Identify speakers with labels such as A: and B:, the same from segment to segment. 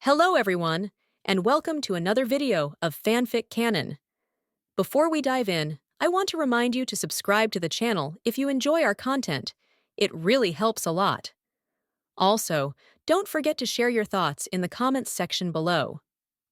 A: Hello everyone, and welcome to another video of FanFic Canon. Before we dive in, I want to remind you to subscribe to the channel if you enjoy our content. It really helps a lot. Also, don't forget to share your thoughts in the comments section below.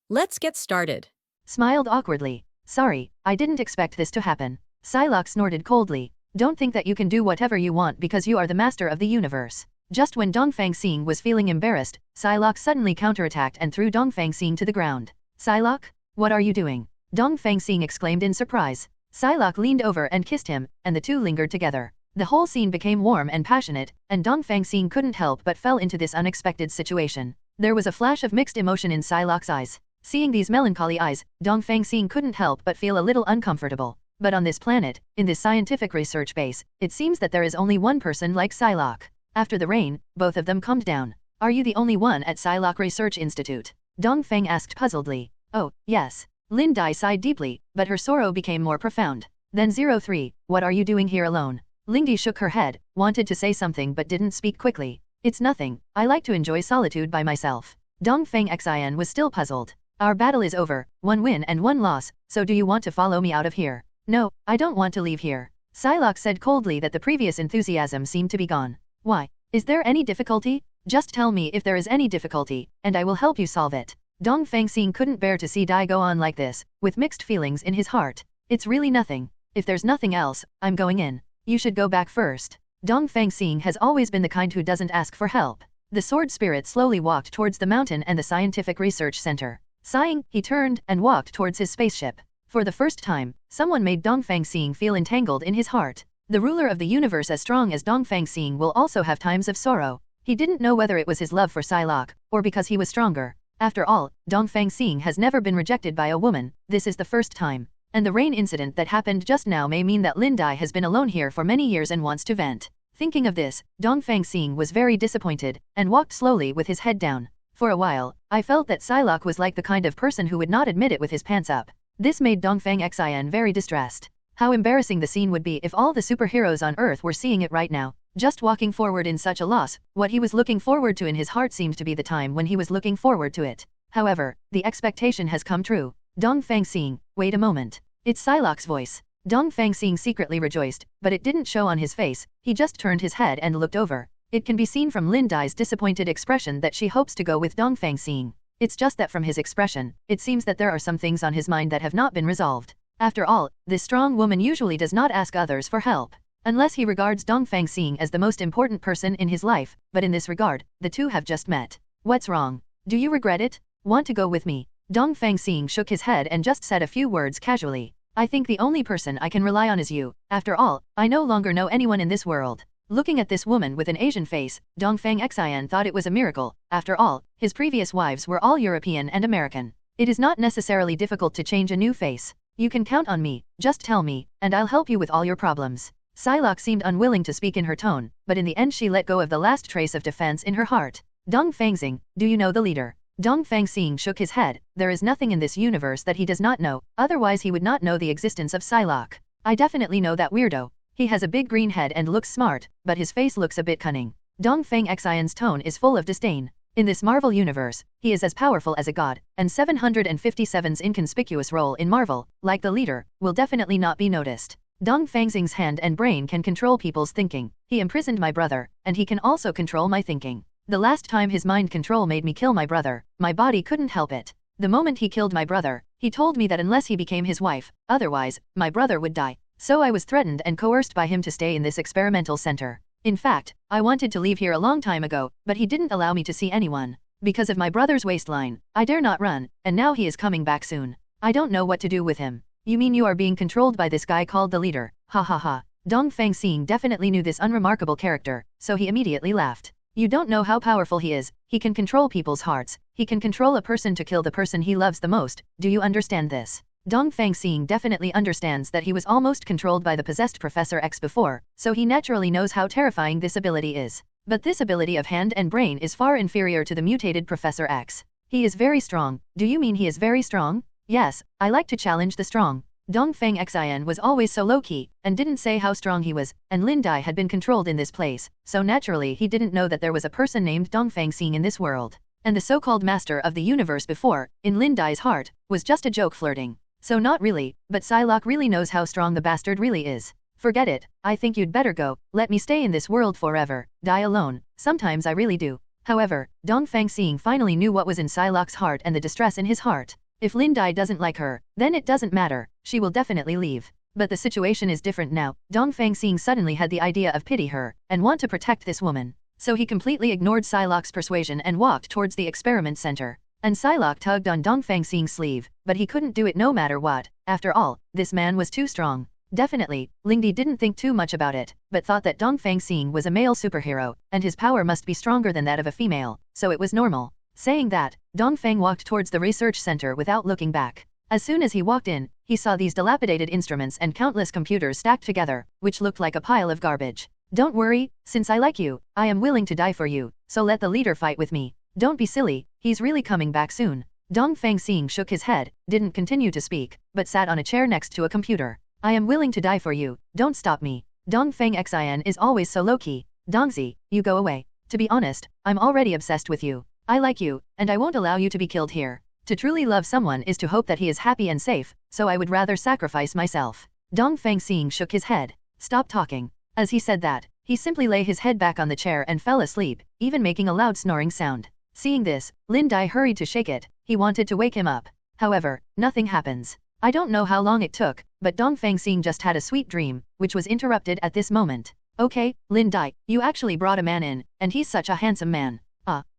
A: Let's get started.
B: Smiled awkwardly. Sorry, I didn't expect this to happen. Psylocke snorted coldly. Don't think that you can do whatever you want because you are the master of the universe. Just when Dongfang Xing was feeling embarrassed, Psylocke suddenly counterattacked and threw Dongfang Xing to the ground. Psylocke? What are you doing? Dongfang Xing exclaimed in surprise. Psylocke leaned over and kissed him, and the two lingered together. The whole scene became warm and passionate, and Dongfang Xing couldn't help but fell into this unexpected situation. There was a flash of mixed emotion in Psylocke's eyes. Seeing these melancholy eyes, Dongfang Xing couldn't help but feel a little uncomfortable. But on this planet, in this scientific research base, it seems that there is only one person like Psylocke. After the rain, both of them calmed down. Are you the only one at Psylocke Research Institute? Dongfang asked puzzledly. Oh, yes. Lin Dai sighed deeply, but her sorrow became more profound. Then 03, what are you doing here alone? Lingdi shook her head, wanted to say something but didn't speak quickly. It's nothing, I like to enjoy solitude by myself. Dongfang Xing was still puzzled. Our battle is over, one win and one loss, so do you want to follow me out of here? No, I don't want to leave here. Psylocke said coldly that the previous enthusiasm seemed to be gone. Why? Is there any difficulty? Just tell me if there is any difficulty, and I will help you solve it. Dongfang Xing couldn't bear to see Dai go on like this, with mixed feelings in his heart. It's really nothing. If there's nothing else, I'm going in. You should go back first. Dongfang Xing has always been the kind who doesn't ask for help. The sword spirit slowly walked towards the mountain and the scientific research center. Sighing, he turned and walked towards his spaceship. For the first time, someone made Dongfang Xing feel entangled in his heart. The ruler of the universe as strong as Dongfang Xing will also have times of sorrow. He didn't know whether it was his love for Psylocke, or because he was stronger. After all, Dongfang Xing has never been rejected by a woman, this is the first time. And the rain incident that happened just now may mean that Lin Dai has been alone here for many years and wants to vent. Thinking of this, Dongfang Xing was very disappointed, and walked slowly with his head down. For a while, I felt that Psylocke was like the kind of person who would not admit it with his pants up. This made Dongfang Xing very distressed. How embarrassing the scene would be if all the superheroes on Earth were seeing it right now. Just walking forward in such a loss, what he was looking forward to in his heart seemed to be the time when he was looking forward to it. However, the expectation has come true. Dongfang Xing, wait a moment. It's Psylocke's voice. Dongfang Xing secretly rejoiced, but it didn't show on his face, he just turned his head and looked over. It can be seen from Lin Dai's disappointed expression that she hopes to go with Dongfang Xing. It's just that from his expression, it seems that there are some things on his mind that have not been resolved. After all, this strong woman usually does not ask others for help. Unless he regards Dongfang Xing as the most important person in his life, but in this regard, the two have just met. What's wrong? Do you regret it? Want to go with me? Dongfang Xing shook his head and just said a few words casually. I think the only person I can rely on is you. After all, I no longer know anyone in this world. Looking at this woman with an Asian face, Dongfang Xing thought it was a miracle. After all, his previous wives were all European and American. It is not necessarily difficult to change a new face. You can count on me, just tell me, and I'll help you with all your problems. Psylocke seemed unwilling to speak in her tone, but in the end she let go of the last trace of defense in her heart. Dongfang Xing, do you know the leader? Dongfang Xing shook his head. There is nothing in this universe that he does not know, otherwise he would not know the existence of Psylocke. I definitely know that weirdo. He has a big green head and looks smart, but his face looks a bit cunning. Dongfang Xing's tone is full of disdain. In this Marvel universe, he is as powerful as a god, and 757's inconspicuous role in Marvel, like the leader, will definitely not be noticed. Dongfang Xing's hand and brain can control people's thinking. He imprisoned my brother, and he can also control my thinking. The last time his mind control made me kill my brother, my body couldn't help it. The moment he killed my brother, he told me that unless he became his wife, otherwise, my brother would die. So I was threatened and coerced by him to stay in this experimental center. In fact, I wanted to leave here a long time ago, but he didn't allow me to see anyone. Because of my brother's waistline, I dare not run, and now he is coming back soon. I don't know what to do with him. You mean you are being controlled by this guy called the leader? Ha ha ha. Dongfang Xing definitely knew this unremarkable character, so he immediately laughed. You don't know how powerful he is. He can control people's hearts. He can control a person to kill the person he loves the most. Do you understand this? Dongfang Xing definitely understands that he was almost controlled by the possessed Professor X before, so he naturally knows how terrifying this ability is. But this ability of hand and brain is far inferior to the mutated Professor X. He is very strong. Do you mean he is very strong? Yes, I like to challenge the strong. Dongfang Xing was always so low-key, and didn't say how strong he was, and Lin Dai had been controlled in this place, so naturally he didn't know that there was a person named Dongfang Xing in this world. And the so-called master of the universe before, in Lin Dai's heart, was just a joke flirting. So not really, but Psylocke really knows how strong the bastard really is. Forget it, I think you'd better go, let me stay in this world forever, die alone, sometimes I really do. However, Dongfang Xing finally knew what was in Psylocke's heart and the distress in his heart. If Lin Dai doesn't like her, then it doesn't matter, she will definitely leave. But the situation is different now, Dongfang Xing suddenly had the idea of pity her, and want to protect this woman. So he completely ignored Psylocke's persuasion and walked towards the experiment center. And Psylocke tugged on Dongfang Xing's sleeve, but he couldn't do it no matter what. After all, this man was too strong. Definitely, Lingdi didn't think too much about it, but thought that Dongfang Xing was a male superhero, and his power must be stronger than that of a female, so it was normal. Saying that, Dongfang walked towards the research center without looking back. As soon as he walked in, he saw these dilapidated instruments and countless computers stacked together, which looked like a pile of garbage. Don't worry, since I like you, I am willing to die for you, so let the leader fight with me. Don't be silly, he's really coming back soon. Dongfang Xing shook his head, didn't continue to speak, but sat on a chair next to a computer. I am willing to die for you, don't stop me. Dongfang Xin is always so low-key. Dongzi, you go away. To be honest, I'm already obsessed with you. I like you, and I won't allow you to be killed here. To truly love someone is to hope that he is happy and safe, so I would rather sacrifice myself. Dongfang Xing shook his head. Stop talking. As he said that, he simply lay his head back on the chair and fell asleep, even making a loud snoring sound. Seeing this, Lin Dai hurried to shake it, he wanted to wake him up. However, nothing happens. I don't know how long it took, but Dongfang Xing just had a sweet dream, which was interrupted at this moment. Okay, Lin Dai, you actually brought a man in, and he's such a handsome man.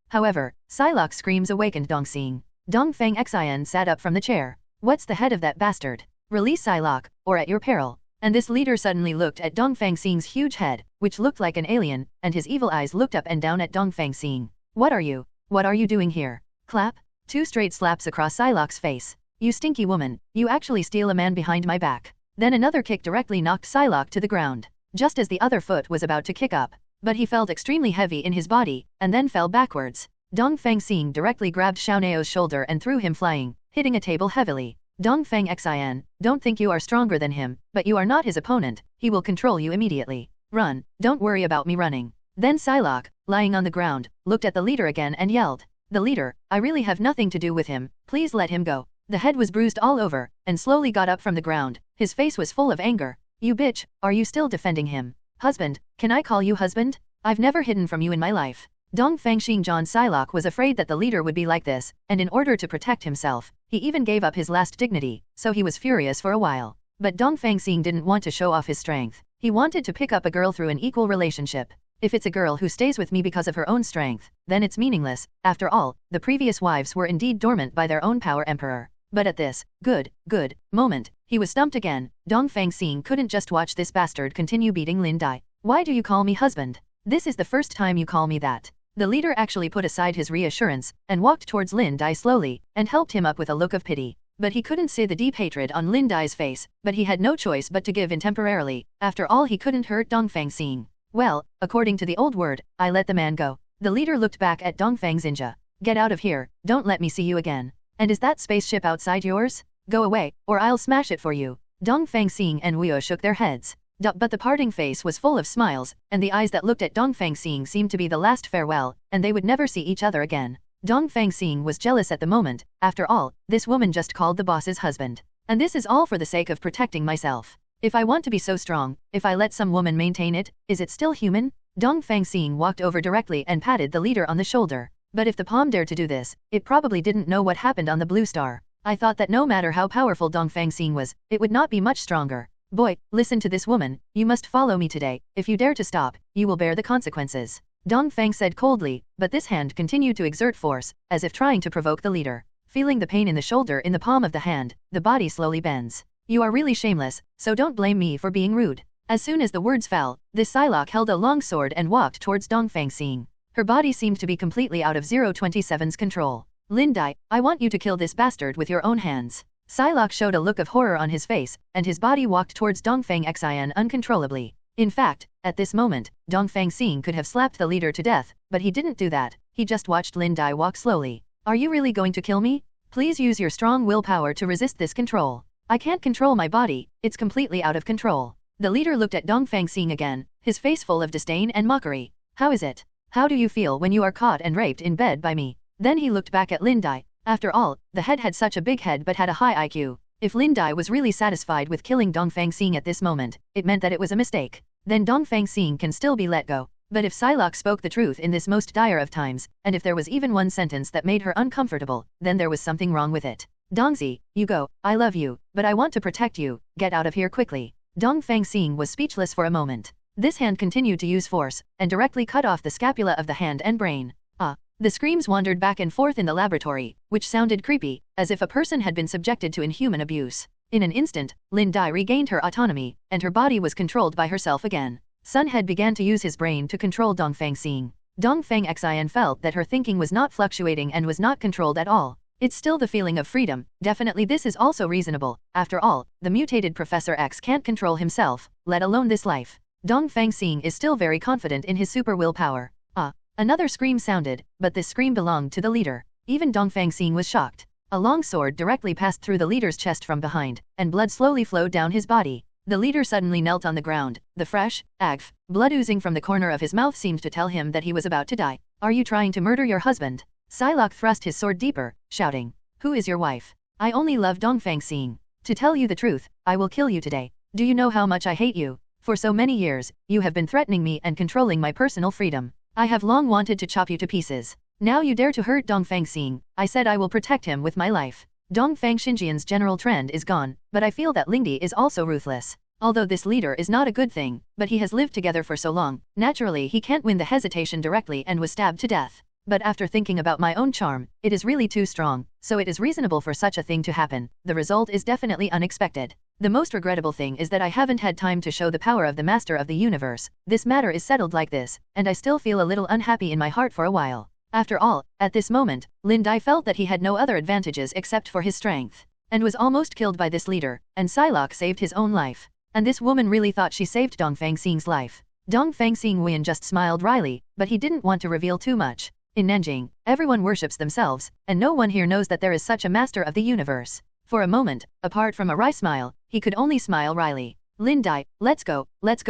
B: However, Psylocke's screams awakened Dongxing. Dongfang Xin sat up from the chair. What's the head of that bastard? Release Psylocke, or at your peril. And this leader suddenly looked at Dongfang Xing's huge head, which looked like an alien, and his evil eyes looked up and down at Dongfang Xing. What are you? What are you doing here? Clap. 2 straight slaps across Psylocke's face. You stinky woman, you actually steal a man behind my back. Then another kick directly knocked Psylocke to the ground, just as the other foot was about to kick up. But he felt extremely heavy in his body, and then fell backwards. Dongfang Xing directly grabbed Xiaoneo's shoulder and threw him flying, hitting a table heavily. Dongfang Xin, don't think you are stronger than him, but you are not his opponent, he will control you immediately. Run, don't worry about me running. Then Psylocke, lying on the ground, looked at the leader again and yelled. The leader, I really have nothing to do with him, please let him go. The head was bruised all over, and slowly got up from the ground, his face was full of anger. You bitch, are you still defending him? Husband, can I call you husband? I've never hidden from you in my life. Dongfang Xing John Psylocke was afraid that the leader would be like this, and in order to protect himself, he even gave up his last dignity, so he was furious for a while. But Dongfang Xing didn't want to show off his strength. He wanted to pick up a girl through an equal relationship. If it's a girl who stays with me because of her own strength, then it's meaningless. After all, the previous wives were indeed dormant by their own power emperor. But at this, good moment, he was stumped again. Dongfang Xing couldn't just watch this bastard continue beating Lin Dai. Why do you call me husband? This is the first time you call me that. The leader actually put aside his reassurance, and walked towards Lin Dai slowly, and helped him up with a look of pity. But he couldn't see the deep hatred on Lin Dai's face, but he had no choice but to give in temporarily. After all, he couldn't hurt Dongfang Xing. Well, according to the old word, I let the man go. The leader looked back at Dongfang Xinja. Get out of here, don't let me see you again. And is that spaceship outside yours? Go away, or I'll smash it for you. Dongfang Xing and Weio shook their heads. But the parting face was full of smiles, and the eyes that looked at Dongfang Xing seemed to be the last farewell, and they would never see each other again. Dongfang Xing was jealous at the moment. After all, this woman just called the boss's husband. And this is all for the sake of protecting myself. If I want to be so strong, if I let some woman maintain it, is it still human? Dongfang Xing walked over directly and patted the leader on the shoulder. But if the palm dared to do this, it probably didn't know what happened on the blue star. I thought that no matter how powerful Dongfang Xing was, it would not be much stronger. Boy, listen to this woman, you must follow me today. If you dare to stop, you will bear the consequences. Dongfang said coldly, but this hand continued to exert force, as if trying to provoke the leader. Feeling the pain in the shoulder in the palm of the hand, the body slowly bends. You are really shameless, so don't blame me for being rude. As soon as the words fell, this Psylocke held a long sword and walked towards Dongfang Xing. Her body seemed to be completely out of 027's control. Lin Dai, I want you to kill this bastard with your own hands. Psylocke showed a look of horror on his face, and his body walked towards Dongfang Xing uncontrollably. In fact, at this moment, Dongfang Xing could have slapped the leader to death, but he didn't do that. He just watched Lin Dai walk slowly. Are you really going to kill me? Please use your strong willpower to resist this control. I can't control my body, it's completely out of control. The leader looked at Dongfang Xing again, his face full of disdain and mockery. How is it? How do you feel when you are caught and raped in bed by me? Then he looked back at Lin Dai. After all, the head had such a big head but had a high IQ. If Lin Dai was really satisfied with killing Dongfang Xing at this moment, it meant that it was a mistake. Then Dongfang Xing can still be let go. But if Psylocke spoke the truth in this most dire of times, and if there was even one sentence that made her uncomfortable, then there was something wrong with it. Dongzi, you go, I love you, but I want to protect you, get out of here quickly. Dongfang Xing was speechless for a moment. This hand continued to use force, and directly cut off the scapula of the hand and brain. The screams wandered back and forth in the laboratory, which sounded creepy, as if a person had been subjected to inhuman abuse. In an instant, Lin Dai regained her autonomy, and her body was controlled by herself again. Sunhead began to use his brain to control Dongfang Xing. Dongfang Xing felt that her thinking was not fluctuating and was not controlled at all. It's still the feeling of freedom, definitely this is also reasonable. After all, the mutated Professor X can't control himself, let alone this life. Dongfang Xing is still very confident in his super willpower. Another scream sounded, but this scream belonged to the leader. Even Dongfang Xing was shocked. A long sword directly passed through the leader's chest from behind, and blood slowly flowed down his body. The leader suddenly knelt on the ground. The fresh, blood oozing from the corner of his mouth seemed to tell him that he was about to die. Are you trying to murder your husband? Psylocke thrust his sword deeper, shouting. Who is your wife? I only love Dongfang Xing. To tell you the truth, I will kill you today. Do you know how much I hate you? For so many years, you have been threatening me and controlling my personal freedom. I have long wanted to chop you to pieces. Now you dare to hurt Dongfang Xing. I said I will protect him with my life. Dongfang Xinjian's general trend is gone, but I feel that Lingdi is also ruthless. Although this leader is not a good thing, but he has lived together for so long, naturally he can't win the hesitation directly and was stabbed to death. But after thinking about my own charm, it is really too strong, so it is reasonable for such a thing to happen. The result is definitely unexpected. The most regrettable thing is that I haven't had time to show the power of the Master of the Universe. This matter is settled like this, and I still feel a little unhappy in my heart for a while. After all, at this moment, Lin Dai felt that he had no other advantages except for his strength, and was almost killed by this leader, and Psylocke saved his own life. And this woman really thought she saved Dongfang Xing's life. Dongfang Xing just smiled wryly, but he didn't want to reveal too much. In Nanjing, everyone worships themselves, and no one here knows that there is such a Master of the Universe. For a moment, apart from a wry smile, he could only smile wryly. Lin Dai, let's go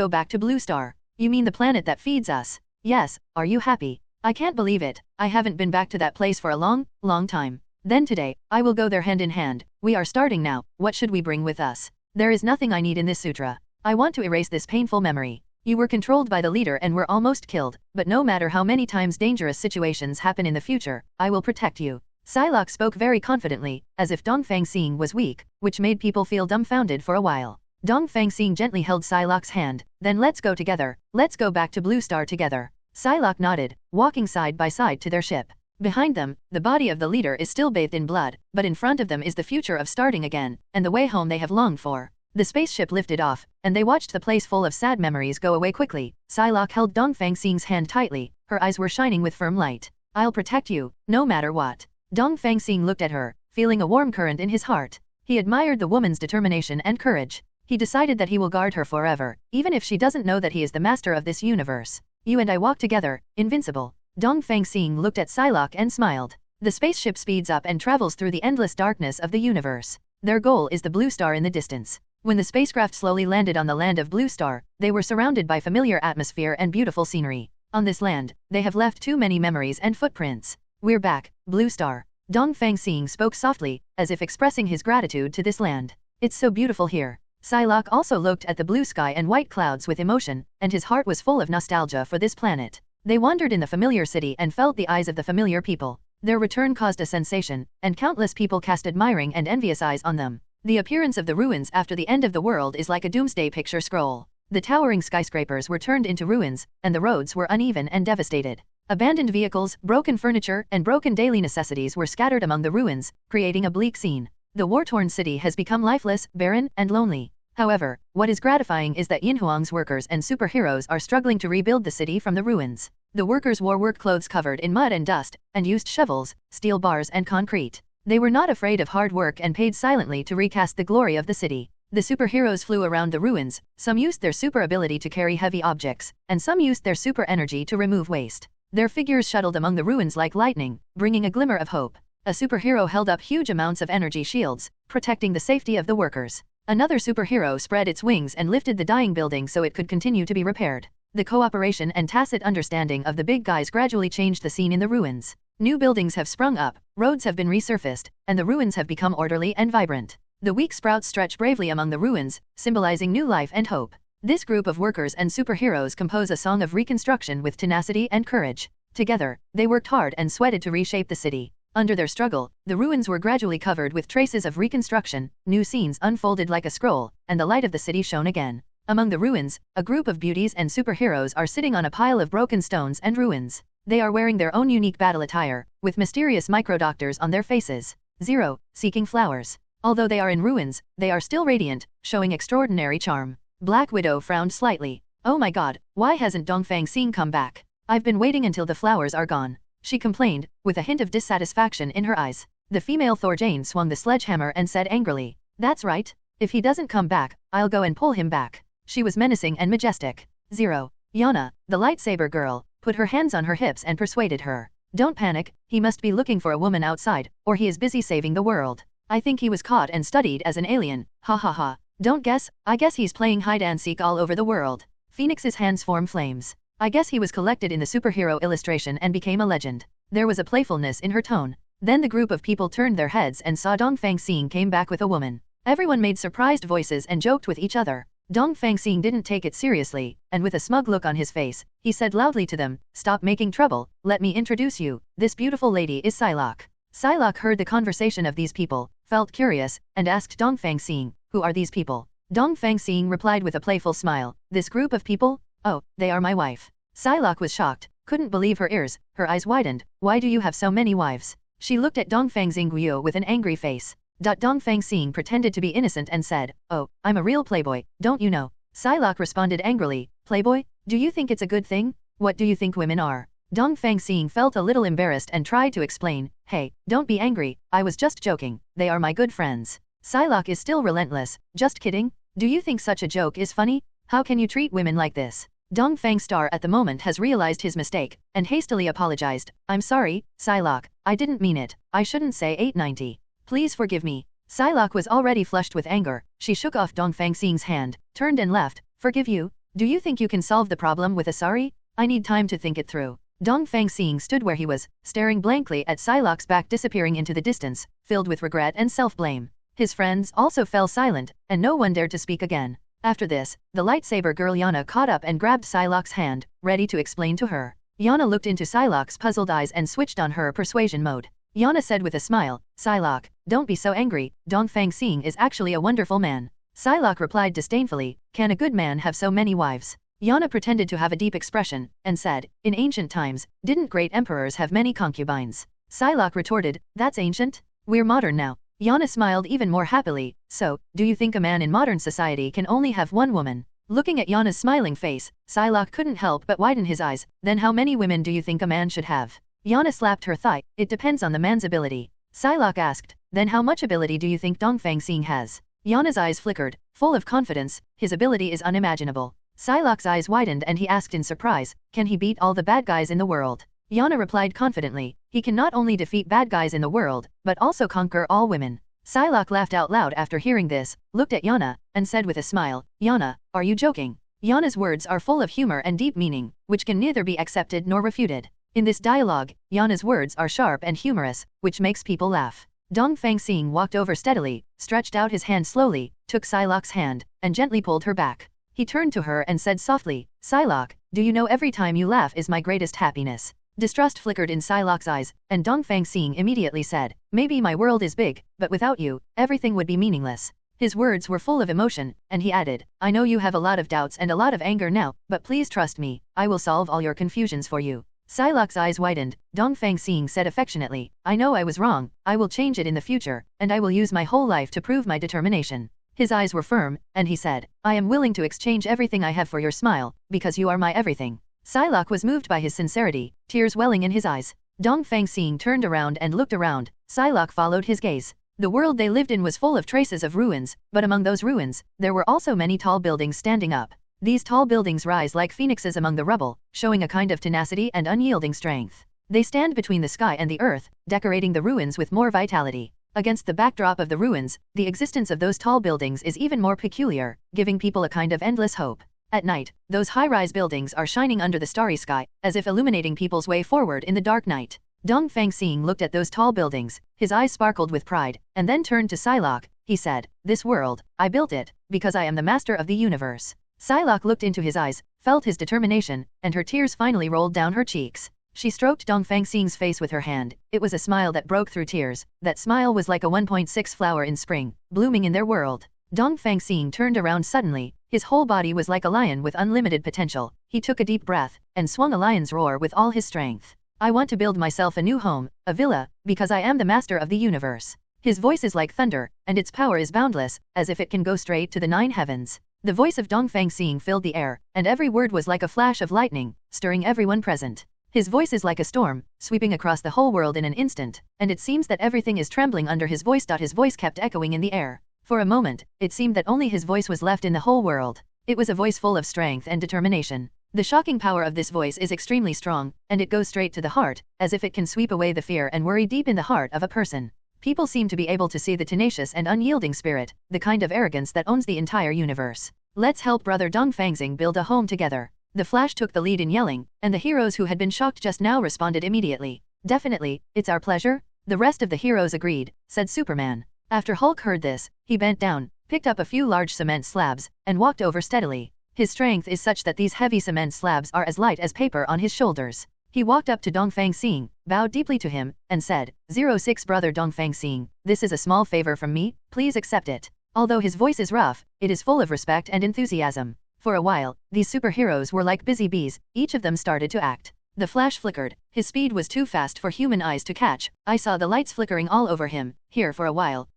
B: back to Blue Star. You mean the planet that feeds us? Yes, are you happy? I can't believe it, I haven't been back to that place for a long time. Then today, I will go there hand in hand. We are starting now, what should we bring with us? There is nothing I need in this sutra. I want to erase this painful memory. You were controlled by the leader and were almost killed, but no matter how many times dangerous situations happen in the future, I will protect you. Psylocke spoke very confidently, as if Dongfang Xing was weak, which made people feel dumbfounded for a while. Dongfang Xing gently held Psylocke's hand, then let's go together, let's go back to Blue Star together. Psylocke nodded, walking side by side to their ship. Behind them, the body of the leader is still bathed in blood, but in front of them is the future of starting again, and the way home they have longed for. The spaceship lifted off, and they watched the place full of sad memories go away quickly. Psylocke held Dongfang Xing's hand tightly, her eyes were shining with firm light. I'll protect you, no matter what. Dongfang Xing looked at her, feeling a warm current in his heart. He admired the woman's determination and courage. He decided that he will guard her forever, even if she doesn't know that he is the master of this universe. You and I walk together, invincible. Dongfang Xing looked at Psylocke and smiled. The spaceship speeds up and travels through the endless darkness of the universe. Their goal is the Blue Star in the distance. When the spacecraft slowly landed on the land of Blue Star, they were surrounded by familiar atmosphere and beautiful scenery. On this land, they have left too many memories and footprints. We're back, Blue Star. Dongfang Xing spoke softly, as if expressing his gratitude to this land. It's so beautiful here. Psylocke also looked at the blue sky and white clouds with emotion, and his heart was full of nostalgia for this planet. They wandered in the familiar city and felt the eyes of the familiar people. Their return caused a sensation, and countless people cast admiring and envious eyes on them. The appearance of the ruins after the end of the world is like a doomsday picture scroll. The towering skyscrapers were turned into ruins, and the roads were uneven and devastated. Abandoned vehicles, broken furniture, and broken daily necessities were scattered among the ruins, creating a bleak scene. The war-torn city has become lifeless, barren, and lonely. However, what is gratifying is that Yinhuang's workers and superheroes are struggling to rebuild the city from the ruins. The workers wore work clothes covered in mud and dust, and used shovels, steel bars and concrete. They were not afraid of hard work and paid silently to recast the glory of the city. The superheroes flew around the ruins, some used their super ability to carry heavy objects, and some used their super energy to remove waste. Their figures shuttled among the ruins like lightning, bringing a glimmer of hope. A superhero held up huge amounts of energy shields, protecting the safety of the workers. Another superhero spread its wings and lifted the dying building so it could continue to be repaired. The cooperation and tacit understanding of the big guys gradually changed the scene in the ruins. New buildings have sprung up, roads have been resurfaced, and the ruins have become orderly and vibrant. The weak sprouts stretch bravely among the ruins, symbolizing new life and hope. This group of workers and superheroes compose a song of reconstruction with tenacity and courage. Together, they worked hard and sweated to reshape the city. Under their struggle, the ruins were gradually covered with traces of reconstruction, new scenes unfolded like a scroll, and the light of the city shone again. Among the ruins, a group of beauties and superheroes are sitting on a pile of broken stones and ruins. They are wearing their own unique battle attire, with mysterious microdoctors on their faces. 0. Seeking flowers. Although they are in ruins, they are still radiant, showing extraordinary charm. Black Widow frowned slightly. Oh my god, why hasn't Dongfang Xing come back? I've been waiting until the flowers are gone. She complained, with a hint of dissatisfaction in her eyes. The female Thor Jane swung the sledgehammer and said angrily, "That's right. If he doesn't come back, I'll go and pull him back." She was menacing and majestic. 0. Yana, the lightsaber girl, put her hands on her hips and persuaded her. "Don't panic, he must be looking for a woman outside, or he is busy saving the world. I think he was caught and studied as an alien, ha ha ha. Don't guess, I guess he's playing hide-and-seek all over the world." Phoenix's hands form flames. "I guess he was collected in the superhero illustration and became a legend." There was a playfulness in her tone. Then the group of people turned their heads and saw Dongfang Xing came back with a woman. Everyone made surprised voices and joked with each other. Dongfang Xing didn't take it seriously, and with a smug look on his face, he said loudly to them, "Stop making trouble, let me introduce you, this beautiful lady is Psylocke." Psylocke heard the conversation of these people, felt curious, and asked Dongfang Xing, "Who are these people?" Dongfang Xing replied with a playful smile, "This group of people? Oh, they are my wife." Psylocke was shocked, couldn't believe her ears, her eyes widened. "Why do you have so many wives?" She looked at Dongfang Xing with an angry face. Dongfang Xing pretended to be innocent and said, "Oh, I'm a real playboy, don't you know?" Psylocke responded angrily, "Playboy? Do you think it's a good thing? What do you think women are?" Dongfang Xing felt a little embarrassed and tried to explain, "Hey, don't be angry, I was just joking, they are my good friends." Psylocke is still relentless, "Just kidding? Do you think such a joke is funny? How can you treat women like this?" Dongfang Star at the moment has realized his mistake, and hastily apologized, "I'm sorry, Psylocke, I didn't mean it, I shouldn't say 890. Please forgive me." Psylocke was already flushed with anger, she shook off Dongfang Xing's hand, turned and left. "Forgive you? Do you think you can solve the problem with a sorry? I need time to think it through." Dongfang Xing stood where he was, staring blankly at Psylocke's back disappearing into the distance, filled with regret and self-blame. His friends also fell silent, and no one dared to speak again. After this, the lightsaber girl Yana caught up and grabbed Psylocke's hand, ready to explain to her. Yana looked into Psylocke's puzzled eyes and switched on her persuasion mode. Yana said with a smile, "Psylocke, don't be so angry, Dongfang Xing is actually a wonderful man." Psylocke replied disdainfully, "Can a good man have so many wives?" Yana pretended to have a deep expression, and said, "In ancient times, didn't great emperors have many concubines?" Psylocke retorted, "That's ancient? We're modern now." Yana smiled even more happily, "So, do you think a man in modern society can only have one woman?" Looking at Yana's smiling face, Psylocke couldn't help but widen his eyes. "Then how many women do you think a man should have?" Yana slapped her thigh, "It depends on the man's ability." Psylocke asked, "Then how much ability do you think Dongfang Xing has?" Yana's eyes flickered, full of confidence, "His ability is unimaginable." Psylocke's eyes widened and he asked in surprise, "Can he beat all the bad guys in the world?" Yana replied confidently, "He can not only defeat bad guys in the world, but also conquer all women." Psylocke laughed out loud after hearing this, looked at Yana, and said with a smile, "Yana, are you joking?" Yana's words are full of humor and deep meaning, which can neither be accepted nor refuted. In this dialogue, Yana's words are sharp and humorous, which makes people laugh. Dongfang Xing walked over steadily, stretched out his hand slowly, took Psylocke's hand, and gently pulled her back. He turned to her and said softly, "Psylocke, do you know every time you laugh is my greatest happiness?" Distrust flickered in Psylocke's eyes, and Dongfang Xing immediately said, "Maybe my world is big, but without you, everything would be meaningless." His words were full of emotion, and he added, "I know you have a lot of doubts and a lot of anger now, but please trust me, I will solve all your confusions for you." Psylocke's eyes widened. Dongfang Xing said affectionately, "I know I was wrong, I will change it in the future, and I will use my whole life to prove my determination." His eyes were firm, and he said, "I am willing to exchange everything I have for your smile, because you are my everything." Psylocke was moved by his sincerity, tears welling in his eyes. Dongfang Xing turned around and looked around. Psylocke followed his gaze. The world they lived in was full of traces of ruins, but among those ruins, there were also many tall buildings standing up. These tall buildings rise like phoenixes among the rubble, showing a kind of tenacity and unyielding strength. They stand between the sky and the earth, decorating the ruins with more vitality. Against the backdrop of the ruins, the existence of those tall buildings is even more peculiar, giving people a kind of endless hope. At night, those high-rise buildings are shining under the starry sky, as if illuminating people's way forward in the dark night. Dongfang Xing looked at those tall buildings, his eyes sparkled with pride, and then turned to Psylocke. He said, "This world, I built it, because I am the master of the universe." Psylocke looked into his eyes, felt his determination, and her tears finally rolled down her cheeks. She stroked Dongfang Xing's face with her hand. It was a smile that broke through tears. That smile was like a 1.6 flower in spring, blooming in their world. Dongfang Xing turned around suddenly. His whole body was like a lion with unlimited potential. He took a deep breath, and swung a lion's roar with all his strength. "I want to build myself a new home, a villa, because I am the master of the universe." His voice is like thunder, and its power is boundless, as if it can go straight to the 9 heavens. The voice of Dongfang Xing filled the air, and every word was like a flash of lightning, stirring everyone present. His voice is like a storm, sweeping across the whole world in an instant, and it seems that everything is trembling under his voice. His voice kept echoing in the air. For a moment, it seemed that only his voice was left in the whole world. It was a voice full of strength and determination. The shocking power of this voice is extremely strong, and it goes straight to the heart, as if it can sweep away the fear and worry deep in the heart of a person. People seem to be able to see the tenacious and unyielding spirit, the kind of arrogance that owns the entire universe. "Let's help brother Dongfang Xing build a home together." The Flash took the lead in yelling, and the heroes who had been shocked just now responded immediately. "Definitely, it's our pleasure." The rest of the heroes agreed, said Superman. After Hulk heard this, he bent down, picked up a few large cement slabs, and walked over steadily. His strength is such that these heavy cement slabs are as light as paper on his shoulders. He walked up to Dongfang Xing, bowed deeply to him, and said, "06 Brother Dongfang Xing, this is a small favor from me, please accept it." Although his voice is rough, it is full of respect and enthusiasm. For a while, these superheroes were like busy bees, each of them started to act. The Flash flickered, his speed was too fast for human eyes to catch. I saw the lights flickering all over him, here for a while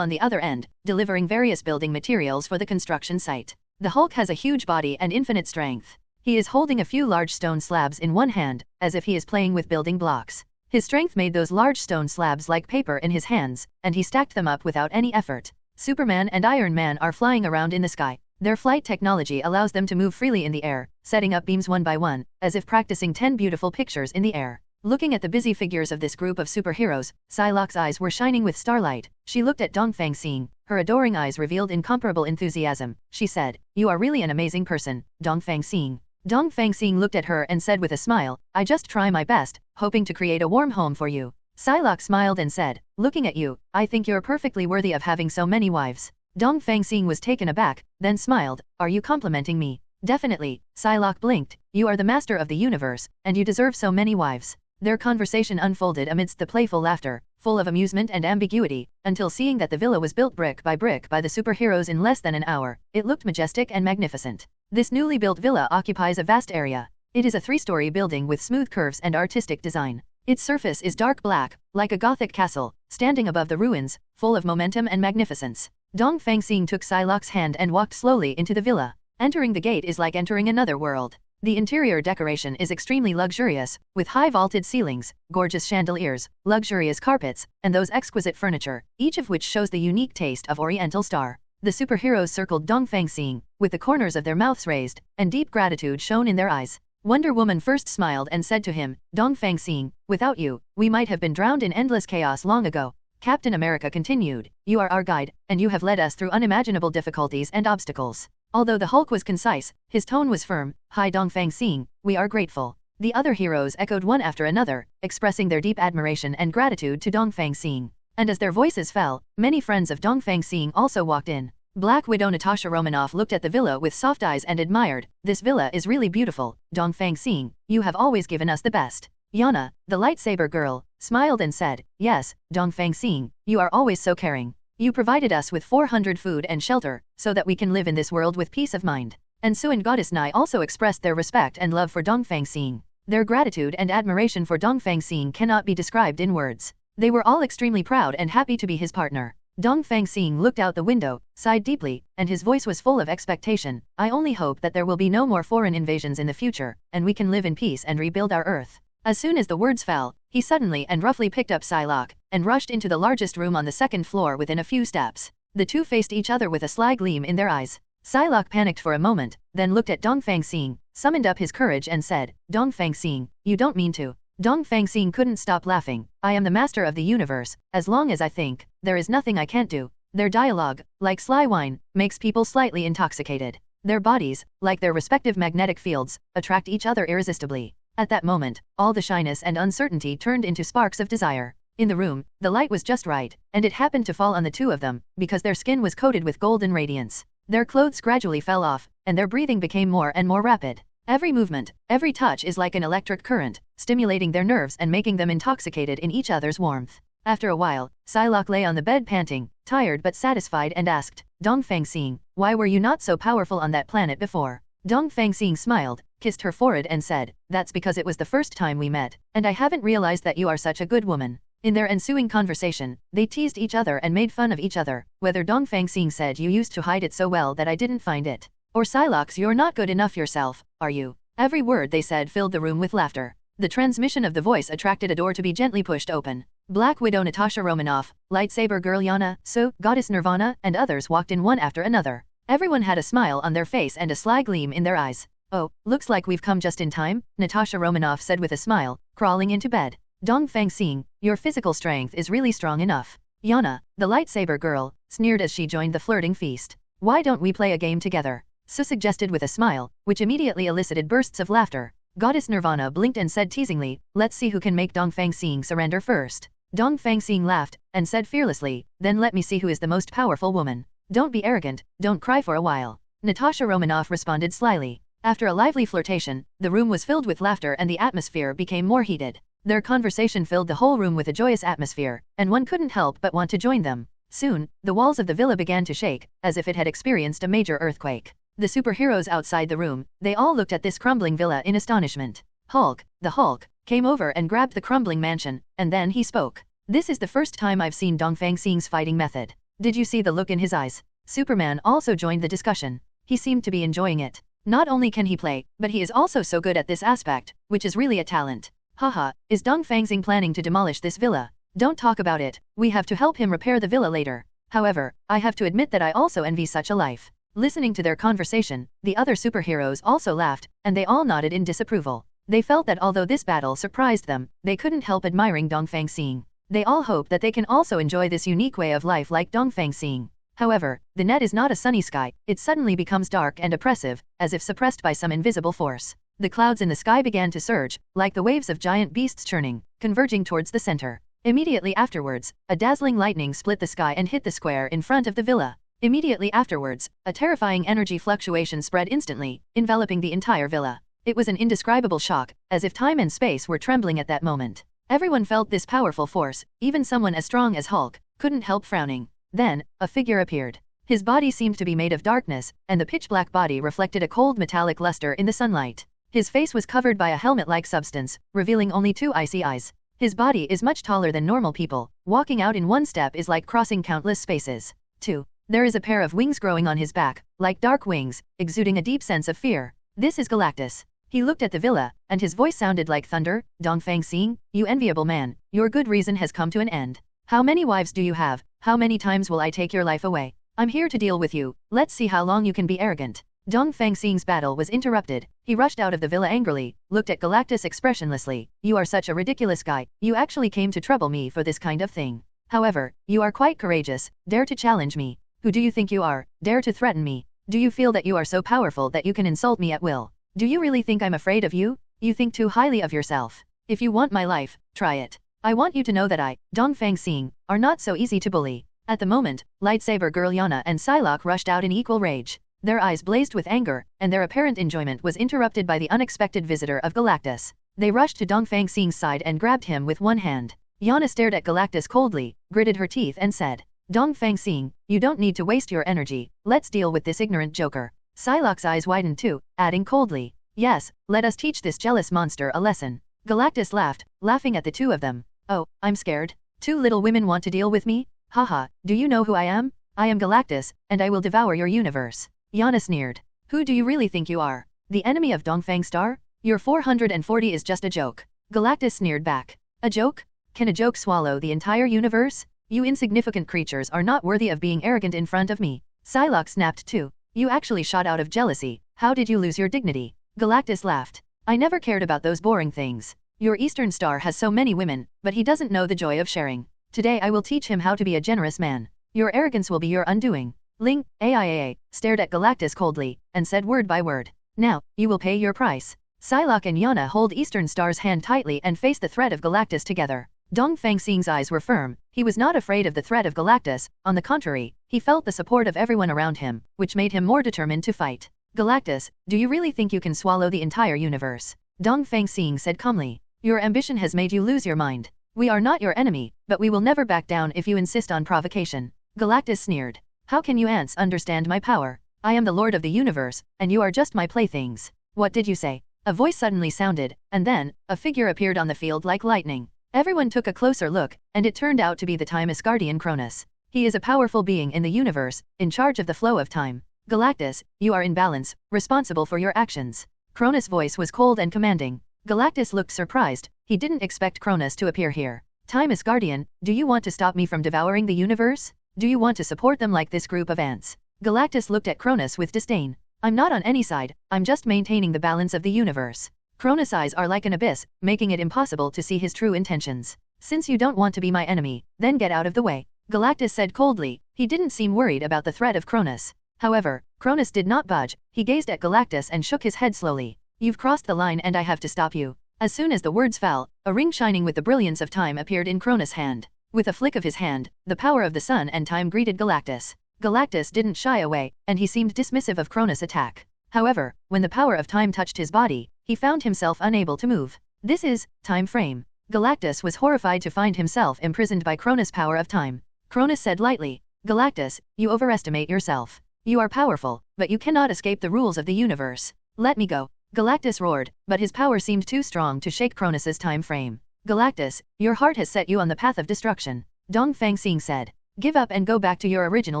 B: on the other end, delivering various building materials for the construction site. The Hulk has a huge body and infinite strength. He is holding a few large stone slabs in one hand, as if he is playing with building blocks. His strength made those large stone slabs like paper in his hands, and he stacked them up without any effort. Superman and Iron Man are flying around in the sky. Their flight technology allows them to move freely in the air, setting up beams one by one, as if practicing 10 beautiful pictures in the air. Looking at the busy figures of this group of superheroes, Psylocke's eyes were shining with starlight. She looked at Dongfang Xing. Her adoring eyes revealed incomparable enthusiasm. She said, "You are really an amazing person, Dongfang Xing." Dongfang Xing looked at her and said with a smile, "I just try my best, hoping to create a warm home for you." Psylocke smiled and said, "Looking at you, I think you're perfectly worthy of having so many wives." Dongfang Xing was taken aback, then smiled, "Are you complimenting me?" "Definitely." Psylocke blinked, "You are the master of the universe, and you deserve so many wives." Their conversation unfolded amidst the playful laughter, full of amusement and ambiguity, until seeing that the villa was built brick by the superheroes in less than an hour, it looked majestic and magnificent. This newly built villa occupies a vast area. It is a 3-story building with smooth curves and artistic design. Its surface is dark black, like a Gothic castle, standing above the ruins, full of momentum and magnificence. Dongfang Xing took Psylocke's hand and walked slowly into the villa. Entering the gate is like entering another world. The interior decoration is extremely luxurious, with high vaulted ceilings, gorgeous chandeliers, luxurious carpets, and those exquisite furniture, each of which shows the unique taste of Oriental star. The superheroes circled Dongfang Xing, with the corners of their mouths raised, and deep gratitude shone in their eyes. Wonder Woman first smiled and said to him, "Dongfang Xing, without you, we might have been drowned in endless chaos long ago." Captain America continued, "You are our guide, and you have led us through unimaginable difficulties and obstacles." Although the Hulk was concise, his tone was firm. "Hi Dongfang Xing, we are grateful." The other heroes echoed one after another, expressing their deep admiration and gratitude to Dongfang Xing. And as their voices fell, many friends of Dongfang Xing also walked in. Black Widow Natasha Romanoff looked at the villa with soft eyes and admired, "This villa is really beautiful, Dongfang Xing, you have always given us the best." Yana, the lightsaber girl, smiled and said, "Yes, Dongfang Xing, you are always so caring. You provided us with 400 food and shelter, so that we can live in this world with peace of mind." And Su and Goddess Nai also expressed their respect and love for Dongfang Xing. Their gratitude and admiration for Dongfang Xing cannot be described in words. They were all extremely proud and happy to be his partner. Dongfang Xing looked out the window, sighed deeply, and his voice was full of expectation. "I only hope that there will be no more foreign invasions in the future, and we can live in peace and rebuild our Earth." As soon as the words fell, he suddenly and roughly picked up Psylocke, and rushed into the largest room on the 2nd floor within a few steps. The two faced each other with a sly gleam in their eyes. Psylocke panicked for a moment, then looked at Dongfang Xing, summoned up his courage and said, "Dongfang Xing, you don't mean to." Dongfang Xing couldn't stop laughing. "I am the master of the universe, as long as I think, there is nothing I can't do." Their dialogue, like sly wine, makes people slightly intoxicated. Their bodies, like their respective magnetic fields, attract each other irresistibly. At that moment, all the shyness and uncertainty turned into sparks of desire. In the room, the light was just right, and it happened to fall on the two of them, because their skin was coated with golden radiance. Their clothes gradually fell off, and their breathing became more and more rapid. Every movement, every touch is like an electric current, stimulating their nerves and making them intoxicated in each other's warmth. After a while, Psylocke lay on the bed panting, tired but satisfied, and asked, Dongfang Xing, why were you not so powerful on that planet before? Dongfang Xing smiled, kissed her forehead and said, that's because it was the first time we met, and I haven't realized that you are such a good woman. In their ensuing conversation, they teased each other and made fun of each other, whether Dongfang Xing said you used to hide it so well that I didn't find it, or Psylocke you're not good enough yourself, are you? Every word they said filled the room with laughter. The transmission of the voice attracted a door to be gently pushed open. Black Widow Natasha Romanoff, Lightsaber Girl Yana, So, Goddess Nirvana, and others walked in one after another. Everyone had a smile on their face and a sly gleam in their eyes. Oh, looks like we've come just in time, Natasha Romanoff said with a smile, crawling into bed. Dongfang Xing, your physical strength is really strong enough. Yana, the lightsaber girl, sneered as she joined the flirting feast. Why don't we play a game together? So suggested with a smile, which immediately elicited bursts of laughter. Goddess Nirvana blinked and said teasingly, let's see who can make Dongfang Xing surrender first. Dongfang Xing laughed, and said fearlessly, then let me see who is the most powerful woman. Don't be arrogant, don't cry for a while. Natasha Romanoff responded slyly. After a lively flirtation, the room was filled with laughter and the atmosphere became more heated. Their conversation filled the whole room with a joyous atmosphere, and one couldn't help but want to join them. Soon, the walls of the villa began to shake, as if it had experienced a major earthquake. The superheroes outside the room, they all looked at this crumbling villa in astonishment. Hulk, the Hulk, came over and grabbed the crumbling mansion, and then he spoke. This is the first time I've seen Dongfang Xing's fighting method. Did you see the look in his eyes? Superman also joined the discussion. He seemed to be enjoying it. Not only can he play, but he is also so good at this aspect, which is really a talent. Haha, is Dongfang Xing planning to demolish this villa? Don't talk about it, we have to help him repair the villa later. However, I have to admit that I also envy such a life. Listening to their conversation, the other superheroes also laughed, and they all nodded in disapproval. They felt that although this battle surprised them, they couldn't help admiring Dongfang Xing. They all hope that they can also enjoy this unique way of life like Dongfang Xing. However, the net is not a sunny sky, it suddenly becomes dark and oppressive, as if suppressed by some invisible force. The clouds in the sky began to surge, like the waves of giant beasts churning, converging towards the center. Immediately afterwards, a dazzling lightning split the sky and hit the square in front of the villa. Immediately afterwards, a terrifying energy fluctuation spread instantly, enveloping the entire villa. It was an indescribable shock, as if time and space were trembling at that moment. Everyone felt this powerful force, even someone as strong as Hulk, couldn't help frowning. Then, a figure appeared. His body seemed to be made of darkness, and the pitch-black body reflected a cold metallic luster in the sunlight. His face was covered by a helmet-like substance, revealing only two icy eyes. His body is much taller than normal people. Walking out in one step is like crossing countless spaces. 2. There is a pair of wings growing on his back, like dark wings, exuding a deep sense of fear. This is Galactus. He looked at the villa, and his voice sounded like thunder. Dongfang Xing, you enviable man, your good reason has come to an end. How many wives do you have? How many times will I take your life away? I'm here to deal with you, let's see how long you can be arrogant. Dongfang Xing's battle was interrupted. He rushed out of the villa angrily, looked at Galactus expressionlessly. You are such a ridiculous guy, you actually came to trouble me for this kind of thing. However, you are quite courageous, dare to challenge me. Who do you think you are, dare to threaten me? Do you feel that you are so powerful that you can insult me at will? Do you really think I'm afraid of you? You think too highly of yourself. If you want my life, try it. I want you to know that I, Dongfang Xing, are not so easy to bully. At the moment, Lightsaber Girl Yana and Psylocke rushed out in equal rage. Their eyes blazed with anger, and their apparent enjoyment was interrupted by the unexpected visitor of Galactus. They rushed to Dongfang Xing's side and grabbed him with one hand. Yana stared at Galactus coldly, gritted her teeth and said, Dongfang Xing, you don't need to waste your energy, let's deal with this ignorant joker. Psylocke's eyes widened too, adding coldly, yes, let us teach this jealous monster a lesson. Galactus laughed, laughing at the two of them. Oh, I'm scared. Two little women want to deal with me? Haha, do you know who I am? I am Galactus, and I will devour your universe. Yana sneered. Who do you really think you are? The enemy of Dongfang Star? Your 440 is just a joke. Galactus sneered back. A joke? Can a joke swallow the entire universe? You insignificant creatures are not worthy of being arrogant in front of me. Psylocke snapped too. You actually shot out of jealousy. How did you lose your dignity? Galactus laughed. I never cared about those boring things. Your Eastern Star has so many women, but he doesn't know the joy of sharing. Today I will teach him how to be a generous man. Your arrogance will be your undoing. Ling, AIAA, stared at Galactus coldly, and said word by word. Now, you will pay your price. Psylocke and Yana hold Eastern Star's hand tightly and face the threat of Galactus together. Dongfang Xing's eyes were firm. He was not afraid of the threat of Galactus, on the contrary, he felt the support of everyone around him, which made him more determined to fight. Galactus, do you really think you can swallow the entire universe? Dongfang Xing said calmly. Your ambition has made you lose your mind. We are not your enemy, but we will never back down if you insist on provocation. Galactus sneered. How can you ants understand my power? I am the Lord of the universe, and you are just my playthings. What did you say? A voice suddenly sounded, and then, a figure appeared on the field like lightning. Everyone took a closer look, and it turned out to be the Timeless Guardian Cronus. He is a powerful being in the universe, in charge of the flow of time. Galactus, you are in balance, responsible for your actions. Cronus' voice was cold and commanding. Galactus looked surprised, he didn't expect Cronus to appear here. Timeless Guardian, do you want to stop me from devouring the universe? Do you want to support them like this group of ants? Galactus looked at Cronus with disdain. I'm not on any side, I'm just maintaining the balance of the universe. Cronus' eyes are like an abyss, making it impossible to see his true intentions. Since you don't want to be my enemy, then get out of the way. Galactus said coldly, he didn't seem worried about the threat of Cronus. However, Cronus did not budge, he gazed at Galactus and shook his head slowly. You've crossed the line and I have to stop you. As soon as the words fell, a ring shining with the brilliance of time appeared in Cronus' hand. With a flick of his hand, the power of the sun and time greeted Galactus. Galactus didn't shy away, and he seemed dismissive of Cronus' attack. However, when the power of time touched his body, he found himself unable to move. This is time frame. Galactus was horrified to find himself imprisoned by Cronus' power of time. Cronus said lightly, Galactus, you overestimate yourself. You are powerful, but you cannot escape the rules of the universe. Let me go. Galactus roared, but his power seemed too strong to shake Cronus' time frame. Galactus, your heart has set you on the path of destruction. Dongfang Xing said. Give up and go back to your original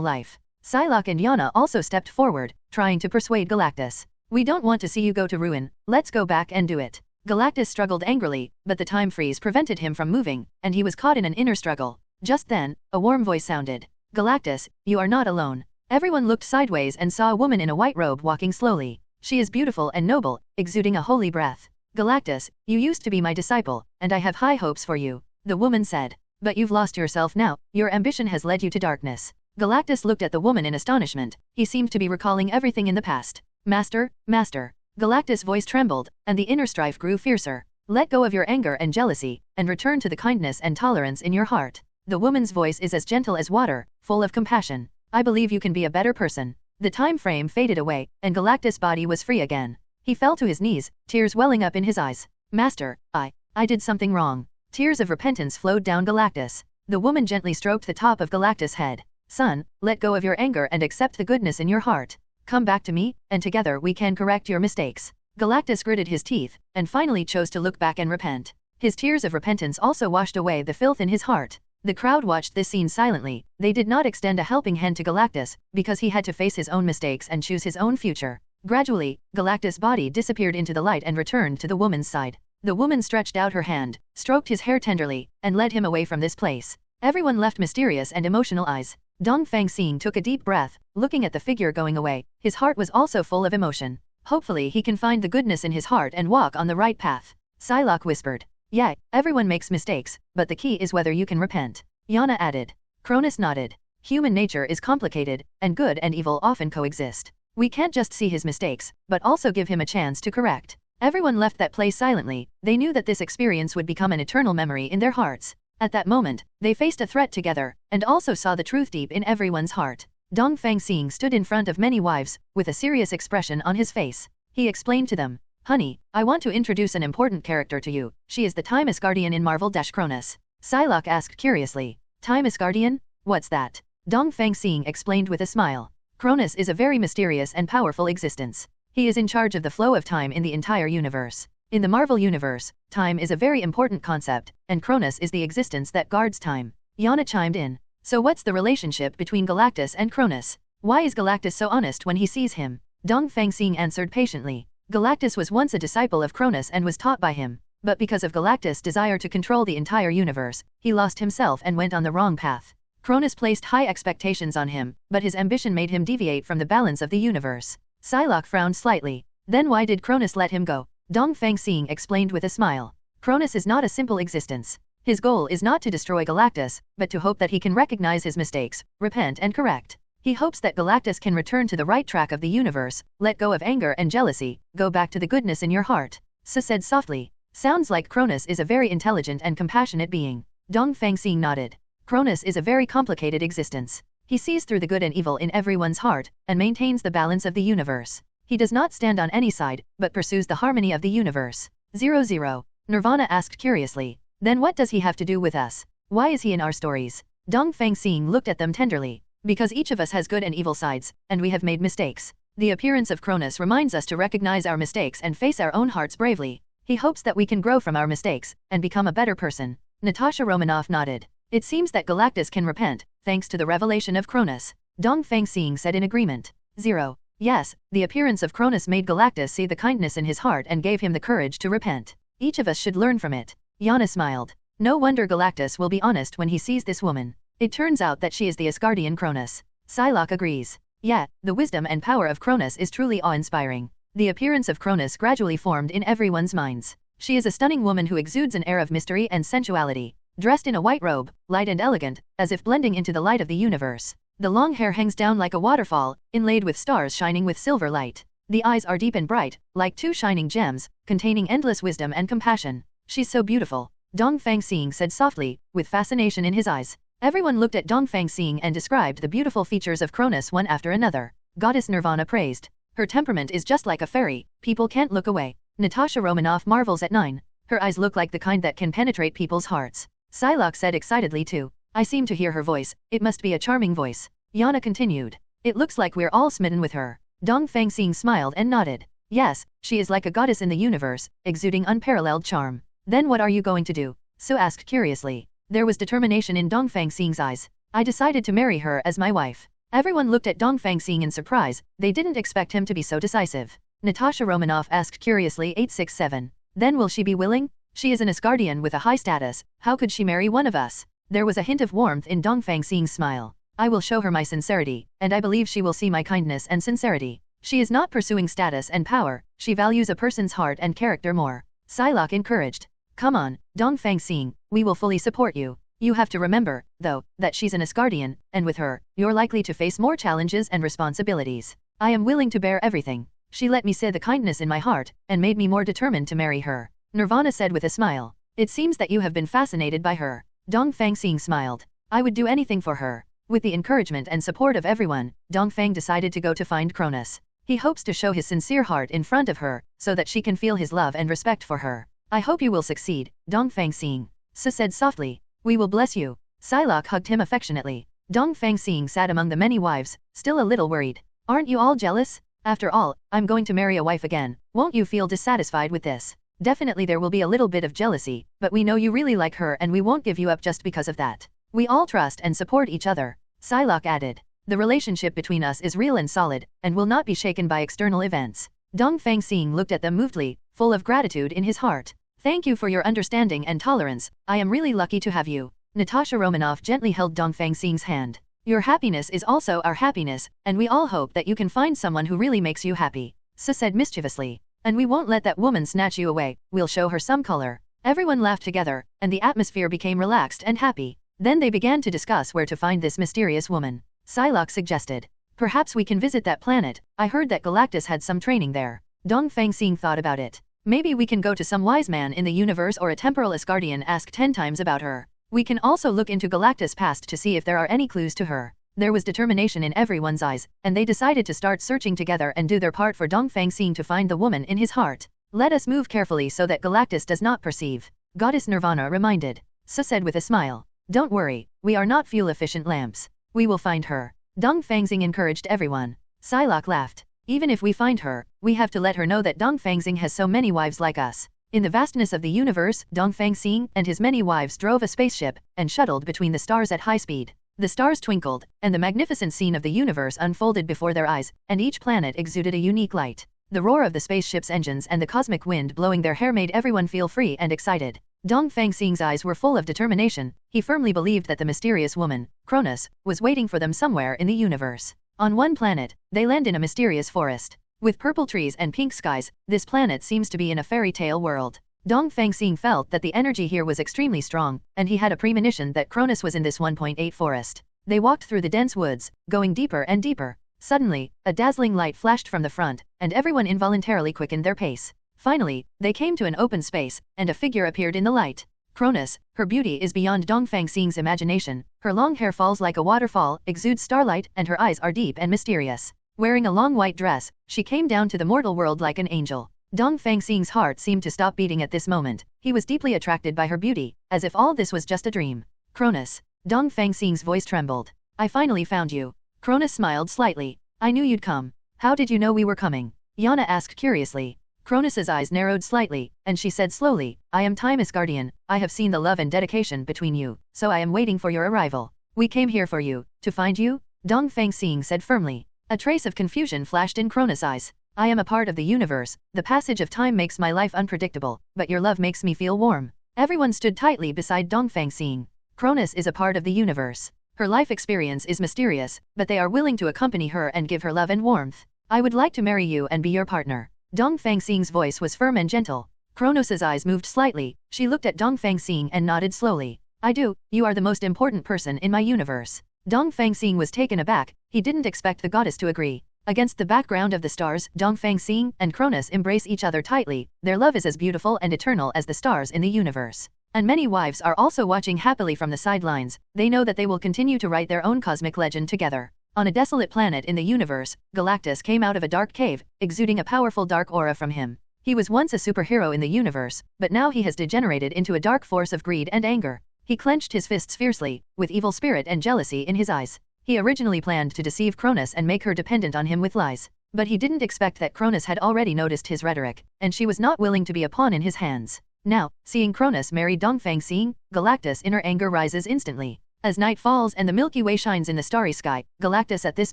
B: life. Psylocke and Yana also stepped forward, trying to persuade Galactus. We don't want to see you go to ruin, let's go back and do it. Galactus struggled angrily, but the time freeze prevented him from moving, and he was caught in an inner struggle. Just then, a warm voice sounded. Galactus, you are not alone. Everyone looked sideways and saw a woman in a white robe walking slowly. She is beautiful and noble, exuding a holy breath. Galactus, you used to be my disciple, and I have high hopes for you, the woman said. But you've lost yourself now, your ambition has led you to darkness. Galactus looked at the woman in astonishment, he seemed to be recalling everything in the past. Master, Master. Galactus' voice trembled, and the inner strife grew fiercer. Let go of your anger and jealousy, and return to the kindness and tolerance in your heart. The woman's voice is as gentle as water, full of compassion. I believe you can be a better person. The time frame faded away, and Galactus' body was free again. He fell to his knees, tears welling up in his eyes. Master, I did something wrong. Tears of repentance flowed down Galactus. The woman gently stroked the top of Galactus' head. Son, let go of your anger and accept the goodness in your heart. Come back to me, and together we can correct your mistakes. Galactus gritted his teeth, and finally chose to look back and repent. His tears of repentance also washed away the filth in his heart. The crowd watched this scene silently. They did not extend a helping hand to Galactus, because he had to face his own mistakes and choose his own future. Gradually, Galactus' body disappeared into the light and returned to the woman's side. The woman stretched out her hand, stroked his hair tenderly, and led him away from this place. Everyone left mysterious and emotional eyes. Dongfang Xing took a deep breath, looking at the figure going away. His heart was also full of emotion. Hopefully he can find the goodness in his heart and walk on the right path. Psylocke whispered. Yeah, everyone makes mistakes, but the key is whether you can repent. Yana added. Cronus nodded. Human nature is complicated, and good and evil often coexist. We can't just see his mistakes, but also give him a chance to correct. Everyone left that place silently. They knew that this experience would become an eternal memory in their hearts. At that moment, they faced a threat together, and also saw the truth deep in everyone's heart. Dongfang Xing stood in front of many wives, with a serious expression on his face. He explained to them, Honey, I want to introduce an important character to you. She is the Timeless Guardian in Marvel-Cronus. Psylocke asked curiously, Timeless Guardian? What's that? Dongfang Xing explained with a smile. Cronus is a very mysterious and powerful existence. He is in charge of the flow of time in the entire universe. In the Marvel universe, time is a very important concept, and Cronus is the existence that guards time. Yana chimed in. So what's the relationship between Galactus and Cronus? Why is Galactus so honest when he sees him? Dongfang Xing answered patiently. Galactus was once a disciple of Cronus and was taught by him. But because of Galactus' desire to control the entire universe, he lost himself and went on the wrong path. Cronus placed high expectations on him, but his ambition made him deviate from the balance of the universe. Psylocke frowned slightly. Then why did Cronus let him go? Dongfang Xing explained with a smile. Cronus is not a simple existence. His goal is not to destroy Galactus, but to hope that he can recognize his mistakes, repent and correct. He hopes that Galactus can return to the right track of the universe, let go of anger and jealousy, go back to the goodness in your heart. said softly. Sounds like Cronus is a very intelligent and compassionate being. Dongfang Xing nodded. Cronus is a very complicated existence. He sees through the good and evil in everyone's heart, and maintains the balance of the universe. He does not stand on any side, but pursues the harmony of the universe. 00. Nirvana asked curiously. Then what does he have to do with us? Why is he in our stories? Dongfang Xing looked at them tenderly. Because each of us has good and evil sides, and we have made mistakes. The appearance of Cronus reminds us to recognize our mistakes and face our own hearts bravely. He hopes that we can grow from our mistakes, and become a better person. Natasha Romanoff nodded. It seems that Galactus can repent, thanks to the revelation of Cronus. Dongfang Xing said in agreement. 0. Yes, the appearance of Cronus made Galactus see the kindness in his heart and gave him the courage to repent. Each of us should learn from it. Yana smiled. No wonder Galactus will be honest when he sees this woman. It turns out that she is the Asgardian Cronus. Psylocke agrees. Yeah, the wisdom and power of Cronus is truly awe-inspiring. The appearance of Cronus gradually formed in everyone's minds. She is a stunning woman who exudes an air of mystery and sensuality. Dressed in a white robe, light and elegant, as if blending into the light of the universe. The long hair hangs down like a waterfall, inlaid with stars shining with silver light. The eyes are deep and bright, like two shining gems, containing endless wisdom and compassion. She's so beautiful. Dongfang Xing said softly, with fascination in his eyes. Everyone looked at Dongfang Xing and described the beautiful features of Cronus one after another. Goddess Nirvana praised. Her temperament is just like a fairy, people can't look away. Natasha Romanoff marvels at 9. Her eyes look like the kind that can penetrate people's hearts. Psylocke said excitedly too. I seem to hear her voice, it must be a charming voice. Yana continued. It looks like we're all smitten with her. Dongfang Xing smiled and nodded. Yes, she is like a goddess in the universe, exuding unparalleled charm. Then what are you going to do? Su asked curiously. There was determination in Dongfang Xing's eyes. I decided to marry her as my wife. Everyone looked at Dongfang Xing in surprise, they didn't expect him to be so decisive. Natasha Romanoff asked curiously 867. Then will she be willing? She is an Asgardian with a high status, how could she marry one of us? There was a hint of warmth in Dongfang Xing's smile. I will show her my sincerity, and I believe she will see my kindness and sincerity. She is not pursuing status and power, she values a person's heart and character more. Psylocke encouraged. Come on, Dongfang Xing, we will fully support you. You have to remember, though, that she's an Asgardian, and with her, you're likely to face more challenges and responsibilities. I am willing to bear everything. She let me see the kindness in my heart, and made me more determined to marry her. Nirvana said with a smile. It seems that you have been fascinated by her. Dongfang Xing smiled. I would do anything for her. With the encouragement and support of everyone, Dongfang decided to go to find Cronus. He hopes to show his sincere heart in front of her, so that she can feel his love and respect for her. I hope you will succeed, Dongfang Xing. Su said softly. We will bless you. Psylocke hugged him affectionately. Dongfang Xing sat among the many wives, still a little worried. Aren't you all jealous? After all, I'm going to marry a wife again. Won't you feel dissatisfied with this? Definitely there will be a little bit of jealousy, but we know you really like her and we won't give you up just because of that. We all trust and support each other. Psylocke added. The relationship between us is real and solid, and will not be shaken by external events. Dongfang Xing looked at them movedly, full of gratitude in his heart. Thank you for your understanding and tolerance, I am really lucky to have you. Natasha Romanoff gently held Dongfang Xing's hand. Your happiness is also our happiness, and we all hope that you can find someone who really makes you happy. Su said mischievously. And we won't let that woman snatch you away, we'll show her some color. Everyone laughed together, and the atmosphere became relaxed and happy. Then they began to discuss where to find this mysterious woman. Psylocke suggested. Perhaps we can visit that planet, I heard that Galactus had some training there. Dongfang Xing thought about it. Maybe we can go to some wise man in the universe or a temporal Asgardian ask 10 times about her. We can also look into Galactus' past to see if there are any clues to her. There was determination in everyone's eyes, and they decided to start searching together and do their part for Dongfang Xing to find the woman in his heart. Let us move carefully so that Galactus does not perceive. Goddess Nirvana reminded. Su said with a smile. Don't worry, we are not fuel-efficient lamps. We will find her. Dongfang Xing encouraged everyone. Psylocke laughed. Even if we find her, we have to let her know that Dongfang Xing has so many wives like us. In the vastness of the universe, Dongfang Xing and his many wives drove a spaceship, and shuttled between the stars at high speed. The stars twinkled, and the magnificent scene of the universe unfolded before their eyes, and each planet exuded a unique light. The roar of the spaceship's engines and the cosmic wind blowing their hair made everyone feel free and excited. Dongfang Xing's eyes were full of determination, he firmly believed that the mysterious woman, Cronus, was waiting for them somewhere in the universe. On one planet, they land in a mysterious forest. With purple trees and pink skies, this planet seems to be in a fairy tale world. Dongfang Xing felt that the energy here was extremely strong, and he had a premonition that Cronus was in this 1.8 forest. They walked through the dense woods, going deeper and deeper. Suddenly, a dazzling light flashed from the front, and everyone involuntarily quickened their pace. Finally, they came to an open space, and a figure appeared in the light. Cronus, her beauty is beyond Dongfang Xing's imagination, her long hair falls like a waterfall, exudes starlight, and her eyes are deep and mysterious. Wearing a long white dress, she came down to the mortal world like an angel. Dongfang Xing's heart seemed to stop beating at this moment. He was deeply attracted by her beauty, as if all this was just a dream. Cronus. Dongfang Xing's voice trembled. I finally found you. Cronus smiled slightly. I knew you'd come. How did you know we were coming? Yana asked curiously. Cronus's eyes narrowed slightly, and she said slowly, I am Time's guardian, I have seen the love and dedication between you, so I am waiting for your arrival. We came here for you, to find you? Dongfang Xing said firmly. A trace of confusion flashed in Cronus' eyes. I am a part of the universe, the passage of time makes my life unpredictable, but your love makes me feel warm. Everyone stood tightly beside Dongfang Xing. Cronus is a part of the universe. Her life experience is mysterious, but they are willing to accompany her and give her love and warmth. I would like to marry you and be your partner. Dongfang Xing's voice was firm and gentle. Cronus's eyes moved slightly, she looked at Dongfang Xing and nodded slowly. I do, you are the most important person in my universe. Dongfang Xing was taken aback, he didn't expect the goddess to agree. Against the background of the stars, Dongfang Xing and Cronus embrace each other tightly, their love is as beautiful and eternal as the stars in the universe. And many wives are also watching happily from the sidelines, they know that they will continue to write their own cosmic legend together. On a desolate planet in the universe, Galactus came out of a dark cave, exuding a powerful dark aura from him. He was once a superhero in the universe, but now he has degenerated into a dark force of greed and anger. He clenched his fists fiercely, with evil spirit and jealousy in his eyes. He originally planned to deceive Cronus and make her dependent on him with lies. But he didn't expect that Cronus had already noticed his rhetoric, and she was not willing to be a pawn in his hands. Now, seeing Cronus marry Dongfang Xing, Galactus' inner anger rises instantly. As night falls and the Milky Way shines in the starry sky, Galactus at this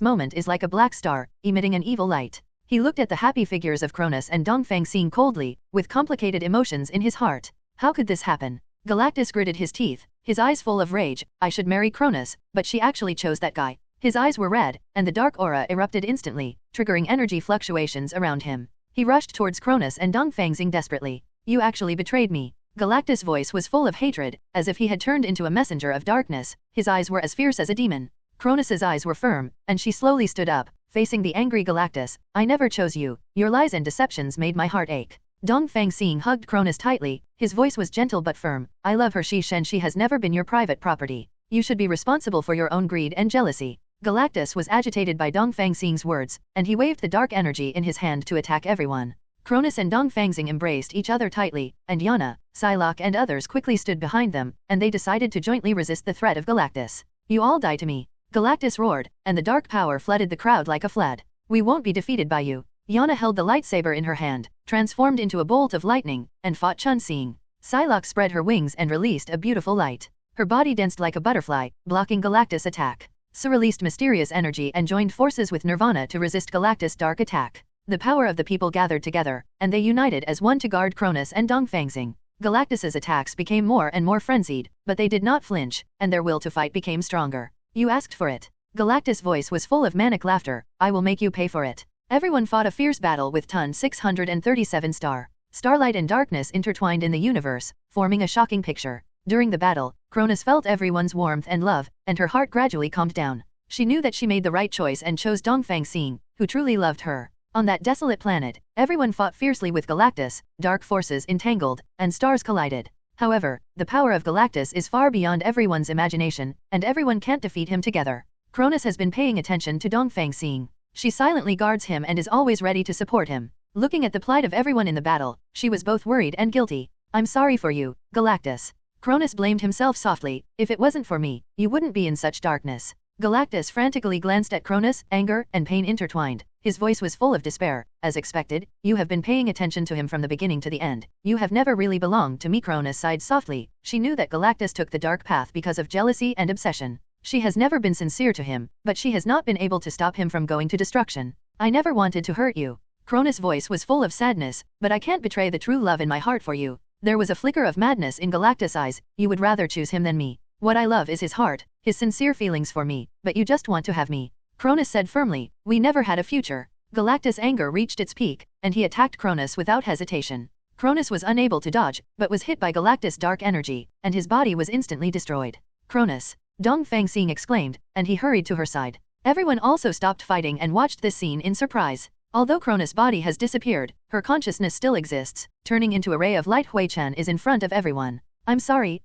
B: moment is like a black star, emitting an evil light. He looked at the happy figures of Cronus and Dongfang Xing coldly, with complicated emotions in his heart. How could this happen? Galactus gritted his teeth, his eyes full of rage. I should marry Cronus, but she actually chose that guy. His eyes were red, and the dark aura erupted instantly, triggering energy fluctuations around him. He rushed towards Cronus and Dongfang Xing desperately. You actually betrayed me. Galactus' voice was full of hatred, as if he had turned into a messenger of darkness. His eyes were as fierce as a demon. Cronus's eyes were firm, and she slowly stood up, facing the angry Galactus. I never chose you. Your lies and deceptions made my heart ache. Dongfang Xing hugged Cronus tightly, his voice was gentle but firm. I love her she has never been your private property. You should be responsible for your own greed and jealousy. Galactus was agitated by Dongfang Xing's words, and he waved the dark energy in his hand to attack everyone. Cronus and Dongfang Xing embraced each other tightly, and Yana, Psylocke and others quickly stood behind them, and they decided to jointly resist the threat of Galactus. You all die to me. Galactus roared, and the dark power flooded the crowd like a flood. We won't be defeated by you. Yana held the lightsaber in her hand, transformed into a bolt of lightning, and fought Chun-Xing. Psylocke spread her wings and released a beautiful light. Her body danced like a butterfly, blocking Galactus' attack. Su released mysterious energy and joined forces with Nirvana to resist Galactus' dark attack. The power of the people gathered together, and they united as one to guard Cronus and Dongfang Xing. Galactus' attacks became more and more frenzied, but they did not flinch, and their will to fight became stronger. You asked for it. Galactus' voice was full of manic laughter. I will make you pay for it. Everyone fought a fierce battle with Ton 637 star. Starlight and darkness intertwined in the universe, forming a shocking picture. During the battle, Cronus felt everyone's warmth and love, and her heart gradually calmed down. She knew that she made the right choice and chose Dongfang Xing, who truly loved her. On that desolate planet, everyone fought fiercely with Galactus, dark forces entangled, and stars collided. However, the power of Galactus is far beyond everyone's imagination, and everyone can't defeat him together. Cronus has been paying attention to Dongfang Xing. She silently guards him and is always ready to support him. Looking at the plight of everyone in the battle, she was both worried and guilty. I'm sorry for you, Galactus. Cronus blamed himself softly. If it wasn't for me, you wouldn't be in such darkness. Galactus frantically glanced at Cronus, anger and pain intertwined. His voice was full of despair. As expected, you have been paying attention to him from the beginning to the end. You have never really belonged to me. Cronus sighed softly. She knew that Galactus took the dark path because of jealousy and obsession. She has never been sincere to him, but she has not been able to stop him from going to destruction. I never wanted to hurt you. Cronus' voice was full of sadness, but I can't betray the true love in my heart for you. There was a flicker of madness in Galactus' eyes. You would rather choose him than me. What I love is his heart, his sincere feelings for me, but you just want to have me. Cronus said firmly, we never had a future. Galactus' anger reached its peak, and he attacked Cronus without hesitation. Cronus was unable to dodge, but was hit by Galactus' dark energy, and his body was instantly destroyed. Cronus! Dongfang Xing exclaimed, and he hurried to her side. Everyone also stopped fighting and watched this scene in surprise. Although Cronus' body has disappeared, her consciousness still exists, turning into a ray of light. Hui-chan is in front of everyone. I'm sorry,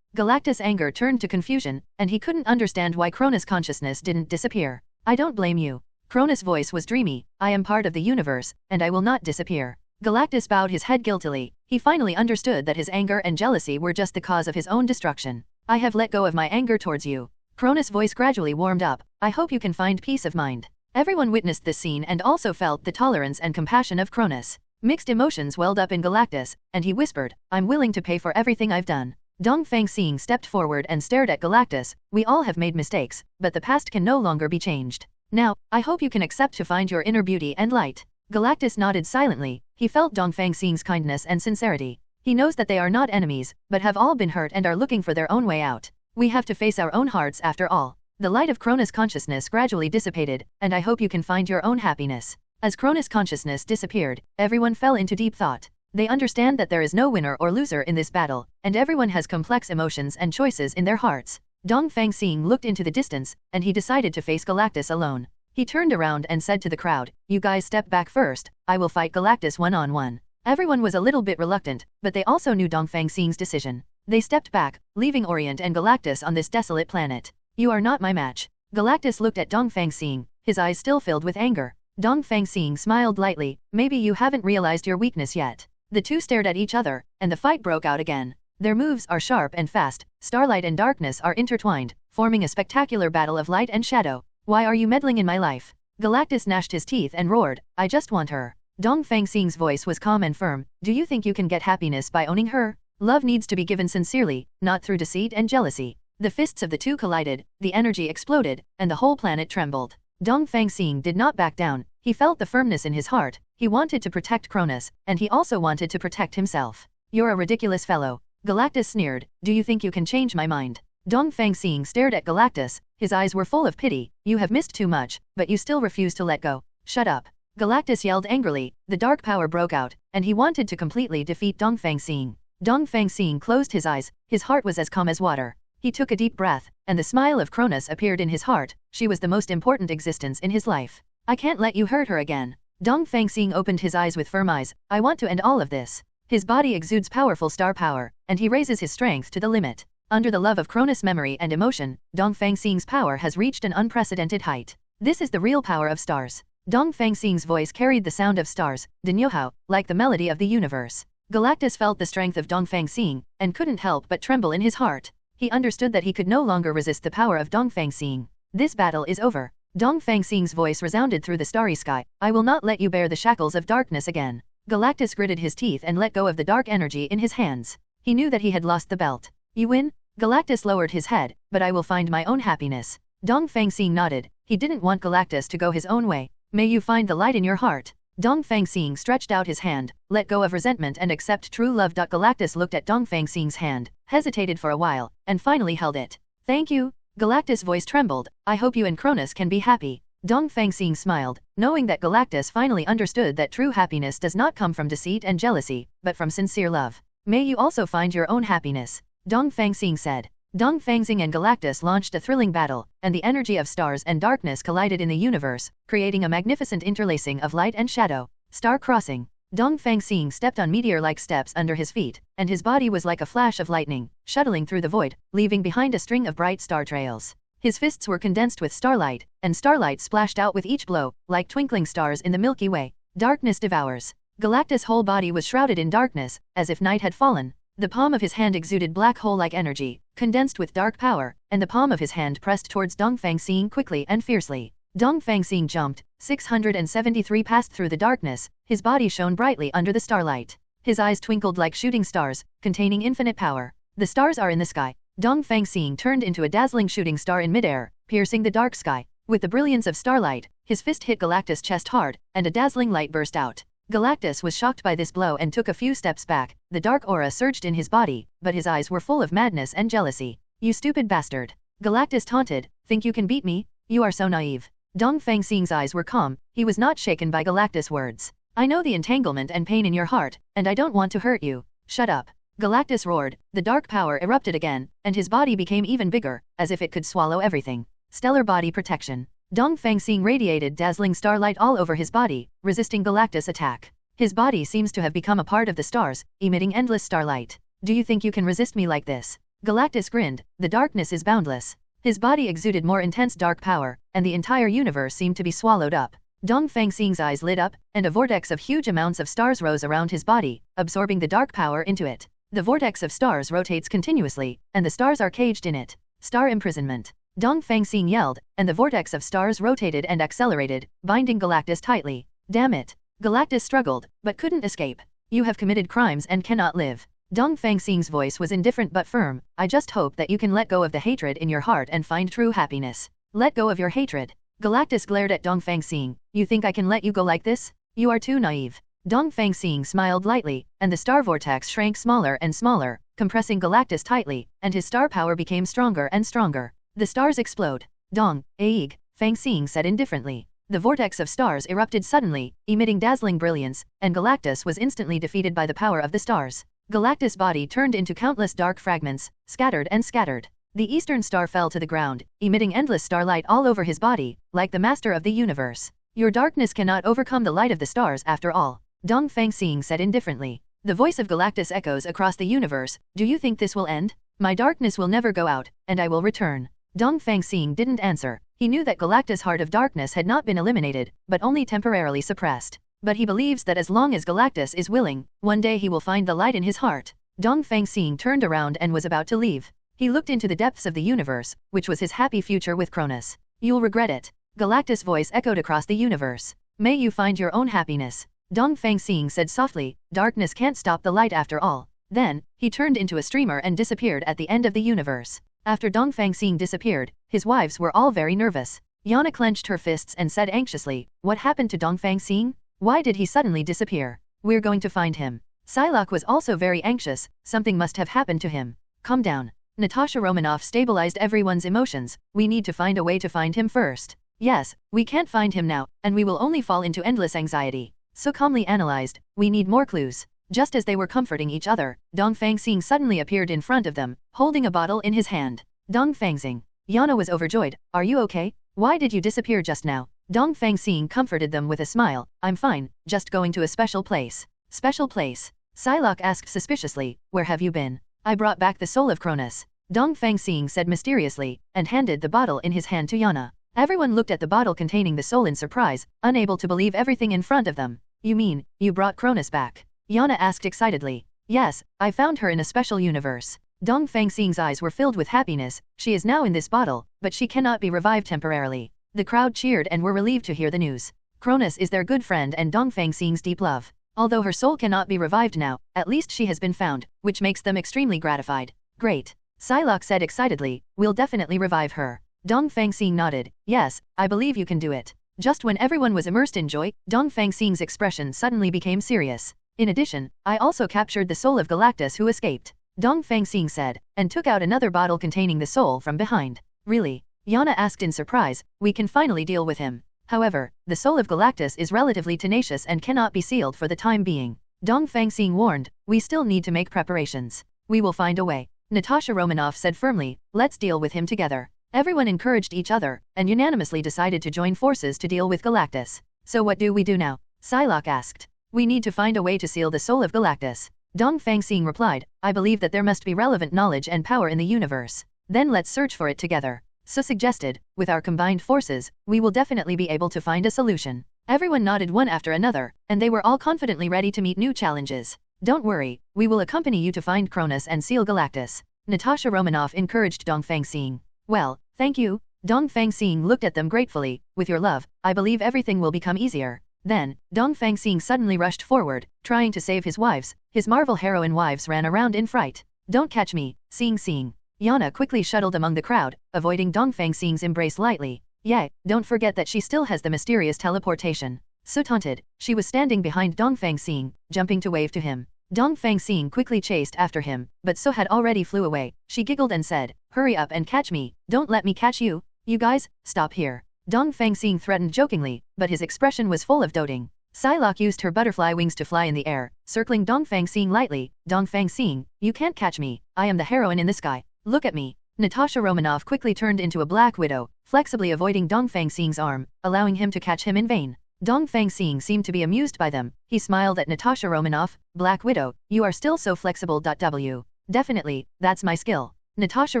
B: Galactus' anger turned to confusion, and he couldn't understand why Cronus' consciousness didn't disappear. I don't blame you. Cronus' voice was dreamy. I am part of the universe, and I will not disappear. Galactus bowed his head guiltily. He finally understood that his anger and jealousy were just the cause of his own destruction. I have let go of my anger towards you. Cronus' voice gradually warmed up. I hope you can find peace of mind. Everyone witnessed this scene and also felt the tolerance and compassion of Cronus. Mixed emotions welled up in Galactus, and he whispered, I'm willing to pay for everything I've done. Dongfang Xing stepped forward and stared at Galactus. We all have made mistakes, but the past can no longer be changed. Now, I hope you can accept to find your inner beauty and light. Galactus nodded silently. He felt Dongfang Xing's kindness and sincerity. He knows that they are not enemies, but have all been hurt and are looking for their own way out. We have to face our own hearts after all. The light of Cronus' consciousness gradually dissipated, and I hope you can find your own happiness. As Cronus' consciousness disappeared, everyone fell into deep thought. They understand that there is no winner or loser in this battle, and everyone has complex emotions and choices in their hearts. Dongfang Xing looked into the distance, and he decided to face Galactus alone. He turned around and said to the crowd, you guys step back first, I will fight Galactus one-on-one. Everyone was a little bit reluctant, but they also knew Dongfang Xing's decision. They stepped back, leaving Orient and Galactus on this desolate planet. You are not my match. Galactus looked at Dongfang Xing, his eyes still filled with anger. Dongfang Xing smiled lightly, maybe you haven't realized your weakness yet. The two stared at each other, and the fight broke out again. Their moves are sharp and fast, starlight and darkness are intertwined, forming a spectacular battle of light and shadow. Why are you meddling in my life? Galactus gnashed his teeth and roared, I just want her. Dongfang Xing's voice was calm and firm, do you think you can get happiness by owning her? Love needs to be given sincerely, not through deceit and jealousy. The fists of the two collided, the energy exploded, and the whole planet trembled. Dongfang Xing did not back down. He felt the firmness in his heart. He wanted to protect Cronus, and he also wanted to protect himself. You're a ridiculous fellow. Galactus sneered, do you think you can change my mind? Dongfang Xing stared at Galactus. His eyes were full of pity. You have missed too much, but you still refuse to let go. Shut up. Galactus yelled angrily. The dark power broke out, and he wanted to completely defeat Dongfang Xing. Dongfang Xing closed his eyes. His heart was as calm as water. He took a deep breath, and the smile of Cronus appeared in his heart. She was the most important existence in his life. I can't let you hurt her again. Dongfang Xing opened his eyes with firm eyes. I want to end all of this. His body exudes powerful star power, and he raises his strength to the limit. Under the love of Cronus' memory and emotion, Dongfang Xing's power has reached an unprecedented height. This is the real power of stars. Dongfang Xing's voice carried the sound of stars, Denyohao, like the melody of the universe. Galactus felt the strength of Dongfang Xing, and couldn't help but tremble in his heart. He understood that he could no longer resist the power of Dongfang Xing. This battle is over. Dongfang Xing's voice resounded through the starry sky. I will not let you bear the shackles of darkness again. Galactus gritted his teeth and let go of the dark energy in his hands. He knew that he had lost the belt. You win? Galactus lowered his head, but I will find my own happiness. Dongfang Xing nodded. He didn't want Galactus to go his own way. May you find the light in your heart. Dongfang Xing stretched out his hand, let go of resentment and accept true love. Galactus looked at Dongfang Xing's hand, hesitated for a while, and finally held it. Thank you. Galactus' voice trembled. I hope you and Cronus can be happy. Dongfang Xing smiled, knowing that Galactus finally understood that true happiness does not come from deceit and jealousy, but from sincere love. May you also find your own happiness. Dongfang Xing said. Dongfang Xing and Galactus launched a thrilling battle, and the energy of stars and darkness collided in the universe, creating a magnificent interlacing of light and shadow. Star crossing. Dongfang Xing stepped on meteor-like steps under his feet, and his body was like a flash of lightning, shuttling through the void, leaving behind a string of bright star trails. His fists were condensed with starlight, and starlight splashed out with each blow, like twinkling stars in the Milky Way. Darkness devours. Galactus' whole body was shrouded in darkness, as if night had fallen. The palm of his hand exuded black hole-like energy, condensed with dark power, and the palm of his hand pressed towards Dongfang Xing quickly and fiercely. Dongfang Xing jumped. 673 passed through the darkness. His body shone brightly under the starlight. His eyes twinkled like shooting stars, containing infinite power. The stars are in the sky. Dongfang Xing turned into a dazzling shooting star in midair, piercing the dark sky. With the brilliance of starlight, his fist hit Galactus' chest hard, and a dazzling light burst out. Galactus was shocked by this blow and took a few steps back. The dark aura surged in his body, but his eyes were full of madness and jealousy. You stupid bastard. Galactus taunted. Think you can beat me? You are so naive. Dongfang Xing's eyes were calm. He was not shaken by Galactus' words. I know the entanglement and pain in your heart, and I don't want to hurt you. Shut up. Galactus roared. The dark power erupted again, and his body became even bigger, as if it could swallow everything. Stellar body protection. Dongfang Xing radiated dazzling starlight all over his body, resisting Galactus' attack. His body seems to have become a part of the stars, emitting endless starlight. Do you think you can resist me like this? Galactus grinned. The darkness is boundless. His body exuded more intense dark power, and the entire universe seemed to be swallowed up. Dongfang Xing's eyes lit up, and a vortex of huge amounts of stars rose around his body, absorbing the dark power into it. The vortex of stars rotates continuously, and the stars are caged in it. Star imprisonment. Dongfang Xing yelled, and the vortex of stars rotated and accelerated, binding Galactus tightly. Damn it. Galactus struggled, but couldn't escape. You have committed crimes and cannot live. Dongfang Xing's voice was indifferent but firm. I just hope that you can let go of the hatred in your heart and find true happiness. Let go of your hatred. Galactus glared at Dongfang Xing. You think I can let you go like this? You are too naive. Dongfang Xing smiled lightly, and the star vortex shrank smaller and smaller, compressing Galactus tightly, and his star power became stronger and stronger. The stars explode. Dong, Aig, Fang Xing said indifferently. The vortex of stars erupted suddenly, emitting dazzling brilliance, and Galactus was instantly defeated by the power of the stars. Galactus' body turned into countless dark fragments, scattered and scattered. The eastern star fell to the ground, emitting endless starlight all over his body, like the master of the universe. Your darkness cannot overcome the light of the stars after all. Dongfang Xing said indifferently. The voice of Galactus echoes across the universe. Do you think this will end? My darkness will never go out, and I will return. Dongfang Xing didn't answer. He knew that Galactus' heart of darkness had not been eliminated, but only temporarily suppressed. But he believes that as long as Galactus is willing, one day he will find the light in his heart. Dongfang Xing turned around and was about to leave. He looked into the depths of the universe, which was his happy future with Cronus. You'll regret it. Galactus' voice echoed across the universe. May you find your own happiness. Dongfang Xing said softly, darkness can't stop the light after all. Then, he turned into a streamer and disappeared at the end of the universe. After Dongfang Xing disappeared, his wives were all very nervous. Yana clenched her fists and said anxiously, what happened to Dongfang Xing? Why did he suddenly disappear? We're going to find him. Psylocke was also very anxious, something must have happened to him. Calm down. Natasha Romanoff stabilized everyone's emotions. We need to find a way to find him first. Yes, we can't find him now, and we will only fall into endless anxiety. So calmly analyzed, we need more clues. Just as they were comforting each other, Dongfang Xing suddenly appeared in front of them, holding a bottle in his hand. Dongfang Xing. Yana was overjoyed. Are you okay? Why did you disappear just now? Dongfang Xing comforted them with a smile. I'm fine, just going to a special place. Special place? Psylocke asked suspiciously. Where have you been? I brought back the soul of Cronus. Dongfang Xing said mysteriously, and handed the bottle in his hand to Yana. Everyone looked at the bottle containing the soul in surprise, unable to believe everything in front of them. You mean, you brought Cronus back? Yana asked excitedly. Yes, I found her in a special universe. Dongfang Xing's eyes were filled with happiness. She is now in this bottle, but she cannot be revived temporarily. The crowd cheered and were relieved to hear the news. Cronus is their good friend and Dongfang Xing's deep love. Although her soul cannot be revived now, at least she has been found, which makes them extremely gratified. Great. Psylocke said excitedly, we'll definitely revive her. Dongfang Xing nodded. Yes, I believe you can do it. Just when everyone was immersed in joy, Dongfang Xing's expression suddenly became serious. In addition, I also captured the soul of Galactus who escaped. Dongfang Xing said, and took out another bottle containing the soul from behind. Really? Yana asked in surprise. We can finally deal with him. However, the soul of Galactus is relatively tenacious and cannot be sealed for the time being. Dongfang Xing warned, we still need to make preparations. We will find a way. Natasha Romanoff said firmly, let's deal with him together. Everyone encouraged each other, and unanimously decided to join forces to deal with Galactus. So what do we do now? Psylocke asked. We need to find a way to seal the soul of Galactus. Dongfang Xing replied, I believe that there must be relevant knowledge and power in the universe. Then let's search for it together. So suggested, with our combined forces, we will definitely be able to find a solution. Everyone nodded one after another, and they were all confidently ready to meet new challenges. Don't worry, we will accompany you to find Cronus and seal Galactus. Natasha Romanoff encouraged Dongfang Xing. Well, thank you. Dongfang Xing looked at them gratefully. With your love, I believe everything will become easier. Then, Dongfang Xing suddenly rushed forward, trying to save his wives. His Marvel heroine wives ran around in fright. Don't catch me, Xing. Yana quickly shuttled among the crowd, avoiding Dongfang Xing's embrace lightly. Yeah, don't forget that she still has the mysterious teleportation. So taunted, she was standing behind Dongfang Xing, jumping to wave to him. Dongfang Xing quickly chased after him, but So had already flew away. She giggled and said, hurry up and catch me, don't let me catch you. You guys, stop here. Dongfang Xing threatened jokingly, but his expression was full of doting. Psylocke used her butterfly wings to fly in the air, circling Dongfang Xing lightly. Dongfang Xing, you can't catch me, I am the heroine in the sky. Look at me. Natasha Romanoff quickly turned into a black widow, flexibly avoiding Dongfang Xing's arm, allowing him to catch him in vain. Dongfang Xing seemed to be amused by them. He smiled at Natasha Romanoff. Black Widow, you are still so flexible. W. Definitely, that's my skill. Natasha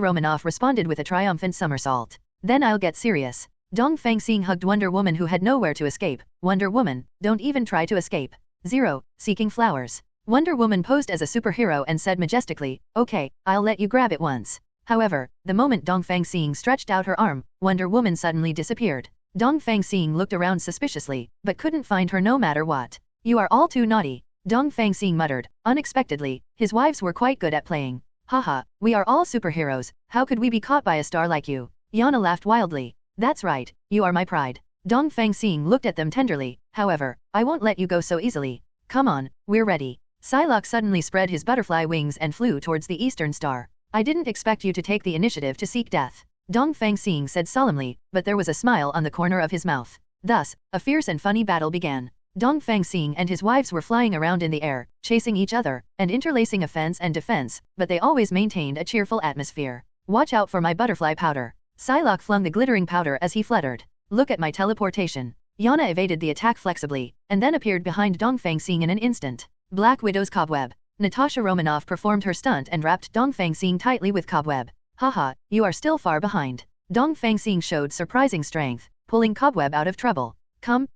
B: Romanoff responded with a triumphant somersault. Then I'll get serious. Dongfang Xing hugged Wonder Woman, who had nowhere to escape. Wonder Woman, don't even try to escape. 0. Seeking flowers. Wonder Woman posed as a superhero and said majestically, okay, I'll let you grab it once. However, the moment Dongfang Xing stretched out her arm, Wonder Woman suddenly disappeared. Dongfang Xing looked around suspiciously, but couldn't find her no matter what. You are all too naughty. Dongfang Xing muttered. Unexpectedly, his wives were quite good at playing. Haha, we are all superheroes, how could we be caught by a star like you? Yana laughed wildly. That's right, you are my pride. Dongfang Xing looked at them tenderly. However, I won't let you go so easily. Come on, we're ready. Psylocke suddenly spread his butterfly wings and flew towards the eastern star. I didn't expect you to take the initiative to seek death. Dongfang Xing said solemnly, but there was a smile on the corner of his mouth. Thus, a fierce and funny battle began. Dongfang Xing and his wives were flying around in the air, chasing each other, and interlacing offense and defense, but they always maintained a cheerful atmosphere. Watch out for my butterfly powder. Psylocke flung the glittering powder as he fluttered. Look at my teleportation. Yana evaded the attack flexibly, and then appeared behind Dongfang Xing in an instant. Black Widow's cobweb. Natasha Romanoff performed her stunt and wrapped Dongfang Xing tightly with cobweb. Haha, you are still far behind. Dongfang Xing showed surprising strength, pulling cobweb out of trouble. Come,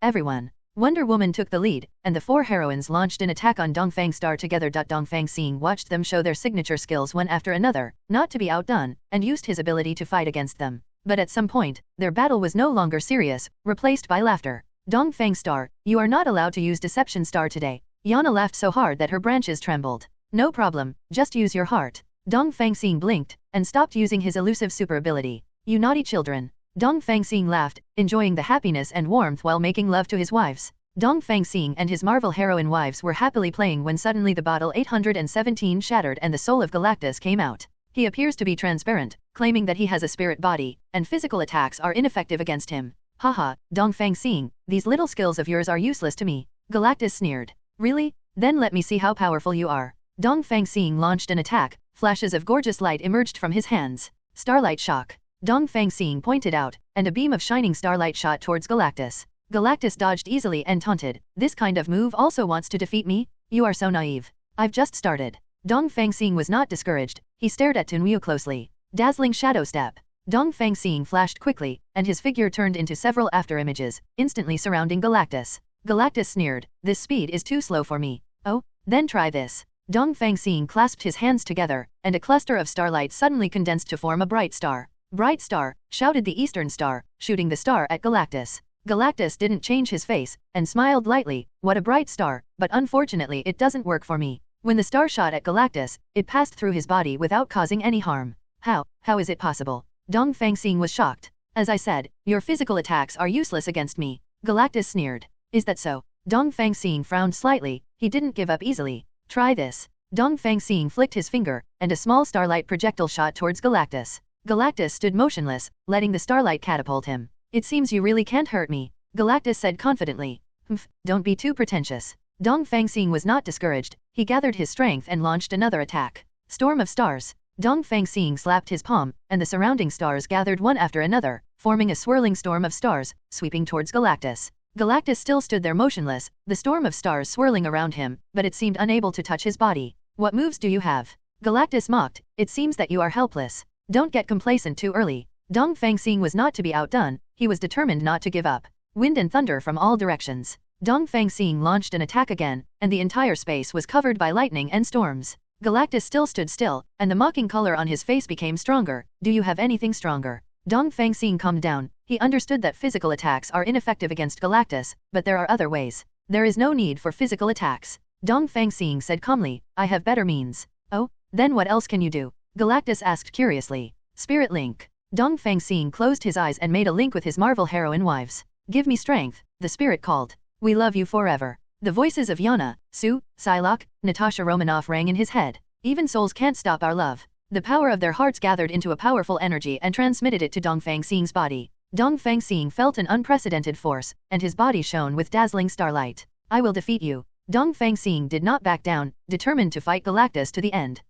B: everyone. Wonder Woman took the lead, and the four heroines launched an attack on Dongfang Star together. Dongfang Xing watched them show their signature skills one after another, not to be outdone, and used his ability to fight against them. But at some point, their battle was no longer serious, replaced by laughter. Dongfang Star, you are not allowed to use Deception Star today. Yana laughed so hard that her branches trembled. No problem, just use your heart. Dongfang Xing blinked, and stopped using his elusive super ability. You naughty children. Dongfang Xing laughed, enjoying the happiness and warmth while making love to his wives. Dongfang Xing and his Marvel heroine wives were happily playing when suddenly the bottle 817 shattered and the soul of Galactus came out. He appears to be transparent, claiming that he has a spirit body, and physical attacks are ineffective against him. Haha, Dongfang Xing, these little skills of yours are useless to me. Galactus sneered. Really? Then let me see how powerful you are. Dongfang Xing launched an attack. Flashes of gorgeous light emerged from his hands. Starlight shock. Dongfang Xing pointed out, and a beam of shining starlight shot towards Galactus. Galactus dodged easily and taunted. This kind of move also wants to defeat me? You are so naive. I've just started. Dongfang Xing was not discouraged. He stared at Tunwiu closely. Dazzling shadow step. Dongfang Xing flashed quickly, and his figure turned into several afterimages, instantly surrounding Galactus. Galactus sneered. This speed is too slow for me. Oh, then try this. Dongfang Xing clasped his hands together, and a cluster of starlight suddenly condensed to form a bright star. Bright star, shouted the Eastern Star, shooting the star at Galactus. Galactus didn't change his face, and smiled lightly. What a bright star, but unfortunately it doesn't work for me. When the star shot at Galactus, it passed through his body without causing any harm. How is it possible? Dongfang Xing was shocked. As I said, your physical attacks are useless against me. Galactus sneered. Is that so? Dongfang Xing frowned slightly. He didn't give up easily. Try this. Dongfang Xing flicked his finger, and a small starlight projectile shot towards Galactus. Galactus stood motionless, letting the starlight catapult him. It seems you really can't hurt me, Galactus said confidently. Don't be too pretentious. Dongfang Xing was not discouraged. He gathered his strength and launched another attack. Storm of stars. Dongfang Xing slapped his palm, and the surrounding stars gathered one after another, forming a swirling storm of stars, sweeping towards Galactus. Galactus still stood there motionless, the storm of stars swirling around him, but it seemed unable to touch his body. What moves do you have? Galactus mocked. It seems that you are helpless. Don't get complacent too early. Dongfang Xing was not to be outdone. He was determined not to give up. Wind and thunder from all directions. Dongfang Xing launched an attack again, and the entire space was covered by lightning and storms. Galactus still stood still, and the mocking color on his face became stronger. Do you have anything stronger? Dongfang Xing calmed down. He understood that physical attacks are ineffective against Galactus, but there are other ways. There is no need for physical attacks. Dongfang Xing said calmly, I have better means. Oh, then what else can you do? Galactus asked curiously. Spirit link. Dongfang Xing closed his eyes and made a link with his Marvel heroine wives. Give me strength, the spirit called. We love you forever. The voices of Yana, Sue, Psylocke, Natasha Romanoff rang in his head. Even souls can't stop our love. The power of their hearts gathered into a powerful energy and transmitted it to Dongfang Xing's body. Dongfang Xing felt an unprecedented force, and his body shone with dazzling starlight. I will defeat you. Dongfang Xing did not back down, determined to fight Galactus to the end.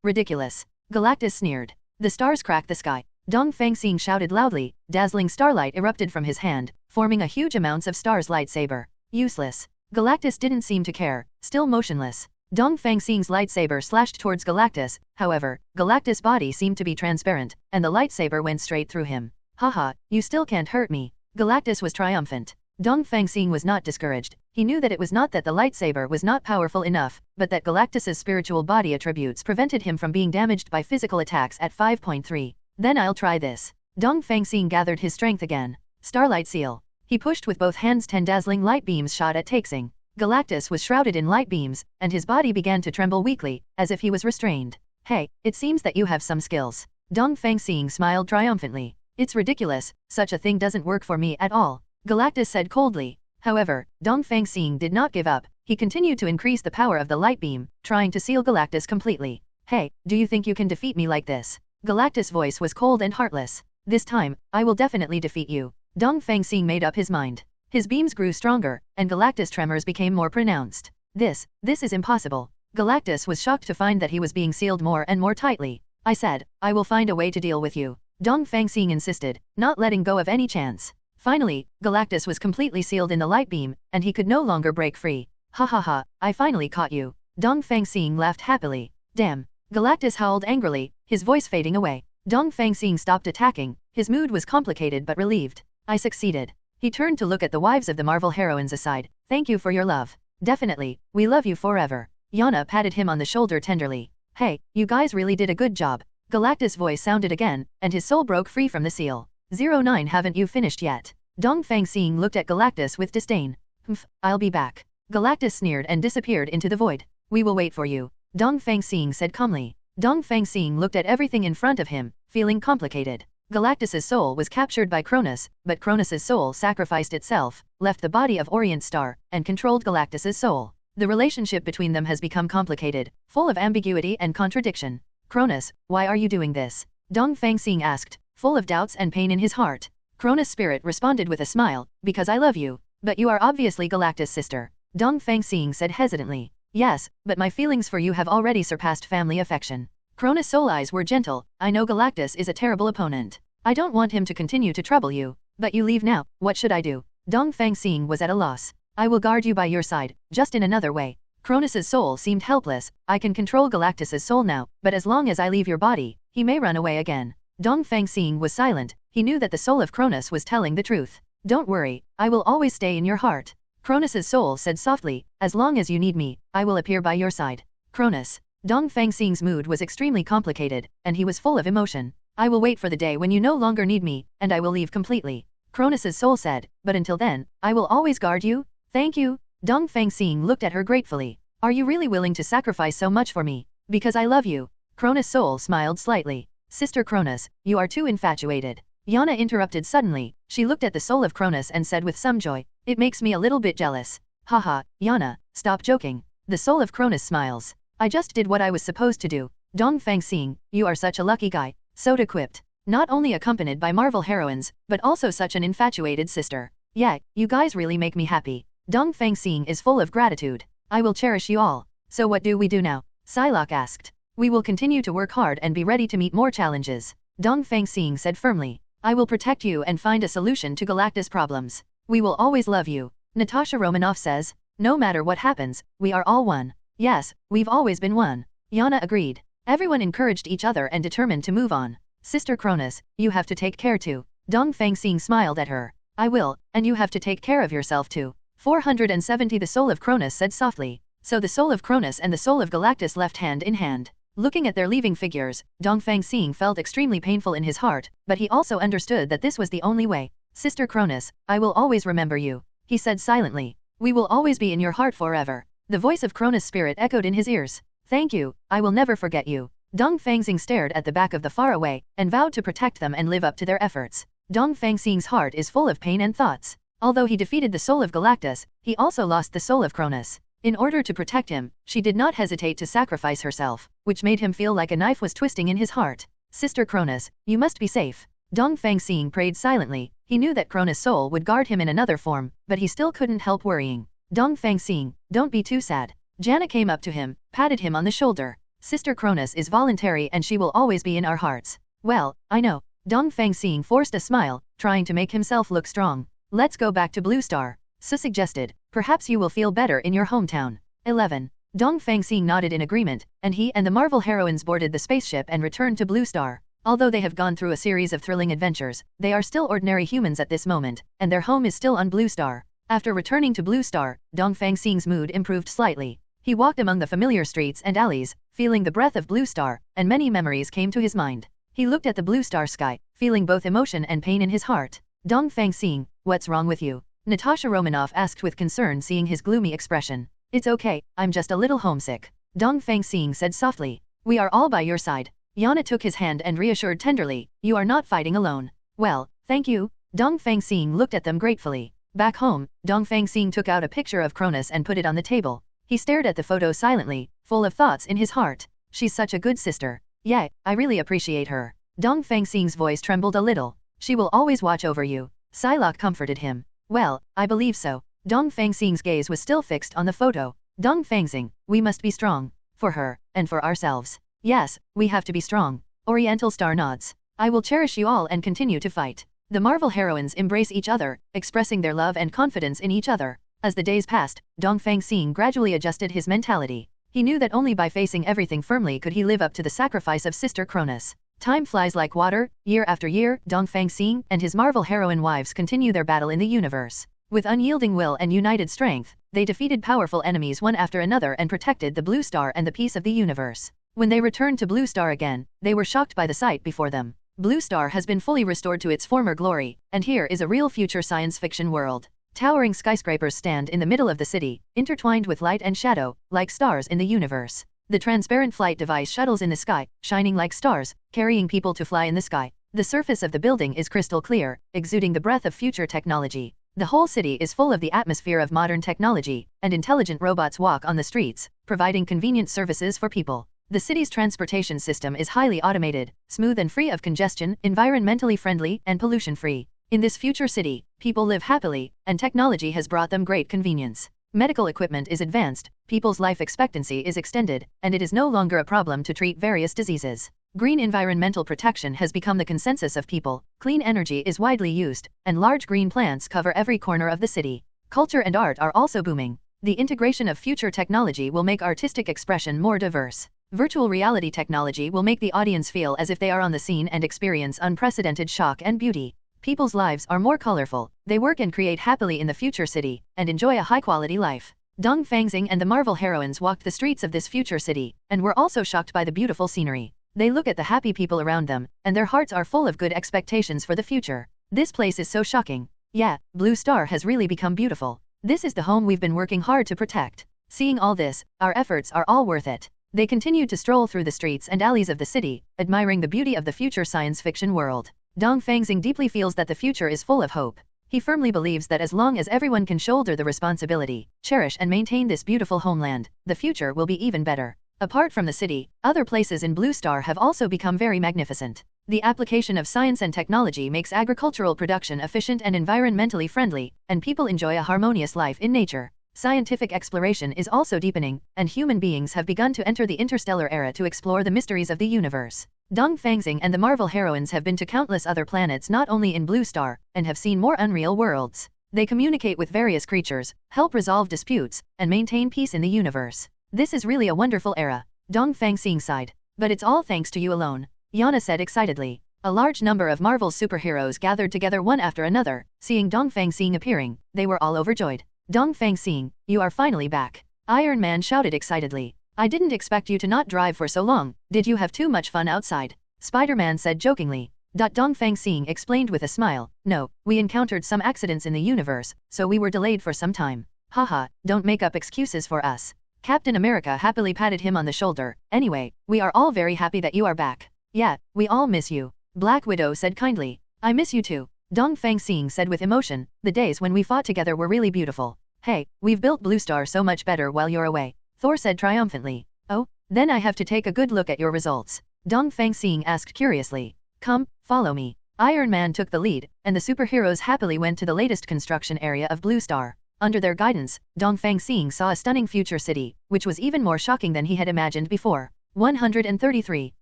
B: Ridiculous. Galactus sneered. The stars cracked the sky. Dongfang Xing shouted loudly. Dazzling starlight erupted from his hand, forming a huge amounts of stars lightsaber. Useless. Galactus didn't seem to care, still motionless. Dongfang Xing's lightsaber slashed towards Galactus, however, Galactus' body seemed to be transparent, and the lightsaber went straight through him. Haha, you still can't hurt me. Galactus was triumphant. Dongfang Xing was not discouraged. He knew that it was not that the lightsaber was not powerful enough, but that Galactus's spiritual body attributes prevented him from being damaged by physical attacks at 5.3. Then I'll try this. Dongfang Xing gathered his strength again. Starlight Seal. He pushed with both hands 10 dazzling light beams shot at Xing. Galactus was shrouded in light beams, and his body began to tremble weakly, as if he was restrained. Hey, it seems that you have some skills. Dongfang Xing smiled triumphantly. It's ridiculous, such a thing doesn't work for me at all. Galactus said coldly. However, Dongfang Xing did not give up. He continued to increase the power of the light beam, trying to seal Galactus completely. Hey, do you think you can defeat me like this? Galactus' voice was cold and heartless. This time, I will definitely defeat you. Dongfang Xing made up his mind. His beams grew stronger, and Galactus' tremors became more pronounced. This is impossible. Galactus was shocked to find that he was being sealed more and more tightly. I said, I will find a way to deal with you. Dongfang Xing insisted, not letting go of any chance. Finally, Galactus was completely sealed in the light beam, and he could no longer break free. Ha ha ha, I finally caught you. Dongfang Xing laughed happily. Damn. Galactus howled angrily, his voice fading away. Dongfang Xing stopped attacking, his mood was complicated but relieved. I succeeded. He turned to look at the wives of the Marvel heroines aside. Thank you for your love. Definitely, we love you forever. Yana patted him on the shoulder tenderly. Hey, you guys really did a good job. Galactus' voice sounded again, and his soul broke free from the seal. 09 Haven't you finished yet? Dongfang Xing looked at Galactus with disdain. Humph, I'll be back. Galactus sneered and disappeared into the void. We will wait for you. Dongfang Xing said calmly. Dongfang Xing looked at everything in front of him, feeling complicated. Galactus's soul was captured by Cronus, but Cronus's soul sacrificed itself, left the body of Orient Star, and controlled Galactus's soul. The relationship between them has become complicated, full of ambiguity and contradiction. Cronus, why are you doing this? Dongfang Xing asked, full of doubts and pain in his heart. Cronus' spirit responded with a smile, because I love you. But you are obviously Galactus' sister. Dongfang Xing said hesitantly. Yes, but my feelings for you have already surpassed family affection. Cronus' soul eyes were gentle. I know Galactus is a terrible opponent. I don't want him to continue to trouble you. But you leave now, what should I do? Dongfang Xing was at a loss. I will guard you by your side, just in another way. Cronus' soul seemed helpless. I can control Galactus' soul now, but as long as I leave your body, he may run away again. Dongfang Xing was silent. He knew that the soul of Cronus was telling the truth. Don't worry, I will always stay in your heart. Cronus' soul said softly, as long as you need me, I will appear by your side. Cronus. Dongfang Xing's mood was extremely complicated, and he was full of emotion. I will wait for the day when you no longer need me, and I will leave completely. Cronus' soul said, but until then, I will always guard you. Thank you. Dongfang Xing looked at her gratefully. Are you really willing to sacrifice so much for me? Because I love you. Cronus' soul smiled slightly. Sister Cronus, you are too infatuated. Yana interrupted suddenly. She looked at the soul of Cronus and said with some joy, it makes me a little bit jealous. Haha, Yana, stop joking. The soul of Cronus smiles. I just did what I was supposed to do. Dongfang Xing, you are such a lucky guy. So equipped. Not only accompanied by Marvel heroines, but also such an infatuated sister. Yeah, you guys really make me happy. Dongfang Xing is full of gratitude. I will cherish you all. So what do we do now? Psylocke asked. We will continue to work hard and be ready to meet more challenges. Dongfang Xing said firmly. I will protect you and find a solution to Galactus' problems. We will always love you. Natasha Romanoff says. No matter what happens, we are all one. Yes, we've always been one. Yana agreed. Everyone encouraged each other and determined to move on. Sister Cronus, you have to take care too. Dongfang Xing smiled at her. I will, and you have to take care of yourself too. 470 The soul of Cronus said softly. So the soul of Cronus and the soul of Galactus left hand in hand. Looking at their leaving figures, Dongfang Xing felt extremely painful in his heart, but he also understood that this was the only way. Sister Cronus, I will always remember you. He said silently. We will always be in your heart forever. The voice of Cronus' spirit echoed in his ears. Thank you, I will never forget you. Dongfang Xing stared at the back of the faraway, and vowed to protect them and live up to their efforts. Dongfang Xing's heart is full of pain and thoughts. Although he defeated the soul of Galactus, he also lost the soul of Cronus. In order to protect him, she did not hesitate to sacrifice herself, which made him feel like a knife was twisting in his heart. Sister Cronus, you must be safe. Dongfang Xing prayed silently. He knew that Cronus' soul would guard him in another form, but he still couldn't help worrying. Dongfang Xing, don't be too sad. Jana came up to him, patted him on the shoulder. Sister Cronus is voluntary and she will always be in our hearts. Well, I know. Dongfang Xing forced a smile, trying to make himself look strong. Let's go back to Blue Star, Su suggested. Perhaps you will feel better in your hometown. 11. Dongfang Xing nodded in agreement, and he and the Marvel heroines boarded the spaceship and returned to Blue Star. Although they have gone through a series of thrilling adventures, they are still ordinary humans at this moment, and their home is still on Blue Star. After returning to Blue Star, Dongfang Xing's mood improved slightly. He walked among the familiar streets and alleys, feeling the breath of Blue Star, and many memories came to his mind. He looked at the Blue Star sky, feeling both emotion and pain in his heart. Dongfang Xing, what's wrong with you? Natasha Romanoff asked with concern, seeing his gloomy expression. It's okay, I'm just a little homesick. Dongfang Xing said softly. We are all by your side. Yana took his hand and reassured tenderly, you are not fighting alone. Well, thank you. Dongfang Xing looked at them gratefully. Back home, Dongfang Xing took out a picture of Cronus and put it on the table. He stared at the photo silently, full of thoughts in his heart. She's such a good sister. Yeah, I really appreciate her. Dongfang Xing's voice trembled a little. She will always watch over you. Psylocke comforted him. Well, I believe so. Dongfang Xing's gaze was still fixed on the photo. Dongfang Xing, we must be strong. For her, and for ourselves. Yes, we have to be strong. Oriental Star nods. I will cherish you all and continue to fight. The Marvel heroines embrace each other, expressing their love and confidence in each other. As the days passed, Dongfang Xing gradually adjusted his mentality. He knew that only by facing everything firmly could he live up to the sacrifice of Sister Cronus. Time flies like water, year after year, Dongfang Xing and his Marvel heroine wives continue their battle in the universe. With unyielding will and united strength, they defeated powerful enemies one after another and protected the Blue Star and the peace of the universe. When they returned to Blue Star again, they were shocked by the sight before them. Blue Star has been fully restored to its former glory, and here is a real future science fiction world. Towering skyscrapers stand in the middle of the city, intertwined with light and shadow, like stars in the universe. The transparent flight device shuttles in the sky, shining like stars, carrying people to fly in the sky. The surface of the building is crystal clear, exuding the breath of future technology. The whole city is full of the atmosphere of modern technology, and intelligent robots walk on the streets, providing convenient services for people. The city's transportation system is highly automated, smooth and free of congestion, environmentally friendly, and pollution-free. In this future city, people live happily, and technology has brought them great convenience. Medical equipment is advanced, people's life expectancy is extended, and it is no longer a problem to treat various diseases. Green environmental protection has become the consensus of people, clean energy is widely used, and large green plants cover every corner of the city. Culture and art are also booming. The integration of future technology will make artistic expression more diverse. Virtual reality technology will make the audience feel as if they are on the scene and experience unprecedented shock and beauty. People's lives are more colorful, they work and create happily in the future city, and enjoy a high-quality life. Dongfang Xing and the Marvel heroines walked the streets of this future city, and were also shocked by the beautiful scenery. They look at the happy people around them, and their hearts are full of good expectations for the future. This place is so shocking. Yeah, Blue Star has really become beautiful. This is the home we've been working hard to protect. Seeing all this, our efforts are all worth it. They continued to stroll through the streets and alleys of the city, admiring the beauty of the future science fiction world. Dongfang Xing deeply feels that the future is full of hope. He firmly believes that as long as everyone can shoulder the responsibility, cherish and maintain this beautiful homeland, the future will be even better. Apart from the city, other places in Blue Star have also become very magnificent. The application of science and technology makes agricultural production efficient and environmentally friendly, and people enjoy a harmonious life in nature. Scientific exploration is also deepening, and human beings have begun to enter the interstellar era to explore the mysteries of the universe. Dongfang Xing and the Marvel heroines have been to countless other planets not only in Blue Star, and have seen more unreal worlds. They communicate with various creatures, help resolve disputes, and maintain peace in the universe. This is really a wonderful era. Dongfang Xing sighed. But it's all thanks to you alone. Yana said excitedly. A large number of Marvel's superheroes gathered together one after another, seeing Dongfang Xing appearing, they were all overjoyed. Dongfang Xing, you are finally back. Iron Man shouted excitedly. I didn't expect you to not drive for so long, did you have too much fun outside? Spider-Man said jokingly. Dongfang Xing explained with a smile, no, we encountered some accidents in the universe, so we were delayed for some time. Haha, don't make up excuses for us. Captain America happily patted him on the shoulder. Anyway, we are all very happy that you are back. Yeah, we all miss you. Black Widow said kindly. I miss you too. Dongfang Xing said with emotion, the days when we fought together were really beautiful. Hey, we've built Blue Star so much better while you're away. Thor said triumphantly. Oh, then I have to take a good look at your results. Dongfang Xing asked curiously. Come, follow me. Iron Man took the lead, and the superheroes happily went to the latest construction area of Blue Star. Under their guidance, Dongfang Xing saw a stunning future city, which was even more shocking than he had imagined before. 133.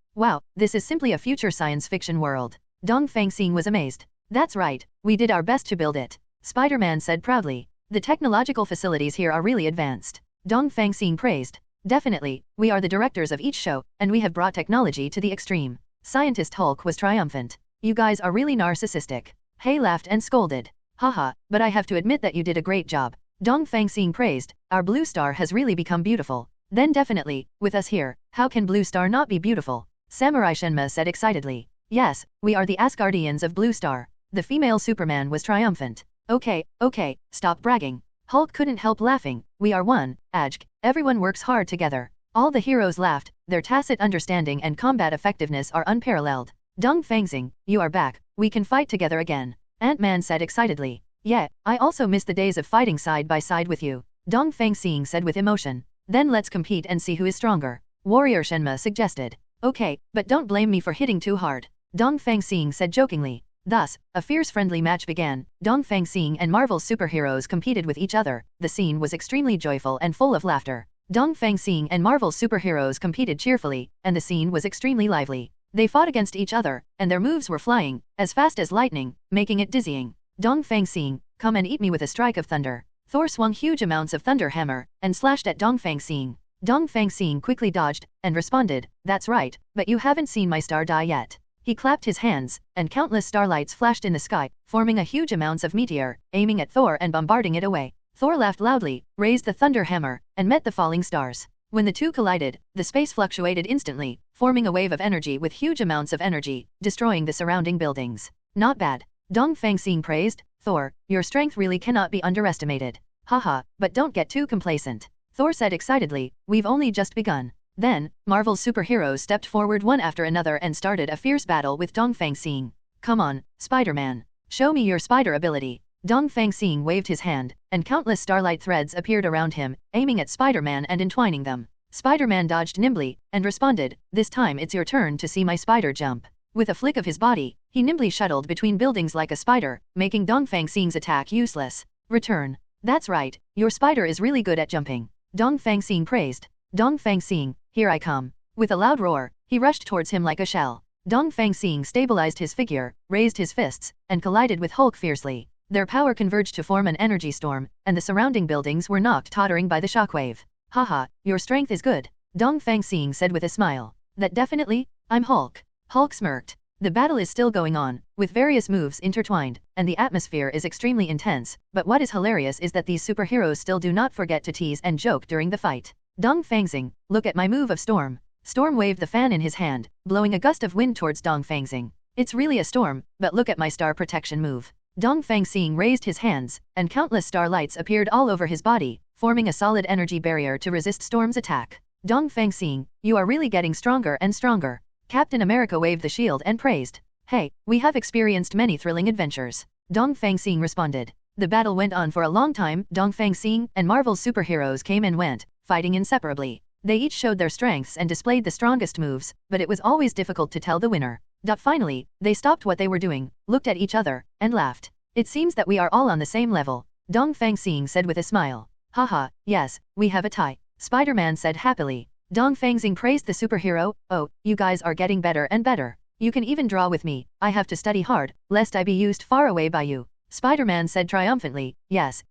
B: Wow, this is simply a future science fiction world. Dongfang Xing was amazed. That's right, we did our best to build it. Spider-Man said proudly. The technological facilities here are really advanced. Dongfang Xing praised. Definitely, we are the directors of each show, and we have brought technology to the extreme. Scientist Hulk was triumphant. You guys are really narcissistic. Hey laughed and scolded. Haha, but I have to admit that you did a great job. Dongfang Xing praised. Our blue star has really become beautiful. Then definitely, with us here, how can blue star not be beautiful? Samurai Shenma said excitedly. Yes, we are the Asgardians of Blue Star. The female Superman was triumphant. Okay, stop bragging. Hulk couldn't help laughing. We are one, Ajk. Everyone works hard together. All the heroes laughed. Their tacit understanding and combat effectiveness are unparalleled. Dongfang Xing, you are back. We can fight together again. Ant-Man said excitedly. Yeah, I also miss the days of fighting side by side with you. Dongfang Xing said with emotion. Then let's compete and see who is stronger. Warrior Shenma suggested. Okay, but don't blame me for hitting too hard. Dongfang Xing said jokingly. Thus, a fierce friendly match began. Dongfang Xing and Marvel's superheroes competed with each other. The scene was extremely joyful and full of laughter. Dongfang Xing and Marvel's superheroes competed cheerfully, and the scene was extremely lively. They fought against each other, and their moves were flying, as fast as lightning, making it dizzying. Dongfang Xing, come and eat me with a strike of thunder. Thor swung huge amounts of thunder hammer, and slashed at Dongfang Xing. Dongfang Xing quickly dodged, and responded, that's right, but you haven't seen my star die yet. He clapped his hands, and countless starlights flashed in the sky, forming a huge amounts of meteor, aiming at Thor and bombarding it away. Thor laughed loudly, raised the thunder hammer, and met the falling stars. When the two collided, the space fluctuated instantly, forming a wave of energy with huge amounts of energy, destroying the surrounding buildings. Not bad. Dongfang Xing praised. Thor, your strength really cannot be underestimated. Haha, but don't get too complacent. Thor said excitedly, we've only just begun. Then, Marvel's superheroes stepped forward one after another and started a fierce battle with Dongfang Xing. Come on, Spider-Man. Show me your spider ability. Dongfang Xing waved his hand, and countless starlight threads appeared around him, aiming at Spider-Man and entwining them. Spider-Man dodged nimbly, and responded, this time it's your turn to see my spider jump. With a flick of his body, he nimbly shuttled between buildings like a spider, making Dongfang Xing's attack useless. Return. That's right, your spider is really good at jumping. Dongfang Xing praised. Dongfang Xing, here I come. With a loud roar, he rushed towards him like a shell. Dongfang Xing stabilized his figure, raised his fists, and collided with Hulk fiercely. Their power converged to form an energy storm, and the surrounding buildings were knocked tottering by the shockwave. Haha, your strength is good. Dongfang Xing said with a smile. That definitely? I'm Hulk. Hulk smirked. The battle is still going on, with various moves intertwined, and the atmosphere is extremely intense, but what is hilarious is that these superheroes still do not forget to tease and joke during the fight. Dongfang Xing, look at my move of storm. Storm waved the fan in his hand, blowing a gust of wind towards Dongfang Xing. It's really a storm, but look at my star protection move. Dongfang Xing raised his hands, and countless starlights appeared all over his body, forming a solid energy barrier to resist Storm's attack. Dongfang Xing, you are really getting stronger and stronger. Captain America waved the shield and praised. Hey, we have experienced many thrilling adventures. Dongfang Xing responded. The battle went on for a long time. Dongfang Xing and Marvel's superheroes came and went, fighting inseparably. They each showed their strengths and displayed the strongest moves, but it was always difficult to tell the winner. Finally, they stopped what they were doing, looked at each other, and laughed. It seems that we are all on the same level. Dongfang Xing said with a smile. Haha, yes, we have a tie. Spider-Man said happily. Dongfang Xing praised the superhero. Oh, you guys are getting better and better. You can even draw with me. I have to study hard, lest I be used far away by you. Spider-Man said triumphantly. Yes,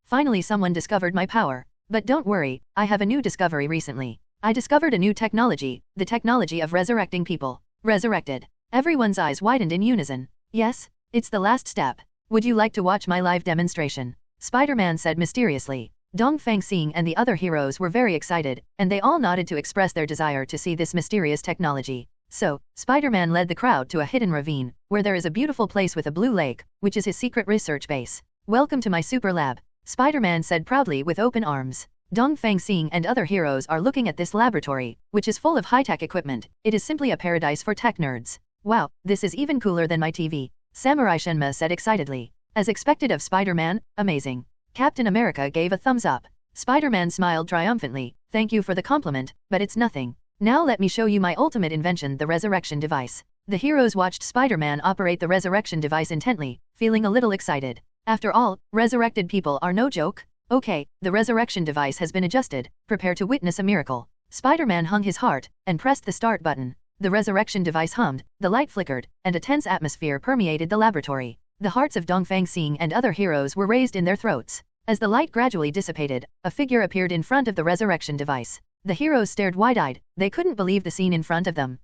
B: finally someone discovered my power. But don't worry, I have a new discovery recently. I discovered a new technology, the technology of resurrecting people. Resurrected. Everyone's eyes widened in unison. Yes, it's the last step. Would you like to watch my live demonstration? Spider-Man said mysteriously. Dongfang Xing and the other heroes were very excited, and they all nodded to express their desire to see this mysterious technology. So, Spider-Man led the crowd to a hidden ravine, where there is a beautiful place with a blue lake, which is his secret research base. Welcome to my super lab. Spider-Man said proudly with open arms. Dongfang Xing and other heroes are looking at this laboratory, which is full of high-tech equipment. It is simply a paradise for tech nerds. Wow, this is even cooler than my TV. Samurai Shenma said excitedly. As expected of Spider-Man, amazing. Captain America gave a thumbs up. Spider-Man smiled triumphantly. Thank you for the compliment, but it's nothing. Now let me show you my ultimate invention, the resurrection device. The heroes watched Spider-Man operate the resurrection device intently, feeling a little excited. After all, resurrected people are no joke. Okay, the resurrection device has been adjusted. Prepare to witness a miracle. Spider-Man hung his heart, and pressed the start button. The resurrection device hummed, the light flickered, and a tense atmosphere permeated the laboratory. The hearts of Dongfang Xing and other heroes were raised in their throats. As the light gradually dissipated, a figure appeared in front of the resurrection device. The heroes stared wide-eyed, they couldn't believe the scene in front of them.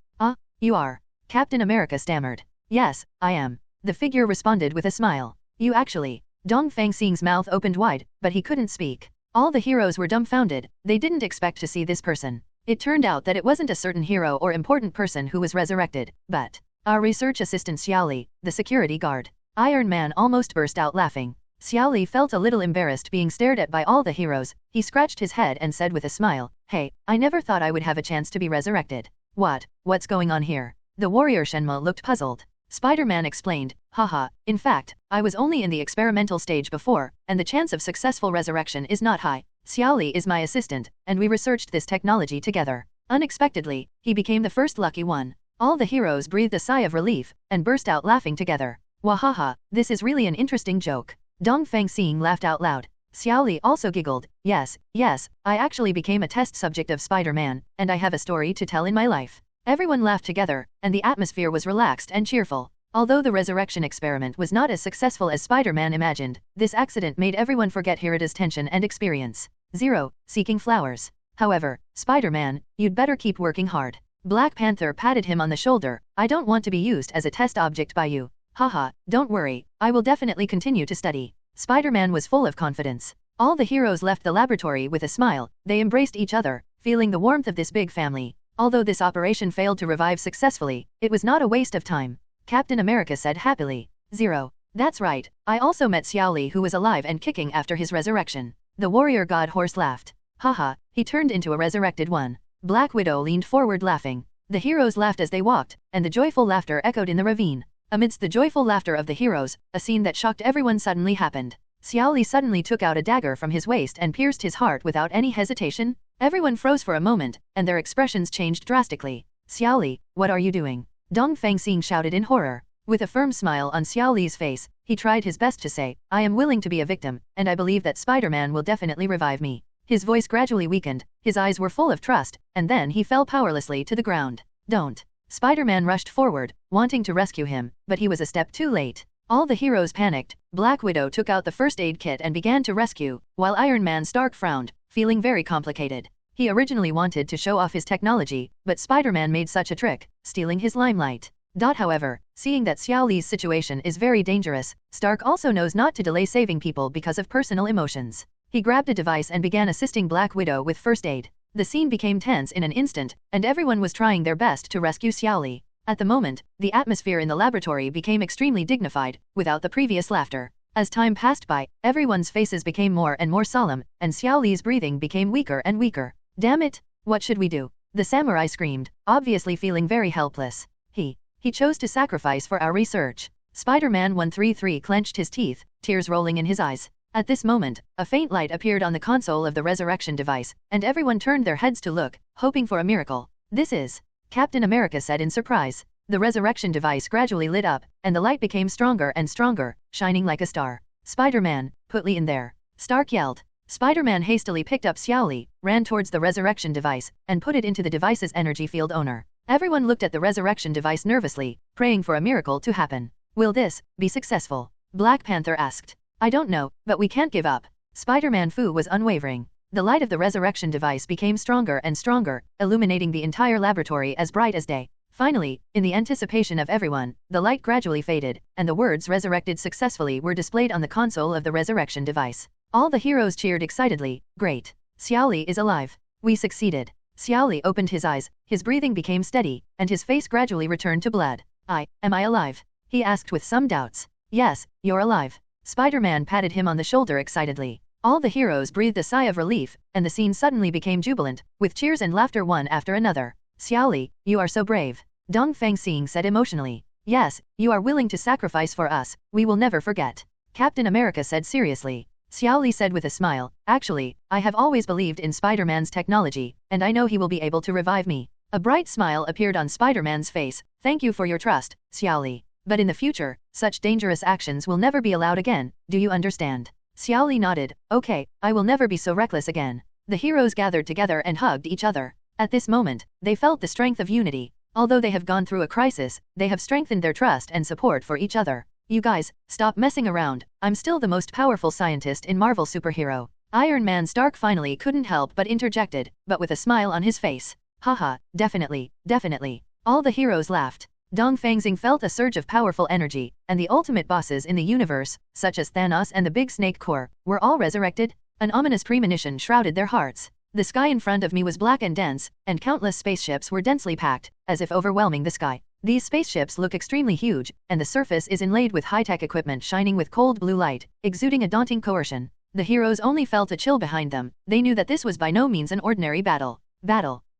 B: You are. Captain America stammered. Yes, I am. The figure responded with a smile. You actually. Dongfang Xing's mouth opened wide, but he couldn't speak. All the heroes were dumbfounded, they didn't expect to see this person. It turned out that it wasn't a certain hero or important person who was resurrected, but our research assistant Xiaoli, the security guard. Iron Man almost burst out laughing. Xiaoli felt a little embarrassed being stared at by all the heroes. He scratched his head and said with a smile, Hey, I never thought I would have a chance to be resurrected. What's going on here? The warrior Shenma looked puzzled. Spider-Man explained, Haha, in fact, I was only in the experimental stage before, and the chance of successful resurrection is not high. Xiaoli is my assistant, and we researched this technology together. Unexpectedly, he became the first lucky one. All the heroes breathed a sigh of relief, and burst out laughing together. Wahaha, this is really an interesting joke. Dongfang Xing laughed out loud. Xiaoli also giggled, Yes, I actually became a test subject of Spider-Man, and I have a story to tell in my life. Everyone laughed together, and the atmosphere was relaxed and cheerful. Although the resurrection experiment was not as successful as Spider-Man imagined, this accident made everyone forget Hirata's tension and experience. 0. Seeking flowers. However, Spider-Man, you'd better keep working hard. Black Panther patted him on the shoulder, I don't want to be used as a test object by you. Haha, don't worry, I will definitely continue to study. Spider-Man was full of confidence. All the heroes left the laboratory with a smile, they embraced each other, feeling the warmth of this big family. Although this operation failed to revive successfully, it was not a waste of time. Captain America said happily. 0. That's right, I also met Xiaoli who was alive and kicking after his resurrection. The warrior god horse laughed. Haha, he turned into a resurrected one. Black Widow leaned forward laughing. The heroes laughed as they walked, and the joyful laughter echoed in the ravine. Amidst the joyful laughter of the heroes, a scene that shocked everyone suddenly happened. Xiaoli suddenly took out a dagger from his waist and pierced his heart without any hesitation. Everyone froze for a moment, and their expressions changed drastically. Xiaoli, what are you doing? Dongfang Xing shouted in horror. With a firm smile on Xiaoli's face, he tried his best to say, I am willing to be a victim, and I believe that Spider-Man will definitely revive me. His voice gradually weakened, his eyes were full of trust, and then he fell powerlessly to the ground. Don't. Spider-Man rushed forward, wanting to rescue him, but he was a step too late. All the heroes panicked. Black Widow took out the first aid kit and began to rescue, while Iron Man Stark frowned, feeling very complicated. He originally wanted to show off his technology, but Spider-Man made such a trick, stealing his limelight. However, seeing that Xiaoli's situation is very dangerous, Stark also knows not to delay saving people because of personal emotions. He grabbed a device and began assisting Black Widow with first aid. The scene became tense in an instant, and everyone was trying their best to rescue Xiaoli. At the moment, the atmosphere in the laboratory became extremely dignified, without the previous laughter. As time passed by, everyone's faces became more and more solemn, and Xiaoli's breathing became weaker and weaker. Damn it! What should we do? The samurai screamed, obviously feeling very helpless. He chose to sacrifice for our research. Spider-Man 133 clenched his teeth, tears rolling in his eyes. At this moment, a faint light appeared on the console of the resurrection device, and everyone turned their heads to look, hoping for a miracle. This is, Captain America said in surprise. The resurrection device gradually lit up, and the light became stronger and stronger, shining like a star. Spider-Man, put Lee in there. Stark yelled. Spider-Man hastily picked up Xiaoli, ran towards the resurrection device, and put it into the device's energy field owner. Everyone looked at the resurrection device nervously, praying for a miracle to happen. Will this be successful? Black Panther asked. I don't know, but we can't give up. Spider-Man Fu was unwavering. The light of the resurrection device became stronger and stronger, illuminating the entire laboratory as bright as day. Finally, in the anticipation of everyone, the light gradually faded, and the words resurrected successfully were displayed on the console of the resurrection device. All the heroes cheered excitedly. Great. Xiaoli is alive. We succeeded. Xiaoli opened his eyes, his breathing became steady, and his face gradually returned to blood. Am I alive? He asked with some doubts. Yes, you're alive. Spider-Man patted him on the shoulder excitedly. All the heroes breathed a sigh of relief, and the scene suddenly became jubilant, with cheers and laughter one after another. Xiaoli, you are so brave. Dongfang Xing said emotionally. Yes, you are willing to sacrifice for us, we will never forget. Captain America said seriously. Xiaoli said with a smile, actually, I have always believed in Spider-Man's technology, and I know he will be able to revive me. A bright smile appeared on Spider-Man's face. Thank you for your trust, Xiaoli. But in the future, such dangerous actions will never be allowed again, do you understand? Xiaoli nodded. Okay, I will never be so reckless again. The heroes gathered together and hugged each other. At this moment, they felt the strength of unity. Although they have gone through a crisis, they have strengthened their trust and support for each other. You guys, stop messing around. I'm still the most powerful scientist in Marvel superhero. Iron Man Stark finally couldn't help but interjected, but with a smile on his face. Haha, definitely, definitely. All the heroes laughed. Dongfang Xing felt a surge of powerful energy, and the ultimate bosses in the universe, such as Thanos and the Big Snake Corps, were all resurrected. An ominous premonition shrouded their hearts. The sky in front of me was black and dense, and countless spaceships were densely packed, as if overwhelming the sky. These spaceships look extremely huge, and the surface is inlaid with high-tech equipment shining with cold blue light, exuding a daunting coercion. The heroes only felt a chill behind them. They knew that this was by no means an ordinary battle.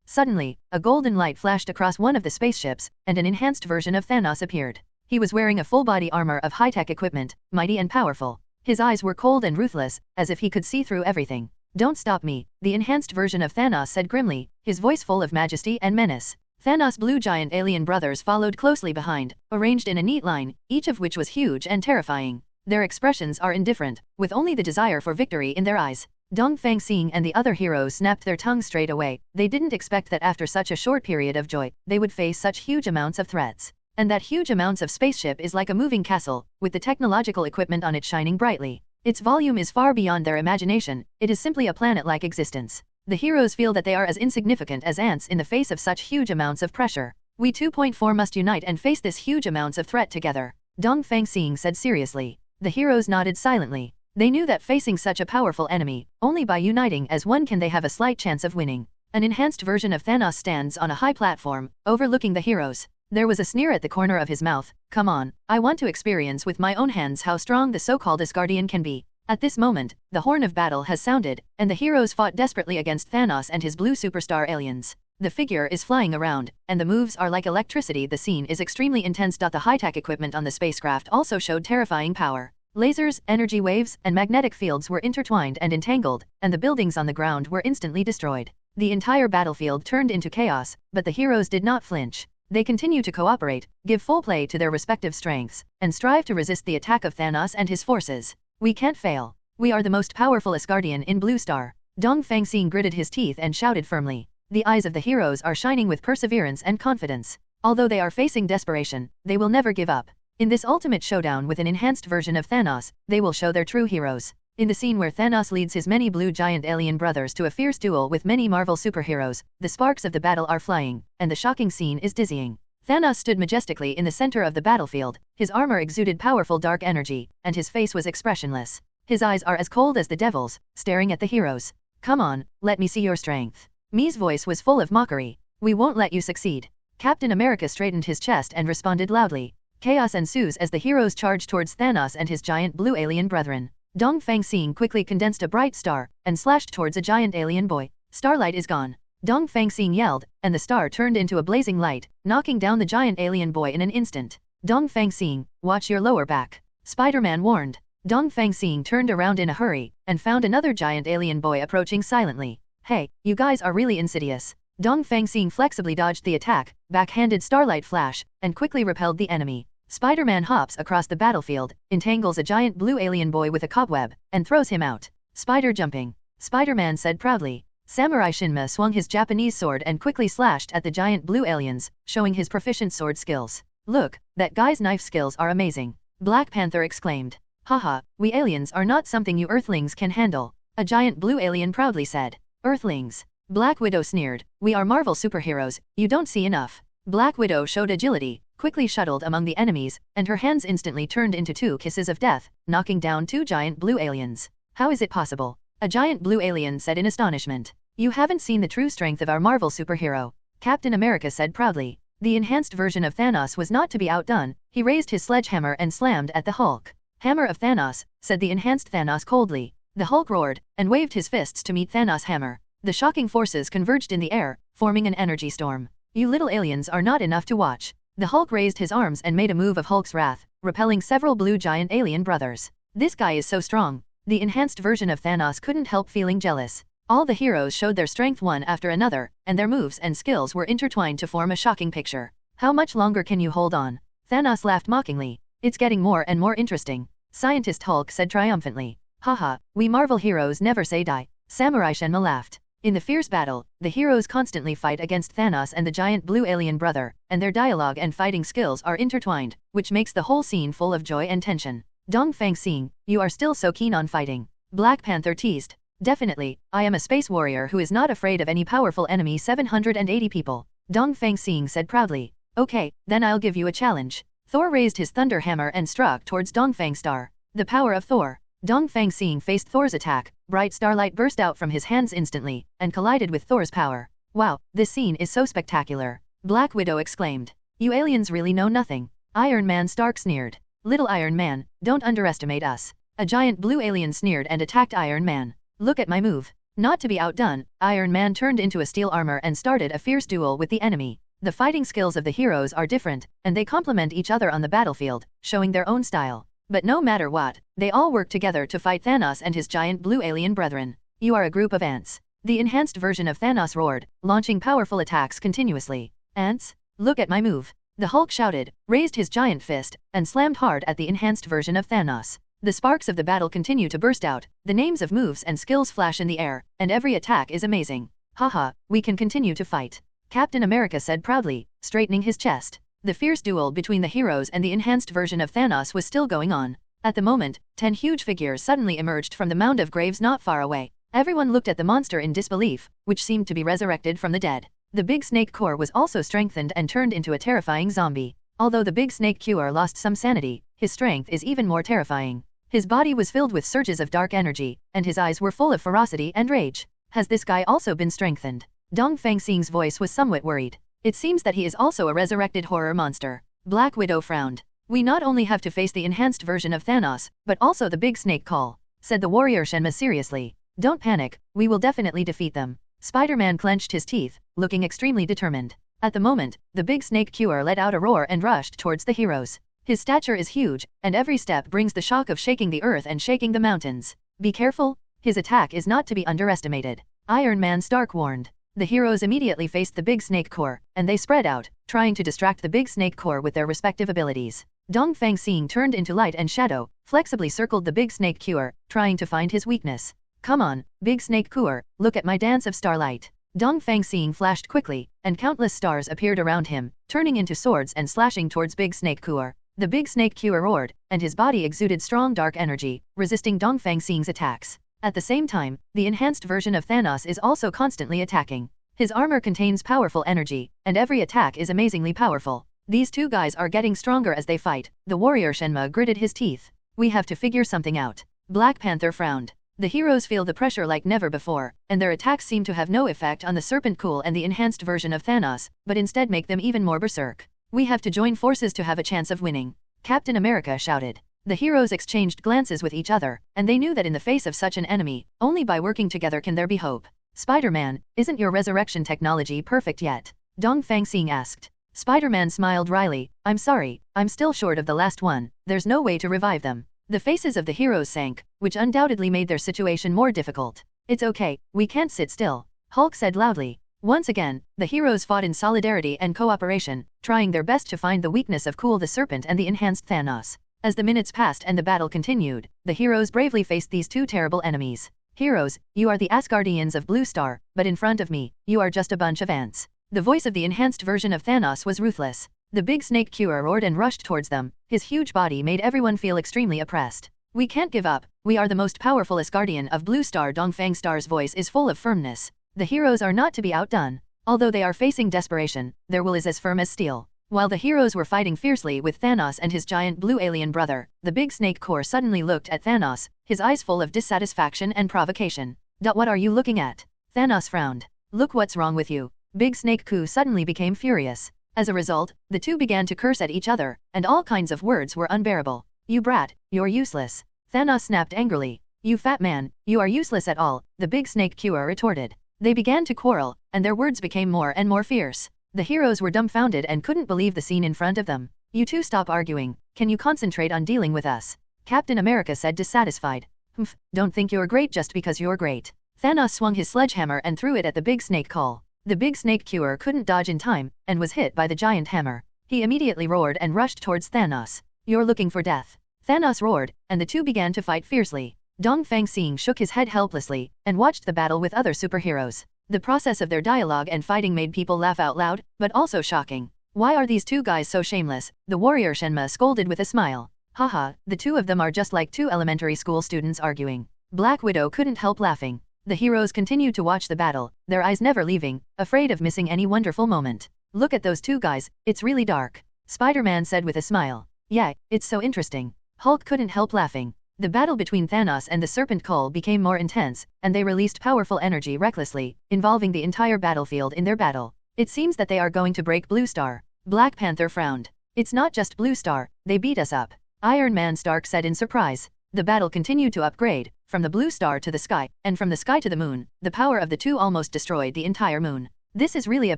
B: Suddenly, a golden light flashed across one of the spaceships, and an enhanced version of Thanos appeared. He was wearing a full-body armor of high-tech equipment, mighty and powerful. His eyes were cold and ruthless, as if he could see through everything. Don't stop me, the enhanced version of Thanos said grimly, his voice full of majesty and menace. Thanos' blue giant alien brothers followed closely behind, arranged in a neat line, each of which was huge and terrifying. Their expressions are indifferent, with only the desire for victory in their eyes. Dongfang Xing and the other heroes snapped their tongues straight away. They didn't expect that after such a short period of joy, they would face such huge amounts of threats. And that huge amounts of spaceship is like a moving castle, with the technological equipment on it shining brightly. Its volume is far beyond their imagination. It is simply a planet-like existence. The heroes feel that they are as insignificant as ants in the face of such huge amounts of pressure. We 2.4 must unite and face this huge amounts of threat together, Dongfang Xing said seriously. The heroes nodded silently. They knew that facing such a powerful enemy, only by uniting as one can they have a slight chance of winning. An enhanced version of Thanos stands on a high platform, overlooking the heroes. There was a sneer at the corner of his mouth. Come on, I want to experience with my own hands how strong the so-called Asgardian can be. At this moment, the horn of battle has sounded, and the heroes fought desperately against Thanos and his blue superstar aliens. The figure is flying around, and the moves are like electricity. The scene is extremely intense. The high-tech equipment on the spacecraft also showed terrifying power. Lasers, energy waves, and magnetic fields were intertwined and entangled, and the buildings on the ground were instantly destroyed. The entire battlefield turned into chaos, but the heroes did not flinch. They continue to cooperate, give full play to their respective strengths, and strive to resist the attack of Thanos and his forces. We can't fail. We are the most powerful Asgardian in Blue Star. Dongfang Xing gritted his teeth and shouted firmly. The eyes of the heroes are shining with perseverance and confidence. Although they are facing desperation, they will never give up. In this ultimate showdown with an enhanced version of Thanos, they will show their true heroes. In the scene where Thanos leads his many blue giant alien brothers to a fierce duel with many Marvel superheroes, the sparks of the battle are flying, and the shocking scene is dizzying. Thanos stood majestically in the center of the battlefield. His armor exuded powerful dark energy, and his face was expressionless. His eyes are as cold as the devil's, staring at the heroes. Come on, let me see your strength. Mi's voice was full of mockery. We won't let you succeed. Captain America straightened his chest and responded loudly. Chaos ensues as the heroes charge towards Thanos and his giant blue alien brethren. Dongfang Xing quickly condensed a bright star, and slashed towards a giant alien boy. Starlight is gone. Dongfang Xing yelled, and the star turned into a blazing light, knocking down the giant alien boy in an instant. Dongfang Xing, watch your lower back. Spider-Man warned. Dongfang Xing turned around in a hurry, and found another giant alien boy approaching silently. Hey, you guys are really insidious. Dongfang Xing flexibly dodged the attack, backhanded starlight flash, and quickly repelled the enemy. Spider-Man hops across the battlefield, entangles a giant blue alien boy with a cobweb, and throws him out. Spider jumping. Spider-Man said proudly. Samurai Shinma swung his Japanese sword and quickly slashed at the giant blue aliens, showing his proficient sword skills. Look, that guy's knife skills are amazing. Black Panther exclaimed. Haha, we aliens are not something you Earthlings can handle. A giant blue alien proudly said. Earthlings. Black Widow sneered. We are Marvel superheroes, you don't see enough. Black Widow showed agility, quickly shuttled among the enemies, and her hands instantly turned into 2 kisses of death, knocking down 2 giant blue aliens. How is it possible? A giant blue alien said in astonishment. You haven't seen the true strength of our Marvel superhero, Captain America said proudly. The enhanced version of Thanos was not to be outdone. He raised his sledgehammer and slammed at the Hulk. Hammer of Thanos, said the enhanced Thanos coldly. The Hulk roared, and waved his fists to meet Thanos' hammer. The shocking forces converged in the air, forming an energy storm. You little aliens are not enough to watch. The Hulk raised his arms and made a move of Hulk's wrath, repelling several blue giant alien brothers. This guy is so strong. The enhanced version of Thanos couldn't help feeling jealous. All the heroes showed their strength one after another, and their moves and skills were intertwined to form a shocking picture. How much longer can you hold on? Thanos laughed mockingly. It's getting more and more interesting. Scientist Hulk said triumphantly. Haha, we Marvel heroes never say die. Samurai Shenma laughed. In the fierce battle, the heroes constantly fight against Thanos and the giant blue alien brother, and their dialogue and fighting skills are intertwined, which makes the whole scene full of joy and tension. Dongfang Xing, you are still so keen on fighting. Black Panther teased. Definitely, I am a space warrior who is not afraid of any powerful enemy. 780 people. Dongfang Xing said proudly. Okay, then I'll give you a challenge. Thor raised his thunder hammer and struck towards Dongfang Star. The power of Thor. Dongfang Xing faced Thor's attack, bright starlight burst out from his hands instantly, and collided with Thor's power. Wow, this scene is so spectacular. Black Widow exclaimed. You aliens really know nothing. Iron Man Stark sneered. Little Iron Man, don't underestimate us. A giant blue alien sneered and attacked Iron Man. Look at my move. Not to be outdone, Iron Man turned into a steel armor and started a fierce duel with the enemy. The fighting skills of the heroes are different, and they complement each other on the battlefield, showing their own style. But no matter what, they all work together to fight Thanos and his giant blue alien brethren. You are a group of ants. The enhanced version of Thanos roared, launching powerful attacks continuously. Ants? Look at my move. The Hulk shouted, raised his giant fist, and slammed hard at the enhanced version of Thanos. The sparks of the battle continue to burst out, the names of moves and skills flash in the air, and every attack is amazing. Haha, we can continue to fight. Captain America said proudly, straightening his chest. The fierce duel between the heroes and the enhanced version of Thanos was still going on. At the moment, 10 huge figures suddenly emerged from the mound of graves not far away. Everyone looked at the monster in disbelief, which seemed to be resurrected from the dead. The big snake core was also strengthened and turned into a terrifying zombie. Although the big snake core lost some sanity, his strength is even more terrifying. His body was filled with surges of dark energy, and his eyes were full of ferocity and rage. Has this guy also been strengthened? Dongfang Xing's voice was somewhat worried. It seems that he is also a resurrected horror monster. Black Widow frowned. We not only have to face the enhanced version of Thanos, but also the big snake call, said the warrior Shenma seriously. Don't panic, we will definitely defeat them. Spider-Man clenched his teeth, looking extremely determined. At the moment, the big snake cure let out a roar and rushed towards the heroes. His stature is huge, and every step brings the shock of shaking the earth and shaking the mountains. Be careful, his attack is not to be underestimated. Iron Man Stark warned. The heroes immediately faced the big snake core, and they spread out, trying to distract the big snake core with their respective abilities. Dongfang Xing turned into light and shadow, flexibly circled the big snake core, trying to find his weakness. Come on, big snake core, look at my dance of starlight. Dongfang Xing flashed quickly, and countless stars appeared around him, turning into swords and slashing towards big snake core. The big snake core roared, and his body exuded strong dark energy, resisting Dongfang Xing's attacks. At the same time, the enhanced version of Thanos is also constantly attacking. His armor contains powerful energy, and every attack is amazingly powerful. These two guys are getting stronger as they fight. The warrior Shenma gritted his teeth. We have to figure something out. Black Panther frowned. The heroes feel the pressure like never before, and their attacks seem to have no effect on the Serpent Cool and the enhanced version of Thanos, but instead make them even more berserk. We have to join forces to have a chance of winning. Captain America shouted. The heroes exchanged glances with each other, and they knew that in the face of such an enemy, only by working together can there be hope. Spider-Man, isn't your resurrection technology perfect yet? Dongfang Xing asked. Spider-Man smiled wryly. I'm sorry, I'm still short of the last one, there's no way to revive them. The faces of the heroes sank, which undoubtedly made their situation more difficult. It's okay, we can't sit still, Hulk said loudly. Once again, the heroes fought in solidarity and cooperation, trying their best to find the weakness of Cool the Serpent and the enhanced Thanos. As the minutes passed and the battle continued, the heroes bravely faced these two terrible enemies. Heroes, you are the Asgardians of Blue Star, but in front of me, you are just a bunch of ants. The voice of the enhanced version of Thanos was ruthless. The big snake cure roared and rushed towards them. His huge body made everyone feel extremely oppressed. We can't give up, we are the most powerful Asgardian of Blue Star. Dongfang Star's voice is full of firmness. The heroes are not to be outdone. Although they are facing desperation, their will is as firm as steel. While the heroes were fighting fiercely with Thanos and his giant blue alien brother, the big snake core suddenly looked at Thanos, his eyes full of dissatisfaction and provocation. What are you looking at? Thanos frowned. Look what's wrong with you. Big snake Ku suddenly became furious. As a result, the two began to curse at each other, and all kinds of words were unbearable. You brat, you're useless. Thanos snapped angrily. You fat man, you are useless at all, the big snake Kua retorted. They began to quarrel, and their words became more and more fierce. The heroes were dumbfounded and couldn't believe the scene in front of them. You two stop arguing, can you concentrate on dealing with us? Captain America said dissatisfied. Humph, don't think you're great just because you're great. Thanos swung his sledgehammer and threw it at the big snake call. The big snake Kua couldn't dodge in time, and was hit by the giant hammer. He immediately roared and rushed towards Thanos. You're looking for death. Thanos roared, and the two began to fight fiercely. Dongfang Xing shook his head helplessly, and watched the battle with other superheroes. The process of their dialogue and fighting made people laugh out loud, but also shocking. Why are these two guys so shameless? The warrior Shenma scolded with a smile. Haha, the two of them are just like two elementary school students arguing. Black Widow couldn't help laughing. The heroes continued to watch the battle, their eyes never leaving, afraid of missing any wonderful moment. Look at those two guys, it's really dark. Spider-Man said with a smile. Yeah, it's so interesting. Hulk couldn't help laughing. The battle between Thanos and the Serpent Cull became more intense, and they released powerful energy recklessly, involving the entire battlefield in their battle. It seems that they are going to break Blue Star. Black Panther frowned. It's not just Blue Star, they beat us up. Iron Man Stark said in surprise. The battle continued to upgrade, from the Blue Star to the sky, and from the sky to the moon. The power of the two almost destroyed the entire moon. This is really a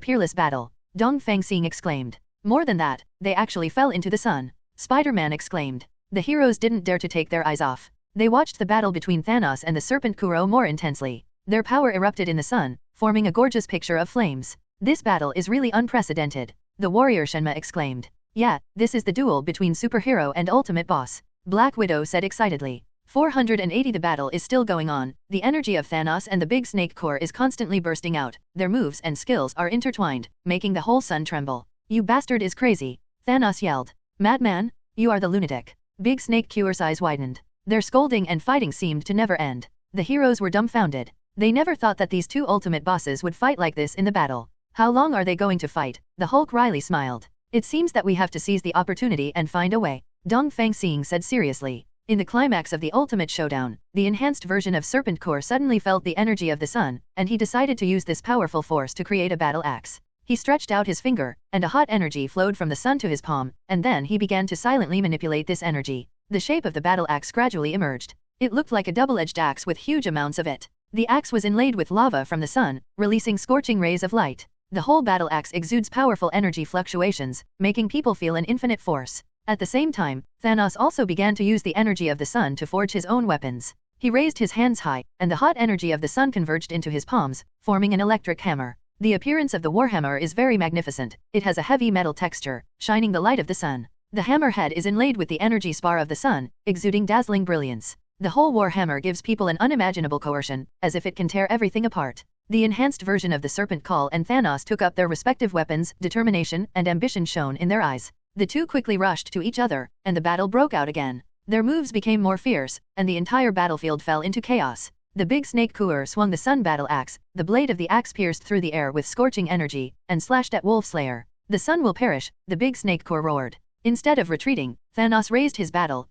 B: peerless battle. Dongfang Xing exclaimed. More than that, they actually fell into the sun. Spider-Man exclaimed. The heroes didn't dare to take their eyes off. They watched the battle between Thanos and the Serpent Kuro more intensely. Their power erupted in the sun, forming a gorgeous picture of flames. This battle is really unprecedented. The warrior Shenma exclaimed. Yeah, this is the duel between superhero and ultimate boss. Black Widow said excitedly. 480 The battle is still going on. The energy of Thanos and the Big Snake Core is constantly bursting out. Their moves and skills are intertwined, making the whole sun tremble. You bastard is crazy. Thanos yelled. Madman, you are the lunatic. Big Snake Core's eyes widened. Their scolding and fighting seemed to never end. The heroes were dumbfounded. They never thought that these two ultimate bosses would fight like this in the battle. How long are they going to fight? The Hulk wryly smiled. It seems that we have to seize the opportunity and find a way. Dongfang Xing said seriously. In the climax of the ultimate showdown, the enhanced version of Serpent Core suddenly felt the energy of the sun, and he decided to use this powerful force to create a battle axe. He stretched out his finger, and a hot energy flowed from the sun to his palm, and then he began to silently manipulate this energy. The shape of the battle axe gradually emerged. It looked like a double-edged axe with huge amounts of it. The axe was inlaid with lava from the sun, releasing scorching rays of light. The whole battle axe exudes powerful energy fluctuations, making people feel an infinite force. At the same time, Thanos also began to use the energy of the sun to forge his own weapons. He raised his hands high, and the hot energy of the sun converged into his palms, forming an electric hammer. The appearance of the warhammer is very magnificent. It has a heavy metal texture, shining the light of the sun. The hammer head is inlaid with the energy spar of the sun, exuding dazzling brilliance. The whole warhammer gives people an unimaginable coercion, as if it can tear everything apart. The enhanced version of the Serpent Cull and Thanos took up their respective weapons, determination and ambition shone in their eyes. The two quickly rushed to each other, and the battle broke out again. Their moves became more fierce, and the entire battlefield fell into chaos. The Big Snake Core swung the sun battle axe, the blade of the axe pierced through the air with scorching energy, and slashed at Wolf Slayer. The sun will perish, the Big Snake Core roared. Instead of retreating, Thanos raised his battle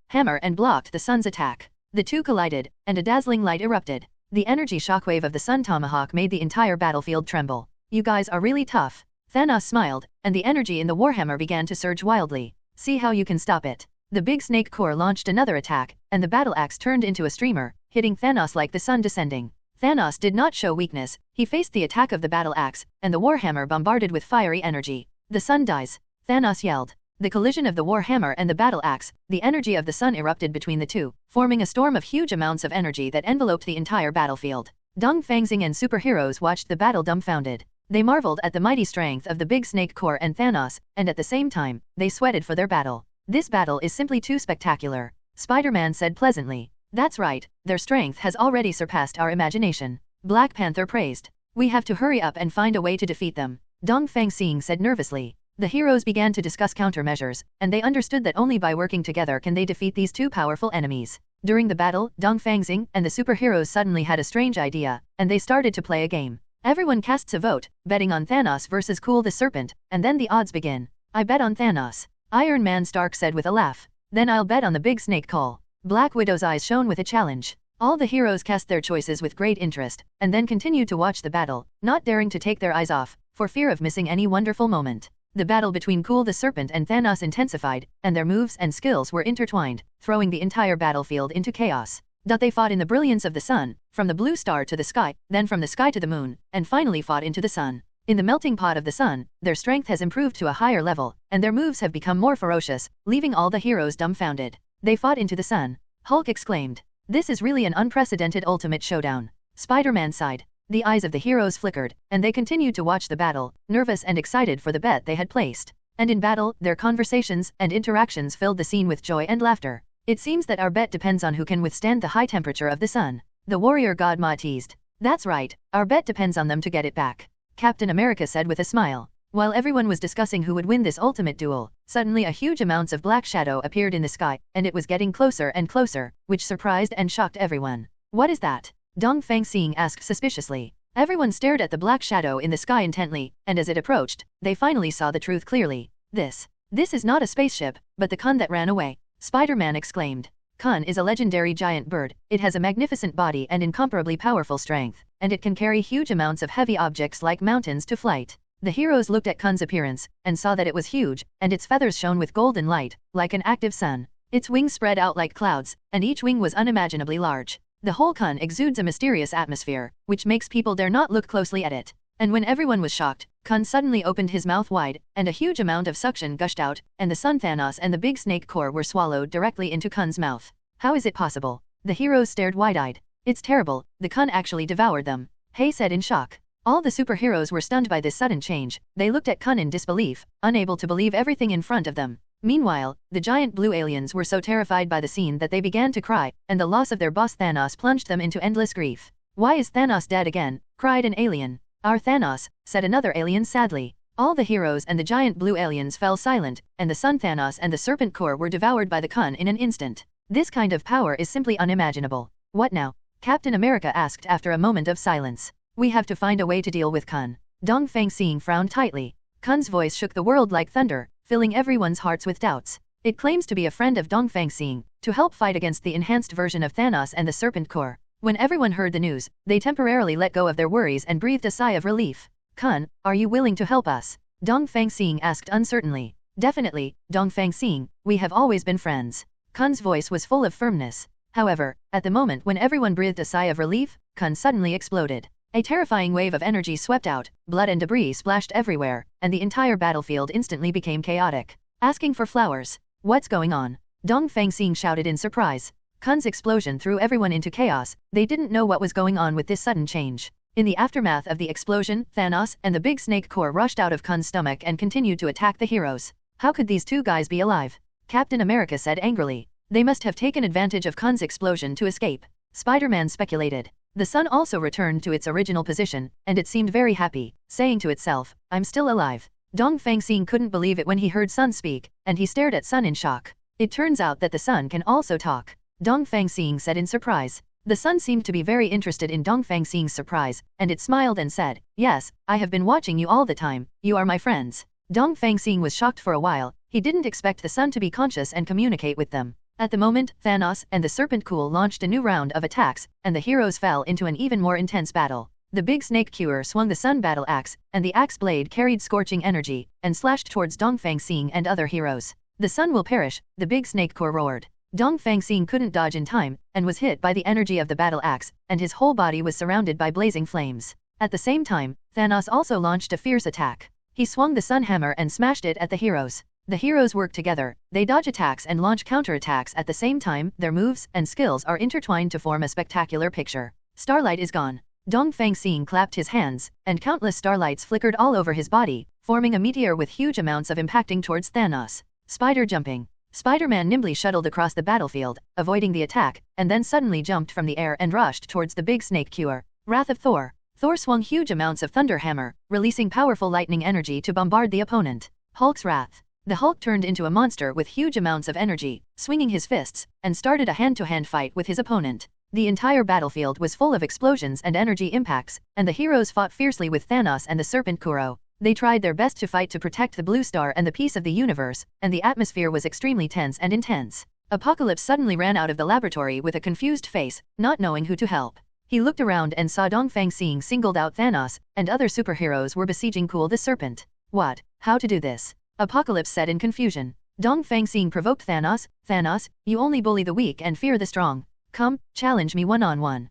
B: hammer and blocked the sun's attack. The two collided, and a dazzling light erupted. The energy shockwave of the sun tomahawk made the entire battlefield tremble. You guys are really tough. Thanos smiled, and the energy in the warhammer began to surge wildly. See how you can stop it. The Big Snake Core launched another attack, and the battle axe turned into a streamer, hitting Thanos like the sun descending. Thanos did not show weakness. He faced the attack of the battle axe, and the warhammer bombarded with fiery energy. The sun dies. Thanos yelled. The collision of the warhammer and the battle axe, the energy of the sun erupted between the two, forming a storm of huge amounts of energy that enveloped the entire battlefield. Dongfang Xing and superheroes watched the battle dumbfounded. They marveled at the mighty strength of the Big Snake Core and Thanos, and at the same time, they sweated for their battle. This battle is simply too spectacular. Spider-Man said pleasantly. That's right, their strength has already surpassed our imagination. Black Panther praised. We have to hurry up and find a way to defeat them. Dongfang Xing said nervously. The heroes began to discuss countermeasures, and they understood that only by working together can they defeat these two powerful enemies. During the battle, Dongfang Xing and the superheroes suddenly had a strange idea, and they started to play a game. Everyone casts a vote, betting on Thanos versus Cool the Serpent, and then the odds begin. I bet on Thanos. Iron Man Stark said with a laugh. Then I'll bet on the Big Snake Cull. Black Widow's eyes shone with a challenge. All the heroes cast their choices with great interest, and then continued to watch the battle, not daring to take their eyes off, for fear of missing any wonderful moment. The battle between Cool the Serpent and Thanos intensified, and their moves and skills were intertwined, throwing the entire battlefield into chaos. They fought in the brilliance of the sun, from the blue star to the sky, then from the sky to the moon, and finally fought into the sun. In the melting pot of the sun, their strength has improved to a higher level, and their moves have become more ferocious, leaving all the heroes dumbfounded. They fought into the sun. Hulk exclaimed. This is really an unprecedented ultimate showdown. Spider-Man sighed. The eyes of the heroes flickered, and they continued to watch the battle, nervous and excited for the bet they had placed. And in battle, their conversations and interactions filled the scene with joy and laughter. It seems that our bet depends on who can withstand the high temperature of the sun. The warrior god Ma teased. That's right, our bet depends on them to get it back, Captain America said with a smile. While everyone was discussing who would win this ultimate duel, suddenly a huge amounts of black shadow appeared in the sky, and it was getting closer and closer, which surprised and shocked everyone. What is that? Dongfang Xing asked suspiciously. Everyone stared at the black shadow in the sky intently, and as it approached, they finally saw the truth clearly. This is not a spaceship, but the Kun that ran away, Spider-Man exclaimed. Kun is a legendary giant bird. It has a magnificent body and incomparably powerful strength, and it can carry huge amounts of heavy objects like mountains to flight. The heroes looked at Kun's appearance, and saw that it was huge, and its feathers shone with golden light, like an active sun. Its wings spread out like clouds, and each wing was unimaginably large. The whole Kun exudes a mysterious atmosphere, which makes people dare not look closely at it. And when everyone was shocked, Kun suddenly opened his mouth wide, and a huge amount of suction gushed out, and the sun Thanos and the big snake core were swallowed directly into Kun's mouth. How is it possible? The heroes stared wide-eyed. It's terrible, the Kun actually devoured them, Hei said in shock. All the superheroes were stunned by this sudden change. They looked at Kun in disbelief, unable to believe everything in front of them. Meanwhile, the giant blue aliens were so terrified by the scene that they began to cry, and the loss of their boss Thanos plunged them into endless grief. Why is Thanos dead again? Cried an alien. Our Thanos, said another alien sadly. All the heroes and the giant blue aliens fell silent, and the sun Thanos and the serpent core were devoured by the Kun in an instant. This kind of power is simply unimaginable. What now? Captain America asked after a moment of silence. We have to find a way to deal with Kun. Dongfang Xing frowned tightly. Kun's voice shook the world like thunder, filling everyone's hearts with doubts. It claims to be a friend of Dongfang Xing, to help fight against the enhanced version of Thanos and the Serpent Core. When everyone heard the news, they temporarily let go of their worries and breathed a sigh of relief. Kun, are you willing to help us? Dongfang Xing asked uncertainly. Definitely, Dongfang Xing, we have always been friends. Kun's voice was full of firmness. However, at the moment when everyone breathed a sigh of relief, Kun suddenly exploded. A terrifying wave of energy swept out, blood and debris splashed everywhere, and the entire battlefield instantly became chaotic. Asking for flowers. What's going on? Dongfang Xing shouted in surprise. Kun's explosion threw everyone into chaos. They didn't know what was going on with this sudden change. In the aftermath of the explosion, Thanos and the big snake core rushed out of Kun's stomach and continued to attack the heroes. How could these two guys be alive? Captain America said angrily. They must have taken advantage of Kun's explosion to escape. Spider-Man speculated. The sun also returned to its original position, and it seemed very happy, saying to itself, I'm still alive. Dongfang Xing couldn't believe it when he heard Sun speak, and he stared at Sun in shock. It turns out that the sun can also talk. Dongfang Xing said in surprise. The sun seemed to be very interested in Dongfang Xing's surprise, and it smiled and said, yes, I have been watching you all the time, you are my friends. Dongfang Xing was shocked for a while. He didn't expect the sun to be conscious and communicate with them. At the moment, Thanos and the Serpent Cool launched a new round of attacks, and the heroes fell into an even more intense battle. The big snake cure swung the sun battle axe, and the axe blade carried scorching energy, and slashed towards Dongfang Xing and other heroes. The sun will perish, the big snake core roared. Dongfang Xing couldn't dodge in time, and was hit by the energy of the battle axe, and his whole body was surrounded by blazing flames. At the same time, Thanos also launched a fierce attack. He swung the sun hammer and smashed it at the heroes. The heroes work together, they dodge attacks and launch counterattacks at the same time. Their moves and skills are intertwined to form a spectacular picture. Starlight is gone. Dongfang Xing clapped his hands, and countless starlights flickered all over his body, forming a meteor with huge amounts of impacting towards Thanos. Spider jumping. Spider-Man nimbly shuttled across the battlefield, avoiding the attack, and then suddenly jumped from the air and rushed towards the big snake cure. Wrath of Thor. Thor swung huge amounts of thunder hammer, releasing powerful lightning energy to bombard the opponent. Hulk's wrath. The Hulk turned into a monster with huge amounts of energy, swinging his fists, and started a hand-to-hand fight with his opponent. The entire battlefield was full of explosions and energy impacts, and the heroes fought fiercely with Thanos and the Serpent Kuro. They tried their best to fight to protect the Blue Star and the peace of the universe, and the atmosphere was extremely tense and intense. Apocalypse suddenly ran out of the laboratory with a confused face, not knowing who to help. He looked around and saw Dongfang Xing singled out Thanos, and other superheroes were besieging Cool the Serpent. What? How to do this? Apocalypse said in confusion. Dongfang Xing provoked Thanos. Thanos, you only bully the weak and fear the strong. Come, challenge me one-on-one.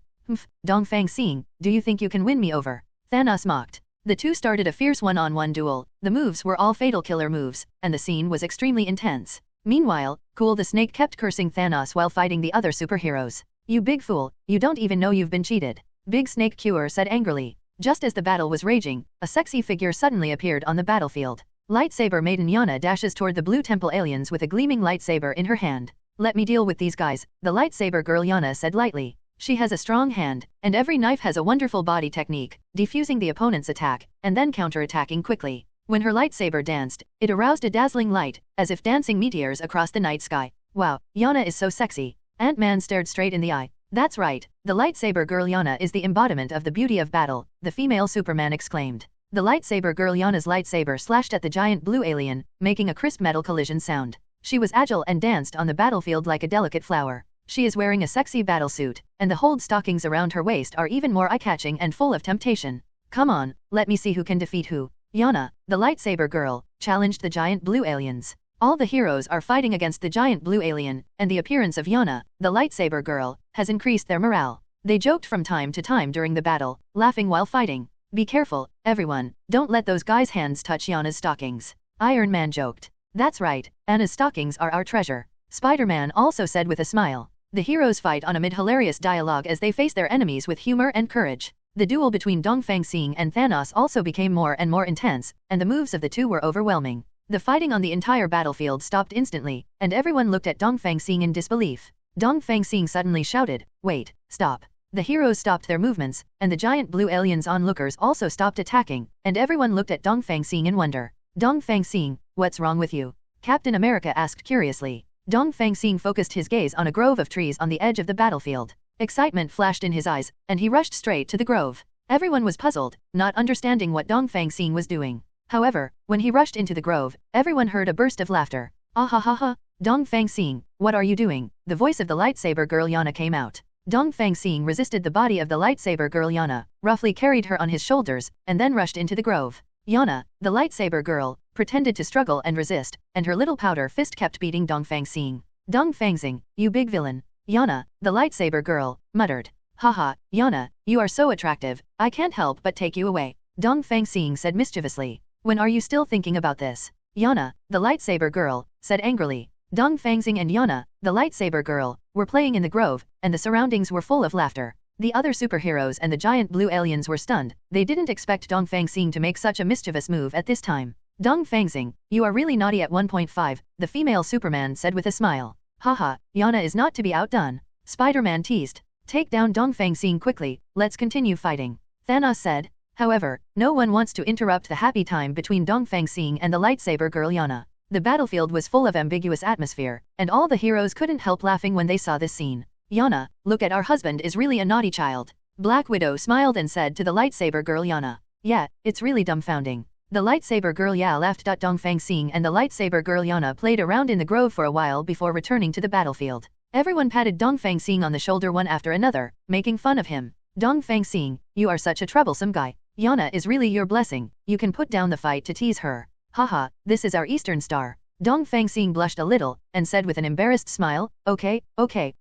B: Dongfang Xing, do you think you can win me over? Thanos mocked. The two started a fierce one-on-one duel. The moves were all fatal killer moves, and the scene was extremely intense. Meanwhile, Cool the Snake kept cursing Thanos while fighting the other superheroes. You big fool, you don't even know you've been cheated. Big Snake Cure said angrily. Just as the battle was raging, a sexy figure suddenly appeared on the battlefield. Lightsaber Maiden Yana dashes toward the Blue Temple aliens with a gleaming lightsaber in her hand. Let me deal with these guys, the lightsaber girl Yana said lightly. She has a strong hand, and every knife has a wonderful body technique, defusing the opponent's attack, and then counter-attacking quickly. When her lightsaber danced, it aroused a dazzling light, as if dancing meteors across the night sky. Wow, Yana is so sexy. Ant-Man stared straight in the eye. That's right, the lightsaber girl Yana is the embodiment of the beauty of battle, the female Superman exclaimed. The lightsaber girl Yana's lightsaber slashed at the giant blue alien, making a crisp metal collision sound. She was agile and danced on the battlefield like a delicate flower. She is wearing a sexy battlesuit, and the hold stockings around her waist are even more eye-catching and full of temptation. Come on, let me see who can defeat who. Yana, the lightsaber girl, challenged the giant blue aliens. All the heroes are fighting against the giant blue alien, and the appearance of Yana, the lightsaber girl, has increased their morale. They joked from time to time during the battle, laughing while fighting. Be careful, everyone, don't let those guys' hands touch Yana's stockings. Iron Man joked. That's right, Anna's stockings are our treasure. Spider-Man also said with a smile. The heroes fight on amid hilarious dialogue as they face their enemies with humor and courage. The duel between Dongfang Xing and Thanos also became more and more intense, and the moves of the two were overwhelming. The fighting on the entire battlefield stopped instantly, and everyone looked at Dongfang Xing in disbelief. Dongfang Xing suddenly shouted, "Wait, stop." The heroes stopped their movements, and the giant blue aliens onlookers also stopped attacking, and everyone looked at Dongfang Xing in wonder. Dongfang Xing, what's wrong with you? Captain America asked curiously. Dongfang Xing focused his gaze on a grove of trees on the edge of the battlefield. Excitement flashed in his eyes, and he rushed straight to the grove. Everyone was puzzled, not understanding what Dongfang Xing was doing. However, when he rushed into the grove, everyone heard a burst of laughter. Ah ha ha ha, Dongfang Xing, what are you doing? The voice of the lightsaber girl Yana came out. Dongfang Xing resisted the body of the lightsaber girl Yana, roughly carried her on his shoulders, and then rushed into the grove. Yana, the lightsaber girl, pretended to struggle and resist, and her little powder fist kept beating Dongfang Xing. Dongfang Xing, you big villain. Yana, the lightsaber girl, muttered. Haha, Yana, you are so attractive, I can't help but take you away. Dongfang Xing said mischievously. When are you still thinking about this? Yana, the lightsaber girl, said angrily. Dongfang Xing and Yana, the lightsaber girl, were playing in the grove, and the surroundings were full of laughter. The other superheroes and the giant blue aliens were stunned. They didn't expect Dongfang Xing to make such a mischievous move at this time. Dongfang Xing, you are really naughty at 1.5, the female Superman said with a smile. Haha, Yana is not to be outdone. Spider-Man teased. Take down Dongfang Xing quickly, let's continue fighting. Thanos said. However, no one wants to interrupt the happy time between Dongfang Xing and the lightsaber girl Yana. The battlefield was full of ambiguous atmosphere, and all the heroes couldn't help laughing when they saw this scene. Yana, look at our husband is really a naughty child. Black Widow smiled and said to the lightsaber girl Yana. Yeah, it's really dumbfounding. The lightsaber girl laughed. Dongfang Xing and the lightsaber girl Yana played around in the grove for a while before returning to the battlefield. Everyone patted Dongfang Xing on the shoulder one after another, making fun of him. Dongfang Xing, you are such a troublesome guy. Yana is really your blessing, you can put down the fight to tease her. Haha, this is our Eastern Star. Dongfang Xing blushed a little, and said with an embarrassed smile, okay,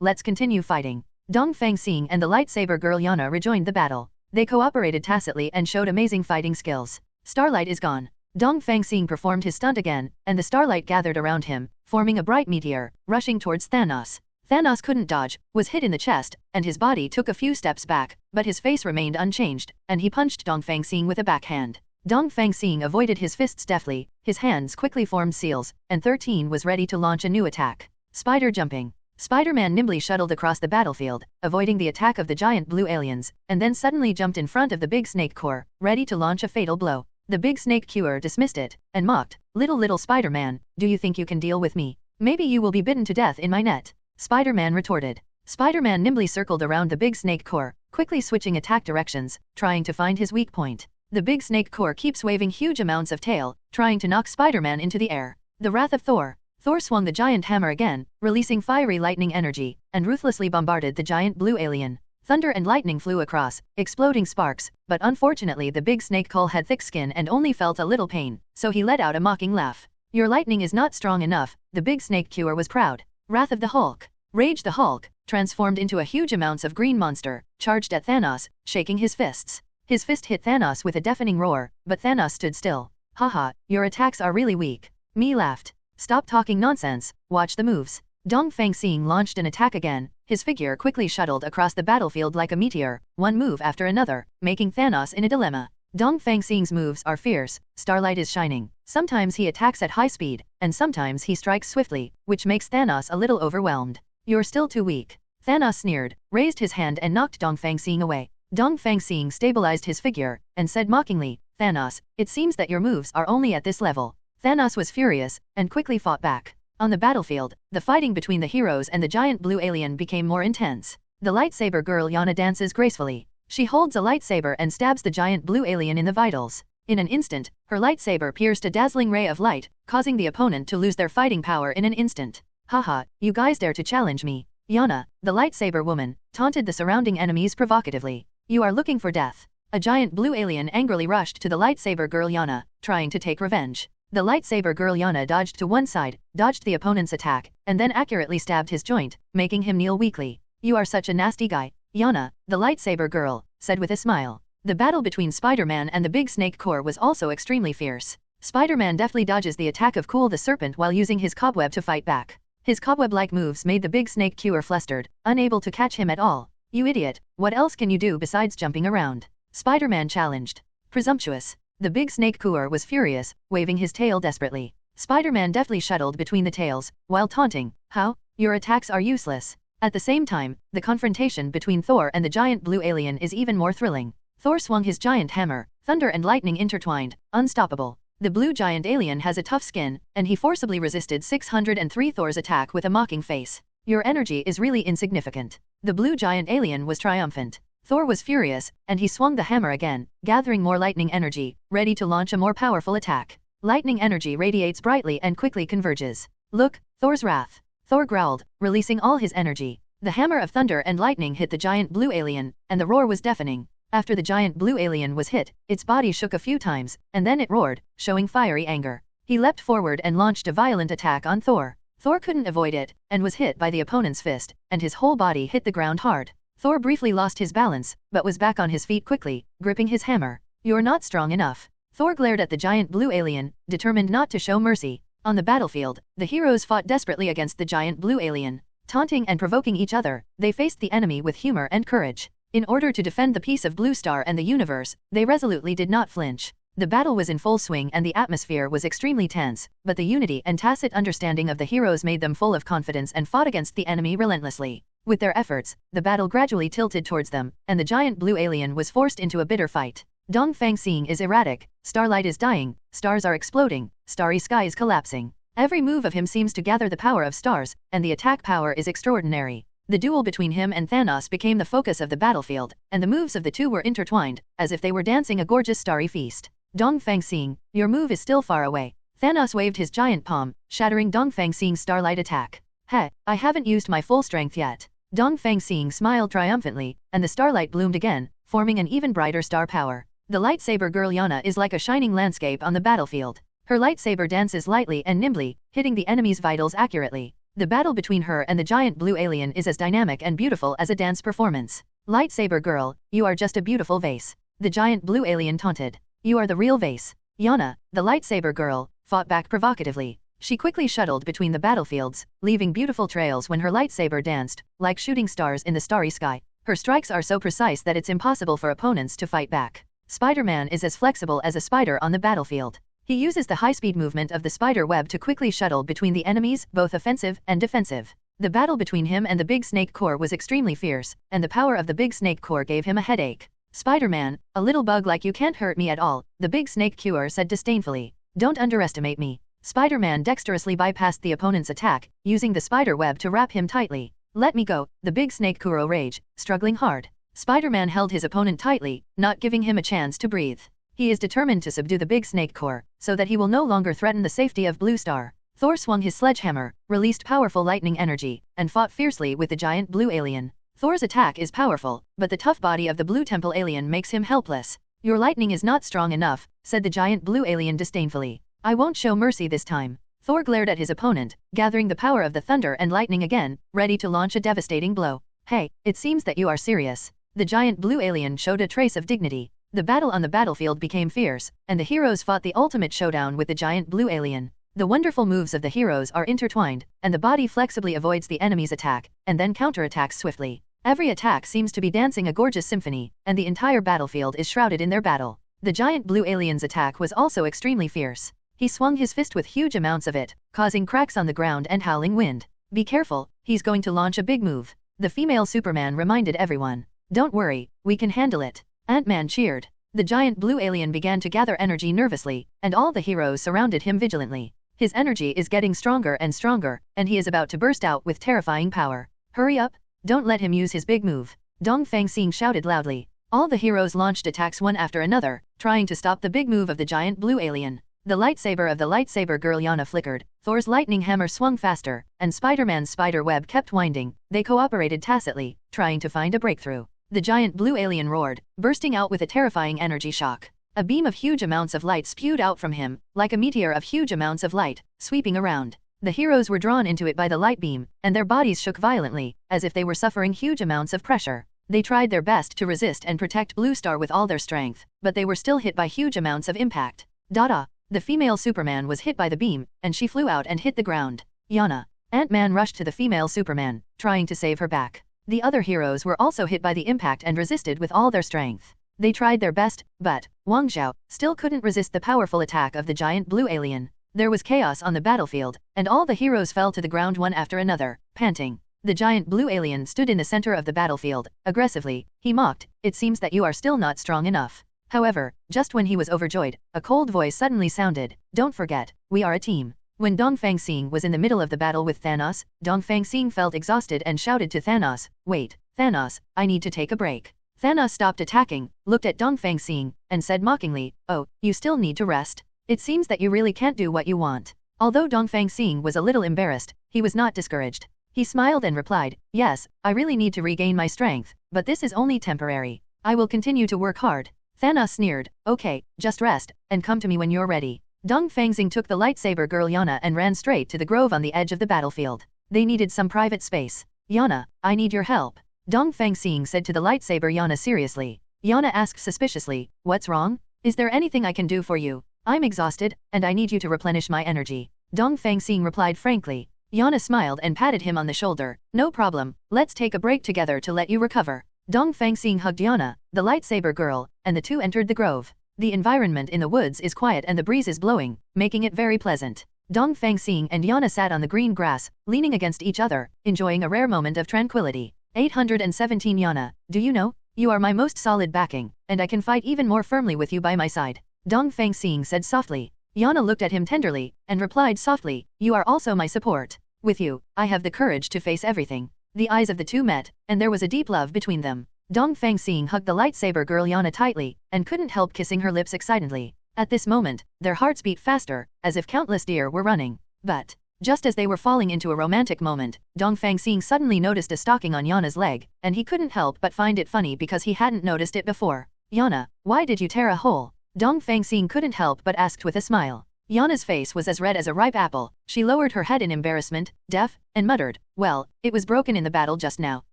B: let's continue fighting. Dongfang Xing and the lightsaber girl Yana rejoined the battle. They cooperated tacitly and showed amazing fighting skills. Starlight is gone. Dongfang Xing performed his stunt again, and the starlight gathered around him, forming a bright meteor, rushing towards Thanos. Thanos couldn't dodge, was hit in the chest, and his body took a few steps back, but his face remained unchanged, and he punched Dongfang Xing with a backhand. Dongfang Xing avoided his fists deftly, his hands quickly formed seals, and 13 was ready to launch a new attack. Spider jumping. Spider-Man nimbly shuttled across the battlefield, avoiding the attack of the giant blue aliens, and then suddenly jumped in front of the big snake core, ready to launch a fatal blow. The big snake cure dismissed it, and mocked, little Spider-Man, do you think you can deal with me? Maybe you will be bitten to death in my net. Spider-Man retorted. Spider-Man nimbly circled around the big snake core, quickly switching attack directions, trying to find his weak point. The big snake core keeps waving huge amounts of tail, trying to knock Spider-Man into the air. The Wrath of Thor. Thor swung the giant hammer again, releasing fiery lightning energy, and ruthlessly bombarded the giant blue alien. Thunder and lightning flew across, exploding sparks, but unfortunately the big snake cull had thick skin and only felt a little pain, so he let out a mocking laugh. Your lightning is not strong enough, the big snake cure was proud. Wrath of the Hulk. Rage the Hulk, transformed into a huge amounts of green monster, charged at Thanos, shaking his fists. His fist hit Thanos with a deafening roar, but Thanos stood still. Haha, your attacks are really weak. Me laughed. Stop talking nonsense, watch the moves. Dongfang Xing launched an attack again, his figure quickly shuttled across the battlefield like a meteor, one move after another, making Thanos in a dilemma. Dongfang Xing's moves are fierce, Starlight is shining. Sometimes he attacks at high speed, and sometimes he strikes swiftly, which makes Thanos a little overwhelmed. You're still too weak. Thanos sneered, raised his hand and knocked Dongfang Xing away. Dongfang Xing stabilized his figure, and said mockingly, Thanos, it seems that your moves are only at this level. Thanos was furious, and quickly fought back. On the battlefield, the fighting between the heroes and the giant blue alien became more intense. The lightsaber girl Yana dances gracefully. She holds a lightsaber and stabs the giant blue alien in the vitals. In an instant, her lightsaber pierced a dazzling ray of light, causing the opponent to lose their fighting power in an instant. Haha, you guys dare to challenge me. Yana, the lightsaber woman, taunted the surrounding enemies provocatively. You are looking for death. A giant blue alien angrily rushed to the lightsaber girl Yana, trying to take revenge. The lightsaber girl Yana dodged to one side, dodged the opponent's attack, and then accurately stabbed his joint, making him kneel weakly. You are such a nasty guy. Yana, the lightsaber girl, said with a smile. The battle between Spider-Man and the Big Snake Core was also extremely fierce. Spider-Man deftly dodges the attack of Cool the Serpent while using his cobweb to fight back. His cobweb-like moves made the Big Snake Core flustered, unable to catch him at all. You idiot, what else can you do besides jumping around? Spider-Man challenged. Presumptuous. The Big Snake Core was furious, waving his tail desperately. Spider-Man deftly shuttled between the tails, while taunting, How? Your attacks are useless. At the same time, the confrontation between Thor and the giant blue alien is even more thrilling. Thor swung his giant hammer, thunder and lightning intertwined, unstoppable. The blue giant alien has a tough skin, and he forcibly resisted 603 Thor's attack with a mocking face. Your energy is really insignificant. The blue giant alien was triumphant. Thor was furious, and he swung the hammer again, gathering more lightning energy, ready to launch a more powerful attack. Lightning energy radiates brightly and quickly converges. Look, Thor's wrath. Thor growled, releasing all his energy. The hammer of thunder and lightning hit the giant blue alien, and the roar was deafening. After the giant blue alien was hit, its body shook a few times, and then it roared, showing fiery anger. He leapt forward and launched a violent attack on Thor. Thor couldn't avoid it, and was hit by the opponent's fist, and his whole body hit the ground hard. Thor briefly lost his balance, but was back on his feet quickly, gripping his hammer. You're not strong enough. Thor glared at the giant blue alien, determined not to show mercy. On the battlefield, the heroes fought desperately against the giant blue alien. Taunting and provoking each other, they faced the enemy with humor and courage. In order to defend the peace of Blue Star and the universe, they resolutely did not flinch. The battle was in full swing and the atmosphere was extremely tense, but the unity and tacit understanding of the heroes made them full of confidence and fought against the enemy relentlessly. With their efforts, the battle gradually tilted towards them, and the giant blue alien was forced into a bitter fight. Dongfang Xing is erratic, starlight is dying, stars are exploding, starry sky is collapsing. Every move of him seems to gather the power of stars, and the attack power is extraordinary. The duel between him and Thanos became the focus of the battlefield, and the moves of the two were intertwined, as if they were dancing a gorgeous starry feast. Dongfang Xing, your move is still far away. Thanos waved his giant palm, shattering Dongfang Xing's starlight attack. Heh, I haven't used my full strength yet. Dongfang Xing smiled triumphantly, and the starlight bloomed again, forming an even brighter star power. The lightsaber girl Yana is like a shining landscape on the battlefield. Her lightsaber dances lightly and nimbly, hitting the enemy's vitals accurately. The battle between her and the giant blue alien is as dynamic and beautiful as a dance performance. Lightsaber girl, you are just a beautiful vase. The giant blue alien taunted. You are the real vase. Yana, the lightsaber girl, fought back provocatively. She quickly shuttled between the battlefields, leaving beautiful trails when her lightsaber danced, like shooting stars in the starry sky. Her strikes are so precise that it's impossible for opponents to fight back. Spider-Man is as flexible as a spider on the battlefield. He uses the high-speed movement of the spider web to quickly shuttle between the enemies, both offensive and defensive. The battle between him and the Big Snake Core was extremely fierce, and the power of the Big Snake Core gave him a headache. Spider-Man, a little bug like you can't hurt me at all, the Big Snake Core said disdainfully. Don't underestimate me. Spider-Man dexterously bypassed the opponent's attack, using the spider web to wrap him tightly. Let me go, the Big Snake Core raged, struggling hard. Spider-Man held his opponent tightly, not giving him a chance to breathe. He is determined to subdue the Big Snake Core, so that he will no longer threaten the safety of Blue Star. Thor swung his sledgehammer, released powerful lightning energy, and fought fiercely with the giant blue alien. Thor's attack is powerful, but the tough body of the Blue Temple alien makes him helpless. Your lightning is not strong enough, said the giant blue alien disdainfully. I won't show mercy this time. Thor glared at his opponent, gathering the power of the thunder and lightning again, ready to launch a devastating blow. Hey, it seems that you are serious. The giant blue alien showed a trace of dignity. The battle on the battlefield became fierce, and the heroes fought the ultimate showdown with the giant blue alien. The wonderful moves of the heroes are intertwined, and the body flexibly avoids the enemy's attack, and then counterattacks swiftly. Every attack seems to be dancing a gorgeous symphony, and the entire battlefield is shrouded in their battle. The giant blue alien's attack was also extremely fierce. He swung his fist with huge amounts of it, causing cracks on the ground and howling wind. Be careful, he's going to launch a big move. The female Superman reminded everyone. Don't worry, we can handle it. Ant-Man cheered. The giant blue alien began to gather energy nervously, and all the heroes surrounded him vigilantly. His energy is getting stronger, and he is about to burst out with terrifying power. Hurry up, don't let him use his big move. Dongfang Xing shouted loudly. All the heroes launched attacks one after another, trying to stop the big move of the giant blue alien. The lightsaber of the lightsaber girl Yana flickered, Thor's lightning hammer swung faster, and Spider-Man's spider web kept winding. They cooperated tacitly, trying to find a breakthrough. The giant blue alien roared, bursting out with a terrifying energy shock. A beam of huge amounts of light spewed out from him, like a meteor of huge amounts of light, sweeping around. The heroes were drawn into it by the light beam, and their bodies shook violently, as if they were suffering huge amounts of pressure. They tried their best to resist and protect Blue Star with all their strength, but they were still hit by huge amounts of impact. Dada! The female Superman was hit by the beam, and she flew out and hit the ground. Yana. Ant-Man rushed to the female Superman, trying to save her back. The other heroes were also hit by the impact and resisted with all their strength. They tried their best, but Wang Zhao still couldn't resist the powerful attack of the giant blue alien. There was chaos on the battlefield, and all the heroes fell to the ground one after another, panting. The giant blue alien stood in the center of the battlefield. Aggressively, he mocked, "It seems that you are still not strong enough." However, just when he was overjoyed, a cold voice suddenly sounded, "Don't forget, we are a team." When Dongfang Xing was in the middle of the battle with Thanos, Dongfang Xing felt exhausted and shouted to Thanos, "Wait, Thanos, I need to take a break." Thanos stopped attacking, looked at Dongfang Xing, and said mockingly, "Oh, you still need to rest? It seems that you really can't do what you want." Although Dongfang Xing was a little embarrassed, he was not discouraged. He smiled and replied, "Yes, I really need to regain my strength, but this is only temporary. I will continue to work hard." Thanos sneered, "Okay, just rest, and come to me when you're ready." Dongfang Xing took the lightsaber girl Yana and ran straight to the grove on the edge of the battlefield. They needed some private space. "Yana, I need your help," Dongfang Xing said to the lightsaber Yana seriously. Yana asked suspiciously, "What's wrong? Is there anything I can do for you? I'm exhausted, and I need you to replenish my energy." Dongfang Xing replied frankly. Yana smiled and patted him on the shoulder. "No problem, let's take a break together to let you recover." Dongfang Xing hugged Yana, the lightsaber girl, and the two entered the grove. The environment in the woods is quiet and the breeze is blowing, making it very pleasant. Dongfang Xing and Yana sat on the green grass, leaning against each other, enjoying a rare moment of tranquility. 817 Yana, do you know, you are my most solid backing, and I can fight even more firmly with you by my side. Dongfang Xing said softly. Yana looked at him tenderly, and replied softly, "You are also my support. With you, I have the courage to face everything." The eyes of the two met, and there was a deep love between them. Dongfang Xing hugged the lightsaber girl Yana tightly, and couldn't help kissing her lips excitedly. At this moment, their hearts beat faster, as if countless deer were running. But, just as they were falling into a romantic moment, Dongfang Xing suddenly noticed a stocking on Yana's leg, and he couldn't help but find it funny because he hadn't noticed it before. "Yana, why did you tear a hole?" Dongfang Xing couldn't help but asked with a smile. Yana's face was as red as a ripe apple. She lowered her head in embarrassment, deaf, and muttered, "Well, it was broken in the battle just now."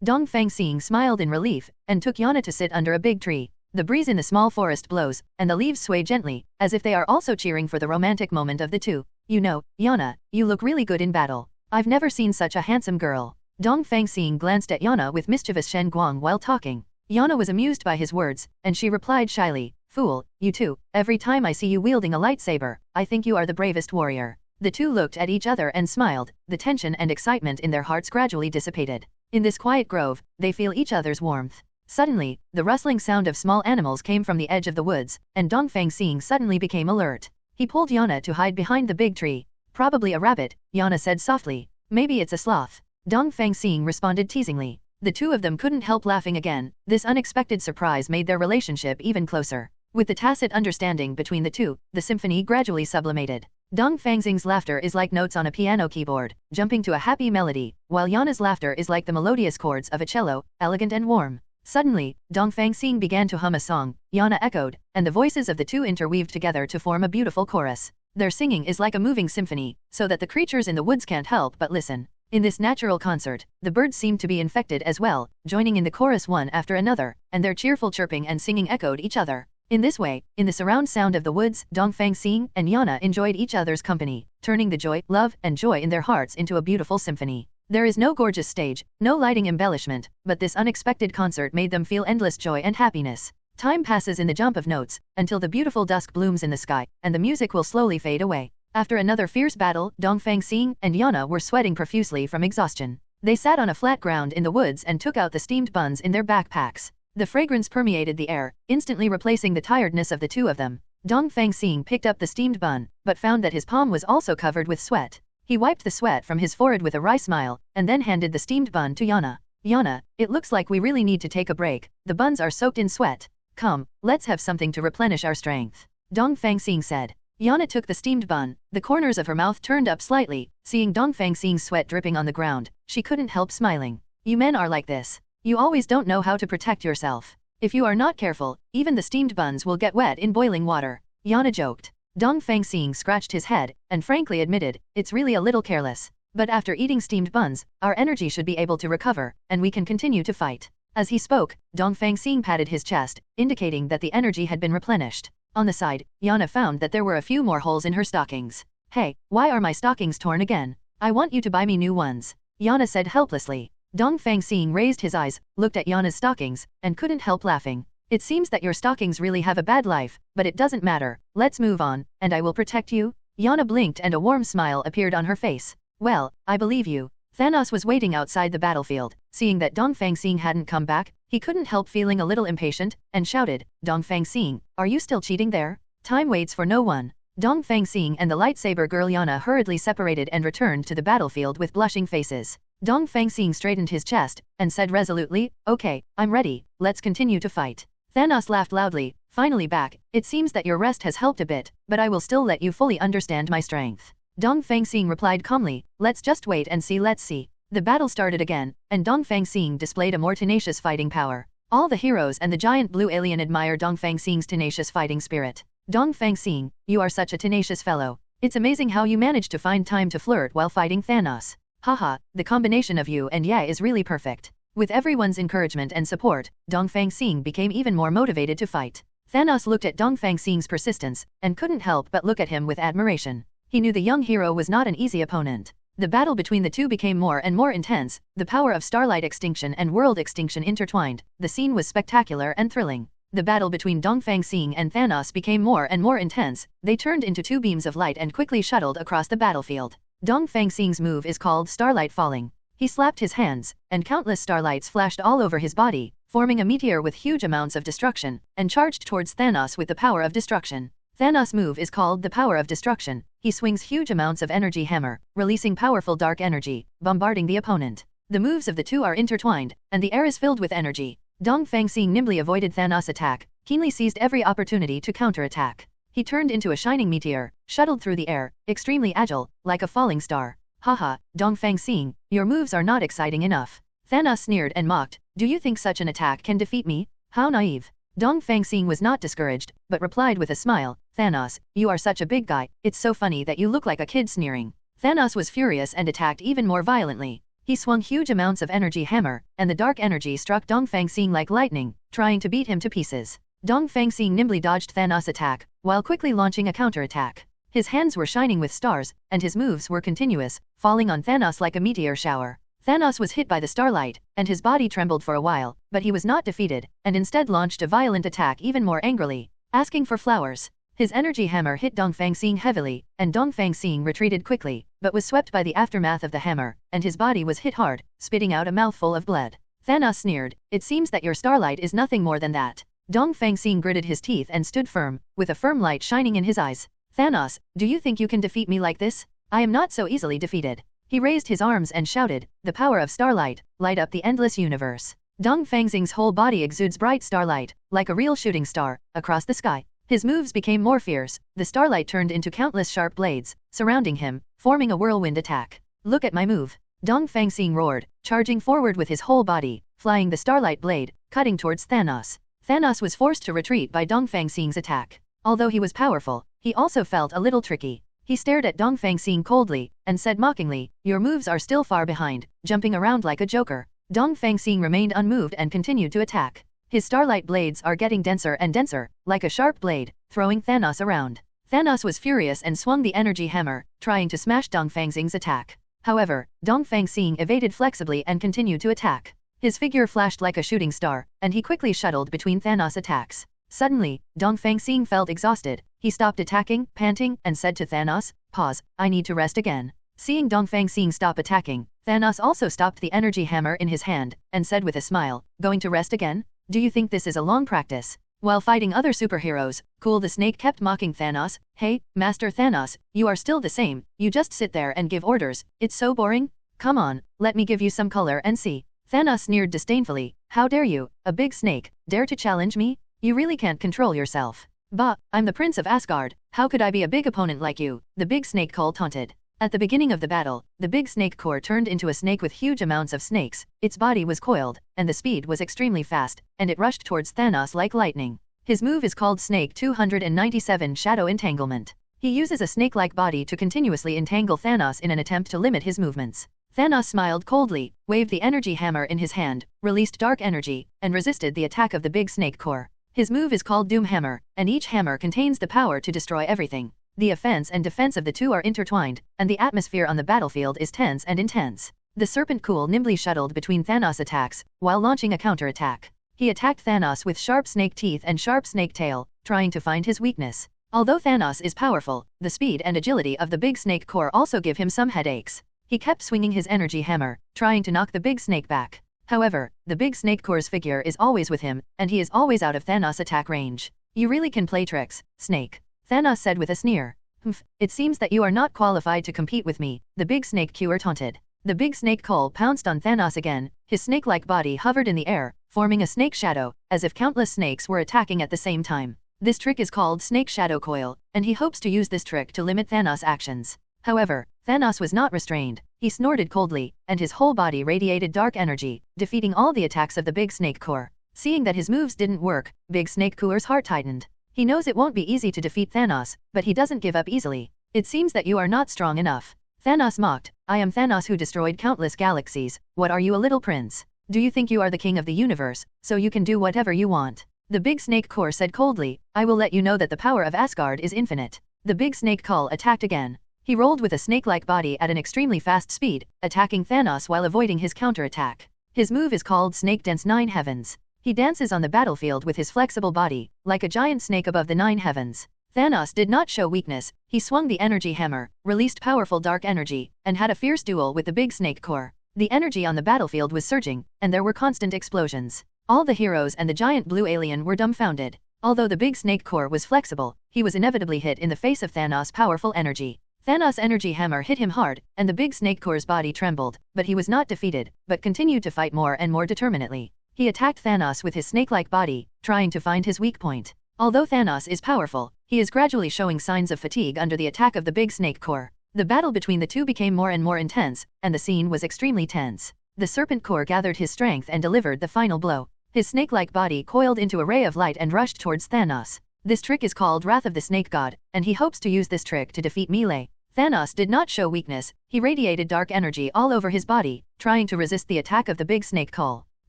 B: Dongfang Xing smiled in relief, and took Yana to sit under a big tree. The breeze in the small forest blows, and the leaves sway gently, as if they are also cheering for the romantic moment of the two. "You know, Yana, you look really good in battle. I've never seen such a handsome girl." Dongfang Xing glanced at Yana with mischievous Shen Guang while talking. Yana was amused by his words, and she replied shyly, "Fool, you too, every time I see you wielding a lightsaber, I think you are the bravest warrior." The two looked at each other and smiled, the tension and excitement in their hearts gradually dissipated. In this quiet grove, they feel each other's warmth. Suddenly, the rustling sound of small animals came from the edge of the woods, and Dongfang Xing suddenly became alert. He pulled Yana to hide behind the big tree. "Probably a rabbit," Yana said softly. "Maybe it's a sloth," Dongfang Xing responded teasingly. The two of them couldn't help laughing again. This unexpected surprise made their relationship even closer. With the tacit understanding between the two, the symphony gradually sublimated. Dongfang Xing's laughter is like notes on a piano keyboard, jumping to a happy melody, while Yana's laughter is like the melodious chords of a cello, elegant and warm. Suddenly, Dongfang Xing began to hum a song, Yana echoed, and the voices of the two interweaved together to form a beautiful chorus. Their singing is like a moving symphony, so that the creatures in the woods can't help but listen. In this natural concert, the birds seemed to be infected as well, joining in the chorus one after another, and their cheerful chirping and singing echoed each other. In this way, in the surround sound of the woods, Dongfang Xing and Yana enjoyed each other's company, turning the joy, love, and joy in their hearts into a beautiful symphony. There is no gorgeous stage, no lighting embellishment, but this unexpected concert made them feel endless joy and happiness. Time passes in the jump of notes, until the beautiful dusk blooms in the sky, and the music will slowly fade away. After another fierce battle, Dongfang Xing and Yana were sweating profusely from exhaustion. They sat on a flat ground in the woods and took out the steamed buns in their backpacks. The fragrance permeated the air, instantly replacing the tiredness of the two of them. Dongfang Xing picked up the steamed bun, but found that his palm was also covered with sweat. He wiped the sweat from his forehead with a wry smile, and then handed the steamed bun to Yana. Yana, it looks like we really need to take a break. The buns are soaked in sweat. Come, let's have something to replenish our strength. Dongfang Xing said. Yana took the steamed bun. The corners of her mouth turned up slightly. Seeing Dongfang Xing's sweat dripping on the ground, she couldn't help smiling. You men are like this. You always don't know how to protect yourself. If you are not careful, even the steamed buns will get wet in boiling water. Yana joked. Dongfang Xing scratched his head, and frankly admitted, it's really a little careless. But after eating steamed buns, our energy should be able to recover, and we can continue to fight. As he spoke, Dongfang Xing patted his chest, indicating that the energy had been replenished. On the side, Yana found that there were a few more holes in her stockings. Hey, why are my stockings torn again? I want you to buy me new ones. Yana said helplessly. Dongfang Xing raised his eyes, looked at Yana's stockings, and couldn't help laughing. It seems that your stockings really have a bad life, but it doesn't matter. Let's move on, and I will protect you. Yana blinked and a warm smile appeared on her face. Well, I believe you. Thanos was waiting outside the battlefield. Seeing that Dongfang Xing hadn't come back, he couldn't help feeling a little impatient, and shouted, Dongfang Xing, are you still cheating there? Time waits for no one. Dongfang Xing and the lightsaber girl Yana hurriedly separated and returned to the battlefield with blushing faces. Dongfang Xing straightened his chest, and said resolutely, okay, I'm ready, let's continue to fight. Thanos laughed loudly, finally back, it seems that your rest has helped a bit, but I will still let you fully understand my strength. Dongfang Xing replied calmly, let's just wait and see, let's see. The battle started again, and Dongfang Xing displayed a more tenacious fighting power. All the heroes and the giant blue alien admire Dongfang Xing's tenacious fighting spirit. Dongfang Xing, you are such a tenacious fellow. It's amazing how you managed to find time to flirt while fighting Thanos. Haha, the combination of you and Ye is really perfect. With everyone's encouragement and support, Dongfang Xing became even more motivated to fight. Thanos looked at Dongfang Xing's persistence, and couldn't help but look at him with admiration. He knew the young hero was not an easy opponent. The battle between the two became more and more intense, the power of starlight extinction and world extinction intertwined. The scene was spectacular and thrilling. The battle between Dongfang Xing and Thanos became more and more intense. They turned into two beams of light and quickly shuttled across the battlefield. Dongfang Xing's move is called Starlight Falling. He slapped his hands, and countless starlights flashed all over his body, forming a meteor with huge amounts of destruction, and charged towards Thanos with the power of destruction. Thanos' move is called the Power of Destruction. He swings huge amounts of energy hammer, releasing powerful dark energy, bombarding the opponent. The moves of the two are intertwined, and the air is filled with energy. Dongfang Xing nimbly avoided Thanos' attack, keenly seized every opportunity to counterattack. He turned into a shining meteor, shuttled through the air, extremely agile, like a falling star. Haha, Dongfang Xing, your moves are not exciting enough. Thanos sneered and mocked, do you think such an attack can defeat me? How naive. Dongfang Xing was not discouraged, but replied with a smile, Thanos, you are such a big guy, it's so funny that you look like a kid sneering. Thanos was furious and attacked even more violently. He swung huge amounts of energy hammer, and the dark energy struck Dongfang Xing like lightning, trying to beat him to pieces. Dongfang Xing nimbly dodged Thanos' attack, while quickly launching a counterattack. His hands were shining with stars, and his moves were continuous, falling on Thanos like a meteor shower. Thanos was hit by the starlight, and his body trembled for a while, but he was not defeated, and instead launched a violent attack even more angrily, asking for flowers. His energy hammer hit Dongfang Xing heavily, and Dongfang Xing retreated quickly, but was swept by the aftermath of the hammer, and his body was hit hard, spitting out a mouthful of blood. Thanos sneered, it seems that your starlight is nothing more than that. Dongfang Xing gritted his teeth and stood firm, with a firm light shining in his eyes. Thanos, do you think you can defeat me like this? I am not so easily defeated. He raised his arms and shouted, the power of starlight, light up the endless universe. Dongfang Xing's whole body exudes bright starlight, like a real shooting star, across the sky. His moves became more fierce, the starlight turned into countless sharp blades, surrounding him, forming a whirlwind attack. Look at my move. Dongfang Xing roared, charging forward with his whole body, flying the starlight blade, cutting towards Thanos. Thanos was forced to retreat by Dongfang Xing's attack. Although he was powerful, he also felt a little tricky. He stared at Dongfang Xing coldly, and said mockingly, your moves are still far behind, jumping around like a joker. Dongfang Xing remained unmoved and continued to attack. His starlight blades are getting denser and denser, like a sharp blade, throwing Thanos around. Thanos was furious and swung the energy hammer, trying to smash Dongfang Xing's attack. However, Dongfang Xing evaded flexibly and continued to attack. His figure flashed like a shooting star, and he quickly shuttled between Thanos' attacks. Suddenly, Dongfang Xing felt exhausted. He stopped attacking, panting, and said to Thanos, pause, I need to rest again. Seeing Dongfang Xing stop attacking, Thanos also stopped the energy hammer in his hand, and said with a smile, "Going to rest again? Do you think this is a long practice?" While fighting other superheroes, Cool the Snake kept mocking Thanos. "Hey, Master Thanos, you are still the same, you just sit there and give orders, it's so boring? Come on, let me give you some color and see." Thanos sneered disdainfully, "How dare you, a big snake, dare to challenge me? You really can't control yourself." "Bah, I'm the Prince of Asgard, how could I be a big opponent like you?" the big snake Cool taunted. At the beginning of the battle, the big snake core turned into a snake with huge amounts of snakes, its body was coiled, and the speed was extremely fast, and it rushed towards Thanos like lightning. His move is called Snake 297 Shadow Entanglement. He uses a snake-like body to continuously entangle Thanos in an attempt to limit his movements. Thanos smiled coldly, waved the energy hammer in his hand, released dark energy, and resisted the attack of the big snake core. His move is called Doom Hammer, and each hammer contains the power to destroy everything. The offense and defense of the two are intertwined, and the atmosphere on the battlefield is tense and intense. The Serpent Cool nimbly shuttled between Thanos' attacks, while launching a counterattack. He attacked Thanos with sharp snake teeth and sharp snake tail, trying to find his weakness. Although Thanos is powerful, the speed and agility of the big snake core also give him some headaches. He kept swinging his energy hammer, trying to knock the big snake back. However, the big snake core's figure is always with him, and he is always out of Thanos' attack range. "You really can play tricks, Snake," Thanos said with a sneer. "Humph, it seems that you are not qualified to compete with me," the big snake Core taunted. The big snake Coal pounced on Thanos again, his snake-like body hovered in the air, forming a snake shadow, as if countless snakes were attacking at the same time. This trick is called Snake Shadow Coil, and he hopes to use this trick to limit Thanos' actions. However, Thanos was not restrained, he snorted coldly, and his whole body radiated dark energy, defeating all the attacks of the big snake core. Seeing that his moves didn't work, Big Snake Core's heart tightened. He knows it won't be easy to defeat Thanos, but he doesn't give up easily. "It seems that you are not strong enough," Thanos mocked. "I am Thanos who destroyed countless galaxies, what are you, a little prince? Do you think you are the king of the universe, so you can do whatever you want?" The big snake core said coldly, "I will let you know that the power of Asgard is infinite." The big snake Kull attacked again. He rolled with a snake-like body at an extremely fast speed, attacking Thanos while avoiding his counterattack. His move is called Snake Dance 9 Heavens. He dances on the battlefield with his flexible body, like a giant snake above the 9 heavens. Thanos did not show weakness, he swung the energy hammer, released powerful dark energy, and had a fierce duel with the big snake core. The energy on the battlefield was surging, and there were constant explosions. All the heroes and the giant blue alien were dumbfounded. Although the big snake core was flexible, he was inevitably hit in the face of Thanos' powerful energy. Thanos' energy hammer hit him hard, and the big snake core's body trembled, but he was not defeated, but continued to fight more and more determinedly. He attacked Thanos with his snake-like body, trying to find his weak point. Although Thanos is powerful, he is gradually showing signs of fatigue under the attack of the big snake core. The battle between the two became more and more intense, and the scene was extremely tense. The serpent core gathered his strength and delivered the final blow. His snake-like body coiled into a ray of light and rushed towards Thanos. This trick is called Wrath of the Snake God, and he hopes to use this trick to defeat Melee. Thanos did not show weakness, he radiated dark energy all over his body, trying to resist the attack of the big snake Kull.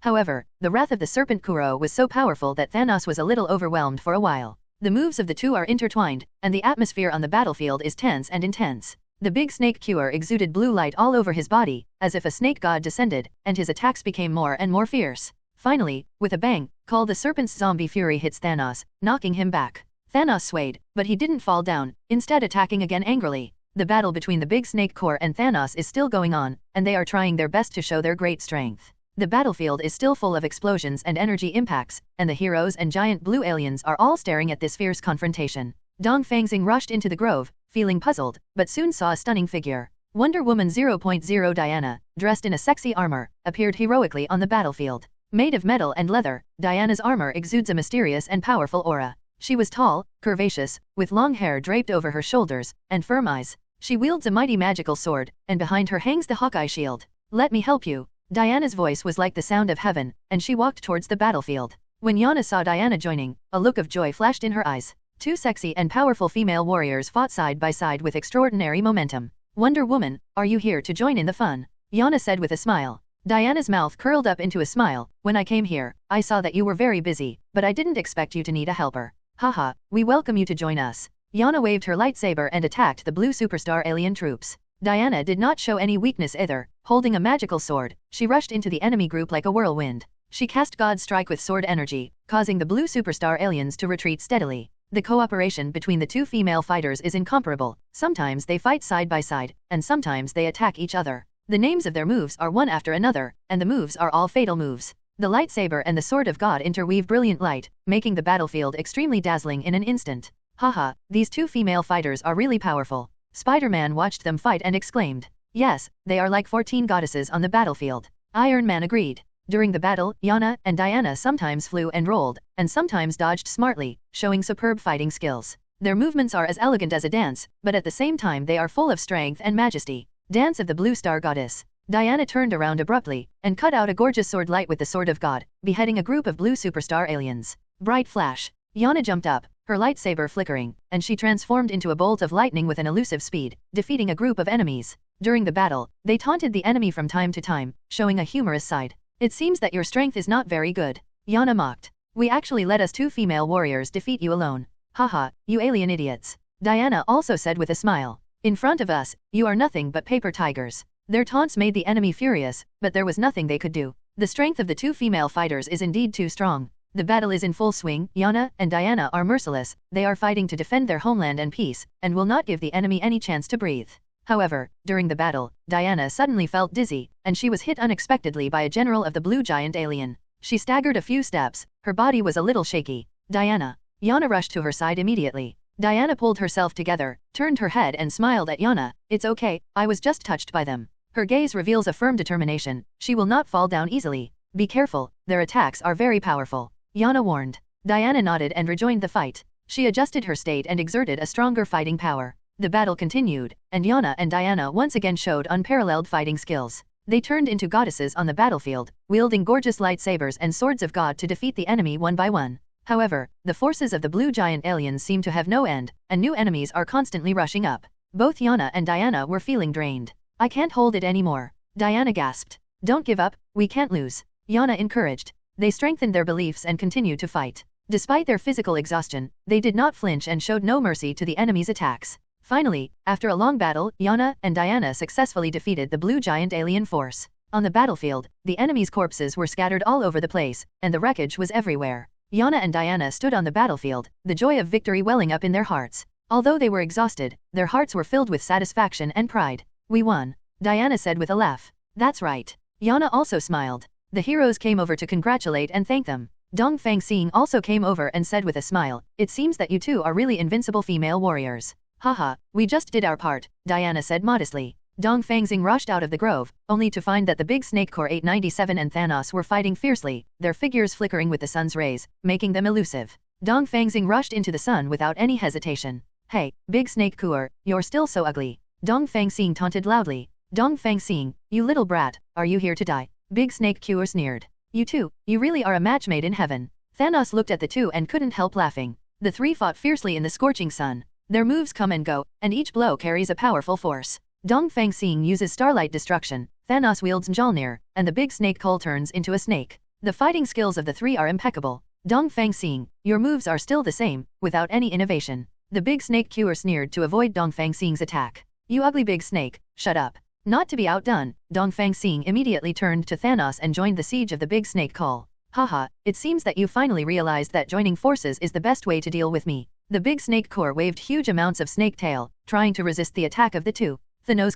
B: However, the wrath of the serpent Kuro was so powerful that Thanos was a little overwhelmed for a while. The moves of the two are intertwined, and the atmosphere on the battlefield is tense and intense. The big snake Cure exuded blue light all over his body, as if a snake god descended, and his attacks became more and more fierce. Finally, with a bang, Kull the serpent's zombie fury hits Thanos, knocking him back. Thanos swayed, but he didn't fall down, instead attacking again angrily. The battle between the big snake core and Thanos is still going on, and they are trying their best to show their great strength. The battlefield is still full of explosions and energy impacts, and the heroes and giant blue aliens are all staring at this fierce confrontation. Dongfang Xing rushed into the grove, feeling puzzled, but soon saw a stunning figure. Wonder Woman 0.0 Diana, dressed in a sexy armor, appeared heroically on the battlefield. Made of metal and leather, Diana's armor exudes a mysterious and powerful aura. She was tall, curvaceous, with long hair draped over her shoulders, and firm eyes. She wields a mighty magical sword, and behind her hangs the Hawkeye shield. "Let me help you." Diana's voice was like the sound of heaven, and she walked towards the battlefield. When Yana saw Diana joining, a look of joy flashed in her eyes. Two sexy and powerful female warriors fought side by side with extraordinary momentum. "Wonder Woman, are you here to join in the fun?" Yana said with a smile. Diana's mouth curled up into a smile. "When I came here, I saw that you were very busy, but I didn't expect you to need a helper. Haha, we welcome you to join us." Yana waved her lightsaber and attacked the blue superstar alien troops. Diana did not show any weakness either. Holding a magical sword, she rushed into the enemy group like a whirlwind. She cast God's Strike with sword energy, causing the blue superstar aliens to retreat steadily. The cooperation between the two female fighters is incomparable. Sometimes they fight side by side, and sometimes they attack each other. The names of their moves are one after another, and the moves are all fatal moves. The lightsaber and the sword of God interweave brilliant light, making the battlefield extremely dazzling in an instant. Haha, these two female fighters are really powerful. Spider-Man watched them fight and exclaimed. Yes, they are like 14 goddesses on the battlefield. Iron Man agreed. During the battle, Yana and Diana sometimes flew and rolled, and sometimes dodged smartly, showing superb fighting skills. Their movements are as elegant as a dance, but at the same time they are full of strength and majesty. Dance of the Blue Star Goddess. Diana turned around abruptly, and cut out a gorgeous sword light with the Sword of God, beheading a group of blue superstar aliens. Bright flash. Yana jumped up, her lightsaber flickering, and she transformed into a bolt of lightning with an elusive speed, defeating a group of enemies. During the battle, they taunted the enemy from time to time, showing a humorous side. It seems that your strength is not very good. Yana mocked. We actually let us two female warriors defeat you alone. Haha, you alien idiots. Diana also said with a smile. In front of us, you are nothing but paper tigers. Their taunts made the enemy furious, but there was nothing they could do. The strength of the two female fighters is indeed too strong. The battle is in full swing. Yana and Diana are merciless. They are fighting to defend their homeland and peace, and will not give the enemy any chance to breathe. However, during the battle, Diana suddenly felt dizzy, and she was hit unexpectedly by a general of the blue giant alien. She staggered a few steps, her body was a little shaky. Diana. Yana rushed to her side immediately. Diana pulled herself together, turned her head and smiled at Yana. It's okay, I was just touched by them. Her gaze reveals a firm determination. She will not fall down easily. Be careful, their attacks are very powerful. Yana warned. Diana nodded and rejoined the fight. She adjusted her state and exerted a stronger fighting power. The battle continued, and Yana and Diana once again showed unparalleled fighting skills. They turned into goddesses on the battlefield, wielding gorgeous lightsabers and swords of God to defeat the enemy one by one. However, the forces of the blue giant aliens seem to have no end, and new enemies are constantly rushing up. Both Yana and Diana were feeling drained. I can't hold it anymore. Diana gasped. Don't give up, we can't lose. Yana encouraged. They strengthened their beliefs and continued to fight. Despite their physical exhaustion, they did not flinch and showed no mercy to the enemy's attacks. Finally, after a long battle, Yana and Diana successfully defeated the blue giant alien force. On the battlefield, the enemy's corpses were scattered all over the place, and the wreckage was everywhere. Yana and Diana stood on the battlefield, the joy of victory welling up in their hearts. Although they were exhausted, their hearts were filled with satisfaction and pride. We won, Diana said with a laugh. That's right. Yana also smiled. The heroes came over to congratulate and thank them. Dongfang Xing also came over and said with a smile, it seems that you two are really invincible female warriors. Haha, we just did our part, Diana said modestly. Dongfang Xing rushed out of the grove, only to find that the big snake core 897 and Thanos were fighting fiercely, their figures flickering with the sun's rays, making them elusive. Dongfang Xing rushed into the sun without any hesitation. Hey, big snake core, you're still so ugly. Dongfang Xing taunted loudly. Dongfang Xing, you little brat, are you here to die? Big snake core sneered. You two, you really are a match made in heaven. Thanos looked at the two and couldn't help laughing. The three fought fiercely in the scorching sun. Their moves come and go, and each blow carries a powerful force. Dongfang Xing uses starlight destruction, Thanos wields Mjolnir, and the big snake Cole turns into a snake. The fighting skills of the three are impeccable. Dongfang Xing, your moves are still the same, without any innovation. The big snake Core sneered to avoid Dongfang Xing's attack. You ugly big snake, shut up. Not to be outdone, Dongfang Xing immediately turned to Thanos and joined the siege of the big snake Cole. Haha, it seems that you finally realized that joining forces is the best way to deal with me. The big snake core waved huge amounts of snake tail, trying to resist the attack of the two. Thanos,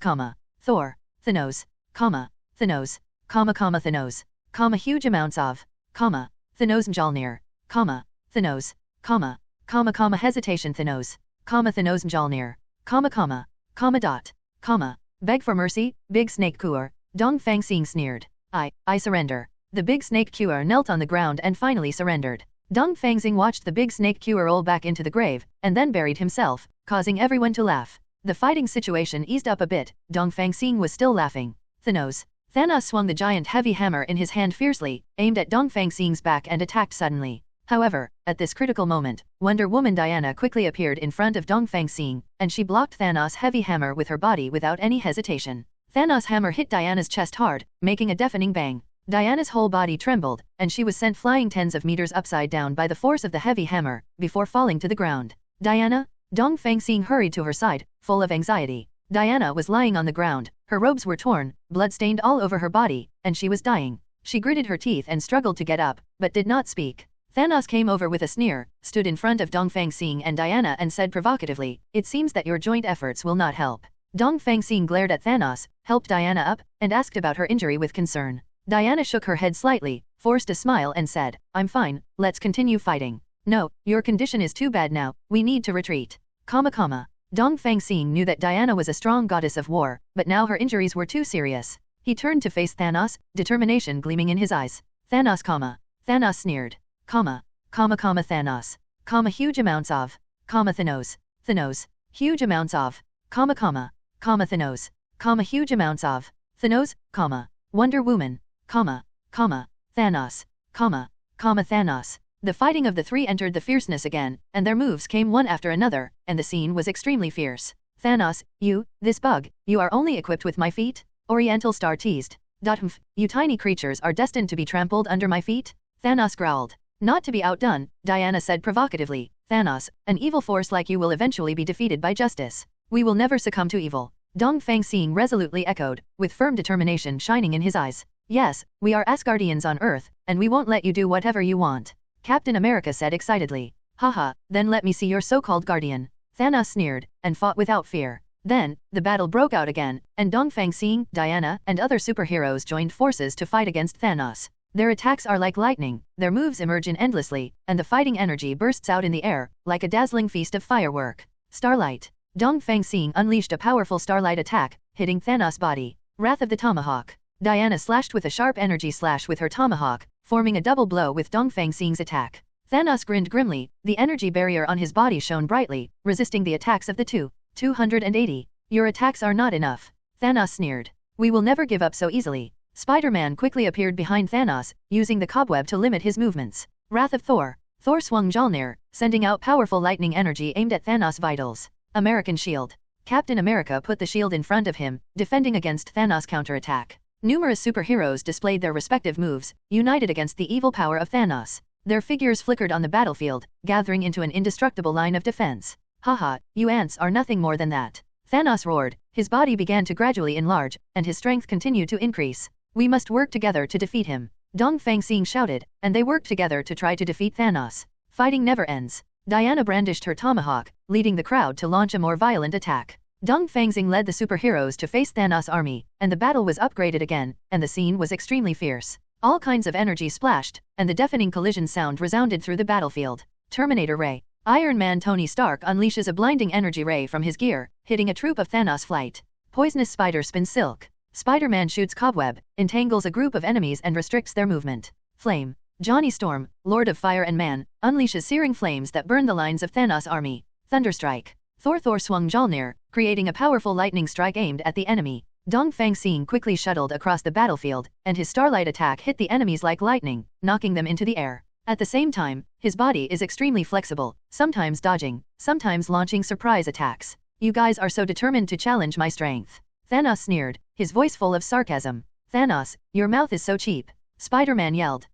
B: Thor, Thanos, Thanos, Thanos, huge amounts of, Thanos Mjolnir, Thanos, hesitation Thanos, Thanos Mjolnir, beg for mercy, big snake core, Dongfang Xing sneered. I surrender. The big snake core knelt on the ground and finally surrendered. Dongfang Xing watched the big snake core roll back into the grave, and then buried himself, causing everyone to laugh. The fighting situation eased up a bit, Dongfang Xing was still laughing. Thanos swung the giant heavy hammer in his hand fiercely, aimed at Dongfang Xing's back and attacked suddenly. However, at this critical moment, Wonder Woman Diana quickly appeared in front of Dongfang Xing, and she blocked Thanos' heavy hammer with her body without any hesitation. Thanos' hammer hit Diana's chest hard, making a deafening bang. Diana's whole body trembled, and she was sent flying tens of meters upside down by the force of the heavy hammer, before falling to the ground. Diana? Dongfang Xing hurried to her side, full of anxiety. Diana was lying on the ground, her robes were torn, blood stained all over her body, and she was dying. She gritted her teeth and struggled to get up, but did not speak. Thanos came over with a sneer, stood in front of Dongfang Xing and Diana and said provocatively, it seems that your joint efforts will not help. Dongfang Xing glared at Thanos, helped Diana up, and asked about her injury with concern. Diana shook her head slightly, forced a smile and said, I'm fine, let's continue fighting. No, your condition is too bad now, we need to retreat. Dongfang Xing knew that Diana was a strong goddess of war, but now her injuries were too serious. He turned to face Thanos, determination gleaming in his eyes. Thanos, Thanos sneered. Thanos. Huge amounts of. Thanos. Huge amounts of. Thanos. Huge amounts of. Thanos, Wonder Woman. Thanos. Thanos. The fighting of the three entered the fierceness again, and their moves came one after another, and the scene was extremely fierce. Thanos, this bug, you are only equipped with my feet? Oriental Star teased. You tiny creatures are destined to be trampled under my feet? Thanos growled. Not to be outdone, Diana said provocatively, Thanos, an evil force like you will eventually be defeated by justice. We will never succumb to evil. Dongfang Xing resolutely echoed, with firm determination shining in his eyes. Yes, we are Asgardians on Earth, and we won't let you do whatever you want. Captain America said excitedly. Haha, then let me see your so-called guardian. Thanos sneered, and fought without fear. Then, the battle broke out again, and Dongfang Xing, Diana, and other superheroes joined forces to fight against Thanos. Their attacks are like lightning, their moves emerge in endlessly, and the fighting energy bursts out in the air, like a dazzling feast of firework. Starlight. Dongfang Xing unleashed a powerful starlight attack, hitting Thanos' body. Wrath of the Tomahawk. Diana slashed with a sharp energy slash with her tomahawk, forming a double blow with Dongfang Xing's attack. Thanos grinned grimly, the energy barrier on his body shone brightly, resisting the attacks of the two. 280. Your attacks are not enough. Thanos sneered. We will never give up so easily. Spider-Man quickly appeared behind Thanos, using the cobweb to limit his movements. Wrath of Thor. Thor swung Mjolnir, sending out powerful lightning energy aimed at Thanos' vitals. American shield. Captain America put the shield in front of him, defending against Thanos' counterattack. Numerous superheroes displayed their respective moves, united against the evil power of Thanos. Their figures flickered on the battlefield, gathering into an indestructible line of defense. Haha, you ants are nothing more than that. Thanos roared, his body began to gradually enlarge, and his strength continued to increase. We must work together to defeat him. Dongfang Xing shouted, and they worked together to try to defeat Thanos. Fighting never ends. Diana brandished her tomahawk, leading the crowd to launch a more violent attack. Dongfang Xing led the superheroes to face Thanos' army, and the battle was upgraded again, and the scene was extremely fierce. All kinds of energy splashed, and the deafening collision sound resounded through the battlefield. Terminator Ray. Iron Man Tony Stark unleashes a blinding energy ray from his gear, hitting a troop of Thanos' flight. Poisonous Spider spins silk. Spider-Man shoots cobweb, entangles a group of enemies and restricts their movement. Flame. Johnny Storm, Lord of Fire and Man, unleashes searing flames that burn the lines of Thanos' army. Thunderstrike. Thor swung Mjolnir, creating a powerful lightning strike aimed at the enemy. Dongfang Xing quickly shuttled across the battlefield, and his starlight attack hit the enemies like lightning, knocking them into the air. At the same time, his body is extremely flexible, sometimes dodging, sometimes launching surprise attacks. You guys are so determined to challenge my strength. Thanos sneered, his voice full of sarcasm. Thanos, your mouth is so cheap. Spider-Man yelled.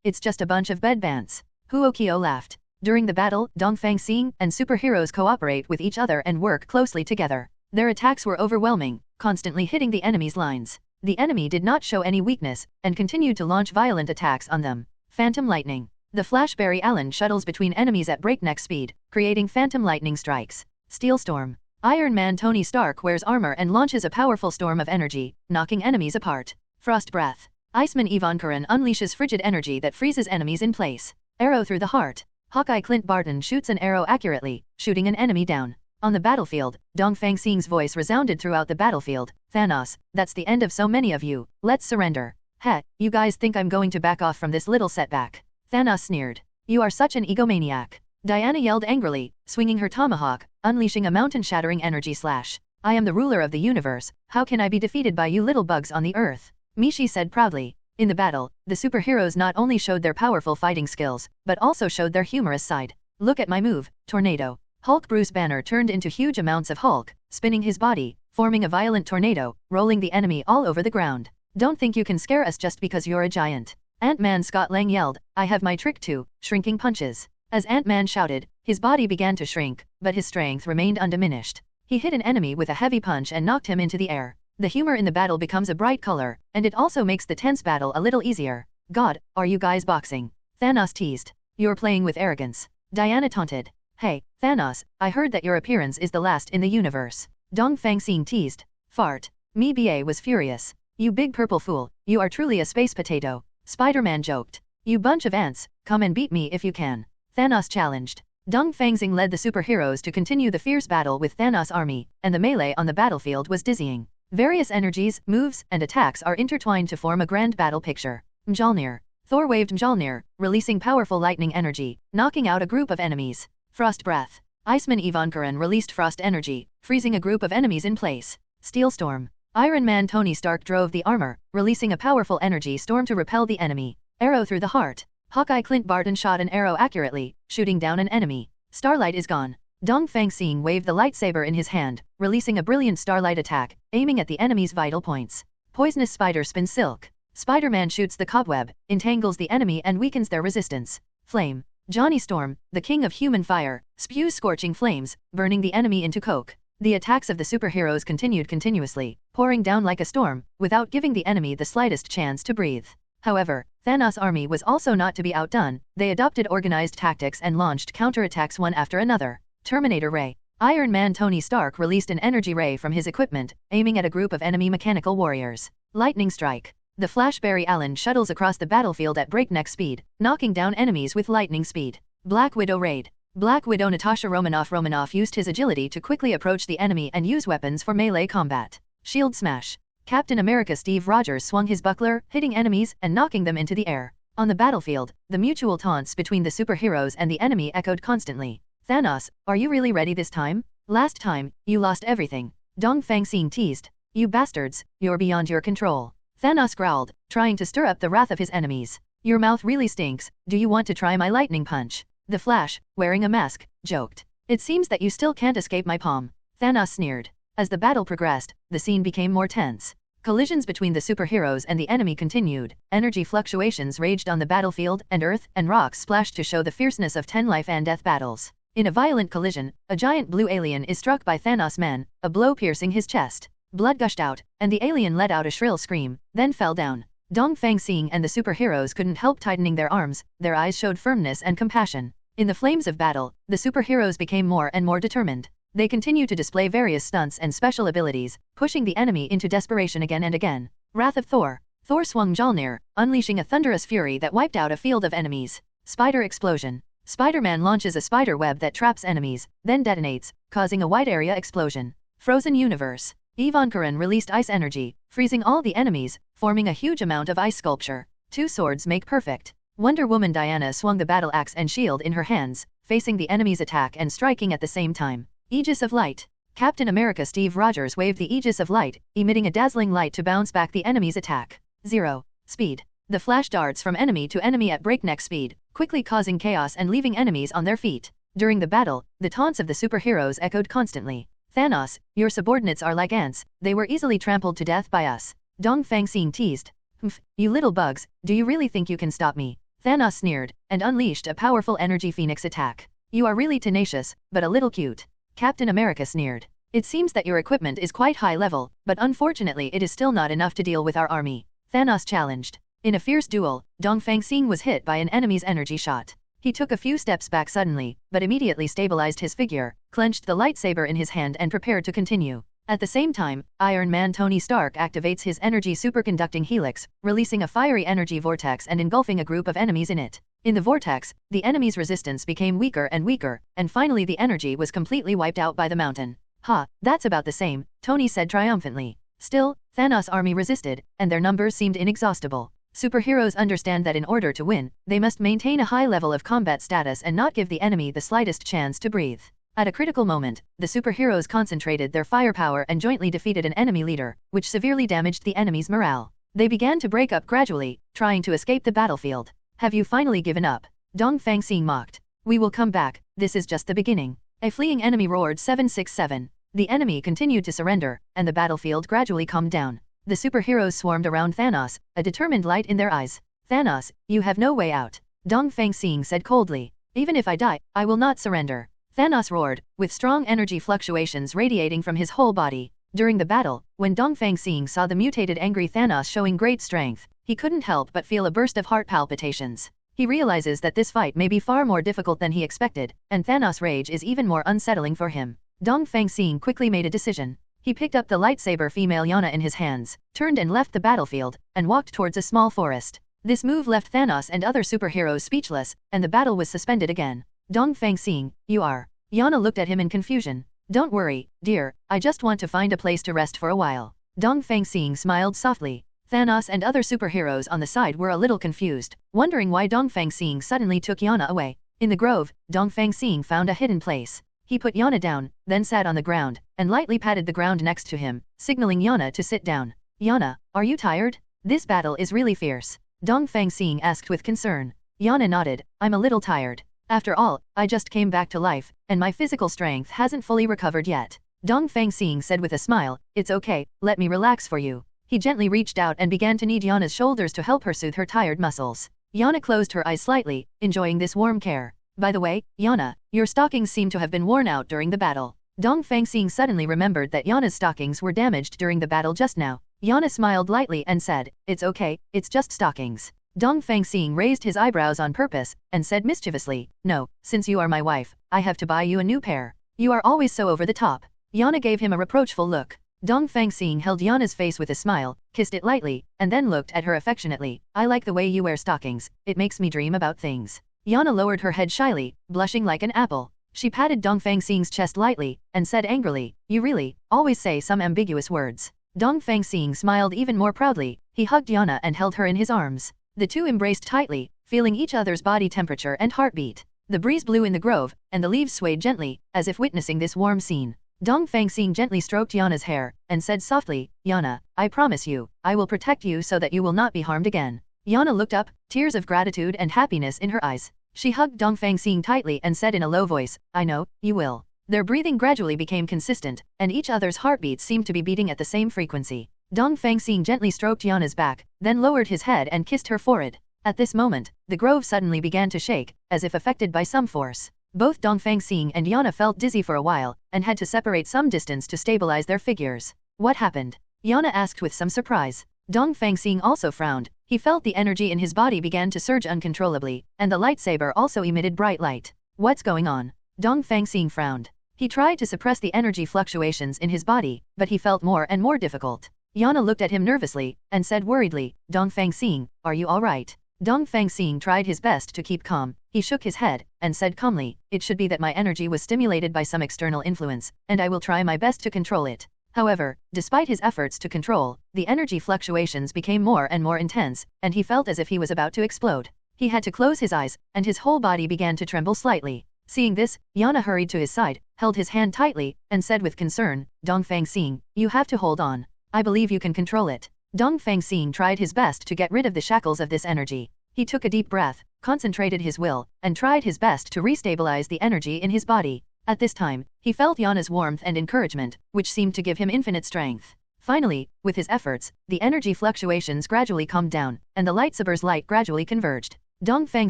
B: It's just a bunch of bedpants. Huokio laughed. During the battle, Dongfang Xing and superheroes cooperate with each other and work closely together. Their attacks were overwhelming, constantly hitting the enemy's lines. The enemy did not show any weakness, and continued to launch violent attacks on them. Phantom Lightning. The Flash Barry Allen shuttles between enemies at breakneck speed, creating phantom lightning strikes. Steel Storm. Iron Man Tony Stark wears armor and launches a powerful storm of energy, knocking enemies apart. Frost Breath. Iceman Yvonne Curran unleashes frigid energy that freezes enemies in place. Arrow through the heart. Hawkeye Clint Barton shoots an arrow accurately, shooting an enemy down. On the battlefield, Dongfang Xing's voice resounded throughout the battlefield. Thanos, that's the end of so many of you, let's surrender. Heh, you guys think I'm going to back off from this little setback? Thanos sneered. You are such an egomaniac. Diana yelled angrily, swinging her tomahawk, unleashing a mountain-shattering energy slash. I am the ruler of the universe, how can I be defeated by you little bugs on the earth? Mishi said proudly. In the battle, the superheroes not only showed their powerful fighting skills, but also showed their humorous side. Look at my move, Tornado. Hulk Bruce Banner turned into huge amounts of Hulk, spinning his body, forming a violent tornado, rolling the enemy all over the ground. Don't think you can scare us just because you're a giant. Ant-Man Scott Lang yelled, I have my trick too, shrinking punches. As Ant-Man shouted, his body began to shrink, but his strength remained undiminished. He hit an enemy with a heavy punch and knocked him into the air. The humor in the battle becomes a bright color, and it also makes the tense battle a little easier. God, are you guys boxing? Thanos teased. You're playing with arrogance. Diana taunted. Hey, Thanos, I heard that your appearance is the last in the universe. Dongfang Xing teased. Fart. Me BA was furious. You big purple fool, you are truly a space potato. Spider-Man joked. You bunch of ants, come and beat me if you can. Thanos challenged. Dongfang Xing led the superheroes to continue the fierce battle with Thanos' army, and the melee on the battlefield was dizzying. Various energies, moves, and attacks are intertwined to form a grand battle picture. Mjolnir. Thor waved Mjolnir, releasing powerful lightning energy, knocking out a group of enemies. Frost Breath. Iceman Ivankaran released frost energy, freezing a group of enemies in place. Steel Storm. Iron Man Tony Stark drove the armor, releasing a powerful energy storm to repel the enemy. Arrow through the heart. Hawkeye Clint Barton shot an arrow accurately, shooting down an enemy. Starlight is gone. Dongfang Xing waved the lightsaber in his hand, releasing a brilliant starlight attack, aiming at the enemy's vital points. Poisonous Spider spins silk. Spider-Man shoots the cobweb, entangles the enemy and weakens their resistance. Flame. Johnny Storm, the king of human fire, spews scorching flames, burning the enemy into coke. The attacks of the superheroes continued continuously, pouring down like a storm, without giving the enemy the slightest chance to breathe. However, Thanos' army was also not to be outdone. They adopted organized tactics and launched counterattacks one after another. Terminator Ray. Iron Man Tony Stark released an energy ray from his equipment, aiming at a group of enemy mechanical warriors. Lightning Strike. The Flash Barry Allen shuttles across the battlefield at breakneck speed, knocking down enemies with lightning speed. Black Widow Raid. Black Widow Natasha Romanoff used his agility to quickly approach the enemy and use weapons for melee combat. Shield Smash. Captain America Steve Rogers swung his buckler, hitting enemies and knocking them into the air. On the battlefield, the mutual taunts between the superheroes and the enemy echoed constantly. Thanos, are you really ready this time? Last time, you lost everything. Dongfang Xing teased. You bastards, you're beyond your control. Thanos growled, trying to stir up the wrath of his enemies. Your mouth really stinks, do you want to try my lightning punch? The Flash, wearing a mask, joked. It seems that you still can't escape my palm. Thanos sneered. As the battle progressed, the scene became more tense. Collisions between the superheroes and the enemy continued, energy fluctuations raged on the battlefield, and earth and rocks splashed to show the fierceness of 10 life and death battles. In a violent collision, a giant blue alien is struck by Thanos' men, a blow piercing his chest. Blood gushed out, and the alien let out a shrill scream, then fell down. Dongfang Xing and the superheroes couldn't help tightening their arms, their eyes showed firmness and compassion. In the flames of battle, the superheroes became more and more determined. They continue to display various stunts and special abilities, pushing the enemy into desperation again and again. Wrath of Thor. Thor swung Mjolnir, unleashing a thunderous fury that wiped out a field of enemies. Spider Explosion. Spider-Man launches a spider web that traps enemies, then detonates, causing a wide area explosion. Frozen Universe. Ivankaran released ice energy, freezing all the enemies, forming a huge amount of ice sculpture. Two swords make perfect. Wonder Woman Diana swung the battle axe and shield in her hands, facing the enemy's attack and striking at the same time. Aegis of Light. Captain America Steve Rogers waved the Aegis of Light, emitting a dazzling light to bounce back the enemy's attack. Zero. Speed. The Flash darts from enemy to enemy at breakneck speed, quickly causing chaos and leaving enemies on their feet. During the battle, the taunts of the superheroes echoed constantly. Thanos, your subordinates are like ants, they were easily trampled to death by us. Dongfang Xing teased. Humph, you little bugs, do you really think you can stop me? Thanos sneered, and unleashed a powerful energy phoenix attack. You are really tenacious, but a little cute. Captain America sneered. It seems that your equipment is quite high level, but unfortunately it is still not enough to deal with our army. Thanos challenged. In a fierce duel, Dongfang Xing was hit by an enemy's energy shot. He took a few steps back suddenly, but immediately stabilized his figure, clenched the lightsaber in his hand and prepared to continue. At the same time, Iron Man Tony Stark activates his energy superconducting helix, releasing a fiery energy vortex and engulfing a group of enemies in it. In the vortex, the enemy's resistance became weaker, and finally the energy was completely wiped out by the mountain. Ha, that's about the same, Tony said triumphantly. Still, Thanos' army resisted, and their numbers seemed inexhaustible. Superheroes understand that in order to win, they must maintain a high level of combat status and not give the enemy the slightest chance to breathe. At a critical moment, the superheroes concentrated their firepower and jointly defeated an enemy leader, which severely damaged the enemy's morale. They began to break up gradually, trying to escape the battlefield. Have you finally given up? Dongfang Xing mocked. We will come back, this is just the beginning. A fleeing enemy roared 767. The enemy continued to surrender, and the battlefield gradually calmed down. The superheroes swarmed around Thanos, a determined light in their eyes. Thanos, you have no way out. Dongfang Xing said coldly. Even if I die, I will not surrender. Thanos roared, with strong energy fluctuations radiating from his whole body. During the battle, when Dongfang Xing saw the mutated angry Thanos showing great strength, he couldn't help but feel a burst of heart palpitations. He realizes that this fight may be far more difficult than he expected, and Thanos' rage is even more unsettling for him. Dongfang Xing quickly made a decision. He picked up the lightsaber female Yana in his hands, turned and left the battlefield, and walked towards a small forest. This move left Thanos and other superheroes speechless, and the battle was suspended again. Dongfang Xing, you are. Yana looked at him in confusion. Don't worry, dear, I just want to find a place to rest for a while. Dongfang Xing smiled softly. Thanos and other superheroes on the side were a little confused, wondering why Dongfang Xing suddenly took Yana away. In the grove, Dongfang Xing found a hidden place. He put Yana down, then sat on the ground, and lightly patted the ground next to him, signaling Yana to sit down. Yana, are you tired? This battle is really fierce. Dongfang Xing asked with concern. Yana nodded, I'm a little tired. After all, I just came back to life, and my physical strength hasn't fully recovered yet. Dongfang Xing said with a smile, it's okay, let me relax for you. He gently reached out and began to knead Yana's shoulders to help her soothe her tired muscles. Yana closed her eyes slightly, enjoying this warm care. By the way, Yana, your stockings seem to have been worn out during the battle. Dongfang Xing suddenly remembered that Yana's stockings were damaged during the battle just now. Yana smiled lightly and said, it's okay, it's just stockings. Dongfang Xing raised his eyebrows on purpose, and said mischievously, no, since you are my wife, I have to buy you a new pair. You are always so over the top. Yana gave him a reproachful look. Dongfang Xing held Yana's face with a smile, kissed it lightly, and then looked at her affectionately. I like the way you wear stockings, it makes me dream about things. Yana lowered her head shyly, blushing like an apple. She patted Dongfang Xing's chest lightly, and said angrily, you really, always say some ambiguous words. Dongfang Xing smiled even more proudly. He hugged Yana and held her in his arms. The two embraced tightly, feeling each other's body temperature and heartbeat. The breeze blew in the grove, and the leaves swayed gently, as if witnessing this warm scene. Dongfang Xing gently stroked Yana's hair, and said softly, Yana, I promise you, I will protect you so that you will not be harmed again. Yana looked up, tears of gratitude and happiness in her eyes. She hugged Dongfang Xing tightly and said in a low voice, I know, you will. Their breathing gradually became consistent, and each other's heartbeats seemed to be beating at the same frequency. Dongfang Xing gently stroked Yana's back, then lowered his head and kissed her forehead. At this moment, the grove suddenly began to shake, as if affected by some force. Both Dongfang Xing and Yana felt dizzy for a while, and had to separate some distance to stabilize their figures. What happened? Yana asked with some surprise. Dongfang Xing also frowned. He felt the energy in his body began to surge uncontrollably, and the lightsaber also emitted bright light. What's going on? Dongfang Xing frowned. He tried to suppress the energy fluctuations in his body, but he felt more and more difficult. Yana looked at him nervously, and said worriedly, Dongfang Xing, are you alright? Dongfang Xing tried his best to keep calm. He shook his head, and said calmly, it should be that my energy was stimulated by some external influence, and I will try my best to control it. However, despite his efforts to control, the energy fluctuations became more and more intense, and he felt as if he was about to explode. He had to close his eyes, and his whole body began to tremble slightly. Seeing this, Yana hurried to his side, held his hand tightly, and said with concern, Dongfang Xing, you have to hold on. I believe you can control it. Dongfang Xing tried his best to get rid of the shackles of this energy. He took a deep breath, concentrated his will, and tried his best to restabilize the energy in his body. At this time, he felt Yana's warmth and encouragement, which seemed to give him infinite strength. Finally, with his efforts, the energy fluctuations gradually calmed down, and the lightsaber's light gradually converged. Dongfang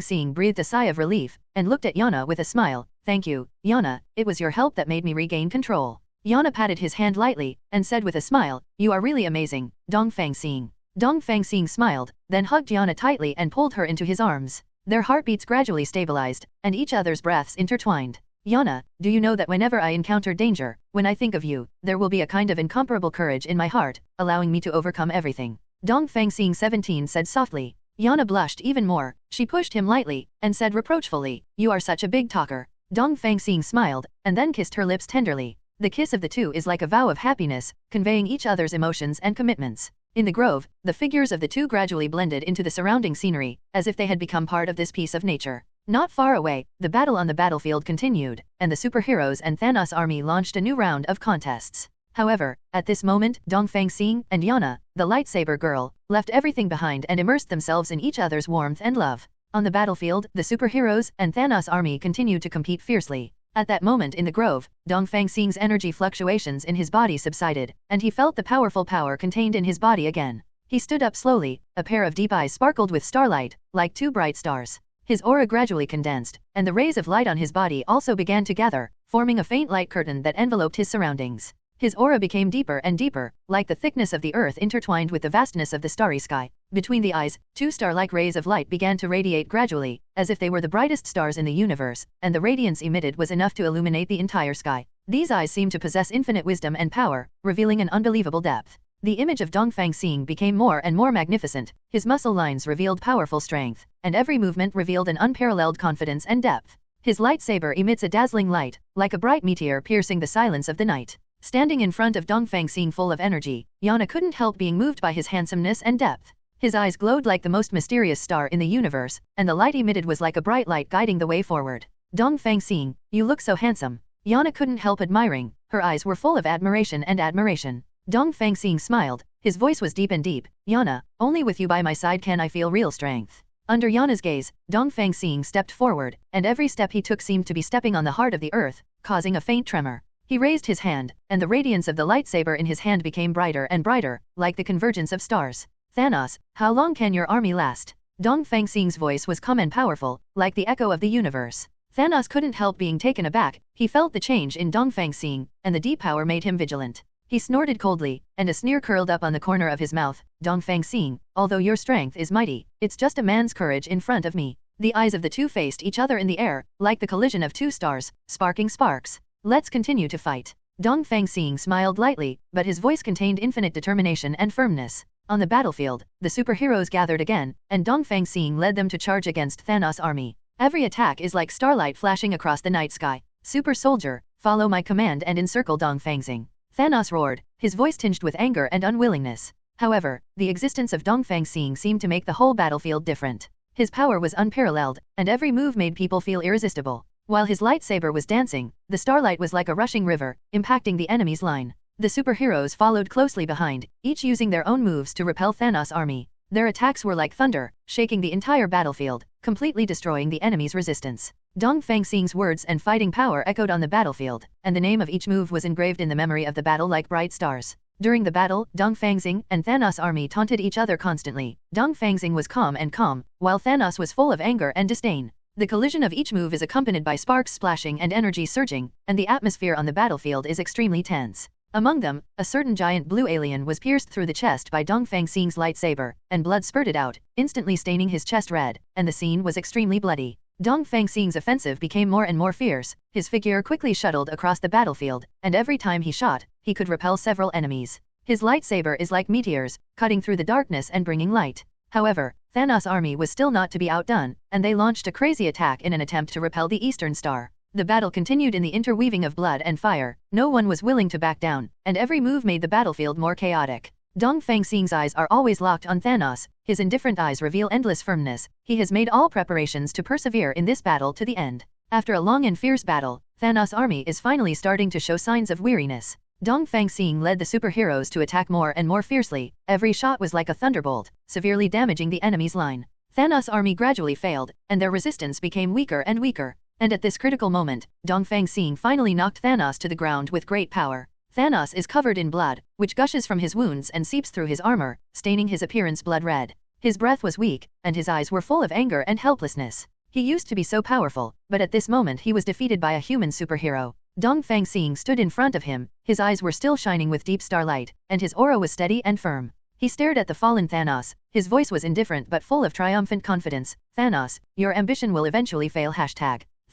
B: Xing breathed a sigh of relief, and looked at Yana with a smile. Thank you, Yana, it was your help that made me regain control. Yana patted his hand lightly, and said with a smile, you are really amazing, Dongfang Xing. Dongfang Xing smiled, then hugged Yana tightly and pulled her into his arms. Their heartbeats gradually stabilized, and each other's breaths intertwined. Yana, do you know that whenever I encounter danger, when I think of you, there will be a kind of incomparable courage in my heart, allowing me to overcome everything. Dongfang Xing 17 said softly. Yana blushed even more. She pushed him lightly, and said reproachfully, you are such a big talker. Dongfang Xing smiled, and then kissed her lips tenderly. The kiss of the two is like a vow of happiness, conveying each other's emotions and commitments. In the grove, the figures of the two gradually blended into the surrounding scenery, as if they had become part of this piece of nature. Not far away, the battle on the battlefield continued, and the superheroes and Thanos army launched a new round of contests. However, at this moment, Dongfang Xing and Yana, the lightsaber girl, left everything behind and immersed themselves in each other's warmth and love. On the battlefield, the superheroes and Thanos army continued to compete fiercely. At that moment in the grove, Dongfang Xing's energy fluctuations in his body subsided, and he felt the powerful power contained in his body again. He stood up slowly, a pair of deep eyes sparkled with starlight, like two bright stars. His aura gradually condensed, and the rays of light on his body also began to gather, forming a faint light curtain that enveloped his surroundings. His aura became deeper and deeper, like the thickness of the earth intertwined with the vastness of the starry sky. Between the eyes, two star-like rays of light began to radiate gradually, as if they were the brightest stars in the universe, and the radiance emitted was enough to illuminate the entire sky. These eyes seemed to possess infinite wisdom and power, revealing an unbelievable depth. The image of Dongfang Xing became more and more magnificent, his muscle lines revealed powerful strength, and every movement revealed an unparalleled confidence and depth. His lightsaber emits a dazzling light, like a bright meteor piercing the silence of the night. Standing in front of Dongfang Xing full of energy, Yana couldn't help being moved by his handsomeness and depth. His eyes glowed like the most mysterious star in the universe, and the light emitted was like a bright light guiding the way forward. Dongfang Xing, you look so handsome. Yana couldn't help admiring, her eyes were full of admiration and admiration. Dongfang Xing smiled, his voice was deep and deep. Yana, only with you by my side can I feel real strength. Under Yana's gaze, Dongfang Xing stepped forward, and every step he took seemed to be stepping on the heart of the earth, causing a faint tremor. He raised his hand, and the radiance of the lightsaber in his hand became brighter and brighter, like the convergence of stars. Thanos, how long can your army last? Dongfang Xing's voice was calm and powerful, like the echo of the universe. Thanos couldn't help being taken aback, he felt the change in Dongfang Xing, and the deep power made him vigilant. He snorted coldly, and a sneer curled up on the corner of his mouth. Dongfang Xing, although your strength is mighty, it's just a man's courage in front of me. The eyes of the two faced each other in the air, like the collision of two stars, sparking sparks. Let's continue to fight. Dongfang Xing smiled lightly, but his voice contained infinite determination and firmness. On the battlefield, the superheroes gathered again, and Dongfang Xing led them to charge against Thanos' army. Every attack is like starlight flashing across the night sky. Super soldier, follow my command and encircle Dongfang Xing. Thanos roared, his voice tinged with anger and unwillingness. However, the existence of Dongfang Xing seemed to make the whole battlefield different. His power was unparalleled, and every move made people feel irresistible. While his lightsaber was dancing, the starlight was like a rushing river, impacting the enemy's line. The superheroes followed closely behind, each using their own moves to repel Thanos' army. Their attacks were like thunder, shaking the entire battlefield, completely destroying the enemy's resistance. Dongfang Xing's words and fighting power echoed on the battlefield, and the name of each move was engraved in the memory of the battle like bright stars. During the battle, Dongfang Xing and Thanos' army taunted each other constantly. Dongfang Xing was calm, while Thanos was full of anger and disdain. The collision of each move is accompanied by sparks splashing and energy surging, and the atmosphere on the battlefield is extremely tense. Among them, a certain giant blue alien was pierced through the chest by Dongfang Xing's lightsaber, and blood spurted out, instantly staining his chest red, and the scene was extremely bloody. Dongfang Xing's offensive became more and more fierce, his figure quickly shuttled across the battlefield, and every time he shot, he could repel several enemies. His lightsaber is like meteors, cutting through the darkness and bringing light. However, Thanos' army was still not to be outdone, and they launched a crazy attack in an attempt to repel the Eastern Star. The battle continued in the interweaving of blood and fire, no one was willing to back down, and every move made the battlefield more chaotic. Dongfang Xing's eyes are always locked on Thanos, his indifferent eyes reveal endless firmness, he has made all preparations to persevere in this battle to the end. After a long and fierce battle, Thanos' army is finally starting to show signs of weariness. Dongfang Xing led the superheroes to attack more and more fiercely, every shot was like a thunderbolt, severely damaging the enemy's line. Thanos' army gradually failed, and their resistance became weaker and weaker. And at this critical moment, Dongfang Xing finally knocked Thanos to the ground with great power. Thanos is covered in blood, which gushes from his wounds and seeps through his armor, staining his appearance blood red. His breath was weak, and his eyes were full of anger and helplessness. He used to be so powerful, but at this moment he was defeated by a human superhero. Dongfang Xing stood in front of him, his eyes were still shining with deep starlight, and his aura was steady and firm. He stared at the fallen Thanos, his voice was indifferent but full of triumphant confidence. Thanos, your ambition will eventually fail.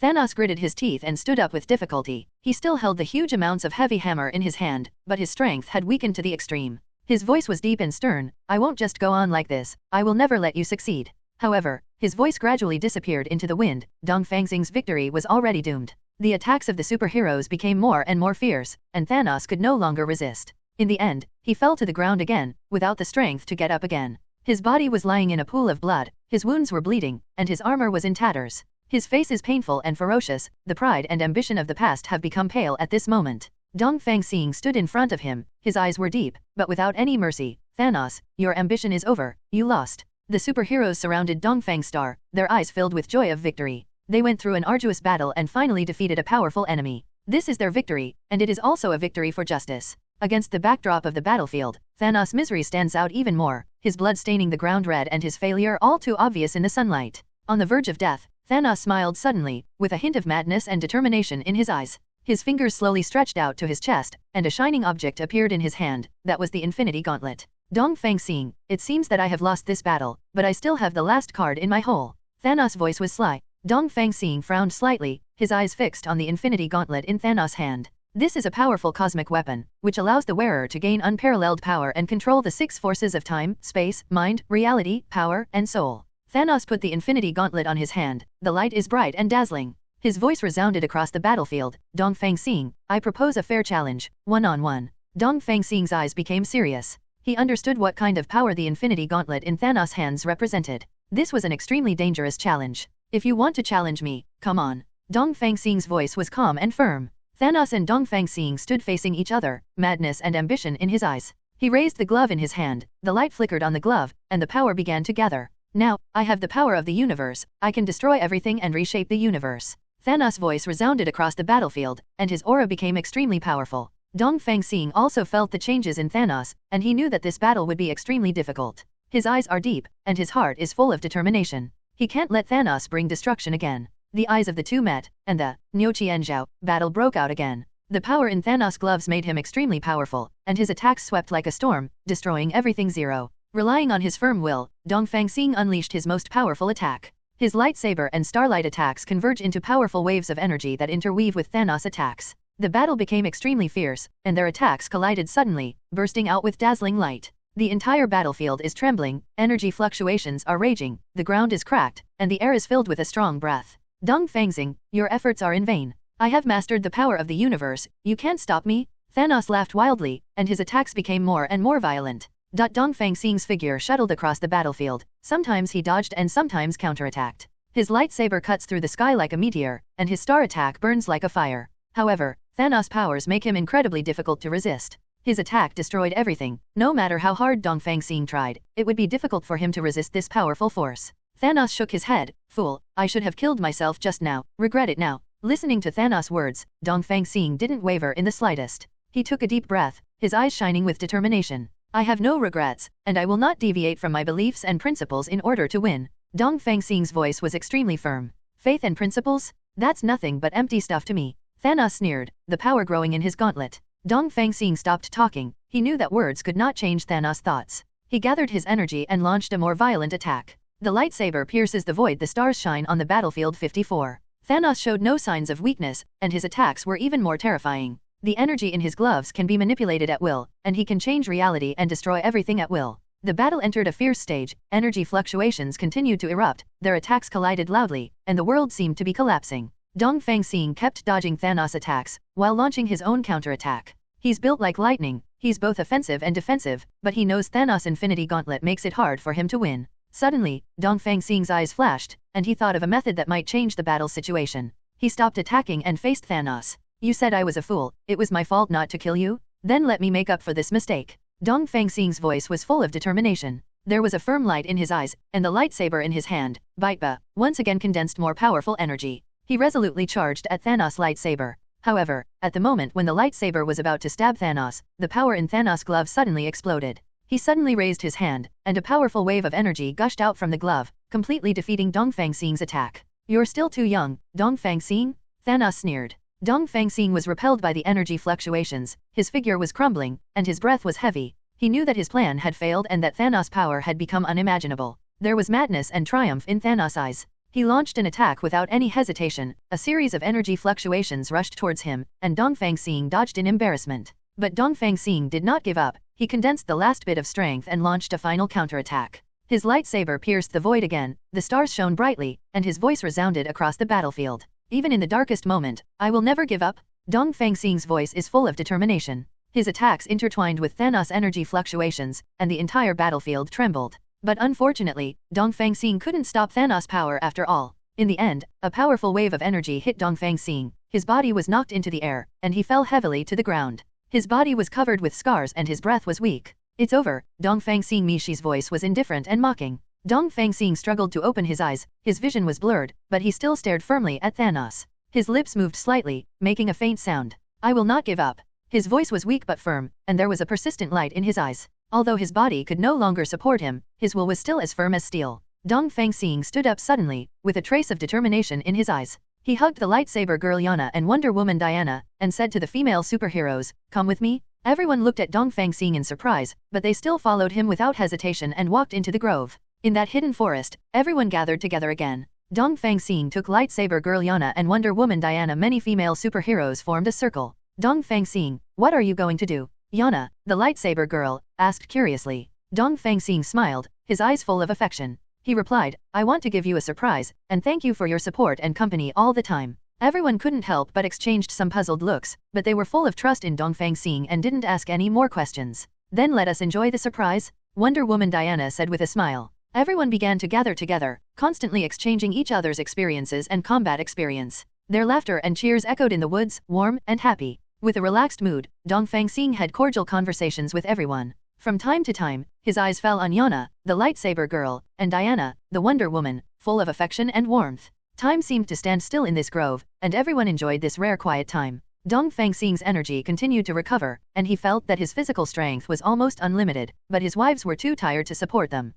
B: Thanos gritted his teeth and stood up with difficulty. He still held the huge amounts of heavy hammer in his hand, but his strength had weakened to the extreme. His voice was deep and stern, I won't just go on like this, I will never let you succeed. However, his voice gradually disappeared into the wind, Dongfang Xing's victory was already doomed. The attacks of the superheroes became more and more fierce, and Thanos could no longer resist. In the end, he fell to the ground again, without the strength to get up again. His body was lying in a pool of blood, his wounds were bleeding, and his armor was in tatters. His face is painful and ferocious, the pride and ambition of the past have become pale at this moment. Dongfang Xing stood in front of him, his eyes were deep, but without any mercy. Thanos, your ambition is over, you lost. The superheroes surrounded Dongfang Star, their eyes filled with joy of victory. They went through an arduous battle and finally defeated a powerful enemy. This is their victory, and it is also a victory for justice. Against the backdrop of the battlefield, Thanos' misery stands out even more, his blood staining the ground red and his failure all too obvious in the sunlight. On the verge of death, Thanos smiled suddenly, with a hint of madness and determination in his eyes. His fingers slowly stretched out to his chest, and a shining object appeared in his hand, that was the Infinity Gauntlet. Dongfang Xing, it seems that I have lost this battle, but I still have the last card in my hole. Thanos' voice was sly. Dongfang Xing frowned slightly, his eyes fixed on the Infinity Gauntlet in Thanos' hand. This is a powerful cosmic weapon, which allows the wearer to gain unparalleled power and control the 6 forces of time, space, mind, reality, power, and soul. Thanos put the Infinity Gauntlet on his hand. The light is bright and dazzling. His voice resounded across the battlefield. Dongfang Xing, I propose a fair challenge, one-on-one. Dongfang Xing's eyes became serious. He understood what kind of power the Infinity Gauntlet in Thanos' hands represented. This was an extremely dangerous challenge. If you want to challenge me, come on. Dongfang Xing's voice was calm and firm. Thanos and Dongfang Xing stood facing each other, madness and ambition in his eyes. He raised the glove in his hand, the light flickered on the glove, and the power began to gather. Now, I have the power of the universe, I can destroy everything and reshape the universe. Thanos' voice resounded across the battlefield, and his aura became extremely powerful. Dongfang Xing also felt the changes in Thanos, and he knew that this battle would be extremely difficult. His eyes are deep, and his heart is full of determination. He can't let Thanos bring destruction again. The eyes of the two met, and the Niuqianzhao battle broke out again. The power in Thanos' gloves made him extremely powerful, and his attacks swept like a storm, destroying everything zero. Relying on his firm will, Dongfang Xing unleashed his most powerful attack. His lightsaber and starlight attacks converge into powerful waves of energy that interweave with Thanos' attacks. The battle became extremely fierce, and their attacks collided suddenly, bursting out with dazzling light. The entire battlefield is trembling, energy fluctuations are raging, the ground is cracked, and the air is filled with a strong breath. Dongfang Xing, your efforts are in vain. I have mastered the power of the universe, you can't stop me? Thanos laughed wildly, and his attacks became more and more violent. Dongfang Xing's figure shuttled across the battlefield. Sometimes he dodged and sometimes counterattacked. His lightsaber cuts through the sky like a meteor, and his star attack burns like a fire. However, Thanos' powers make him incredibly difficult to resist. His attack destroyed everything. No matter how hard Dongfang Xing tried, it would be difficult for him to resist this powerful force. Thanos shook his head. Fool, I should have killed myself just now, regret it now. Listening to Thanos' words, Dongfang Xing didn't waver in the slightest. He took a deep breath, his eyes shining with determination. I have no regrets, and I will not deviate from my beliefs and principles in order to win. Dongfang Xing's voice was extremely firm. Faith and principles? That's nothing but empty stuff to me. Thanos sneered, the power growing in his gauntlet. Dongfang Xing stopped talking. He knew that words could not change Thanos' thoughts. He gathered his energy and launched a more violent attack. The lightsaber pierces the void, the stars shine on the battlefield 54. Thanos showed no signs of weakness, and his attacks were even more terrifying. The energy in his gloves can be manipulated at will, and he can change reality and destroy everything at will. The battle entered a fierce stage, energy fluctuations continued to erupt, their attacks collided loudly, and the world seemed to be collapsing. Dongfang Xing kept dodging Thanos' attacks, while launching his own counterattack. He's built like lightning, he's both offensive and defensive, but he knows Thanos' Infinity Gauntlet makes it hard for him to win. Suddenly, Dongfang Xing's eyes flashed, and he thought of a method that might change the battle situation. He stopped attacking and faced Thanos. You said I was a fool, it was my fault not to kill you? Then let me make up for this mistake. Dongfang Xing's voice was full of determination. There was a firm light in his eyes, and the lightsaber in his hand, Baitba, once again condensed more powerful energy. He resolutely charged at Thanos' lightsaber. However, at the moment when the lightsaber was about to stab Thanos, the power in Thanos' glove suddenly exploded. He suddenly raised his hand, and a powerful wave of energy gushed out from the glove, completely defeating Dongfang Xing's attack. You're still too young, Dongfang Xing? Thanos sneered. Dongfang Xing was repelled by the energy fluctuations, his figure was crumbling, and his breath was heavy. He knew that his plan had failed and that Thanos' power had become unimaginable. There was madness and triumph in Thanos' eyes. He launched an attack without any hesitation, a series of energy fluctuations rushed towards him, and Dongfang Xing dodged in embarrassment. But Dongfang Xing did not give up, he condensed the last bit of strength and launched a final counterattack. His lightsaber pierced the void again, the stars shone brightly, and his voice resounded across the battlefield. Even in the darkest moment, I will never give up. Dongfang Xing's voice is full of determination. His attacks intertwined with Thanos' energy fluctuations, and the entire battlefield trembled. But unfortunately, Dongfang Xing couldn't stop Thanos' power after all. In the end, a powerful wave of energy hit Dongfang Xing. His body was knocked into the air, and he fell heavily to the ground. His body was covered with scars and his breath was weak. It's over, Dongfang Xing. Mishi's voice was indifferent and mocking. Dongfang Xing struggled to open his eyes, his vision was blurred, but he still stared firmly at Thanos. His lips moved slightly, making a faint sound. I will not give up. His voice was weak but firm, and there was a persistent light in his eyes. Although his body could no longer support him, his will was still as firm as steel. Dongfang Xing stood up suddenly, with a trace of determination in his eyes. He hugged the lightsaber girl Yana and Wonder Woman Diana, and said to the female superheroes, come with me? Everyone looked at Dongfang Xing in surprise, but they still followed him without hesitation and walked into the grove. In that hidden forest, everyone gathered together again. Dongfang Xing took lightsaber girl Yana and Wonder Woman Diana. Many female superheroes formed a circle. Dongfang Xing, what are you going to do? Yana, the lightsaber girl, asked curiously. Dongfang Xing smiled, his eyes full of affection. He replied, I want to give you a surprise, and thank you for your support and company all the time. Everyone couldn't help but exchanged some puzzled looks, but they were full of trust in Dongfang Xing and didn't ask any more questions. Then let us enjoy the surprise, Wonder Woman Diana said with a smile. Everyone began to gather together, constantly exchanging each other's experiences and combat experience. Their laughter and cheers echoed in the woods, warm and happy. With a relaxed mood, Dongfang Xing had cordial conversations with everyone. From time to time, his eyes fell on Yana, the lightsaber girl, and Diana, the Wonder Woman, full of affection and warmth. Time seemed to stand still in this grove, and everyone enjoyed this rare quiet time. Dongfang Xing's energy continued to recover, and he felt that his physical strength was almost unlimited, but his wives were too tired to support them.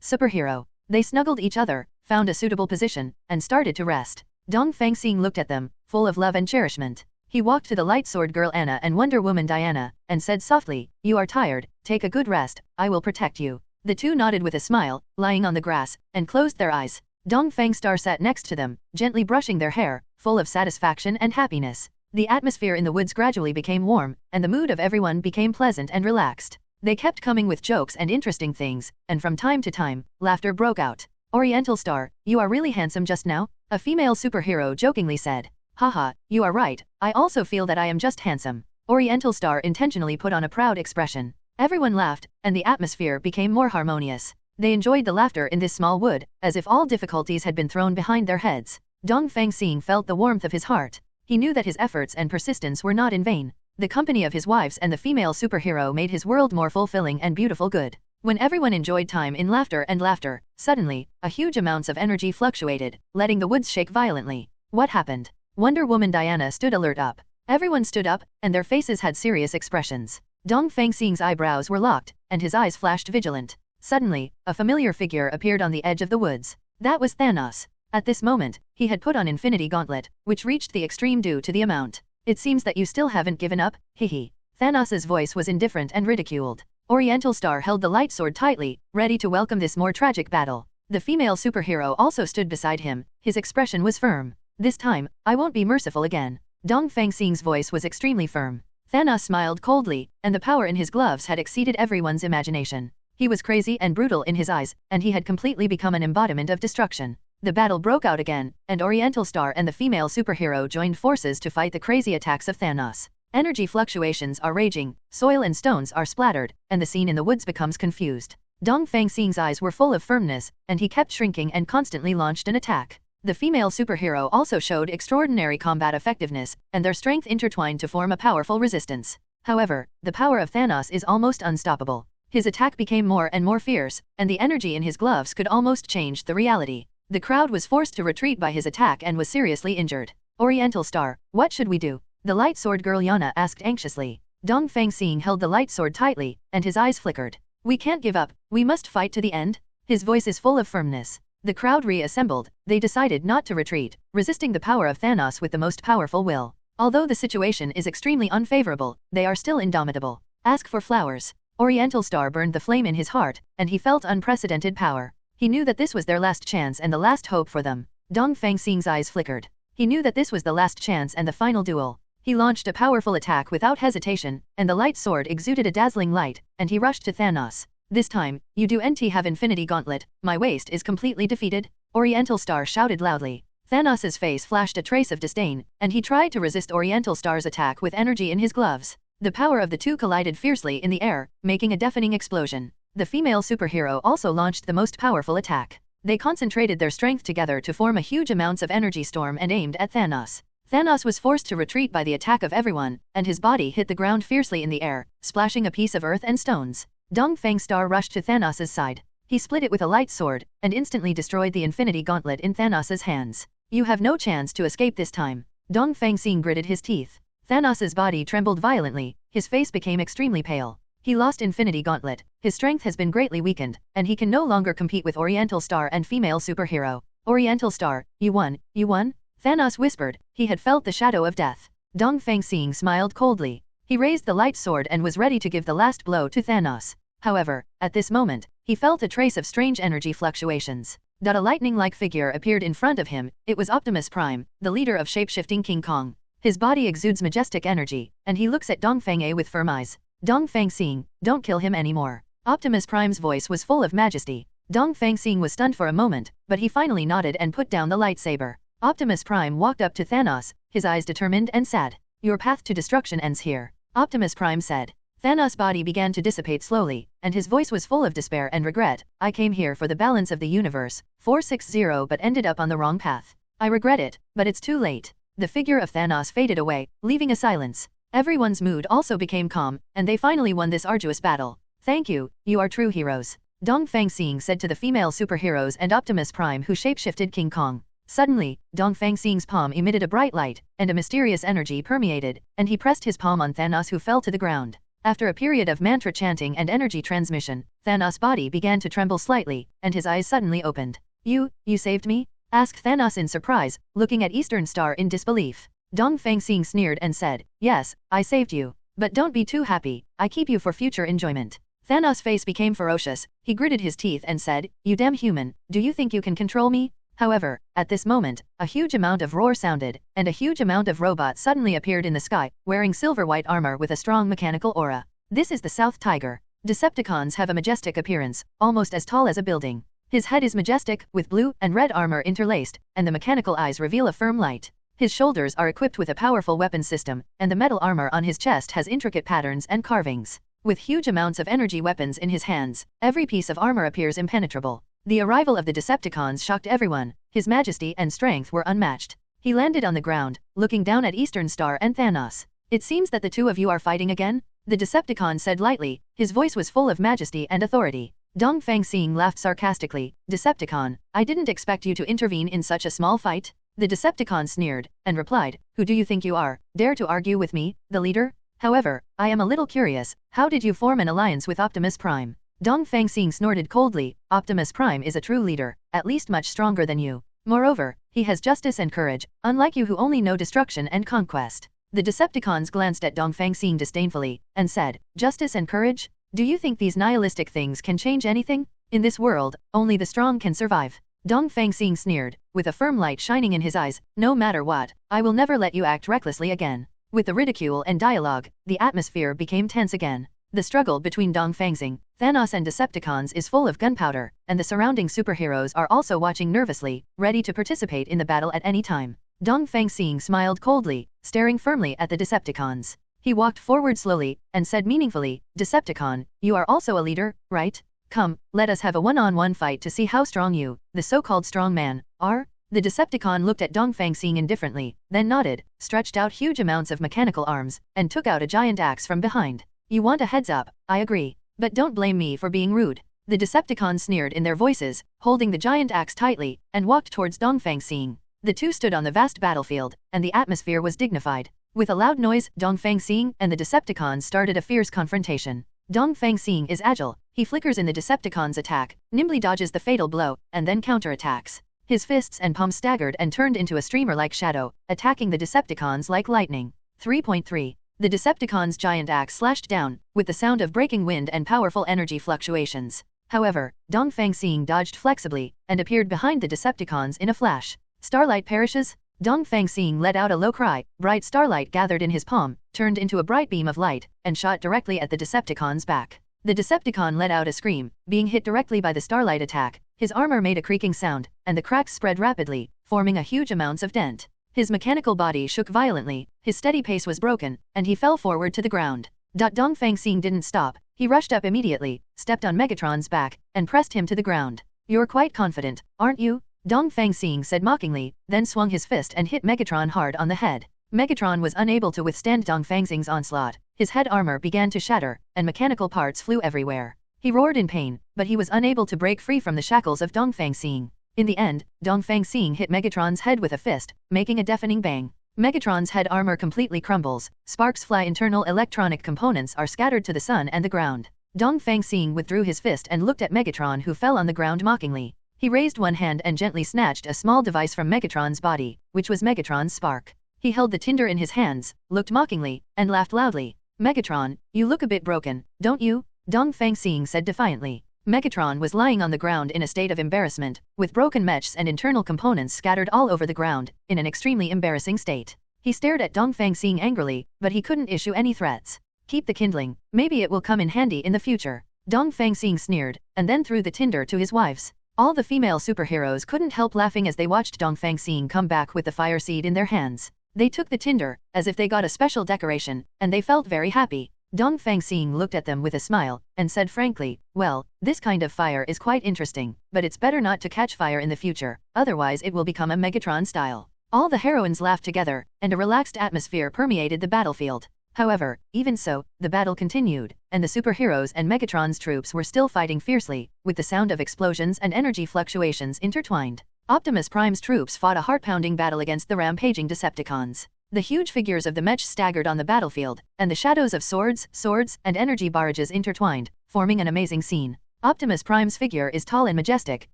B: Superhero. They snuggled each other, found a suitable position, and started to rest. Dongfang Xing looked at them, full of love and cherishment. He walked to the light sword girl Anna and Wonder Woman Diana, and said softly, You are tired, take a good rest, I will protect you. The two nodded with a smile, lying on the grass, and closed their eyes. Dongfang Star sat next to them, gently brushing their hair, full of satisfaction and happiness. The atmosphere in the woods gradually became warm, and the mood of everyone became pleasant and relaxed. They kept coming with jokes and interesting things, and from time to time, laughter broke out. Oriental Star, you are really handsome just now, a female superhero jokingly said. Haha, you are right, I also feel that I am just handsome. Oriental Star intentionally put on a proud expression. Everyone laughed, and the atmosphere became more harmonious. They enjoyed the laughter in this small wood, as if all difficulties had been thrown behind their heads. Dongfang Xing felt the warmth of his heart. He knew that his efforts and persistence were not in vain. The company of his wives and the female superhero made his world more fulfilling and beautiful good. When everyone enjoyed time in laughter, suddenly, a huge amounts of energy fluctuated, letting the woods shake violently. What happened? Wonder Woman Diana stood alert up. Everyone stood up, and their faces had serious expressions. Dongfang Xing's eyebrows were locked, and his eyes flashed vigilant. Suddenly, a familiar figure appeared on the edge of the woods. That was Thanos. At this moment, he had put on Infinity Gauntlet, which reached the extreme due to the amount. It seems that you still haven't given up, hehe. Thanos's voice was indifferent and ridiculed. Oriental Star held the light sword tightly, ready to welcome this more tragic battle. The female superhero also stood beside him, his expression was firm. This time, I won't be merciful again. Dongfang Xing's voice was extremely firm. Thanos smiled coldly, and the power in his gloves had exceeded everyone's imagination. He was crazy and brutal in his eyes, and he had completely become an embodiment of destruction. The battle broke out again, and Oriental Star and the female superhero joined forces to fight the crazy attacks of Thanos. Energy fluctuations are raging, soil and stones are splattered, and the scene in the woods becomes confused. Dongfang Xing's eyes were full of firmness, and he kept shrinking and constantly launched an attack. The female superhero also showed extraordinary combat effectiveness, and their strength intertwined to form a powerful resistance. However, the power of Thanos is almost unstoppable. His attack became more and more fierce, and the energy in his gloves could almost change the reality. The crowd was forced to retreat by his attack and was seriously injured. Oriental Star, what should we do? The light sword girl Yana asked anxiously. Dongfang Xing held the light sword tightly, and his eyes flickered. We can't give up, we must fight to the end. His voice is full of firmness. The crowd reassembled, they decided not to retreat, resisting the power of Thanos with the most powerful will. Although the situation is extremely unfavorable, they are still indomitable. Ask for flowers. Oriental Star burned the flame in his heart, and he felt unprecedented power. He knew that this was their last chance and the last hope for them. Dongfang Xing's eyes flickered. He knew that this was the last chance and the final duel. He launched a powerful attack without hesitation, and the light sword exuded a dazzling light, and he rushed to Thanos. This time, you do NT have Infinity Gauntlet, my waist is completely defeated, Oriental Star shouted loudly. Thanos's face flashed a trace of disdain, and he tried to resist Oriental Star's attack with energy in his gloves. The power of the two collided fiercely in the air, making a deafening explosion. The female superhero also launched the most powerful attack. They concentrated their strength together to form a huge amounts of energy storm and aimed at Thanos. Thanos was forced to retreat by the attack of everyone, and his body hit the ground fiercely in the air, splashing a piece of earth and stones. Dongfang Star rushed to Thanos' side. He split it with a light sword, and instantly destroyed the Infinity Gauntlet in Thanos' hands. You have no chance to escape this time. Dongfang Xing gritted his teeth. Thanos' body trembled violently, his face became extremely pale. He lost Infinity Gauntlet, his strength has been greatly weakened, and he can no longer compete with Oriental Star and female superhero. Oriental Star, you won, you won? Thanos whispered, he had felt the shadow of death. Dongfang Xing smiled coldly. He raised the light sword and was ready to give the last blow to Thanos. However, at this moment, he felt a trace of strange energy fluctuations. A lightning-like figure appeared in front of him, it was Optimus Prime, the leader of shape-shifting King Kong. His body exudes majestic energy, and he looks at Dongfang A with firm eyes. Dongfang Xing, don't kill him anymore. Optimus Prime's voice was full of majesty. Dongfang Xing was stunned for a moment, but he finally nodded and put down the lightsaber. Optimus Prime walked up to Thanos, his eyes determined and sad. Your path to destruction ends here, Optimus Prime said. Thanos' body began to dissipate slowly, and his voice was full of despair and regret. I came here for the balance of the universe, 460, but ended up on the wrong path. I regret it, but it's too late. The figure of Thanos faded away, leaving a silence. Everyone's mood also became calm, and they finally won this arduous battle. Thank you, you are true heroes, Dongfang Xing said to the female superheroes and Optimus Prime who shapeshifted King Kong. Suddenly, Dongfang Xing's palm emitted a bright light, and a mysterious energy permeated, and he pressed his palm on Thanos who fell to the ground. After a period of mantra chanting and energy transmission, Thanos' body began to tremble slightly, and his eyes suddenly opened. You saved me? Asked Thanos in surprise, looking at Eastern Star in disbelief. Dongfang Xing sneered and said, yes, I saved you. But don't be too happy, I keep you for future enjoyment. Thanos' face became ferocious, he gritted his teeth and said, you damn human, do you think you can control me? However, at this moment, a huge amount of roar sounded, and a huge amount of robots suddenly appeared in the sky, wearing silver-white armor with a strong mechanical aura. This is the South Tiger. Decepticons have a majestic appearance, almost as tall as a building. His head is majestic, with blue and red armor interlaced, and the mechanical eyes reveal a firm light. His shoulders are equipped with a powerful weapon system, and the metal armor on his chest has intricate patterns and carvings. With huge amounts of energy weapons in his hands, every piece of armor appears impenetrable. The arrival of the Decepticons shocked everyone. His majesty and strength were unmatched. He landed on the ground, looking down at Eastern Star and Thanos. It seems that the two of you are fighting again? The Decepticon said lightly, his voice was full of majesty and authority. Dongfang Xing laughed sarcastically. Decepticon, I didn't expect you to intervene in such a small fight. The Decepticon sneered, and replied, who do you think you are, dare to argue with me, the leader? However, I am a little curious, how did you form an alliance with Optimus Prime? Dongfang Xing snorted coldly, Optimus Prime is a true leader, at least much stronger than you. Moreover, he has justice and courage, unlike you who only know destruction and conquest. The Decepticons glanced at Dongfang Xing disdainfully, and said, justice and courage? Do you think these nihilistic things can change anything? In this world, only the strong can survive. Dongfang Xing sneered, with a firm light shining in his eyes, no matter what, I will never let you act recklessly again. With the ridicule and dialogue, the atmosphere became tense again. The struggle between Dongfang Xing, Thanos and Decepticons is full of gunpowder, and the surrounding superheroes are also watching nervously, ready to participate in the battle at any time. Dongfang Xing smiled coldly, staring firmly at the Decepticons. He walked forward slowly, and said meaningfully, Decepticon, you are also a leader, right? Come, let us have a one-on-one fight to see how strong you, the so-called strong man, are? The Decepticon looked at Dongfang Xing indifferently, then nodded, stretched out huge amounts of mechanical arms, and took out a giant axe from behind. You want a heads up, I agree. But don't blame me for being rude. The Decepticons sneered in their voices, holding the giant axe tightly, and walked towards Dongfang Xing. The two stood on the vast battlefield, and the atmosphere was dignified. With a loud noise, Dongfang Xing and the Decepticons started a fierce confrontation. Dongfang Xing is agile, he flickers in the Decepticons' attack, nimbly dodges the fatal blow, and then counterattacks. His fists and palms staggered and turned into a streamer-like shadow, attacking the Decepticons like lightning. 3.3. The Decepticons' giant axe slashed down, with the sound of breaking wind and powerful energy fluctuations. However, Dongfang Xing dodged flexibly, and appeared behind the Decepticons in a flash. Starlight perishes? Dongfang Xing let out a low cry, bright starlight gathered in his palm, turned into a bright beam of light, and shot directly at the Decepticon's back. The Decepticon let out a scream, being hit directly by the starlight attack. His armor made a creaking sound, and the cracks spread rapidly, forming a huge amounts of dent. His mechanical body shook violently, his steady pace was broken, and he fell forward to the ground. Dongfang Xing didn't stop, he rushed up immediately, stepped on Megatron's back, and pressed him to the ground. You're quite confident, aren't you? Dongfang Xing said mockingly, then swung his fist and hit Megatron hard on the head. Megatron was unable to withstand Dongfang Xing's onslaught, his head armor began to shatter, and mechanical parts flew everywhere. He roared in pain, but he was unable to break free from the shackles of Dongfang Xing. In the end, Dongfang Xing hit Megatron's head with a fist, making a deafening bang. Megatron's head armor completely crumbles, sparks fly, internal electronic components are scattered to the sun and the ground. Dongfang Xing withdrew his fist and looked at Megatron, who fell on the ground mockingly. He raised one hand and gently snatched a small device from Megatron's body, which was Megatron's spark. He held the tinder in his hands, looked mockingly, and laughed loudly. Megatron, you look a bit broken, don't you? Dongfang Xing said defiantly. Megatron was lying on the ground in a state of embarrassment, with broken mechs and internal components scattered all over the ground, in an extremely embarrassing state. He stared at Dongfang Xing angrily, but he couldn't issue any threats. Keep the kindling, maybe it will come in handy in the future. Dongfang Xing sneered, and then threw the tinder to his wives. All the female superheroes couldn't help laughing as they watched Dongfang Xing come back with the fire seed in their hands. They took the tinder, as if they got a special decoration, and they felt very happy. Dongfang Xing looked at them with a smile, and said frankly, well, this kind of fire is quite interesting, but it's better not to catch fire in the future, otherwise it will become a Megatron style. All the heroines laughed together, and a relaxed atmosphere permeated the battlefield. However, even so, the battle continued, and the superheroes and Megatron's troops were still fighting fiercely, with the sound of explosions and energy fluctuations intertwined. Optimus Prime's troops fought a heart-pounding battle against the rampaging Decepticons. The huge figures of the mech staggered on the battlefield, and the shadows of swords, and energy barrages intertwined, forming an amazing scene. Optimus Prime's figure is tall and majestic,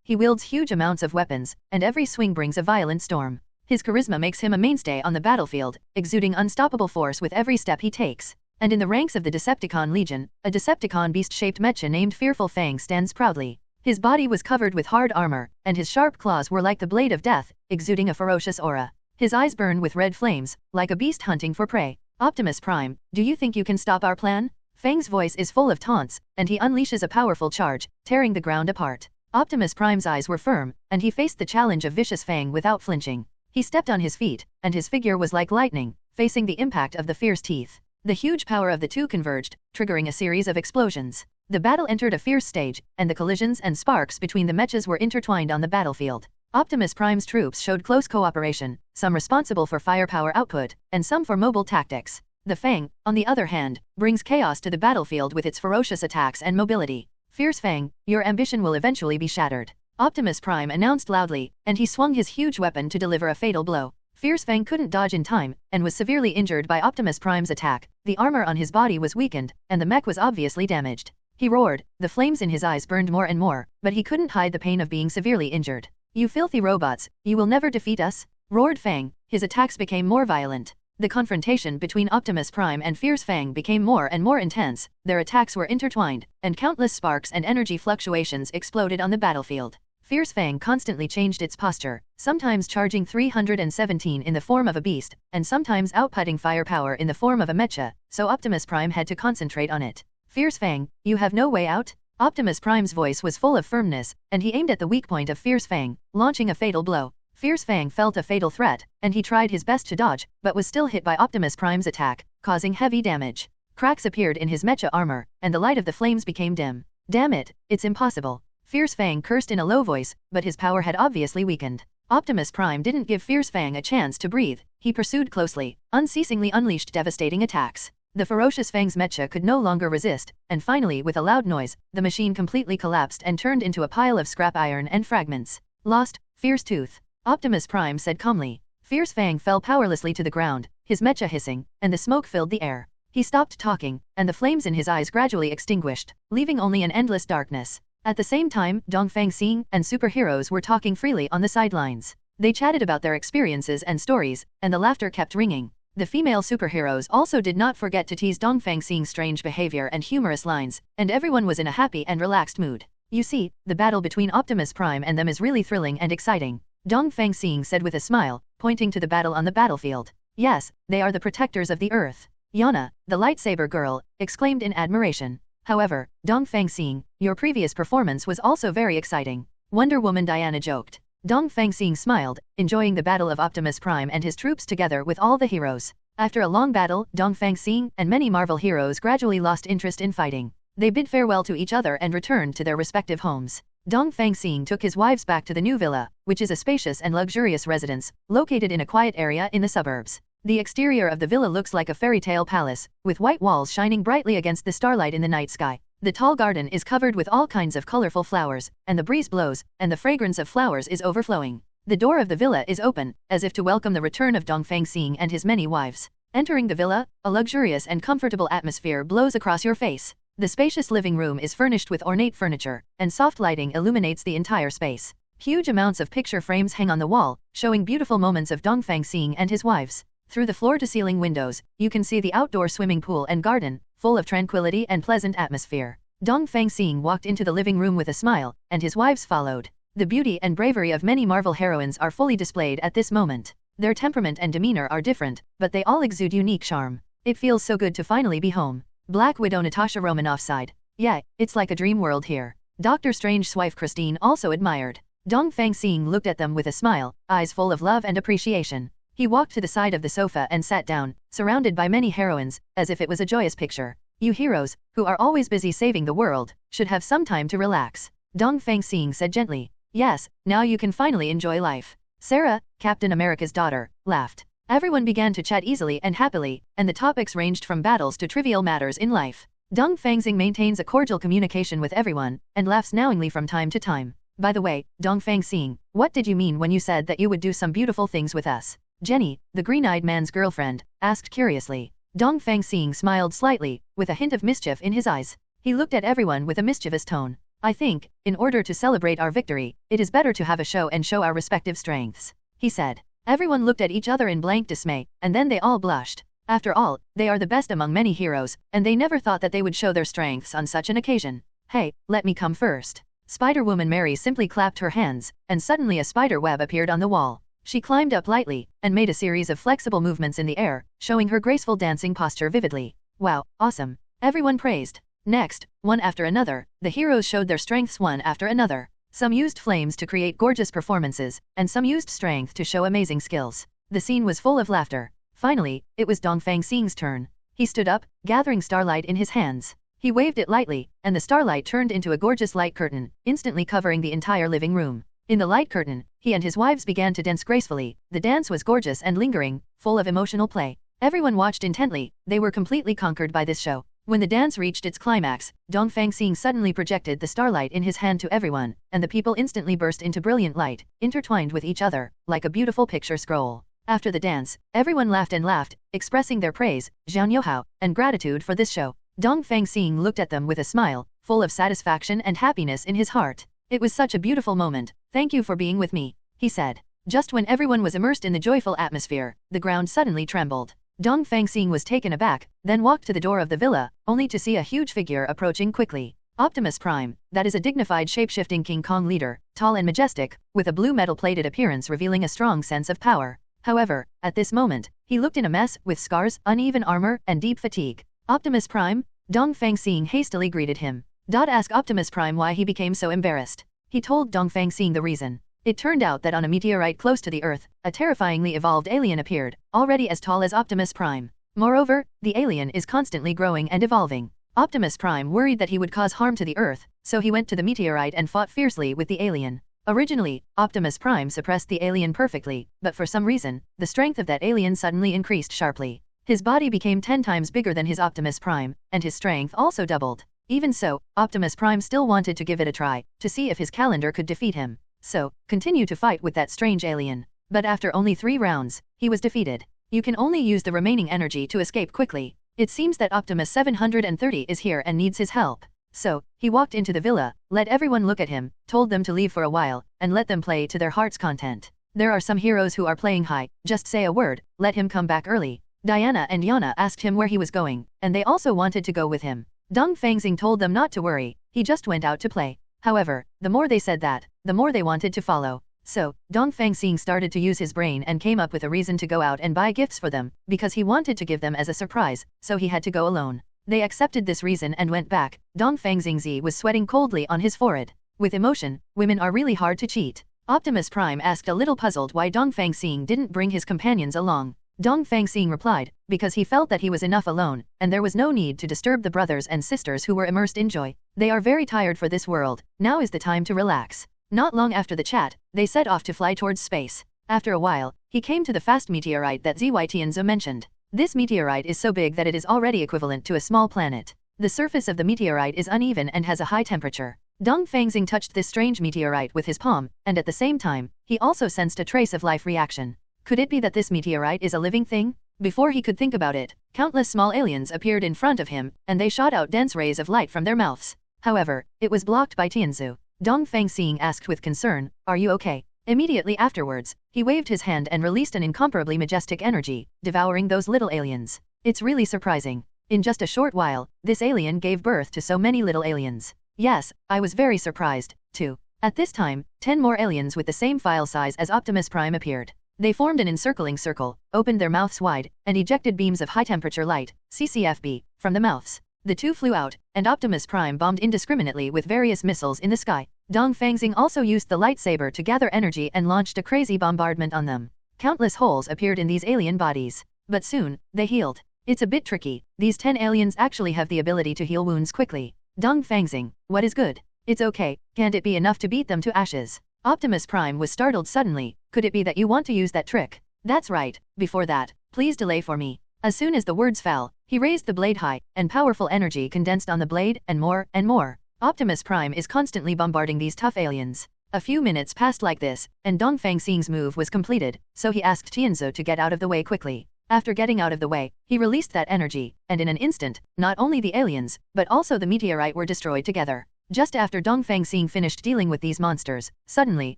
B: he wields huge amounts of weapons, and every swing brings a violent storm. His charisma makes him a mainstay on the battlefield, exuding unstoppable force with every step he takes. And in the ranks of the Decepticon Legion, a Decepticon beast-shaped mecha named Fearful Fang stands proudly. His body was covered with hard armor, and his sharp claws were like the blade of death, exuding a ferocious aura. His eyes burn with red flames, like a beast hunting for prey. Optimus Prime, do you think you can stop our plan? Fang's voice is full of taunts, and he unleashes a powerful charge, tearing the ground apart. Optimus Prime's eyes were firm, and he faced the challenge of vicious Fang without flinching. He stepped on his feet, and his figure was like lightning, facing the impact of the fierce teeth. The huge power of the two converged, triggering a series of explosions. The battle entered a fierce stage, and the collisions and sparks between the mechas were intertwined on the battlefield. Optimus Prime's troops showed close cooperation, some responsible for firepower output, and some for mobile tactics. The Fang, on the other hand, brings chaos to the battlefield with its ferocious attacks and mobility. Fierce Fang, your ambition will eventually be shattered. Optimus Prime announced loudly, and he swung his huge weapon to deliver a fatal blow. Fierce Fang couldn't dodge in time, and was severely injured by Optimus Prime's attack. The armor on his body was weakened, and the mech was obviously damaged. He roared, the flames in his eyes burned more and more, but he couldn't hide the pain of being severely injured. You filthy robots, you will never defeat us? Roared Fang, his attacks became more violent. The confrontation between Optimus Prime and Fierce Fang became more and more intense, their attacks were intertwined, and countless sparks and energy fluctuations exploded on the battlefield. Fierce Fang constantly changed its posture, sometimes charging 317 in the form of a beast, and sometimes outputting firepower in the form of a mecha, so Optimus Prime had to concentrate on it. Fierce Fang, you have no way out? Optimus Prime's voice was full of firmness, and he aimed at the weak point of Fierce Fang, launching a fatal blow. Fierce Fang felt a fatal threat, and he tried his best to dodge, but was still hit by Optimus Prime's attack, causing heavy damage. Cracks appeared in his mecha armor, and the light of the flames became dim. Damn it, it's impossible. Fierce Fang cursed in a low voice, but his power had obviously weakened. Optimus Prime didn't give Fierce Fang a chance to breathe, he pursued closely, unceasingly unleashed devastating attacks. The ferocious Fang's mecha could no longer resist, and finally with a loud noise, the machine completely collapsed and turned into a pile of scrap iron and fragments. Lost, Fierce Tooth. Optimus Prime said calmly. Fierce Fang fell powerlessly to the ground, his mecha hissing, and the smoke filled the air. He stopped talking, and the flames in his eyes gradually extinguished, leaving only an endless darkness. At the same time, Dongfang Xing and superheroes were talking freely on the sidelines. They chatted about their experiences and stories, and the laughter kept ringing. The female superheroes also did not forget to tease Dongfang Xing's strange behavior and humorous lines, and everyone was in a happy and relaxed mood. You see, the battle between Optimus Prime and them is really thrilling and exciting. Dongfang Xing said with a smile, pointing to the battle on the battlefield. Yes, they are the protectors of the Earth. Yana, the lightsaber girl, exclaimed in admiration. However, Dongfang Xing, your previous performance was also very exciting. Wonder Woman Diana joked. Dongfang Xing smiled, enjoying the battle of Optimus Prime and his troops together with all the heroes. After a long battle, Dongfang Xing and many Marvel heroes gradually lost interest in fighting. They bid farewell to each other and returned to their respective homes. Dongfang Xing took his wives back to the new villa, which is a spacious and luxurious residence, located in a quiet area in the suburbs. The exterior of the villa looks like a fairy tale palace, with white walls shining brightly against the starlight in the night sky. The tall garden is covered with all kinds of colorful flowers, and the breeze blows, and the fragrance of flowers is overflowing. The door of the villa is open, as if to welcome the return of Dongfang Xing and his many wives. Entering the villa, a luxurious and comfortable atmosphere blows across your face. The spacious living room is furnished with ornate furniture, and soft lighting illuminates the entire space. Huge amounts of picture frames hang on the wall, showing beautiful moments of Dongfang Xing and his wives. Through the floor-to-ceiling windows, you can see the outdoor swimming pool and garden, full of tranquility and pleasant atmosphere. Dongfang Xing walked into the living room with a smile, and his wives followed. The beauty and bravery of many Marvel heroines are fully displayed at this moment. Their temperament and demeanor are different, but they all exude unique charm. It feels so good to finally be home. Black Widow Natasha Romanoff sighed. Yeah, it's like a dream world here. Doctor Strange's wife Christine also admired. Dongfang Xing looked at them with a smile, eyes full of love and appreciation. He walked to the side of the sofa and sat down, surrounded by many heroines, as if it was a joyous picture. You heroes, who are always busy saving the world, should have some time to relax. Dongfang Xing said gently. Yes, now you can finally enjoy life. Sarah, Captain America's daughter, laughed. Everyone began to chat easily and happily, and the topics ranged from battles to trivial matters in life. Dongfang Xing maintains a cordial communication with everyone, and laughs knowingly from time to time. By the way, Dongfang Xing, what did you mean when you said that you would do some beautiful things with us? Jenny, the green-eyed man's girlfriend, asked curiously. Dongfang Xing smiled slightly, with a hint of mischief in his eyes. He looked at everyone with a mischievous tone. I think, in order to celebrate our victory, it is better to have a show and show our respective strengths, he said. Everyone looked at each other in blank dismay, and then they all blushed. After all, they are the best among many heroes, and they never thought that they would show their strengths on such an occasion. Hey, let me come first. Spider-Woman Mary simply clapped her hands, and suddenly a spider web appeared on the wall. She climbed up lightly, and made a series of flexible movements in the air, showing her graceful dancing posture vividly. Wow, awesome. Everyone praised. Next, one after another, the heroes showed their strengths one after another. Some used flames to create gorgeous performances, and some used strength to show amazing skills. The scene was full of laughter. Finally, it was Dongfang Xing's turn. He stood up, gathering starlight in his hands. He waved it lightly, and the starlight turned into a gorgeous light curtain, instantly covering the entire living room. In the light curtain, he and his wives began to dance gracefully. The dance was gorgeous and lingering, full of emotional play. Everyone watched intently. They were completely conquered by this show. When the dance reached its climax, Dongfang Xing suddenly projected the starlight in his hand to everyone, and the people instantly burst into brilliant light, intertwined with each other, like a beautiful picture scroll. After the dance, everyone laughed and laughed, expressing their praise, zhanyouhao, and gratitude for this show. Dongfang Xing looked at them with a smile, full of satisfaction and happiness in his heart. It was such a beautiful moment. Thank you for being with me, he said. Just when everyone was immersed in the joyful atmosphere, the ground suddenly trembled. Dongfang Xing was taken aback, then walked to the door of the villa, only to see a huge figure approaching quickly. Optimus Prime, that is a dignified shape-shifting King Kong leader, tall and majestic, with a blue metal-plated appearance revealing a strong sense of power. However, at this moment, he looked in a mess, with scars, uneven armor, and deep fatigue. Optimus Prime? Dongfang Xing hastily greeted him. Ask Optimus Prime why he became so embarrassed. He told Dongfang Xing the reason. It turned out that on a meteorite close to the Earth, a terrifyingly evolved alien appeared, already as tall as Optimus Prime. Moreover, the alien is constantly growing and evolving. Optimus Prime worried that he would cause harm to the Earth, so he went to the meteorite and fought fiercely with the alien. Originally, Optimus Prime suppressed the alien perfectly, but for some reason, the strength of that alien suddenly increased sharply. His body became 10 times bigger than his Optimus Prime, and his strength also doubled. Even so, Optimus Prime still wanted to give it a try, to see if his calendar could defeat him. So, continue to fight with that strange alien. But after only 3 rounds, he was defeated. You can only use the remaining energy to escape quickly. It seems that Optimus 730 is here and needs his help. So, he walked into the villa, let everyone look at him, told them to leave for a while, and let them play to their heart's content. There are some heroes who are playing high, just say a word, let him come back early. Diana and Yana asked him where he was going, and they also wanted to go with him. Dongfang Xing told them not to worry, he just went out to play. However, the more they said that, the more they wanted to follow. So, Dongfang Xing started to use his brain and came up with a reason to go out and buy gifts for them, because he wanted to give them as a surprise, so he had to go alone. They accepted this reason and went back. Dongfang Xing's was sweating coldly on his forehead. With emotion, women are really hard to cheat. Optimus Prime asked a little puzzled why Dongfang Xing didn't bring his companions along. Dongfang Xing replied, because he felt that he was enough alone, and there was no need to disturb the brothers and sisters who were immersed in joy. They are very tired for this world, now is the time to relax. Not long after the chat, they set off to fly towards space. After a while, he came to the fast meteorite that Zhuitianzo mentioned. This meteorite is so big that it is already equivalent to a small planet. The surface of the meteorite is uneven and has a high temperature. Dongfang Xing touched this strange meteorite with his palm, and at the same time, he also sensed a trace of life reaction. Could it be that this meteorite is a living thing? Before he could think about it, countless small aliens appeared in front of him, and they shot out dense rays of light from their mouths. However, it was blocked by Tianzu. Dongfang Xing asked with concern, "Are you okay?" Immediately afterwards, he waved his hand and released an incomparably majestic energy, devouring those little aliens. It's really surprising. In just a short while, this alien gave birth to so many little aliens. Yes, I was very surprised, too. At this time, 10 more aliens with the same file size as Optimus Prime appeared. They formed an encircling circle, opened their mouths wide, and ejected beams of high-temperature light, CCFB, from the mouths. The two flew out, and Optimus Prime bombed indiscriminately with various missiles in the sky. Dongfang Xing also used the lightsaber to gather energy and launched a crazy bombardment on them. Countless holes appeared in these alien bodies. But soon, they healed. It's a bit tricky, these 10 aliens actually have the ability to heal wounds quickly. Dongfang Xing, what is good? It's okay, can't it be enough to beat them to ashes? Optimus Prime was startled suddenly. Could it be that you want to use that trick? That's right, before that, please delay for me. As soon as the words fell, he raised the blade high, and powerful energy condensed on the blade, and more, and more. Optimus Prime is constantly bombarding these tough aliens. A few minutes passed like this, and Dongfang Xing's move was completed, so he asked Tianzi to get out of the way quickly. After getting out of the way, he released that energy, and in an instant, not only the aliens, but also the meteorite were destroyed together. Just after Dongfang Xing finished dealing with these monsters, suddenly,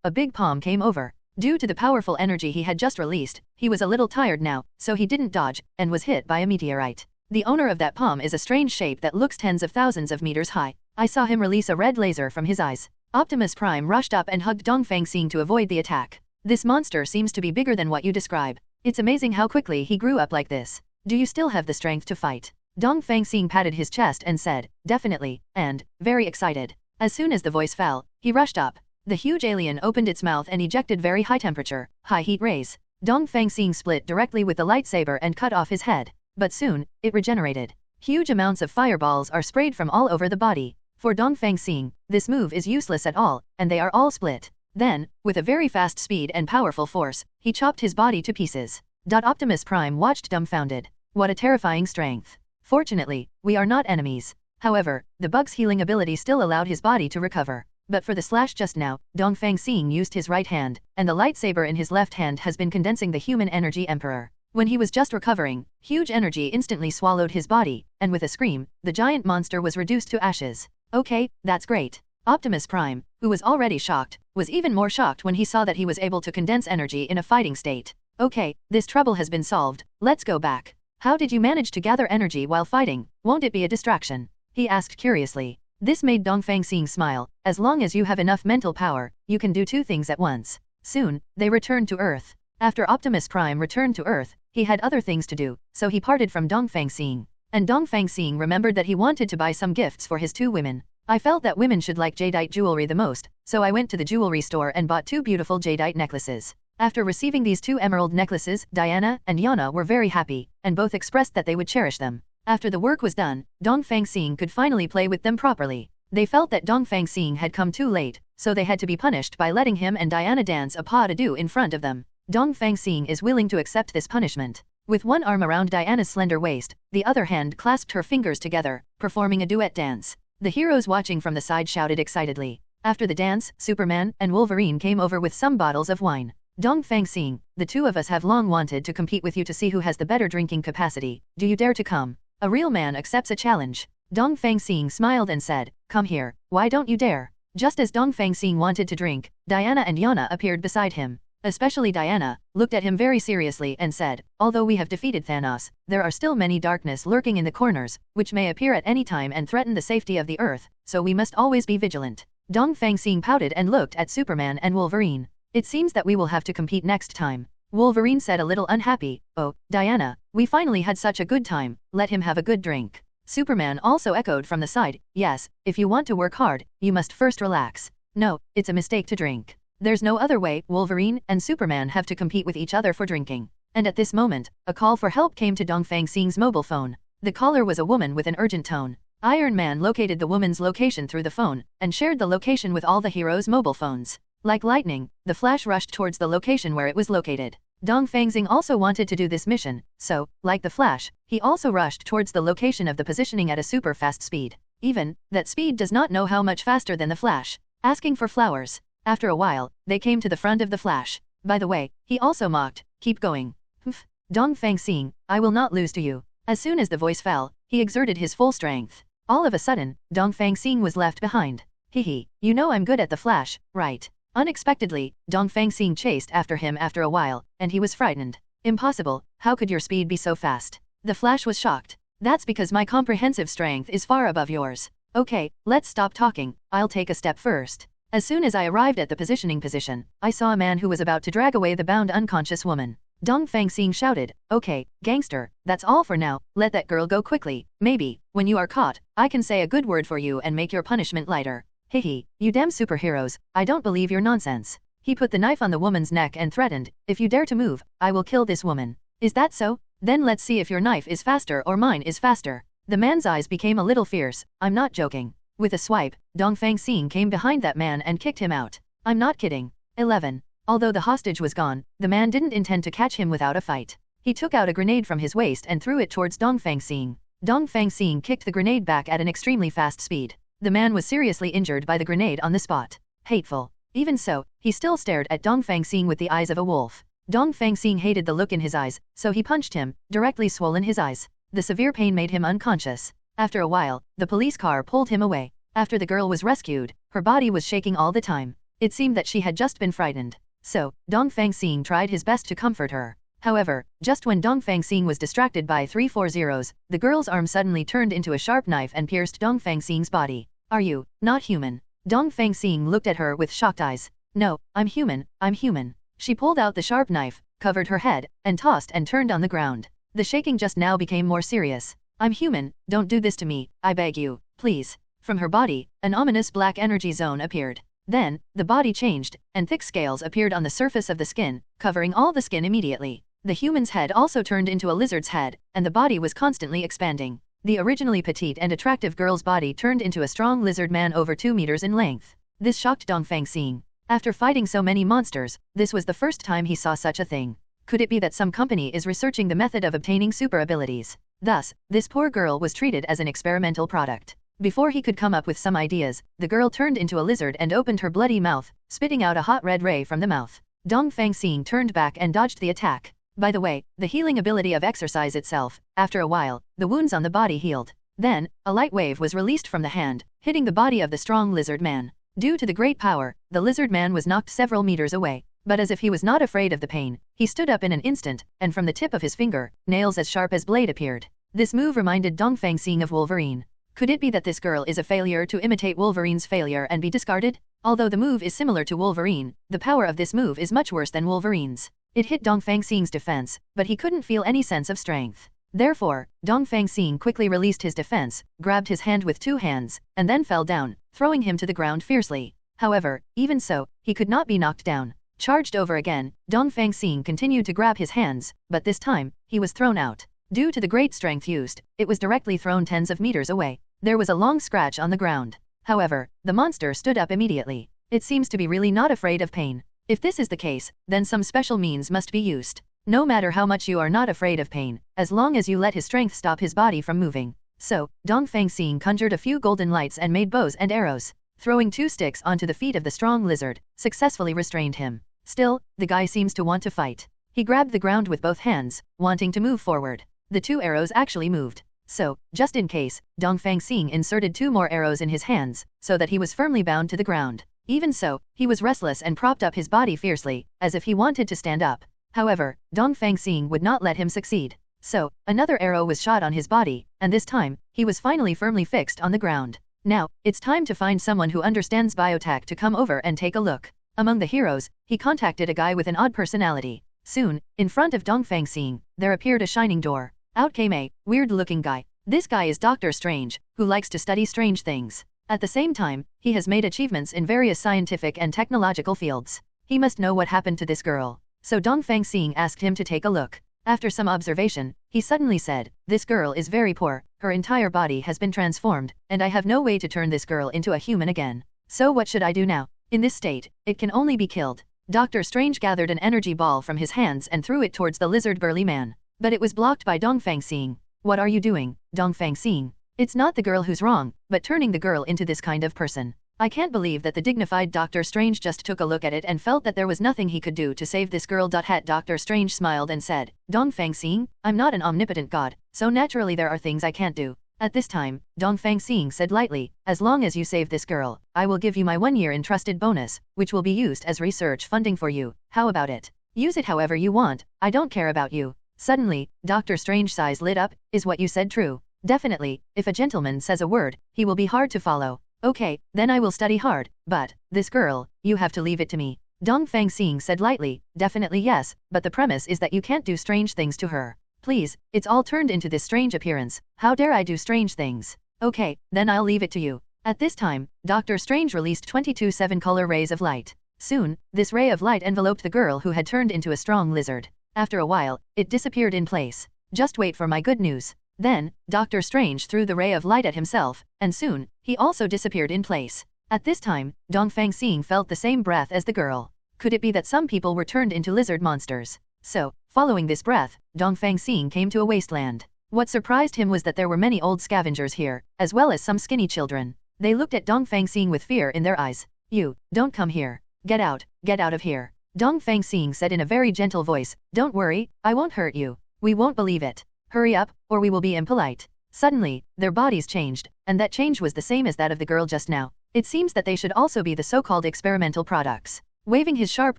B: a big palm came over. Due to the powerful energy he had just released, he was a little tired now, so he didn't dodge, and was hit by a meteorite. The owner of that palm is a strange shape that looks tens of thousands of meters high. I saw him release a red laser from his eyes. Optimus Prime rushed up and hugged Dongfang Xing to avoid the attack. This monster seems to be bigger than what you describe. It's amazing how quickly he grew up like this. Do you still have the strength to fight? Dongfang Xing patted his chest and said, definitely, and, very excited. As soon as the voice fell, he rushed up. The huge alien opened its mouth and ejected very high temperature, high heat rays. Dongfang Xing split directly with the lightsaber and cut off his head. But soon, it regenerated. Huge amounts of fireballs are sprayed from all over the body. For Dongfang Xing, this move is useless at all, and they are all split. Then, with a very fast speed and powerful force, he chopped his body to pieces. Optimus Prime watched dumbfounded. What a terrifying strength. Fortunately, we are not enemies. However, the bug's healing ability still allowed his body to recover. But for the slash just now, Dongfang Xing used his right hand, and the lightsaber in his left hand has been condensing the human energy emperor. When he was just recovering, huge energy instantly swallowed his body, and with a scream, the giant monster was reduced to ashes. Okay, that's great. Optimus Prime, who was already shocked, was even more shocked when he saw that he was able to condense energy in a fighting state. Okay, this trouble has been solved, let's go back. How did you manage to gather energy while fighting? Won't it be a distraction? He asked curiously. This made Dongfang Xing smile. As long as you have enough mental power, you can do two things at once. Soon, they returned to Earth. After Optimus Prime returned to Earth, he had other things to do, so he parted from Dongfang Xing. And Dongfang Xing remembered that he wanted to buy some gifts for his two women. I felt that women should like jadeite jewelry the most, so I went to the jewelry store and bought two beautiful jadeite necklaces. After receiving these two emerald necklaces, Diana and Yana were very happy, and both expressed that they would cherish them. After the work was done, Dongfang Xing could finally play with them properly. They felt that Dongfang Xing had come too late, so they had to be punished by letting him and Diana dance a pas de deux in front of them. Dongfang Xing is willing to accept this punishment. With one arm around Diana's slender waist, the other hand clasped her fingers together, performing a duet dance. The heroes watching from the side shouted excitedly. After the dance, Superman and Wolverine came over with some bottles of wine. Dongfang Xing, the two of us have long wanted to compete with you to see who has the better drinking capacity. Do you dare to come? A real man accepts a challenge. Dongfang Xing smiled and said, come here, why don't you dare? Just as Dongfang Xing wanted to drink, Diana and Yana appeared beside him. Especially Diana, looked at him very seriously and said, although we have defeated Thanos, there are still many darkness lurking in the corners, which may appear at any time and threaten the safety of the Earth, so we must always be vigilant. Dongfang Xing pouted and looked at Superman and Wolverine. It seems that we will have to compete next time. Wolverine said a little unhappy, oh, Diana, we finally had such a good time, let him have a good drink. Superman also echoed from the side, yes, if you want to work hard, you must first relax. No, it's a mistake to drink. There's no other way. Wolverine and Superman have to compete with each other for drinking. And at this moment, a call for help came to Dongfang Xing's mobile phone. The caller was a woman with an urgent tone. Iron Man located the woman's location through the phone, and shared the location with all the heroes' mobile phones. Like lightning, the Flash rushed towards the location where it was located. Dongfang Xing also wanted to do this mission, so, like the Flash, he also rushed towards the location of the positioning at a super fast speed. Even, that speed does not know how much faster than the Flash. Asking for flowers. After a while, they came to the front of the Flash. By the way, he also mocked, keep going. Humph. Dongfang Xing, I will not lose to you. As soon as the voice fell, he exerted his full strength. All of a sudden, Dongfang Xing was left behind. Hehe, you know I'm good at the Flash, right? Unexpectedly, Dongfang Xing chased after him after a while, and he was frightened. Impossible, how could your speed be so fast? The Flash was shocked. That's because my comprehensive strength is far above yours. Okay, let's stop talking, I'll take a step first. As soon as I arrived at the position, I saw a man who was about to drag away the bound unconscious woman. Dongfang Xing shouted, "Okay, gangster, that's all for now, let that girl go quickly, maybe, when you are caught, I can say a good word for you and make your punishment lighter. Hehe, you damn superheroes, I don't believe your nonsense." He put the knife on the woman's neck and threatened, "If you dare to move, I will kill this woman. Is that so? Then let's see if your knife is faster or mine is faster." The man's eyes became a little fierce, "I'm not joking." With a swipe, Dongfang Xing came behind that man and kicked him out. "I'm not kidding." 11. Although the hostage was gone, the man didn't intend to catch him without a fight. He took out a grenade from his waist and threw it towards Dongfang Xing. Dongfang Xing kicked the grenade back at an extremely fast speed. The man was seriously injured by the grenade on the spot. Hateful. Even so, he still stared at Dongfang Xing with the eyes of a wolf. Dongfang Xing hated the look in his eyes, so he punched him, directly swollen his eyes. The severe pain made him unconscious. After a while, the police car pulled him away. After the girl was rescued, her body was shaking all the time. It seemed that she had just been frightened. So, Dongfang Xing tried his best to comfort her. However, just when Dongfang Xing was distracted by 340s, the girl's arm suddenly turned into a sharp knife and pierced Dongfang Xing's body. "Are you not human?" Dongfang Xing looked at her with shocked eyes. "No, I'm human, I'm human." She pulled out the sharp knife, covered her head, and tossed and turned on the ground. The shaking just now became more serious. "I'm human, don't do this to me, I beg you, please." From her body, an ominous black energy zone appeared. Then, the body changed, and thick scales appeared on the surface of the skin, covering all the skin immediately. The human's head also turned into a lizard's head, and the body was constantly expanding. The originally petite and attractive girl's body turned into a strong lizard man over 2 meters in length. This shocked Dongfang Xing. After fighting so many monsters, this was the first time he saw such a thing. Could it be that some company is researching the method of obtaining super abilities? Thus, this poor girl was treated as an experimental product. Before he could come up with some ideas, the girl turned into a lizard and opened her bloody mouth, spitting out a hot red ray from the mouth. Dongfang Xing turned back and dodged the attack. By the way, the healing ability of exercise itself, after a while, the wounds on the body healed. Then, a light wave was released from the hand, hitting the body of the strong lizard man. Due to the great power, the lizard man was knocked several meters away. But as if he was not afraid of the pain, he stood up in an instant, and from the tip of his finger, nails as sharp as blade appeared. This move reminded Dongfang Xing of Wolverine. Could it be that this girl is a failure to imitate Wolverine's failure and be discarded? Although the move is similar to Wolverine, the power of this move is much worse than Wolverine's. It hit Dongfang Xing's defense, but he couldn't feel any sense of strength. Therefore, Dongfang Xing quickly released his defense, grabbed his hand with 2 hands, and then fell down, throwing him to the ground fiercely. However, even so, he could not be knocked down. Charged over again, Dongfang Xing continued to grab his hands, but this time, he was thrown out. Due to the great strength used, it was directly thrown tens of meters away. There was a long scratch on the ground. However, the monster stood up immediately. It seems to be really not afraid of pain. If this is the case, then some special means must be used. No matter how much you are not afraid of pain, as long as you let his strength stop his body from moving. So, Dongfang Xing conjured a few golden lights and made bows and arrows. Throwing 2 sticks onto the feet of the strong lizard, successfully restrained him. Still, the guy seems to want to fight. He grabbed the ground with both hands, wanting to move forward. The 2 arrows actually moved. So, just in case, Dongfang Xing inserted 2 more arrows in his hands, so that he was firmly bound to the ground. Even so, he was restless and propped up his body fiercely, as if he wanted to stand up. However, Dongfang Xing would not let him succeed. So, another arrow was shot on his body, and this time, he was finally firmly fixed on the ground. Now, it's time to find someone who understands biotech to come over and take a look. Among the heroes, he contacted a guy with an odd personality. Soon, in front of Dongfang Xing, there appeared a shining door. Out came a weird-looking guy. This guy is Dr. Strange, who likes to study strange things. At the same time, he has made achievements in various scientific and technological fields. He must know what happened to this girl. So Dongfang Xing asked him to take a look. After some observation, he suddenly said, "This girl is very poor, her entire body has been transformed, and I have no way to turn this girl into a human again. So what should I do now? In this state, it can only be killed." Dr. Strange gathered an energy ball from his hands and threw it towards the lizard burly man. But it was blocked by Dongfang Xing. "What are you doing, Dongfang Xing? It's not the girl who's wrong, but turning the girl into this kind of person." I can't believe that the dignified Dr. Strange just took a look at it and felt that there was nothing he could do to save this girl. Dr. Strange smiled and said, "Dongfang Xing, I'm not an omnipotent god, so naturally there are things I can't do." At this time, Dongfang Xing said lightly, "As long as you save this girl, I will give you my 1-year entrusted bonus, which will be used as research funding for you. How about it? Use it however you want, I don't care about you." Suddenly, Dr. Strange's eyes lit up. "Is what you said true?" "Definitely, if a gentleman says a word, he will be hard to follow." Okay, then I will study hard, but, this girl, you have to leave it to me. Dongfang Xing said lightly, definitely yes, but the premise is that you can't do strange things to her. Please, it's all turned into this strange appearance, how dare I do strange things? Okay, then I'll leave it to you. At this time, Dr. Strange released 22 7-color rays of light. Soon, this ray of light enveloped the girl who had turned into a strong lizard. After a while, it disappeared in place. Just wait for my good news. Then, Dr. Strange threw the ray of light at himself, and soon, he also disappeared in place. At this time, Dongfang Xing felt the same breath as the girl. Could it be that some people were turned into lizard monsters? So, following this breath, Dongfang Xing came to a wasteland. What surprised him was that there were many old scavengers here, as well as some skinny children. They looked at Dongfang Xing with fear in their eyes. You, don't come here. Get out of here. Dongfang Xing said in a very gentle voice, don't worry, I won't hurt you. We won't believe it. Hurry up, or we will be impolite. Suddenly, their bodies changed, and that change was the same as that of the girl just now. It seems that they should also be the so-called experimental products. Waving his sharp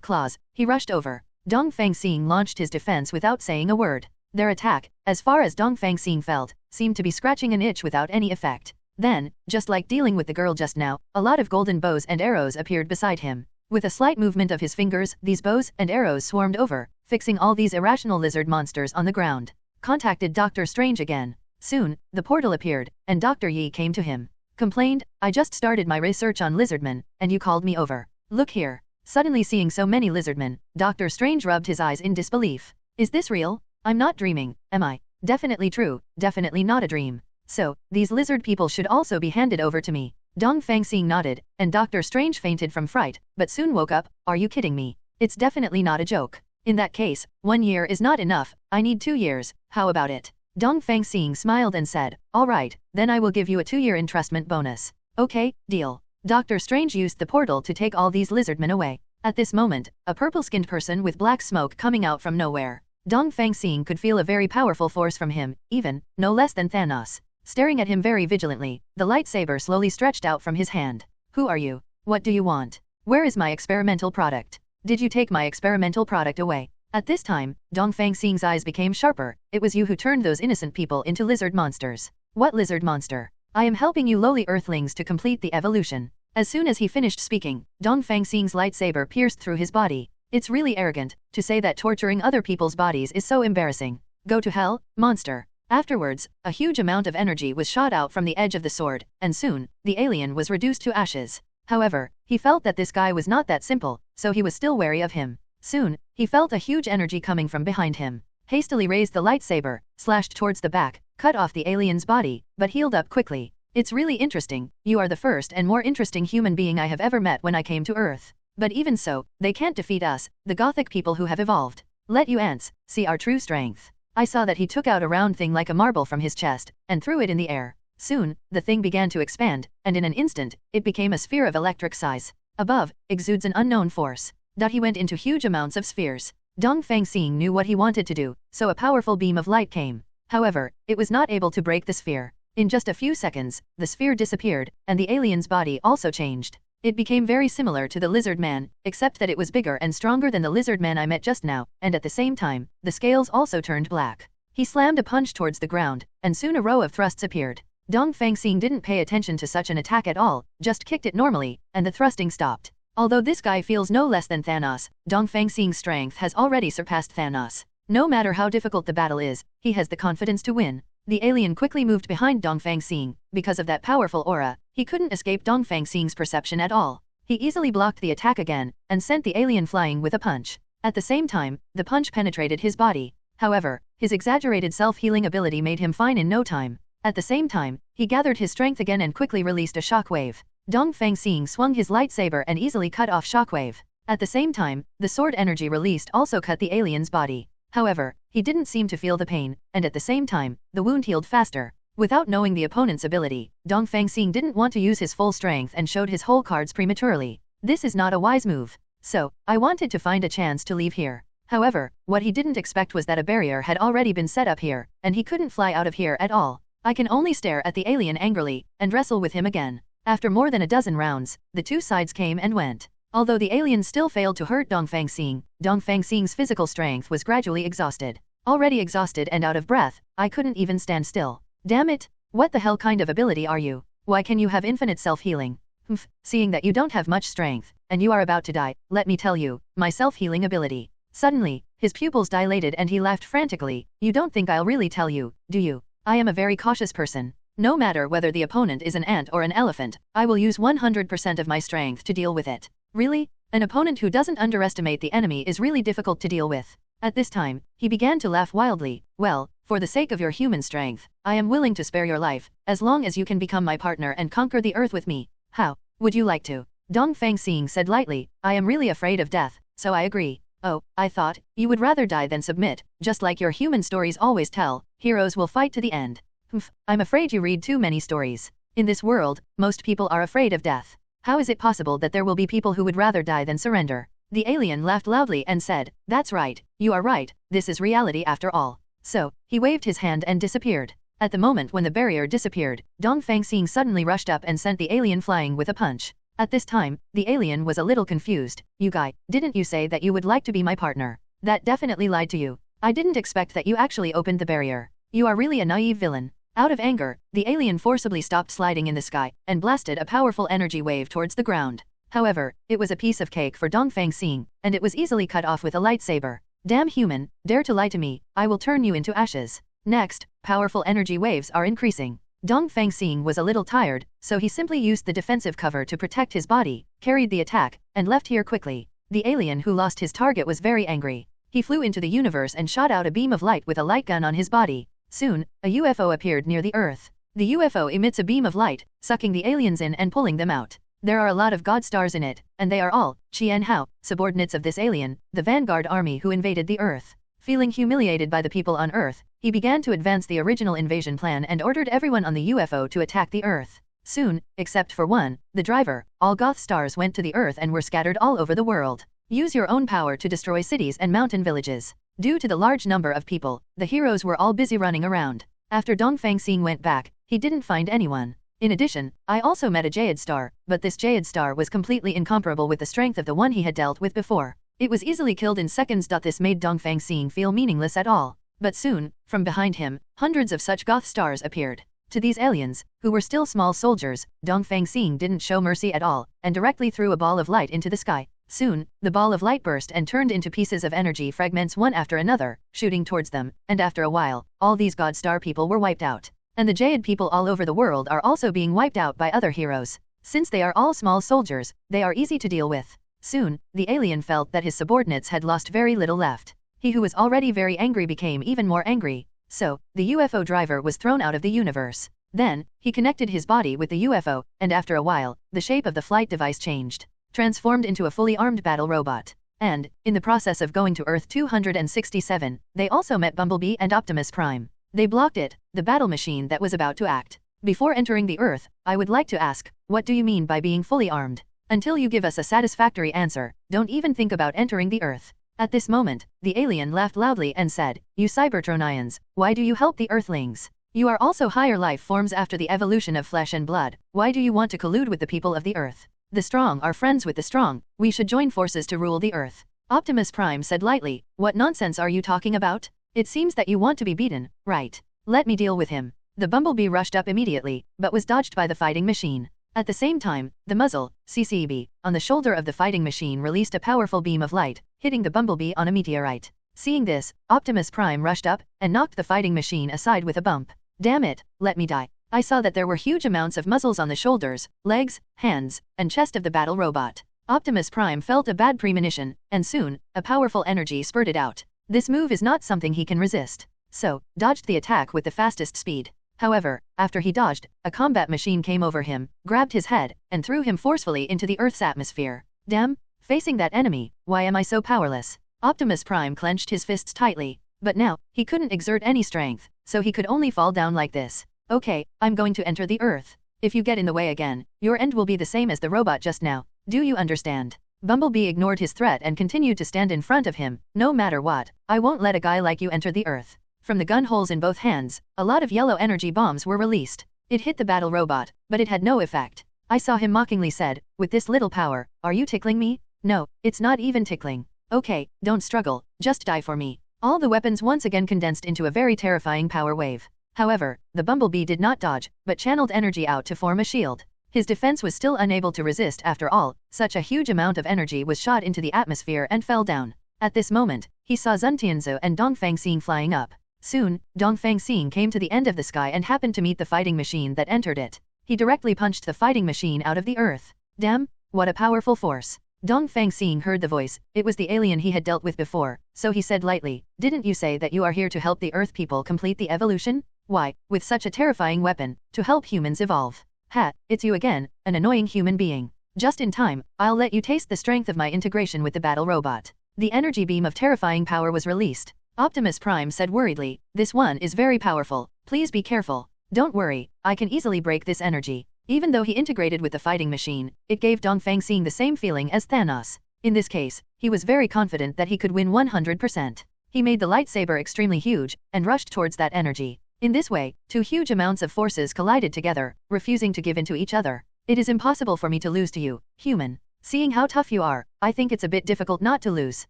B: claws, he rushed over. Dongfang Xing launched his defense without saying a word. Their attack, as far as Dongfang Xing felt, seemed to be scratching an itch without any effect. Then, just like dealing with the girl just now, a lot of golden bows and arrows appeared beside him. With a slight movement of his fingers, these bows and arrows swarmed over, fixing all these irrational lizard monsters on the ground. Contacted Dr. Strange again. Soon, the portal appeared, and Dr. Yi came to him. Complained, I just started my research on lizardmen, and you called me over. Look here. Suddenly seeing so many lizardmen, Dr. Strange rubbed his eyes in disbelief. Is this real? I'm not dreaming, am I? Definitely true, definitely not a dream. So, these lizard people should also be handed over to me. Dongfang Xing nodded, and Dr. Strange fainted from fright, but soon woke up. Are you kidding me? It's definitely not a joke. In that case, 1 year is not enough, I need 2 years, how about it? Dongfang Xing smiled and said, alright, then I will give you a 2-year entrustment bonus. Okay, deal. Dr. Strange used the portal to take all these lizardmen away. At this moment, a purple-skinned person with black smoke coming out from nowhere. Dongfang Xing could feel a very powerful force from him, even, no less than Thanos. Staring at him very vigilantly, the lightsaber slowly stretched out from his hand. Who are you? What do you want? Where is my experimental product? Did you take my experimental product away? At this time, Dongfang Xing's eyes became sharper. It was you who turned those innocent people into lizard monsters. What lizard monster? I am helping you lowly earthlings to complete the evolution. As soon as he finished speaking, Dongfang Xing's lightsaber pierced through his body. It's really arrogant to say that torturing other people's bodies is so embarrassing. Go to hell, monster. Afterwards, a huge amount of energy was shot out from the edge of the sword, and soon, the alien was reduced to ashes. However, he felt that this guy was not that simple, so he was still wary of him. Soon, he felt a huge energy coming from behind him. Hastily raised the lightsaber, slashed towards the back, cut off the alien's body, but healed up quickly. It's really interesting, you are the first and more interesting human being I have ever met when I came to Earth. But even so, they can't defeat us, the Gothic people who have evolved. Let you ants see our true strength. I saw that he took out a round thing like a marble from his chest, and threw it in the air. Soon, the thing began to expand, and in an instant, it became a sphere of electric size. Above, exudes an unknown force. He went into huge amounts of spheres. Dongfang Xing knew what he wanted to do, so a powerful beam of light came. However, it was not able to break the sphere. In just a few seconds, the sphere disappeared, and the alien's body also changed. It became very similar to the lizard man, except that it was bigger and stronger than the lizard man I met just now, and at the same time, the scales also turned black. He slammed a punch towards the ground, and soon a row of thrusts appeared. Dongfang Xing didn't pay attention to such an attack at all, just kicked it normally, and the thrusting stopped. Although this guy feels no less than Thanos, Dongfang Xing's strength has already surpassed Thanos. No matter how difficult the battle is, he has the confidence to win. The alien quickly moved behind Dongfang Xing. Because of that powerful aura, he couldn't escape Dongfang Xing's perception at all. He easily blocked the attack again, and sent the alien flying with a punch. At the same time, the punch penetrated his body. However, his exaggerated self-healing ability made him fine in no time. At the same time, he gathered his strength again and quickly released a shockwave. Dongfang Xing swung his lightsaber and easily cut off shockwave. At the same time, the sword energy released also cut the alien's body. However, he didn't seem to feel the pain, and at the same time, the wound healed faster. Without knowing the opponent's ability, Dongfang Xing didn't want to use his full strength and showed his whole cards prematurely. This is not a wise move. So, I wanted to find a chance to leave here. However, what he didn't expect was that a barrier had already been set up here, and he couldn't fly out of here at all. I can only stare at the alien angrily, and wrestle with him again. After more than a dozen rounds, the two sides came and went. Although the alien still failed to hurt Dongfang Xing's physical strength was gradually exhausted. Already exhausted and out of breath, I couldn't even stand still. Damn it! What the hell kind of ability are you? Why can you have infinite self-healing? Humph, seeing that you don't have much strength, and you are about to die, let me tell you, my self-healing ability. Suddenly, his pupils dilated and he laughed frantically. You don't think I'll really tell you, do you? I am a very cautious person. No matter whether the opponent is an ant or an elephant, I will use 100% of my strength to deal with it. Really? An opponent who doesn't underestimate the enemy is really difficult to deal with. At this time, he began to laugh wildly. Well, for the sake of your human strength, I am willing to spare your life, as long as you can become my partner and conquer the earth with me. How? Would you like to? Dongfang Xing said lightly, I am really afraid of death, so I agree. Oh, I thought, you would rather die than submit, just like your human stories always tell, heroes will fight to the end. Humph, I'm afraid you read too many stories. In this world, most people are afraid of death. How is it possible that there will be people who would rather die than surrender? The alien laughed loudly and said, that's right, you are right, this is reality after all. So, he waved his hand and disappeared. At the moment when the barrier disappeared, Dongfang Xing suddenly rushed up and sent the alien flying with a punch. At this time, the alien was a little confused. You guy, didn't you say that you would like to be my partner? That definitely lied to you. I didn't expect that you actually opened the barrier. You are really a naive villain. Out of anger, the alien forcibly stopped sliding in the sky and blasted a powerful energy wave towards the ground. However, it was a piece of cake for Dongfang Xing, and it was easily cut off with a lightsaber. Damn human, dare to lie to me, I will turn you into ashes. Next, powerful energy waves are increasing. Dongfang Xing was a little tired, so he simply used the defensive cover to protect his body, carried the attack, and left here quickly. The alien who lost his target was very angry. He flew into the universe and shot out a beam of light with a light gun on his body. Soon, a UFO appeared near the Earth. The UFO emits a beam of light, sucking the aliens in and pulling them out. There are a lot of god stars in it, and they are all, Qian Hao, subordinates of this alien, the vanguard army who invaded the Earth. Feeling humiliated by the people on Earth, he began to advance the original invasion plan and ordered everyone on the UFO to attack the Earth. Soon, except for one, the driver, all goth stars went to the Earth and were scattered all over the world. Use your own power to destroy cities and mountain villages. Due to the large number of people, the heroes were all busy running around. After Dongfang Xing went back, he didn't find anyone. In addition, I also met a Jade star, but this Jade star was completely incomparable with the strength of the one he had dealt with before. It was easily killed in seconds. This made Dongfang Xing feel meaningless at all. But soon, from behind him, hundreds of such goth stars appeared. To these aliens, who were still small soldiers, Dongfang Xing didn't show mercy at all, and directly threw a ball of light into the sky. Soon, the ball of light burst and turned into pieces of energy fragments one after another, shooting towards them, and after a while, all these god star people were wiped out. And the Jade people all over the world are also being wiped out by other heroes. Since they are all small soldiers, they are easy to deal with. Soon, the alien felt that his subordinates had lost very little left. He who was already very angry became even more angry. So, the UFO driver was thrown out of the universe. Then, he connected his body with the UFO, and after a while, the shape of the flight device changed, transformed into a fully armed battle robot. And, in the process of going to Earth 267, they also met Bumblebee and Optimus Prime. They blocked it, the battle machine that was about to act. Before entering the Earth, I would like to ask, what do you mean by being fully armed? Until you give us a satisfactory answer, don't even think about entering the Earth. At this moment, the alien laughed loudly and said, you Cybertronians, why do you help the Earthlings? You are also higher life forms after the evolution of flesh and blood. Why do you want to collude with the people of the Earth? The strong are friends with the strong. We should join forces to rule the Earth. Optimus Prime said lightly, what nonsense are you talking about? It seems that you want to be beaten, right? Let me deal with him. The Bumblebee rushed up immediately, but was dodged by the fighting machine. At the same time, the muzzle, CCB, on the shoulder of the fighting machine released a powerful beam of light, hitting the Bumblebee on a meteorite. Seeing this, Optimus Prime rushed up and knocked the fighting machine aside with a bump. Damn it, let me die. I saw that there were huge amounts of muzzles on the shoulders, legs, hands, and chest of the battle robot. Optimus Prime felt a bad premonition, and soon, a powerful energy spurted out. This move is not something he can resist. So, dodged the attack with the fastest speed. However, after he dodged, a combat machine came over him, grabbed his head, and threw him forcefully into the Earth's atmosphere. Damn, facing that enemy, why am I so powerless? Optimus Prime clenched his fists tightly, but now, he couldn't exert any strength, so he could only fall down like this. Okay, I'm going to enter the Earth. If you get in the way again, your end will be the same as the robot just now. Do you understand? Bumblebee ignored his threat and continued to stand in front of him. No matter what, I won't let a guy like you enter the Earth. From the gun holes in both hands, a lot of yellow energy bombs were released. It hit the battle robot, but it had no effect. I saw him mockingly said, with this little power, are you tickling me? No, it's not even tickling. Okay, don't struggle, just die for me. All the weapons once again condensed into a very terrifying power wave. However, the bumblebee did not dodge, but channeled energy out to form a shield. His defense was still unable to resist after all, such a huge amount of energy was shot into the atmosphere and fell down. At this moment, he saw Zuntianzu and Dongfang Xing flying up. Soon, Dongfang Xing came to the end of the sky and happened to meet the fighting machine that entered it. He directly punched the fighting machine out of the earth. Damn, what a powerful force. Dongfang Xing heard the voice. It was the alien he had dealt with before, so he said lightly, "Didn't you say that you are here to help the Earth people complete the evolution? Why, with such a terrifying weapon, to help humans evolve? Ha, it's you again, an annoying human being. Just in time, I'll let you taste the strength of my integration with the battle robot." The energy beam of terrifying power was released. Optimus Prime said worriedly, "This one is very powerful, please be careful." "Don't worry, I can easily break this energy." Even though he integrated with the fighting machine, it gave Dongfang Xing the same feeling as Thanos. In this case, he was very confident that he could win 100%. He made the lightsaber extremely huge, and rushed towards that energy. In this way, two huge amounts of forces collided together, refusing to give in to each other. "It is impossible for me to lose to you, human. Seeing how tough you are, I think it's a bit difficult not to lose."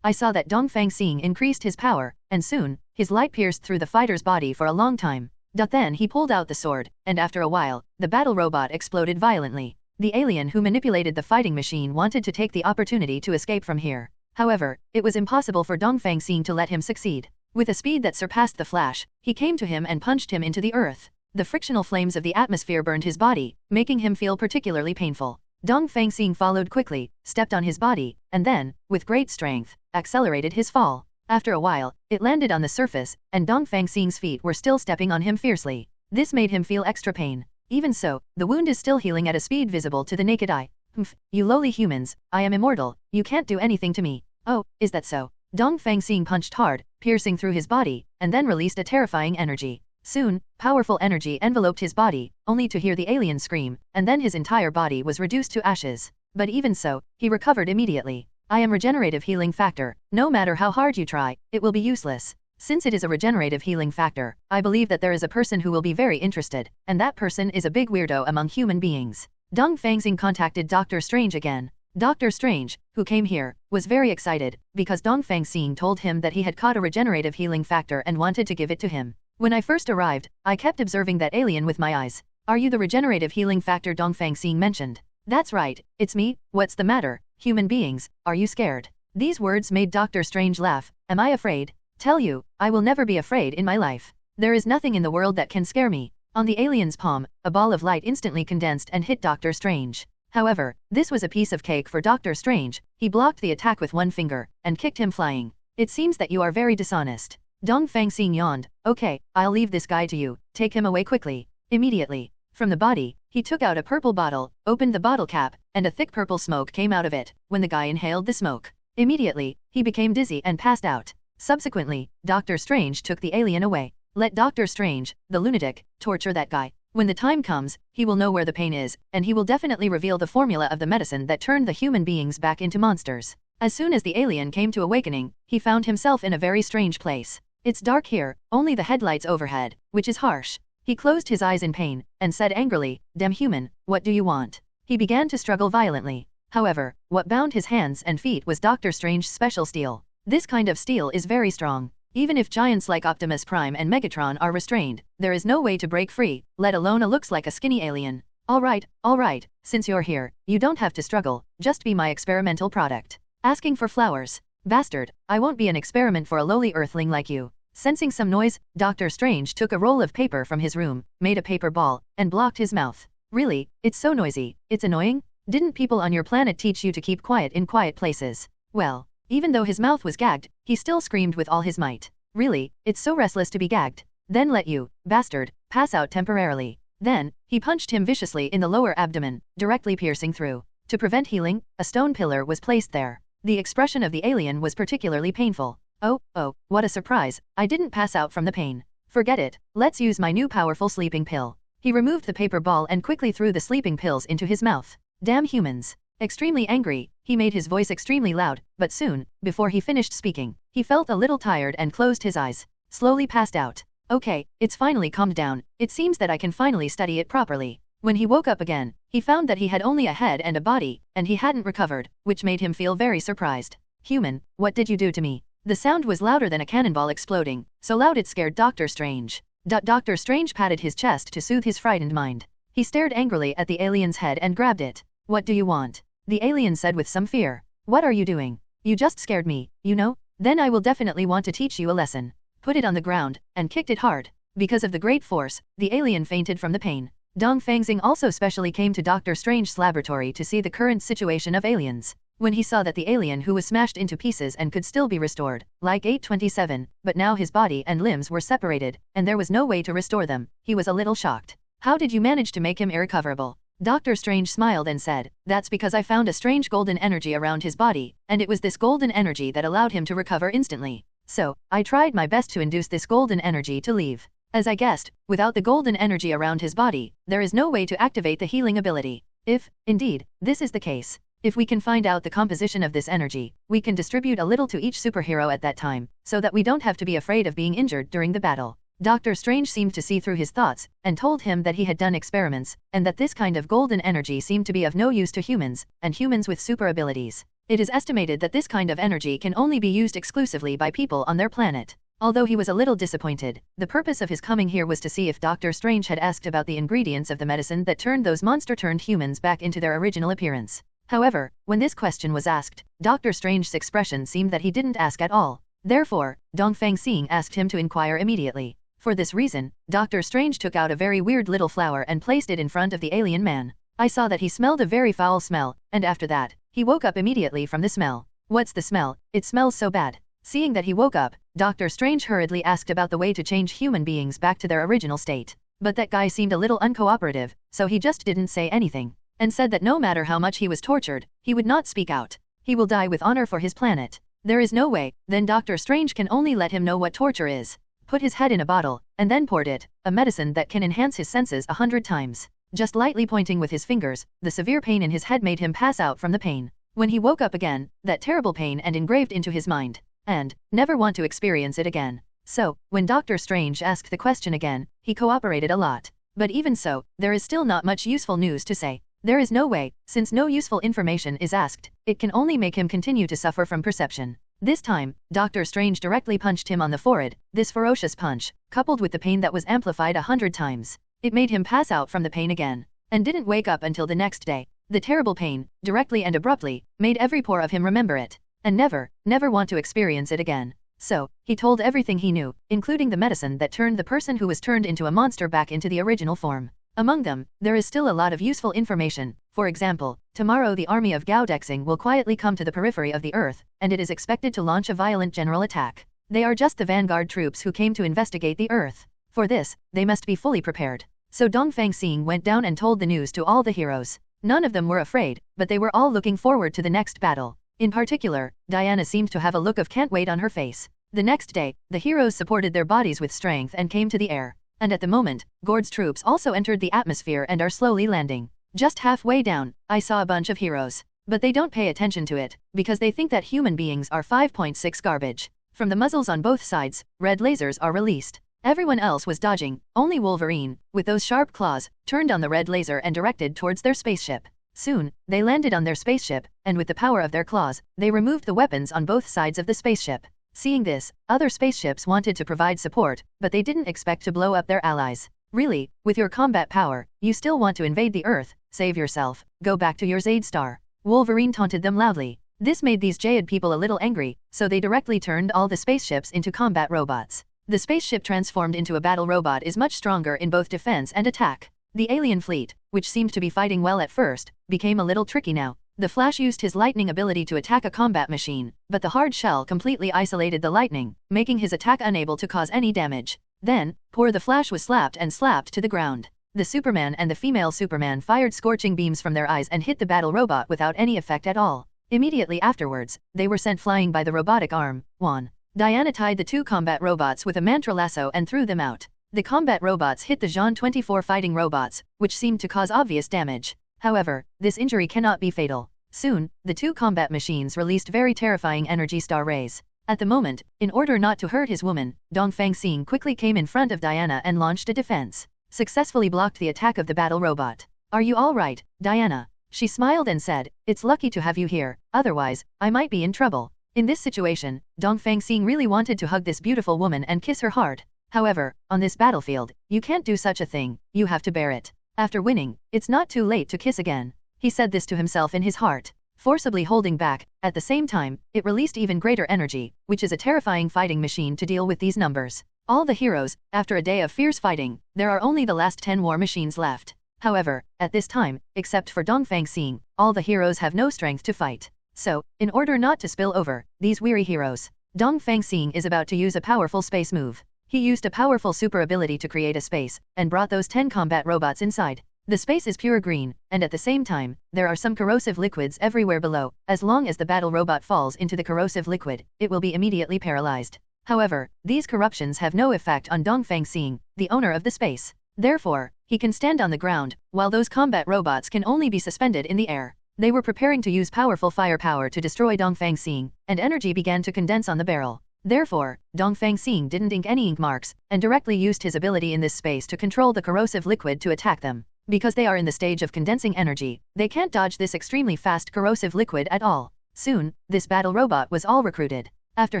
B: I saw that Dongfang Xing increased his power, and soon, his light pierced through the fighter's body for a long time. Then he pulled out the sword, and after a while, the battle robot exploded violently. The alien who manipulated the fighting machine wanted to take the opportunity to escape from here. However, it was impossible for Dongfang Xing to let him succeed. With a speed that surpassed the flash, he came to him and punched him into the earth. The frictional flames of the atmosphere burned his body, making him feel particularly painful. Dongfang Xing followed quickly, stepped on his body, and then, with great strength, accelerated his fall. After a while, it landed on the surface, and Dongfang Xing's feet were still stepping on him fiercely. This made him feel extra pain. Even so, the wound is still healing at a speed visible to the naked eye. "Humph, you lowly humans, I am immortal, you can't do anything to me." "Oh, is that so?" Dongfang Xing punched hard, piercing through his body, and then released a terrifying energy. Soon, powerful energy enveloped his body, only to hear the alien scream, and then his entire body was reduced to ashes. But even so, he recovered immediately. "I am regenerative healing factor. No matter how hard you try, it will be useless." Since it is a regenerative healing factor, I believe that there is a person who will be very interested, and that person is a big weirdo among human beings. Dongfang Xing contacted Dr. Strange again. Dr. Strange, who came here, was very excited, because Dongfang Xing told him that he had caught a regenerative healing factor and wanted to give it to him. "When I first arrived, I kept observing that alien with my eyes." "Are you the regenerative healing factor?" Dongfang Xing mentioned. "That's right, it's me. What's the matter, human beings, are you scared?" These words made Dr. Strange laugh. "Am I afraid? Tell you, I will never be afraid in my life. There is nothing in the world that can scare me." On the alien's palm, a ball of light instantly condensed and hit Dr. Strange. However, this was a piece of cake for Dr. Strange. He blocked the attack with one finger, and kicked him flying. "It seems that you are very dishonest." Dongfang Xing yawned. "Okay, I'll leave this guy to you, take him away quickly." Immediately, from the body, he took out a purple bottle, opened the bottle cap, and a thick purple smoke came out of it. When the guy inhaled the smoke, immediately, he became dizzy and passed out. Subsequently, Dr. Strange took the alien away. Let Dr. Strange, the lunatic, torture that guy. When the time comes, he will know where the pain is, and he will definitely reveal the formula of the medicine that turned the human beings back into monsters. As soon as the alien came to awakening, he found himself in a very strange place. It's dark here, only the headlights overhead, which is harsh. He closed his eyes in pain, and said angrily, "Damn human, what do you want?" He began to struggle violently. However, what bound his hands and feet was Dr. Strange's special steel. This kind of steel is very strong. Even if giants like Optimus Prime and Megatron are restrained, there is no way to break free, let alone a looks like a skinny alien. All right, since you're here, you don't have to struggle, just be my experimental product." Asking for flowers. "Bastard, I won't be an experiment for a lowly earthling like you." Sensing some noise, Dr. Strange took a roll of paper from his room, made a paper ball, and blocked his mouth. "Really, it's so noisy, it's annoying? Didn't people on your planet teach you to keep quiet in quiet places?" Well, even though his mouth was gagged, he still screamed with all his might. "Really, it's so restless to be gagged. Then let you, bastard, pass out temporarily." Then, he punched him viciously in the lower abdomen, directly piercing through. To prevent healing, a stone pillar was placed there. The expression of the alien was particularly painful. Oh, what a surprise, I didn't pass out from the pain. Forget it, let's use my new powerful sleeping pill." He removed the paper ball and quickly threw the sleeping pills into his mouth. "Damn humans." Extremely angry, he made his voice extremely loud, but soon, before he finished speaking, he felt a little tired and closed his eyes. Slowly passed out. "Okay, it's finally calmed down, it seems that I can finally study it properly." When he woke up again, he found that he had only a head and a body, and he hadn't recovered, which made him feel very surprised. "Human, what did you do to me?" The sound was louder than a cannonball exploding, so loud it scared Dr. Strange. Dr. Strange patted his chest to soothe his frightened mind. He stared angrily at the alien's head and grabbed it. What do you want? The alien said with some fear. What are you doing? You just scared me, you know? Then I will definitely want to teach you a lesson. Put it on the ground, and kicked it hard. Because of the great force, the alien fainted from the pain. Dongfang Xing also specially came to Dr. Strange's laboratory to see the current situation of aliens. When he saw that the alien who was smashed into pieces and could still be restored, like 827, but now his body and limbs were separated, and there was no way to restore them, he was a little shocked. How did you manage to make him irrecoverable? Dr. Strange smiled and said, that's because I found a strange golden energy around his body, and it was this golden energy that allowed him to recover instantly. So, I tried my best to induce this golden energy to leave. As I guessed, without the golden energy around his body, there is no way to activate the healing ability. If, indeed, this is the case, if we can find out the composition of this energy, we can distribute a little to each superhero at that time, so that we don't have to be afraid of being injured during the battle. Dr. Strange seemed to see through his thoughts, and told him that he had done experiments, and that this kind of golden energy seemed to be of no use to humans, and humans with super abilities. It is estimated that this kind of energy can only be used exclusively by people on their planet. Although he was a little disappointed, the purpose of his coming here was to see if Dr. Strange had asked about the ingredients of the medicine that turned those monster-turned humans back into their original appearance. However, when this question was asked, Dr. Strange's expression seemed that he didn't ask at all. Therefore, Dongfang Xing asked him to inquire immediately. For this reason, Dr. Strange took out a very weird little flower and placed it in front of the alien man. I saw that he smelled a very foul smell, and after that, he woke up immediately from the smell. What's the smell? It smells so bad. Seeing that he woke up, Dr. Strange hurriedly asked about the way to change human beings back to their original state. But that guy seemed a little uncooperative, so he just didn't say anything, and said that no matter how much he was tortured, he would not speak out. He will die with honor for his planet. There is no way, then Dr. Strange can only let him know what torture is. Put his head in a bottle, and then poured it, a medicine that can enhance his senses 100 times. Just lightly pointing with his fingers, the severe pain in his head made him pass out from the pain. When he woke up again, that terrible pain and engraved into his mind. And, never want to experience it again. So, when Dr. Strange asked the question again, he cooperated a lot. But even so, there is still not much useful news to say. There is no way, since no useful information is asked, it can only make him continue to suffer from perception. This time, Dr. Strange directly punched him on the forehead. This ferocious punch, coupled with the pain that was amplified 100 times, it made him pass out from the pain again, and didn't wake up until the next day. The terrible pain, directly and abruptly, made every pore of him remember it, and never want to experience it again. So, he told everything he knew, including the medicine that turned the person who was turned into a monster back into the original form. Among them, there is still a lot of useful information. For example, tomorrow the army of Dongfang will quietly come to the periphery of the Earth, and it is expected to launch a violent general attack. They are just the vanguard troops who came to investigate the Earth. For this, they must be fully prepared. So Dongfang Xing went down and told the news to all the heroes. None of them were afraid, but they were all looking forward to the next battle. In particular, Diana seemed to have a look of can't wait on her face. The next day, the heroes supported their bodies with strength and came to the air. And at the moment, Gord's troops also entered the atmosphere and are slowly landing. Just halfway down, I saw a bunch of heroes. But they don't pay attention to it, because they think that human beings are 5.6 garbage. From the muzzles on both sides, red lasers are released. Everyone else was dodging, only Wolverine, with those sharp claws, turned on the red laser and directed towards their spaceship. Soon, they landed on their spaceship, and with the power of their claws, they removed the weapons on both sides of the spaceship. Seeing this, other spaceships wanted to provide support, but they didn't expect to blow up their allies. Really, with your combat power, you still want to invade the Earth? Save yourself, go back to your Zade Star. Wolverine taunted them loudly. This made these Jade people a little angry, so they directly turned all the spaceships into combat robots. The spaceship transformed into a battle robot is much stronger in both defense and attack. The alien fleet, which seemed to be fighting well at first, became a little tricky now. The Flash used his lightning ability to attack a combat machine, but the hard shell completely isolated the lightning, making his attack unable to cause any damage. Then, poor the Flash was slapped to the ground. The Superman and the female Superman fired scorching beams from their eyes and hit the battle robot without any effect at all. Immediately afterwards, they were sent flying by the robotic arm. 1. Diana tied the two combat robots with a mantra lasso and threw them out. The combat robots hit the Jean 24 fighting robots, which seemed to cause obvious damage. However, this injury cannot be fatal. Soon, the two combat machines released very terrifying energy star rays. At the moment, in order not to hurt his woman, Dongfang Xing quickly came in front of Diana and launched a defense. Successfully blocked the attack of the battle robot. Are you all right, Diana? She smiled and said, it's lucky to have you here, otherwise, I might be in trouble. In this situation, Dongfang Xing really wanted to hug this beautiful woman and kiss her hard. However, on this battlefield, you can't do such a thing, you have to bear it. After winning, it's not too late to kiss again. He said this to himself in his heart, forcibly holding back. At the same time, it released even greater energy, which is a terrifying fighting machine to deal with these numbers. All the heroes, after a day of fierce fighting, there are only the last 10 war machines left. However, at this time, except for Dongfang Xing, all the heroes have no strength to fight. So, in order not to spill over, these weary heroes, Dongfang Xing is about to use a powerful space move. He used a powerful super ability to create a space, and brought those 10 combat robots inside. The space is pure green, and at the same time, there are some corrosive liquids everywhere below. As long as the battle robot falls into the corrosive liquid, it will be immediately paralyzed. However, these corruptions have no effect on Dongfang Xing, the owner of the space. Therefore, he can stand on the ground, while those combat robots can only be suspended in the air. They were preparing to use powerful firepower to destroy Dongfang Xing, and energy began to condense on the barrel. Therefore, Dongfang Xing didn't ink any ink marks, and directly used his ability in this space to control the corrosive liquid to attack them. Because they are in the stage of condensing energy, they can't dodge this extremely fast corrosive liquid at all. Soon, this battle robot was all recruited. After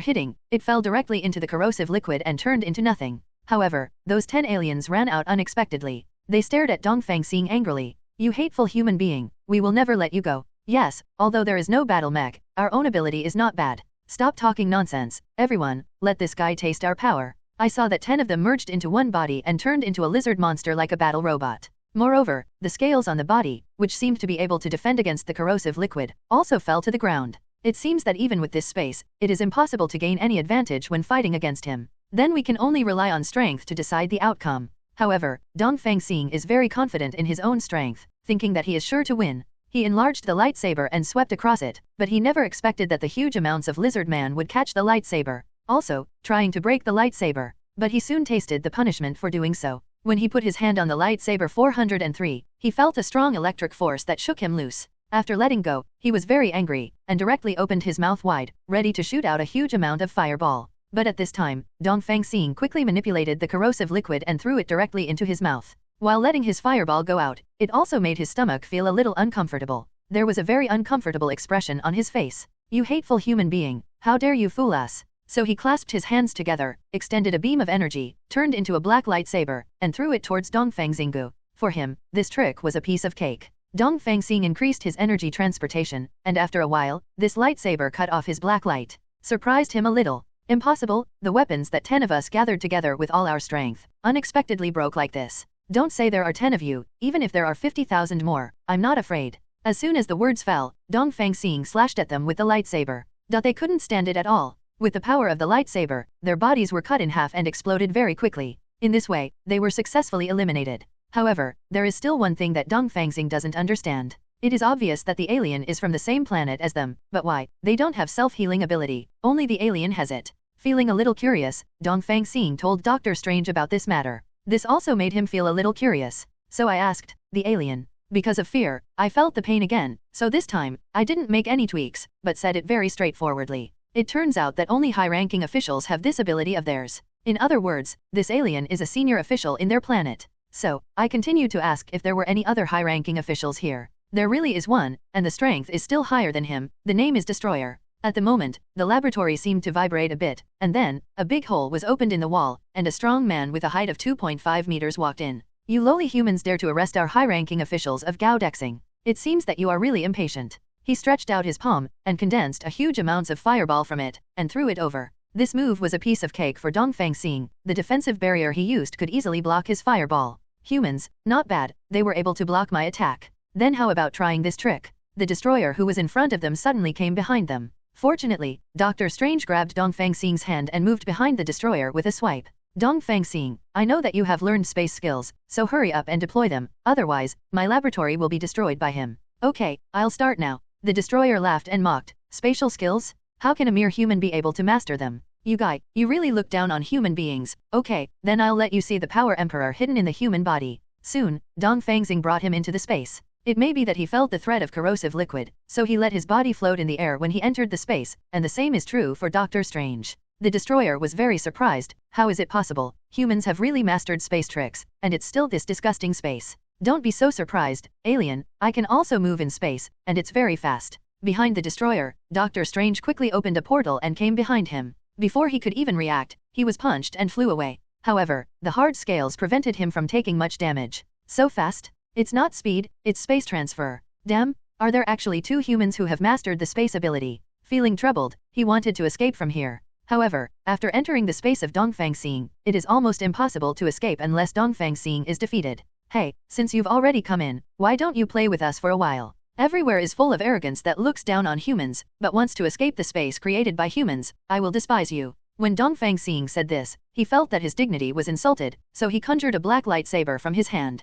B: hitting, it fell directly into the corrosive liquid and turned into nothing. However, those 10 aliens ran out unexpectedly. They stared at Dongfang Xing angrily. You hateful human being, we will never let you go. Yes, although there is no battle mech, our own ability is not bad. Stop talking nonsense, everyone, let this guy taste our power. I saw that 10 of them merged into one body and turned into a lizard monster like a battle robot. Moreover, the scales on the body, which seemed to be able to defend against the corrosive liquid, also fell to the ground. It seems that even with this space, it is impossible to gain any advantage when fighting against him. Then we can only rely on strength to decide the outcome. However, Dongfang Xing is very confident in his own strength, thinking that he is sure to win. He enlarged the lightsaber and swept across it, but he never expected that the huge amounts of lizard man would catch the lightsaber, also, trying to break the lightsaber. But he soon tasted the punishment for doing so. When he put his hand on the lightsaber 403, he felt a strong electric force that shook him loose. After letting go, he was very angry, and directly opened his mouth wide, ready to shoot out a huge amount of fireball. But at this time, Dongfang Xing quickly manipulated the corrosive liquid and threw it directly into his mouth. While letting his fireball go out, it also made his stomach feel a little uncomfortable. There was a very uncomfortable expression on his face. You hateful human being, how dare you fool us? So he clasped his hands together, extended a beam of energy, turned into a black lightsaber, and threw it towards Dongfang Xing. For him, this trick was a piece of cake. Dongfang Xing increased his energy transportation, and after a while, this lightsaber cut off his black light. Surprised him a little. Impossible, the weapons that 10 of us gathered together with all our strength, unexpectedly broke like this. Don't say there are 10 of you, even if there are 50,000 more, I'm not afraid. As soon as the words fell, Dongfang Xing slashed at them with the lightsaber. They couldn't stand it at all. With the power of the lightsaber, their bodies were cut in half and exploded very quickly. In this way, they were successfully eliminated. However, there is still one thing that Dongfang Xing doesn't understand. It is obvious that the alien is from the same planet as them, but why? They don't have self-healing ability, only the alien has it. Feeling a little curious, Dongfang Xing told Dr. Strange about this matter. This also made him feel a little curious. So I asked, the alien. Because of fear, I felt the pain again, so this time, I didn't make any tweaks, but said it very straightforwardly. It turns out that only high-ranking officials have this ability of theirs. In other words, this alien is a senior official in their planet. So, I continued to ask if there were any other high-ranking officials here. There really is one, and the strength is still higher than him. The name is Destroyer. At the moment, the laboratory seemed to vibrate a bit, and then, a big hole was opened in the wall, and a strong man with a height of 2.5 meters walked in. You lowly humans dare to arrest our high-ranking officials of Xing. It seems that you are really impatient. He stretched out his palm, and condensed a huge amounts of fireball from it, and threw it over. This move was a piece of cake for Dongfang Xing. The defensive barrier he used could easily block his fireball. Humans, not bad, they were able to block my attack. Then how about trying this trick? The destroyer who was in front of them suddenly came behind them. Fortunately, Dr. Strange grabbed Dongfang Xing's hand and moved behind the destroyer with a swipe. Dongfang Xing, I know that you have learned space skills, so hurry up and deploy them, otherwise, my laboratory will be destroyed by him. Okay, I'll start now. The destroyer laughed and mocked. Spatial skills? How can a mere human be able to master them? You guy, you really look down on human beings. Okay, then I'll let you see the power emperor hidden in the human body. Soon, Dongfang Xing brought him into the space. It may be that he felt the threat of corrosive liquid, so he let his body float in the air when he entered the space, and the same is true for Dr. Strange. The destroyer was very surprised. How is it possible? Humans have really mastered space tricks, and it's still this disgusting space. Don't be so surprised, alien, I can also move in space, and it's very fast. Behind the destroyer, Dr. Strange quickly opened a portal and came behind him. Before he could even react, he was punched and flew away. However, the hard scales prevented him from taking much damage. So fast? It's not speed, it's space transfer. Damn, are there actually 2 humans who have mastered the space ability? Feeling troubled, he wanted to escape from here. However, after entering the space of Dongfang Xing, it is almost impossible to escape unless Dongfang Xing is defeated. Hey, since you've already come in, why don't you play with us for a while? Everywhere is full of arrogance that looks down on humans, but wants to escape the space created by humans. I will despise you. When Dongfang Xing said this, he felt that his dignity was insulted, so he conjured a black lightsaber from his hand.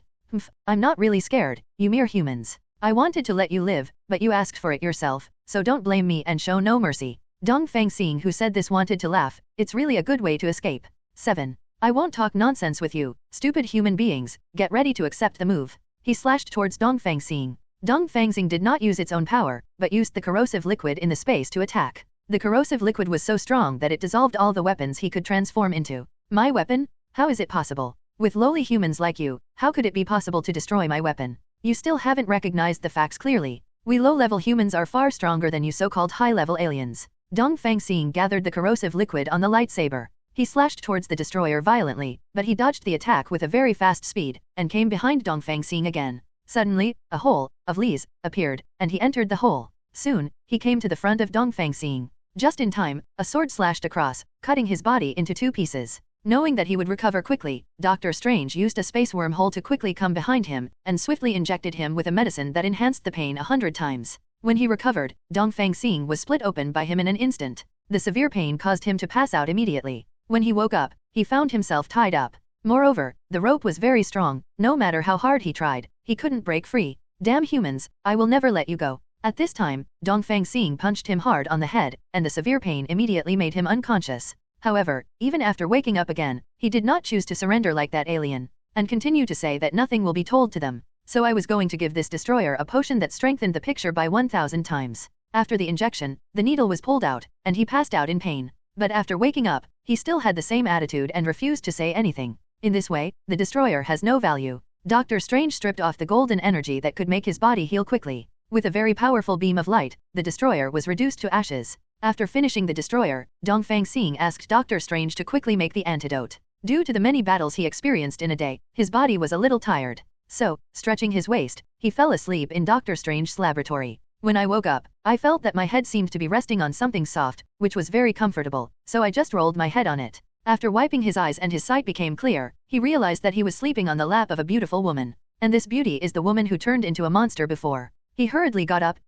B: I'm not really scared, you mere humans. I wanted to let you live, but you asked for it yourself, so don't blame me and show no mercy. Dongfang Xing who said this wanted to laugh, it's really a good way to escape. 7. I won't talk nonsense with you, stupid human beings, get ready to accept the move. He slashed towards Dongfang Xing. Dongfang Xing did not use its own power, but used the corrosive liquid in the space to attack. The corrosive liquid was so strong that it dissolved all the weapons he could transform into. My weapon? How is it possible? With lowly humans like you, how could it be possible to destroy my weapon? You still haven't recognized the facts clearly. We low-level humans are far stronger than you so-called high-level aliens. Dongfang Xing gathered the corrosive liquid on the lightsaber. He slashed towards the destroyer violently, but he dodged the attack with a very fast speed, and came behind Dongfang Xing again. Suddenly, a hole, of lees, appeared, and he entered the hole. Soon, he came to the front of Dongfang Xing. Just in time, a sword slashed across, cutting his body into 2 pieces. Knowing that he would recover quickly, Dr. Strange used a space wormhole to quickly come behind him, and swiftly injected him with a medicine that enhanced the pain 100 times. When he recovered, Dongfang Xing was split open by him in an instant. The severe pain caused him to pass out immediately. When he woke up, he found himself tied up. Moreover, the rope was very strong, no matter how hard he tried, he couldn't break free. Damn humans, I will never let you go. At this time, Dongfang Xing punched him hard on the head, and the severe pain immediately made him unconscious. However, even after waking up again, he did not choose to surrender like that alien, and continue to say that nothing will be told to them. So I was going to give this destroyer a potion that strengthened the picture by 1000 times. After the injection, the needle was pulled out, and he passed out in pain. But after waking up, he still had the same attitude and refused to say anything. In this way, the destroyer has no value. Dr. Strange stripped off the golden energy that could make his body heal quickly. With a very powerful beam of light, the destroyer was reduced to ashes. After finishing the destroyer, Dongfang Xing asked Dr. Strange to quickly make the antidote. Due to the many battles he experienced in a day, his body was a little tired. So, stretching his waist, he fell asleep in Dr. Strange's laboratory. When I woke up, I felt that my head seemed to be resting on something soft, which was very comfortable, so I just rolled my head on it. After wiping his eyes and his sight became clear, he realized that he was sleeping on the lap of a beautiful woman. And this beauty is the woman who turned into a monster before. He hurriedly got up.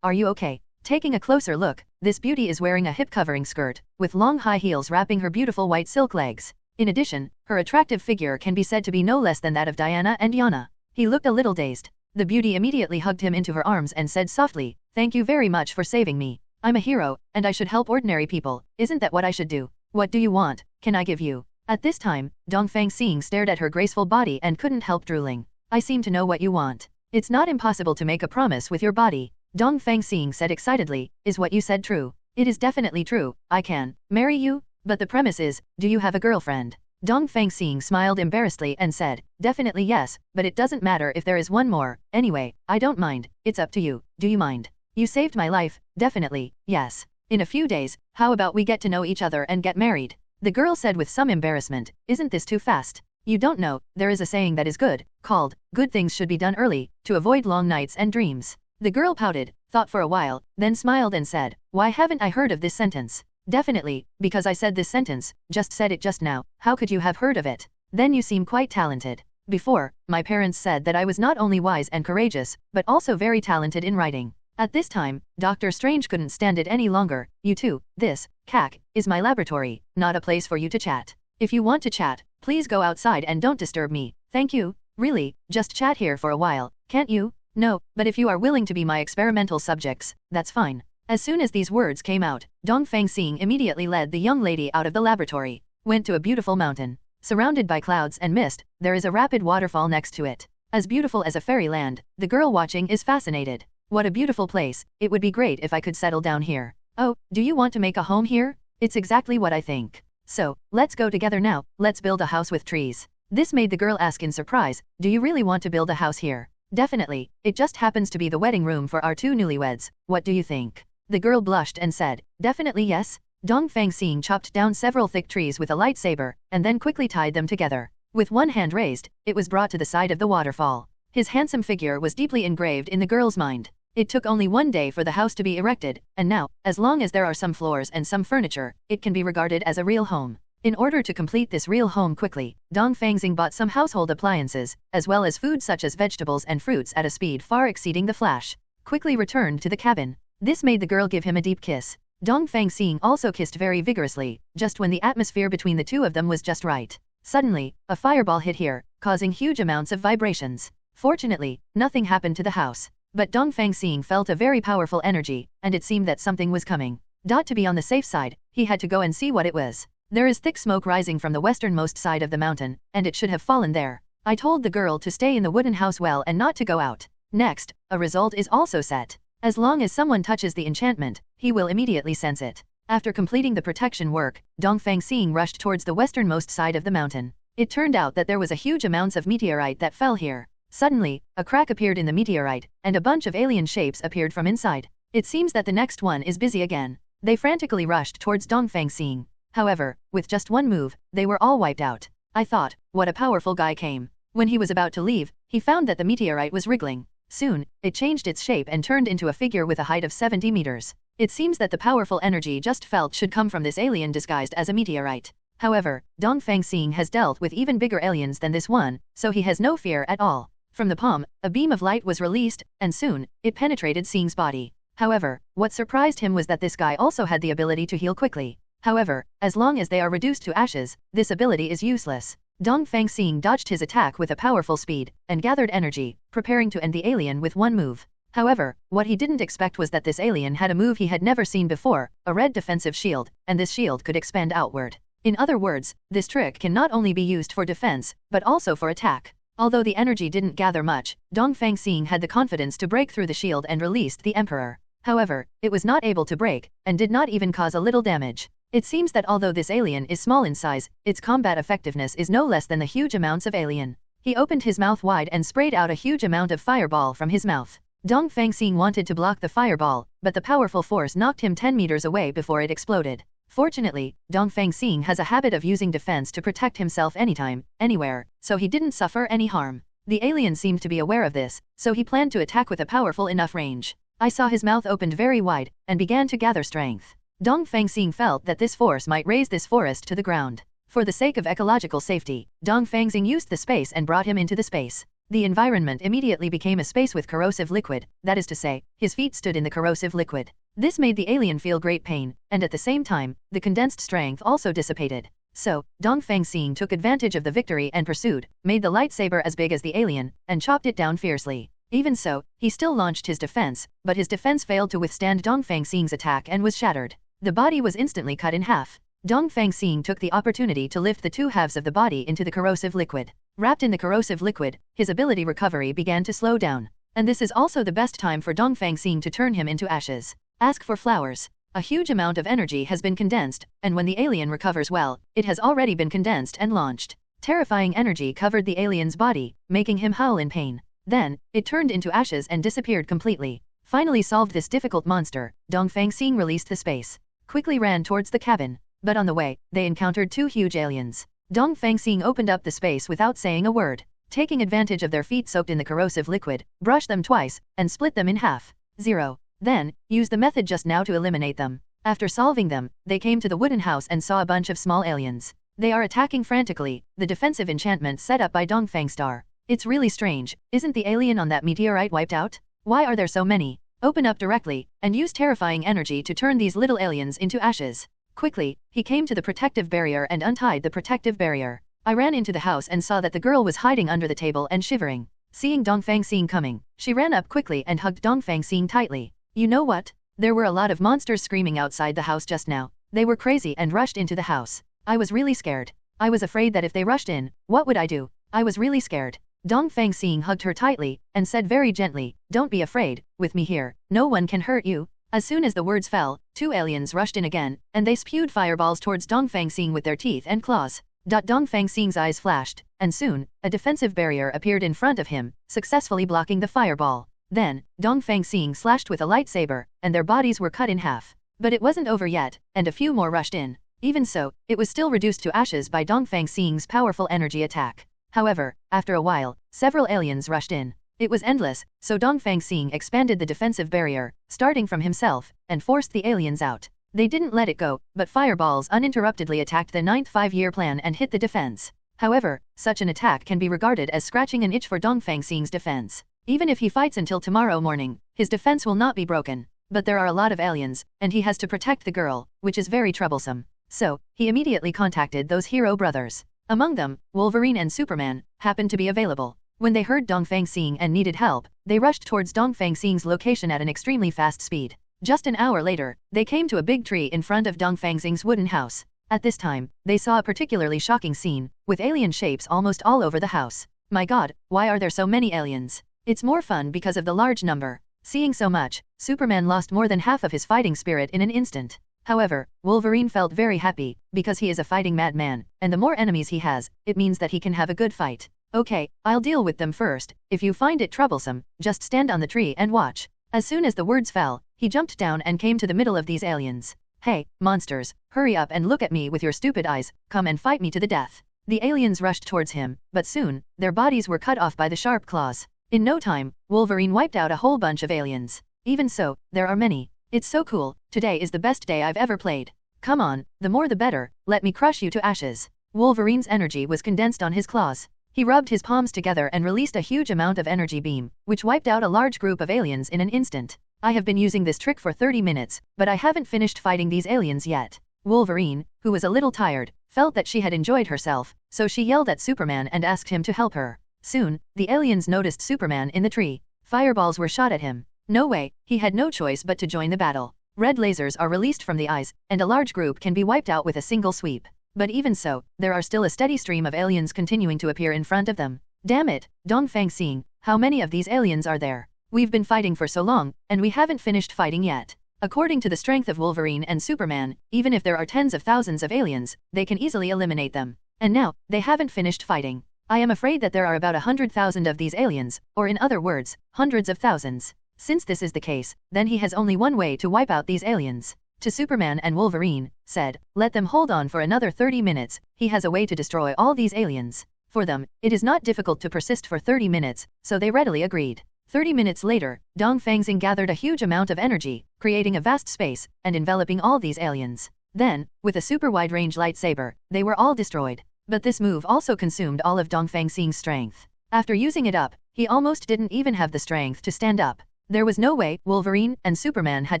B: Are you okay? Taking a closer look, this beauty is wearing a hip-covering skirt, with long high heels wrapping her beautiful white silk legs. In addition, her attractive figure can be said to be no less than that of Diana and Yana. He looked a little dazed. The beauty immediately hugged him into her arms and said softly, "Thank you very much for saving me. I'm a hero, and I should help ordinary people, isn't that what I should do? What do you want? Can I give you?" At this time, Dongfang Xing stared at her graceful body and couldn't help drooling. "I seem to know what you want. It's not impossible to make a promise with your body." Dongfang Xing said excitedly, "Is what you said true?" "It is definitely true, I can marry you, but the premise is, do you have a girlfriend?" Dongfang Xing smiled embarrassedly and said, "Definitely yes, but it doesn't matter if there is one more, anyway, I don't mind, it's up to you, do you mind? You saved my life, definitely, yes. In a few days, how about we get to know each other and get married?" The girl said with some embarrassment, "Isn't this too fast? You don't know, there is a saying that is good, called, good things should be done early, to avoid long nights and dreams." The girl pouted, thought for a while, then smiled and said, "Why haven't I heard of this sentence?" "Definitely, because I said this sentence, just said it just now, how could you have heard of it? Then you seem quite talented. Before, my parents said that I was not only wise and courageous, but also very talented in writing." At this time, Dr. Strange couldn't stand it any longer. "You too, this, CAC, is my laboratory, not a place for you to chat. If you want to chat, please go outside and don't disturb me, thank you. Really, just chat here for a while, can't you?" "No, but if you are willing to be my experimental subjects, that's fine." As soon as these words came out, Dongfang Xing immediately led the young lady out of the laboratory, went to a beautiful mountain. Surrounded by clouds and mist, there is a rapid waterfall next to it. As beautiful as a fairyland, the girl watching is fascinated. "What a beautiful place, it would be great if I could settle down here." "Oh, do you want to make a home here? It's exactly what I think. So, let's go together now, let's build a house with trees." This made the girl ask in surprise, "Do you really want to build a house here?" "Definitely, it just happens to be the wedding room for our two newlyweds, what do you think?" The girl blushed and said, "Definitely yes, Dongfang Xing chopped down several thick trees with a lightsaber, and then quickly tied them together. With one hand raised, it was brought to the side of the waterfall. His handsome figure was deeply engraved in the girl's mind. It took only one day for the house to be erected, and now, as long as there are some floors and some furniture, it can be regarded as a real home. In order to complete this real home quickly, Dongfang Xing bought some household appliances, as well as food such as vegetables and fruits at a speed far exceeding the flash. Quickly returned to the cabin. This made the girl give him a deep kiss. Dongfang Xing also kissed very vigorously, just when the atmosphere between the two of them was just right. Suddenly, a fireball hit here, causing huge amounts of vibrations. Fortunately, nothing happened to the house. But Dongfang Xing felt a very powerful energy, and it seemed that something was coming. To be on the safe side, he had to go and see what it was. There is thick smoke rising from the westernmost side of the mountain, and it should have fallen there. I told the girl to stay in the wooden house well and not to go out. Next, a result is also set. As long as someone touches the enchantment, he will immediately sense it. After completing the protection work, Dongfang Xing rushed towards the westernmost side of the mountain. It turned out that there was a huge amounts of meteorite that fell here. Suddenly, a crack appeared in the meteorite, and a bunch of alien shapes appeared from inside. It seems that the next one is busy again. They frantically rushed towards Dongfang Xing. However, with just one move, they were all wiped out. I thought, what a powerful guy came. When he was about to leave, he found that the meteorite was wriggling. Soon, it changed its shape and turned into a figure with a height of 70 meters. It seems that the powerful energy just felt should come from this alien disguised as a meteorite. However, Dongfang Xing has dealt with even bigger aliens than this one, so he has no fear at all. From the palm, a beam of light was released, and soon, it penetrated Xing's body. However, what surprised him was that this guy also had the ability to heal quickly. However, as long as they are reduced to ashes, this ability is useless. Dongfang Xing dodged his attack with a powerful speed, and gathered energy, preparing to end the alien with one move. However, what he didn't expect was that this alien had a move he had never seen before, a red defensive shield, and this shield could expand outward. In other words, this trick can not only be used for defense, but also for attack. Although the energy didn't gather much, Dongfang Xing had the confidence to break through the shield and released the Emperor. However, it was not able to break, and did not even cause a little damage. It seems that although this alien is small in size, its combat effectiveness is no less than the huge amounts of alien. He opened his mouth wide and sprayed out a huge amount of fireball from his mouth. Dongfang Xing wanted to block the fireball, but the powerful force knocked him 10 meters away before it exploded. Fortunately, Dongfang Xing has a habit of using defense to protect himself anytime, anywhere, so he didn't suffer any harm. The alien seemed to be aware of this, so he planned to attack with a powerful enough range. I saw his mouth opened very wide, and began to gather strength. Dongfang Xing felt that this force might raise this forest to the ground. For the sake of ecological safety, Dongfang Xing used the space and brought him into the space. The environment immediately became a space with corrosive liquid, that is to say, his feet stood in the corrosive liquid. This made the alien feel great pain, and at the same time, the condensed strength also dissipated. So, Dongfang Xing took advantage of the victory and pursued, made the lightsaber as big as the alien, and chopped it down fiercely. Even so, he still launched his defense, but his defense failed to withstand Dongfang Xing's attack and was shattered. The body was instantly cut in half. Dongfang Xing took the opportunity to lift the two halves of the body into the corrosive liquid. Wrapped in the corrosive liquid, his ability recovery began to slow down. And this is also the best time for Dongfang Xing to turn him into ashes. Ask for flowers. A huge amount of energy has been condensed, and when the alien recovers well, it has already been condensed and launched. Terrifying energy covered the alien's body, making him howl in pain. Then, it turned into ashes and disappeared completely. Finally solved this difficult monster, Dongfang Xing released the space. Quickly ran towards the cabin. But on the way, they encountered two huge aliens. Dongfang Xing opened up the space without saying a word. Taking advantage of their feet soaked in the corrosive liquid, brushed them twice, and split them in half. 0. Then, used the method just now to eliminate them. After solving them, they came to the wooden house and saw a bunch of small aliens. They are attacking frantically, the defensive enchantment set up by Dongfang Star. It's really strange, isn't the alien on that meteorite wiped out? Why are there so many? Open up directly, and use terrifying energy to turn these little aliens into ashes. Quickly, he came to the protective barrier and untied the protective barrier. I ran into the house and saw that the girl was hiding under the table and shivering. Seeing Dongfang Xing coming, she ran up quickly and hugged Dongfang Xing tightly. You know what? There were a lot of monsters screaming outside the house just now. They were crazy and rushed into the house. I was really scared. I was afraid that if they rushed in, what would I do? I was really scared. Dongfang Xing hugged her tightly, and said very gently, don't be afraid, with me here, no one can hurt you. As soon as the words fell, two aliens rushed in again, and they spewed fireballs towards Dongfang Xing with their teeth and claws. Dongfang Xing's eyes flashed, and soon, a defensive barrier appeared in front of him, successfully blocking the fireball. Then, Dongfang Xing slashed with a lightsaber, and their bodies were cut in half. But it wasn't over yet, and a few more rushed in. Even so, it was still reduced to ashes by Dongfang Xing's powerful energy attack. However, after a while, several aliens rushed in. It was endless, so Dongfang Xing expanded the defensive barrier, starting from himself, and forced the aliens out. They didn't let it go, but fireballs uninterruptedly attacked the 9th 5-year plan and hit the defense. However, such an attack can be regarded as scratching an itch for Dongfang Xing's defense. Even if he fights until tomorrow morning, his defense will not be broken. But there are a lot of aliens, and he has to protect the girl, which is very troublesome. So, he immediately contacted those hero brothers. Among them, Wolverine and Superman happened to be available. When they heard Dongfang Xing and needed help, they rushed towards Dongfang Xing's location at an extremely fast speed. Just an hour later, they came to a big tree in front of Dongfang Xing's wooden house. At this time, they saw a particularly shocking scene, with alien shapes almost all over the house. My god, why are there so many aliens? It's more fun because of the large number. Seeing so much, Superman lost more than half of his fighting spirit in an instant. However, Wolverine felt very happy, because he is a fighting madman, and the more enemies he has, it means that he can have a good fight. Okay, I'll deal with them first. If you find it troublesome, just stand on the tree and watch. As soon as the words fell, he jumped down and came to the middle of these aliens. Hey, monsters, hurry up and look at me with your stupid eyes, come and fight me to the death. The aliens rushed towards him, but soon, their bodies were cut off by the sharp claws. In no time, Wolverine wiped out a whole bunch of aliens. Even so, there are many. It's so cool, today is the best day I've ever played. Come on, the more the better, let me crush you to ashes. Wolverine's energy was condensed on his claws. He rubbed his palms together and released a huge amount of energy beam, which wiped out a large group of aliens in an instant. I have been using this trick for 30 minutes, but I haven't finished fighting these aliens yet. Wolverine, who was a little tired, felt that she had enjoyed herself, so she yelled at Superman and asked him to help her. Soon, the aliens noticed Superman in the tree. Fireballs were shot at him. No way, he had no choice but to join the battle. Red lasers are released from the eyes, and a large group can be wiped out with a single sweep. But even so, there are still a steady stream of aliens continuing to appear in front of them. Damn it, Dongfang Xing, how many of these aliens are there? We've been fighting for so long, and we haven't finished fighting yet. According to the strength of Wolverine and Superman, even if there are tens of thousands of aliens, they can easily eliminate them. And now, they haven't finished fighting. I am afraid that there are about 100,000 of these aliens, or in other words, hundreds of thousands. Since this is the case, then he has only one way to wipe out these aliens. To Superman and Wolverine, said, let them hold on for another 30 minutes, he has a way to destroy all these aliens. For them, it is not difficult to persist for 30 minutes, so they readily agreed. 30 minutes later, Dongfang Xing gathered a huge amount of energy, creating a vast space, and enveloping all these aliens. Then, with a super wide-range lightsaber, they were all destroyed. But this move also consumed all of Dongfang Xing's strength. After using it up, he almost didn't even have the strength to stand up. There was no way Wolverine and Superman had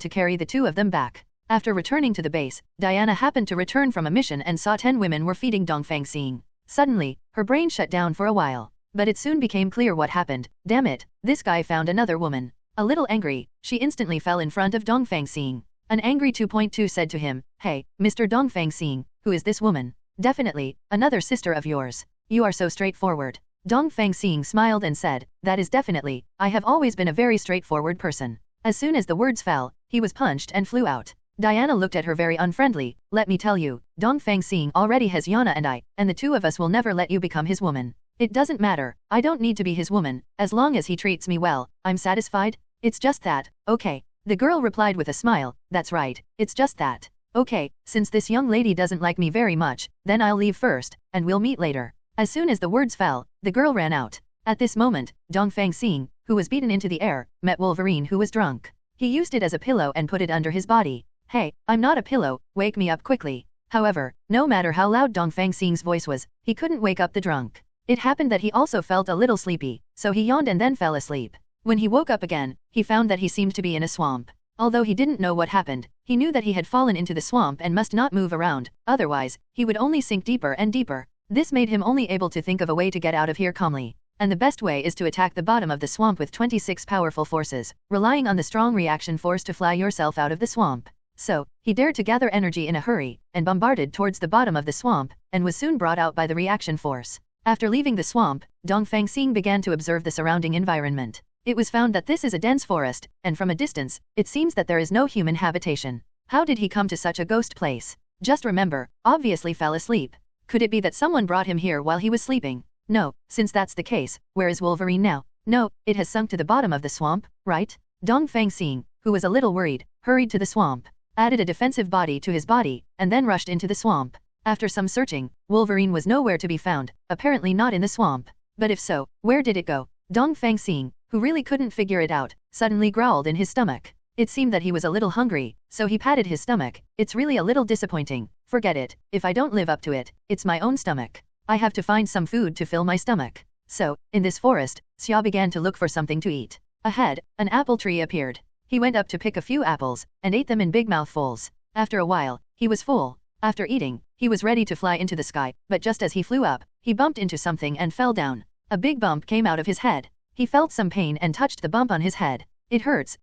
B: to carry the two of them back. After returning to the base, Diana happened to return from a mission and saw 10 women were feeding Dongfang Xing. Suddenly, her brain shut down for a while. But it soon became clear what happened. Damn it, this guy found another woman. A little angry, she instantly fell in front of Dongfang Xing. An angry 2.2 said to him, hey, Mr. Dongfang Xing, who is this woman? Definitely, another sister of yours. You are so straightforward. Dongfang Xing smiled and said, that is definitely, I have always been a very straightforward person. As soon as the words fell, he was punched and flew out. Diana looked at her very unfriendly. Let me tell you, Dongfang Xing already has Yana and the two of us will never let you become his woman. It doesn't matter, I don't need to be his woman, as long as he treats me well, I'm satisfied. It's just that, okay. The girl replied with a smile, that's right, it's just that. Okay, since this young lady doesn't like me very much, then I'll leave first, and we'll meet later. As soon as the words fell, the girl ran out. At this moment, Dongfang Xing, who was beaten into the air, met Wolverine who was drunk. He used it as a pillow and put it under his body. Hey, I'm not a pillow, wake me up quickly. However, no matter how loud Dongfang Xing's voice was, he couldn't wake up the drunk. It happened that he also felt a little sleepy, so he yawned and then fell asleep. When he woke up again, he found that he seemed to be in a swamp. Although he didn't know what happened, he knew that he had fallen into the swamp and must not move around, otherwise, he would only sink deeper and deeper. This made him only able to think of a way to get out of here calmly. And the best way is to attack the bottom of the swamp with 26 powerful forces, relying on the strong reaction force to fly yourself out of the swamp. So, he dared to gather energy in a hurry, and bombarded towards the bottom of the swamp, and was soon brought out by the reaction force. After leaving the swamp, Dongfang Xing began to observe the surrounding environment. It was found that this is a dense forest, and from a distance, it seems that there is no human habitation. How did he come to such a ghost place? Just remember, obviously fell asleep. Could it be that someone brought him here while he was sleeping? No, since that's the case, where is Wolverine now? No, it has sunk to the bottom of the swamp, right? Dongfang Xing, who was a little worried, hurried to the swamp. added a defensive body to his body, and then rushed into the swamp. After some searching, Wolverine was nowhere to be found, apparently not in the swamp. But if so, where did it go? Dongfang Xing, who really couldn't figure it out, suddenly growled in his stomach. It seemed that he was a little hungry, so he patted his stomach. It's really a little disappointing. Forget it, if I don't live up to it, it's my own stomach. I have to find some food to fill my stomach. So, in this forest, Xia began to look for something to eat. Ahead, an apple tree appeared. He went up to pick a few apples, and ate them in big mouthfuls. After a while, he was full. After eating, he was ready to fly into the sky, but just as he flew up, he bumped into something and fell down. A big bump came out of his head. He felt some pain and touched the bump on his head. It hurts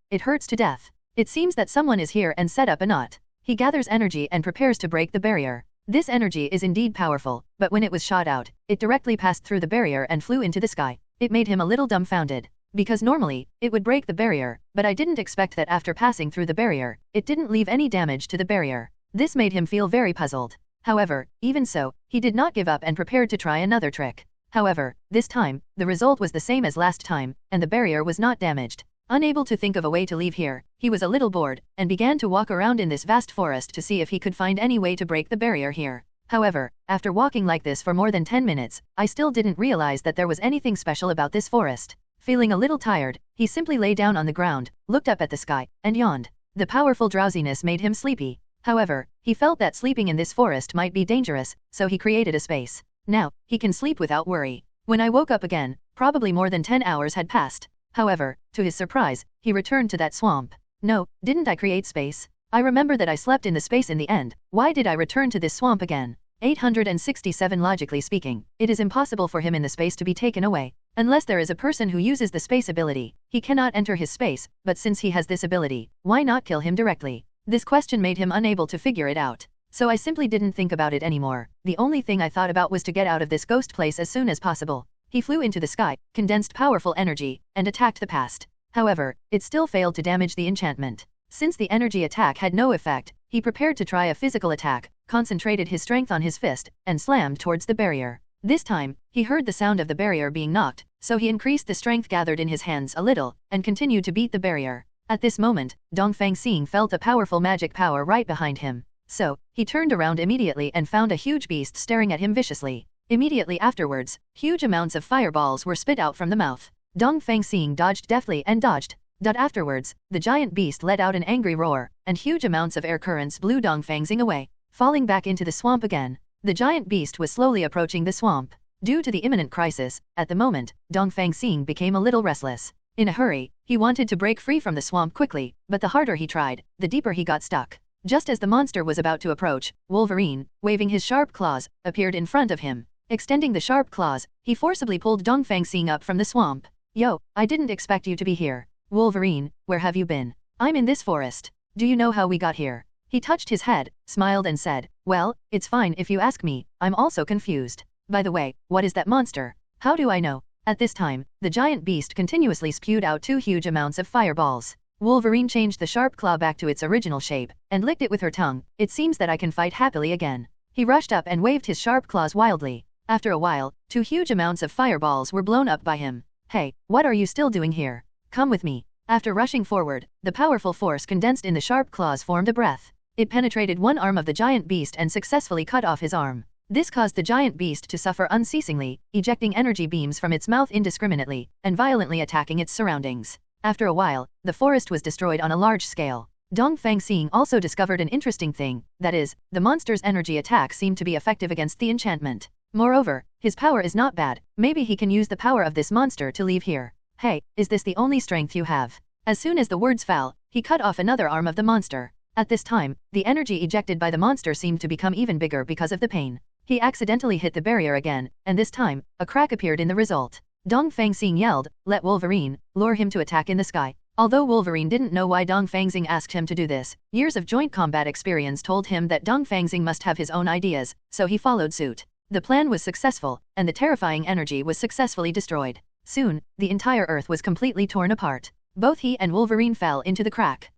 B: to death. It seems that someone is here and set up a knot. He gathers energy and prepares to break the barrier. This energy is indeed powerful, but when it was shot out, it directly passed through the barrier and flew into the sky. It made him a little dumbfounded. Because normally, it would break the barrier, but I didn't expect that after passing through the barrier, it didn't leave any damage to the barrier. This made him feel very puzzled. However, even so, he did not give up and prepared to try another trick. However, this time, the result was the same as last time, and the barrier was not damaged. Unable to think of a way to leave here, he was a little bored, and began to walk around in this vast forest to see if he could find any way to break the barrier here. However, after walking like this for more than 10 minutes, I still didn't realize that there was anything special about this forest. Feeling a little tired, he simply lay down on the ground, looked up at the sky, and yawned. The powerful drowsiness made him sleepy. However, he felt that sleeping in this forest might be dangerous, so he created a space. Now, he can sleep without worry. When I woke up again, probably more than 10 hours had passed. However, to his surprise, he returned to that swamp. No, didn't I create space? I remember that I slept in the space in the end. Why did I return to this swamp again? 867 Logically speaking, it is impossible for him in the space to be taken away. Unless there is a person who uses the space ability, he cannot enter his space, but since he has this ability, why not kill him directly? This question made him unable to figure it out. So I simply didn't think about it anymore. The only thing I thought about was to get out of this ghost place as soon as possible. He flew into the sky, condensed powerful energy, and attacked the past. However, it still failed to damage the enchantment. Since the energy attack had no effect, he prepared to try a physical attack, concentrated his strength on his fist, and slammed towards the barrier. This time, he heard the sound of the barrier being knocked, so he increased the strength gathered in his hands a little, and continued to beat the barrier. At this moment, Dongfang Xing felt a powerful magic power right behind him. So, he turned around immediately and found a huge beast staring at him viciously. Immediately afterwards, huge amounts of fireballs were spit out from the mouth. Dongfang Xing dodged deftly and dodged. Afterwards, the giant beast let out an angry roar, and huge amounts of air currents blew Dongfang Xing away, falling back into the swamp again. The giant beast was slowly approaching the swamp. Due to the imminent crisis, at the moment, Dongfang Xing became a little restless. In a hurry, he wanted to break free from the swamp quickly, but the harder he tried, the deeper he got stuck. Just as the monster was about to approach, Wolverine, waving his sharp claws, appeared in front of him. Extending the sharp claws, he forcibly pulled Dongfang Xing up from the swamp. Yo, I didn't expect you to be here. Wolverine, where have you been? I'm in this forest. Do you know how we got here? He touched his head, smiled and said, well, it's fine if you ask me, I'm also confused. By the way, what is that monster? How do I know? At this time, the giant beast continuously spewed out 2 huge amounts of fireballs. Wolverine changed the sharp claw back to its original shape, and licked it with her tongue. It seems that I can fight happily again. He rushed up and waved his sharp claws wildly. After a while, 2 huge amounts of fireballs were blown up by him. Hey, what are you still doing here? Come with me. After rushing forward, the powerful force condensed in the sharp claws formed a breath. It penetrated one arm of the giant beast and successfully cut off his arm. This caused the giant beast to suffer unceasingly, ejecting energy beams from its mouth indiscriminately, and violently attacking its surroundings. After a while, the forest was destroyed on a large scale. Dongfang Xing also discovered an interesting thing, that is, the monster's energy attack seemed to be effective against the enchantment. Moreover, his power is not bad, maybe he can use the power of this monster to leave here. Hey, is this the only strength you have? As soon as the words fell, he cut off another arm of the monster. At this time, the energy ejected by the monster seemed to become even bigger because of the pain. He accidentally hit the barrier again, and this time, a crack appeared in the result. Dongfang Xing yelled, let Wolverine, lure him to attack in the sky. Although Wolverine didn't know why Dongfang Xing asked him to do this, years of joint combat experience told him that Dongfang Xing must have his own ideas, so he followed suit. The plan was successful, and the terrifying energy was successfully destroyed. Soon, the entire earth was completely torn apart. Both he and Wolverine fell into the crack.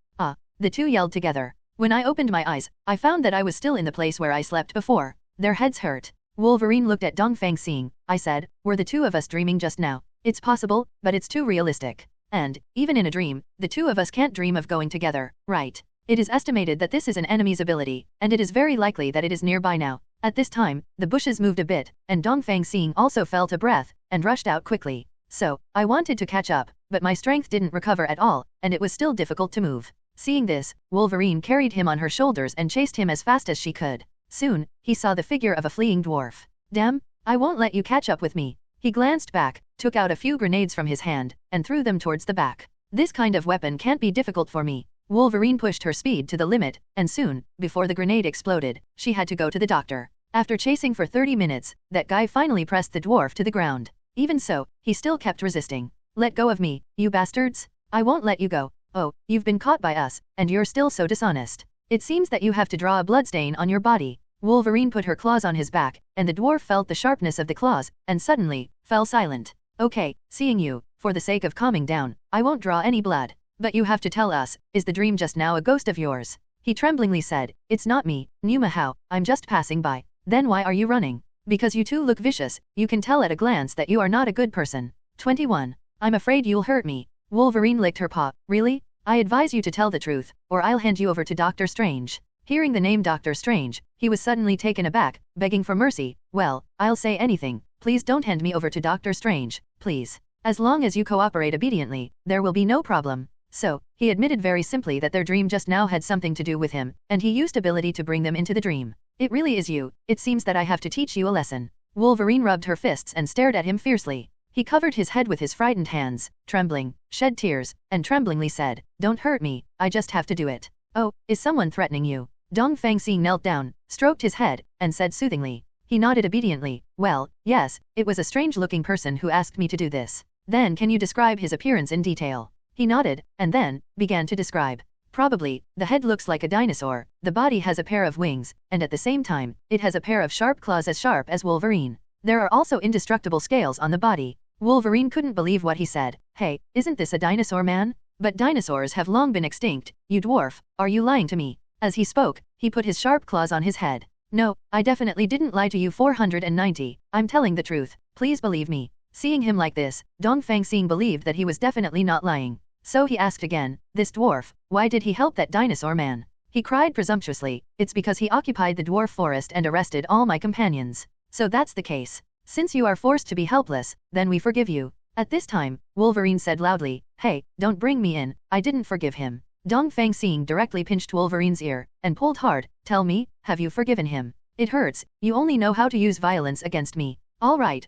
B: The two yelled together. When I opened my eyes, I found that I was still in the place where I slept before. Their heads hurt. Wolverine looked at Dongfang Xing. I said, were the two of us dreaming just now? It's possible, but it's too realistic. And, even in a dream, the two of us can't dream of going together, right? It is estimated that this is an enemy's ability, and it is very likely that it is nearby now. At this time, the bushes moved a bit, and Dongfang Xing also felt a breath, and rushed out quickly. So, I wanted to catch up, but my strength didn't recover at all, and it was still difficult to move. Seeing this, Wolverine carried him on her shoulders and chased him as fast as she could. Soon, he saw the figure of a fleeing dwarf. Damn, I won't let you catch up with me. He glanced back, took out a few grenades from his hand, and threw them towards the back. This kind of weapon can't be difficult for me. Wolverine pushed her speed to the limit, and soon, before the grenade exploded, she had to go to the doctor. After chasing for 30 minutes, that guy finally pressed the dwarf to the ground. Even so, he still kept resisting. Let go of me, you bastards. I won't let you go. Oh, you've been caught by us, and you're still so dishonest. It seems that you have to draw a bloodstain on your body. Wolverine put her claws on his back, and the dwarf felt the sharpness of the claws, and suddenly, fell silent. Okay, seeing you, for the sake of calming down, I won't draw any blood. But you have to tell us, is the dream just now a ghost of yours? He tremblingly said, it's not me, Numa Hao, I'm just passing by. Then why are you running? Because you two look vicious, you can tell at a glance that you are not a good person. 21. I'm afraid you'll hurt me. Wolverine licked her paw. Really? I advise you to tell the truth, or I'll hand you over to Dr. Strange. Hearing the name Dr. Strange, he was suddenly taken aback, begging for mercy. Well, I'll say anything. Please don't hand me over to Dr. Strange, please. As long as you cooperate obediently, there will be no problem. So, he admitted very simply that their dream just now had something to do with him, and he used ability to bring them into the dream. It really is you. It seems that I have to teach you a lesson. Wolverine rubbed her fists and stared at him fiercely. He covered his head with his frightened hands, trembling, shed tears, and tremblingly said, don't hurt me, I just have to do it. Oh, is someone threatening you? Dongfang Xing knelt down, stroked his head, and said soothingly. He nodded obediently. Well, yes, it was a strange-looking person who asked me to do this. Then can you describe his appearance in detail? He nodded, and then, began to describe. Probably, the head looks like a dinosaur, the body has a pair of wings, and at the same time, it has a pair of sharp claws as sharp as Wolverine. There are also indestructible scales on the body. Wolverine couldn't believe what he said. Hey, isn't this a dinosaur man? But dinosaurs have long been extinct, you dwarf, are you lying to me? As he spoke, he put his sharp claws on his head. No, I definitely didn't lie to you 490, I'm telling the truth, please believe me. Seeing him like this, Dongfang Xing believed that he was definitely not lying. So he asked again, this dwarf, why did he help that dinosaur man? He cried presumptuously, it's because he occupied the dwarf forest and arrested all my companions. So that's the case. Since you are forced to be helpless, then we forgive you. At this time, Wolverine said loudly, hey, don't bring me in, I didn't forgive him. Dongfang Xing directly pinched Wolverine's ear, and pulled hard, tell me, have you forgiven him? It hurts, you only know how to use violence against me. All right,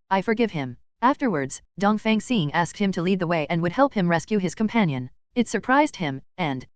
B: I forgive him. Afterwards, Dongfang Xing asked him to lead the way and would help him rescue his companion. It surprised him, and,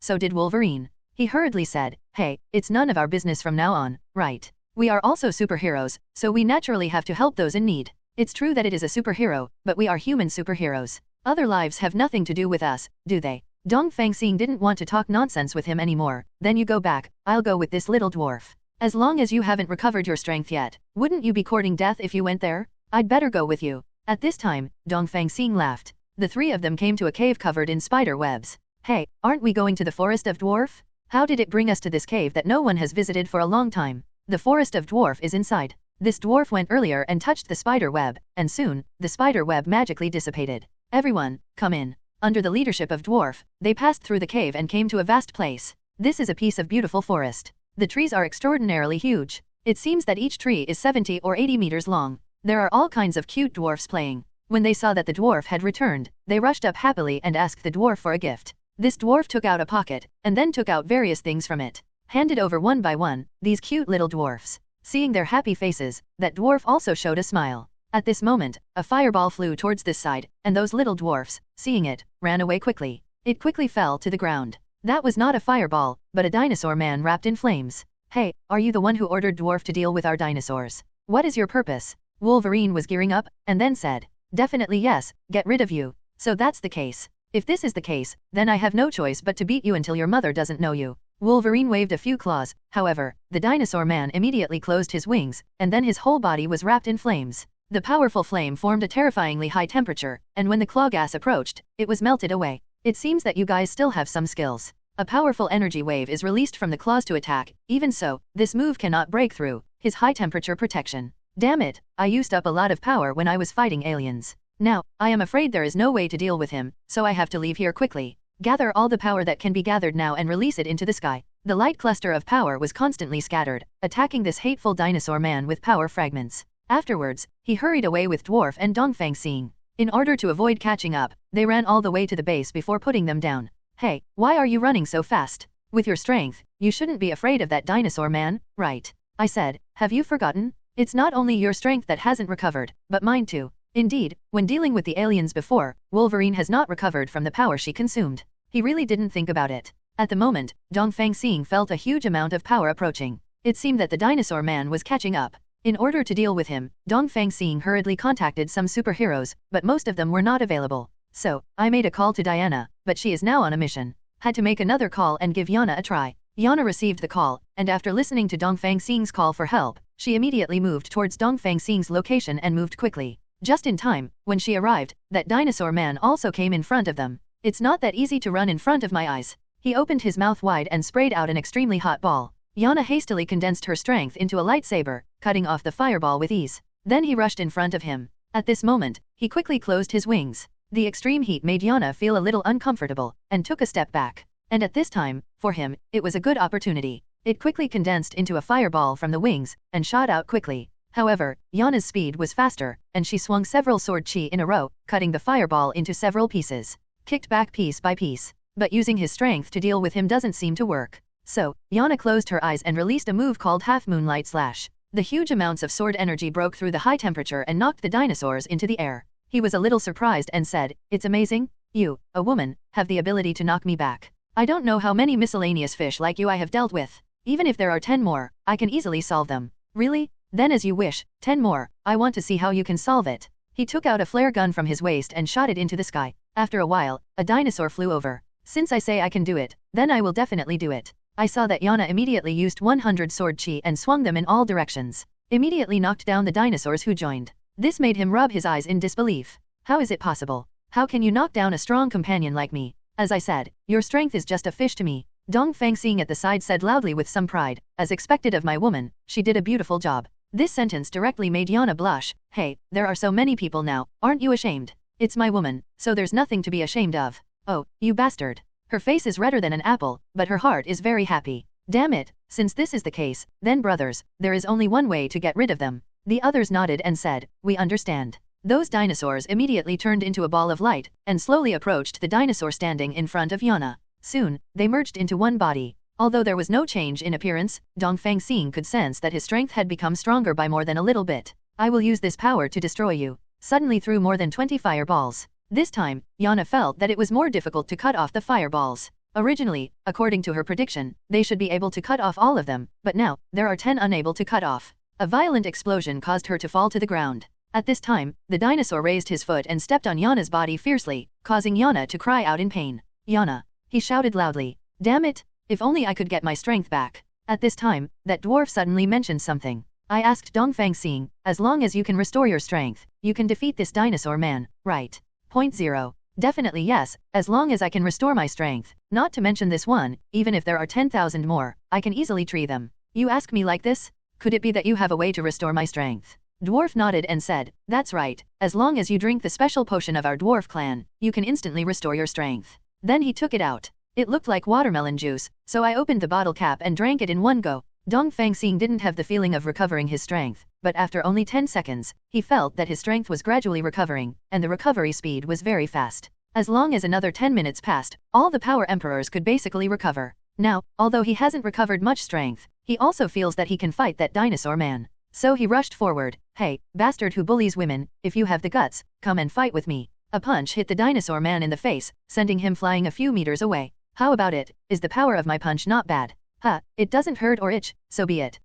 B: so did Wolverine. He hurriedly said, hey, it's none of our business from now on, right? We are also superheroes, so we naturally have to help those in need. It's true that it is a superhero, but we are human superheroes. Other lives have nothing to do with us, do they? Dongfang Xing didn't want to talk nonsense with him anymore. Then you go back, I'll go with this little dwarf. As long as you haven't recovered your strength yet, wouldn't you be courting death if you went there? I'd better go with you. At this time, Dongfang Xing laughed. The three of them came to a cave covered in spider webs. Hey, aren't we going to the Forest of Dwarf? How did it bring us to this cave that no one has visited for a long time? The Forest of Dwarf is inside. This dwarf went earlier and touched the spider web, and soon, the spider web magically dissipated. Everyone, come in. Under the leadership of Dwarf, they passed through the cave and came to a vast place. This is a piece of beautiful forest. The trees are extraordinarily huge. It seems that each tree is 70 or 80 meters long. There are all kinds of cute dwarfs playing. When they saw that the dwarf had returned, they rushed up happily and asked the dwarf for a gift. This dwarf took out a pocket, and then took out various things from it. Handed over one by one, these cute little dwarfs. Seeing their happy faces, that dwarf also showed a smile. At this moment, a fireball flew towards this side, and those little dwarfs, seeing it, ran away quickly. It quickly fell to the ground. That was not a fireball, but a dinosaur man wrapped in flames. Hey, are you the one who ordered Dwarf to deal with our dinosaurs? What is your purpose? Wolverine was gearing up, and then said, definitely yes, get rid of you. So that's the case. If this is the case, then I have no choice but to beat you until your mother doesn't know you. Wolverine waved a few claws, however, the dinosaur man immediately closed his wings, and then his whole body was wrapped in flames. The powerful flame formed a terrifyingly high temperature, and when the claw gas approached, it was melted away. It seems that you guys still have some skills. A powerful energy wave is released from the claws to attack. Even so, this move cannot break through his high temperature protection. Damn it, I used up a lot of power when I was fighting aliens. Now, I am afraid there is no way to deal with him, so I have to leave here quickly. Gather all the power that can be gathered now and release it into the sky. The light cluster of power was constantly scattered, attacking this hateful dinosaur man with power fragments. Afterwards, he hurried away with Dwarf and Dongfang Xing. In order to avoid catching up, they ran all the way to the base before putting them down. Hey, why are you running so fast? With your strength, you shouldn't be afraid of that dinosaur man, right? I said, have you forgotten? It's not only your strength that hasn't recovered, but mine too. Indeed, when dealing with the aliens before, Wolverine has not recovered from the power she consumed. He really didn't think about it. At the moment, Dongfang Xing felt a huge amount of power approaching. It seemed that the dinosaur man was catching up. In order to deal with him, Dongfang Xing hurriedly contacted some superheroes, but most of them were not available. So, I made a call to Diana, but she is now on a mission. Had to make another call and give Yana a try. Yana received the call, and after listening to Dongfang Xing's call for help, she immediately moved towards Dongfang Xing's location and moved quickly. Just in time, when she arrived, that dinosaur man also came in front of them. It's not that easy to run in front of my eyes. He opened his mouth wide and sprayed out an extremely hot ball. Yana hastily condensed her strength into a lightsaber, cutting off the fireball with ease. Then he rushed in front of him. At this moment, he quickly closed his wings. The extreme heat made Yana feel a little uncomfortable, and took a step back. And at this time, for him, it was a good opportunity. It quickly condensed into a fireball from the wings, and shot out quickly. However, Yana's speed was faster, and she swung several sword chi in a row, cutting the fireball into several pieces. Kicked back piece by piece. But using his strength to deal with him doesn't seem to work. So, Yana closed her eyes and released a move called Half Moonlight Slash. The huge amounts of sword energy broke through the high temperature and knocked the dinosaurs into the air. He was a little surprised and said, "It's amazing. You, a woman, have the ability to knock me back. I don't know how many miscellaneous fish like you I have dealt with. Even if there are 10 more, I can easily solve them." "Really? Then as you wish, 10 more, I want to see how you can solve it." He took out a flare gun from his waist and shot it into the sky. After a while, a dinosaur flew over. "Since I say I can do it, then I will definitely do it." I saw that Yana immediately used 100 sword chi and swung them in all directions. Immediately knocked down the dinosaurs who joined. This made him rub his eyes in disbelief. How is it possible? How can you knock down a strong companion like me? As I said, your strength is just a fish to me. Dongfang Xing at the side said loudly with some pride. As expected of my woman, she did a beautiful job. This sentence directly made Yana blush. Hey, there are so many people now, aren't you ashamed? It's my woman, so there's nothing to be ashamed of. Oh, you bastard. Her face is redder than an apple, but her heart is very happy. Damn it, since this is the case, then brothers, there is only one way to get rid of them. The others nodded and said, "We understand." Those dinosaurs immediately turned into a ball of light, and slowly approached the dinosaur standing in front of Yana. Soon, they merged into one body. Although there was no change in appearance, Dongfang Xing could sense that his strength had become stronger by more than a little bit. "I will use this power to destroy you." Suddenly threw more than 20 fireballs. This time, Yana felt that it was more difficult to cut off the fireballs. Originally, according to her prediction, they should be able to cut off all of them, but now, there are 10 unable to cut off. A violent explosion caused her to fall to the ground. At this time, the dinosaur raised his foot and stepped on Yana's body fiercely, causing Yana to cry out in pain. "Yana!" He shouted loudly. "Damn it! If only I could get my strength back." At this time, that dwarf suddenly mentioned something. I asked Dongfang Xing, "As long as you can restore your strength, you can defeat this dinosaur man, right?" Point 0. "Definitely yes, as long as I can restore my strength. Not to mention this one, even if there are 10,000 more, I can easily tree them." "You ask me like this? Could it be that you have a way to restore my strength?" Dwarf nodded and said, "That's right, as long as you drink the special potion of our dwarf clan, you can instantly restore your strength." Then he took it out. It looked like watermelon juice, so I opened the bottle cap and drank it in one go. Dongfang Xing didn't have the feeling of recovering his strength, but after only 10 seconds, he felt that his strength was gradually recovering, and the recovery speed was very fast. As long as another 10 minutes passed, all the power emperors could basically recover. Now, although he hasn't recovered much strength, he also feels that he can fight that dinosaur man. So he rushed forward. "Hey, bastard who bullies women, if you have the guts, come and fight with me." A punch hit the dinosaur man in the face, sending him flying a few meters away. "How about it? Is the power of my punch not bad? Huh, it doesn't hurt or itch, so be it.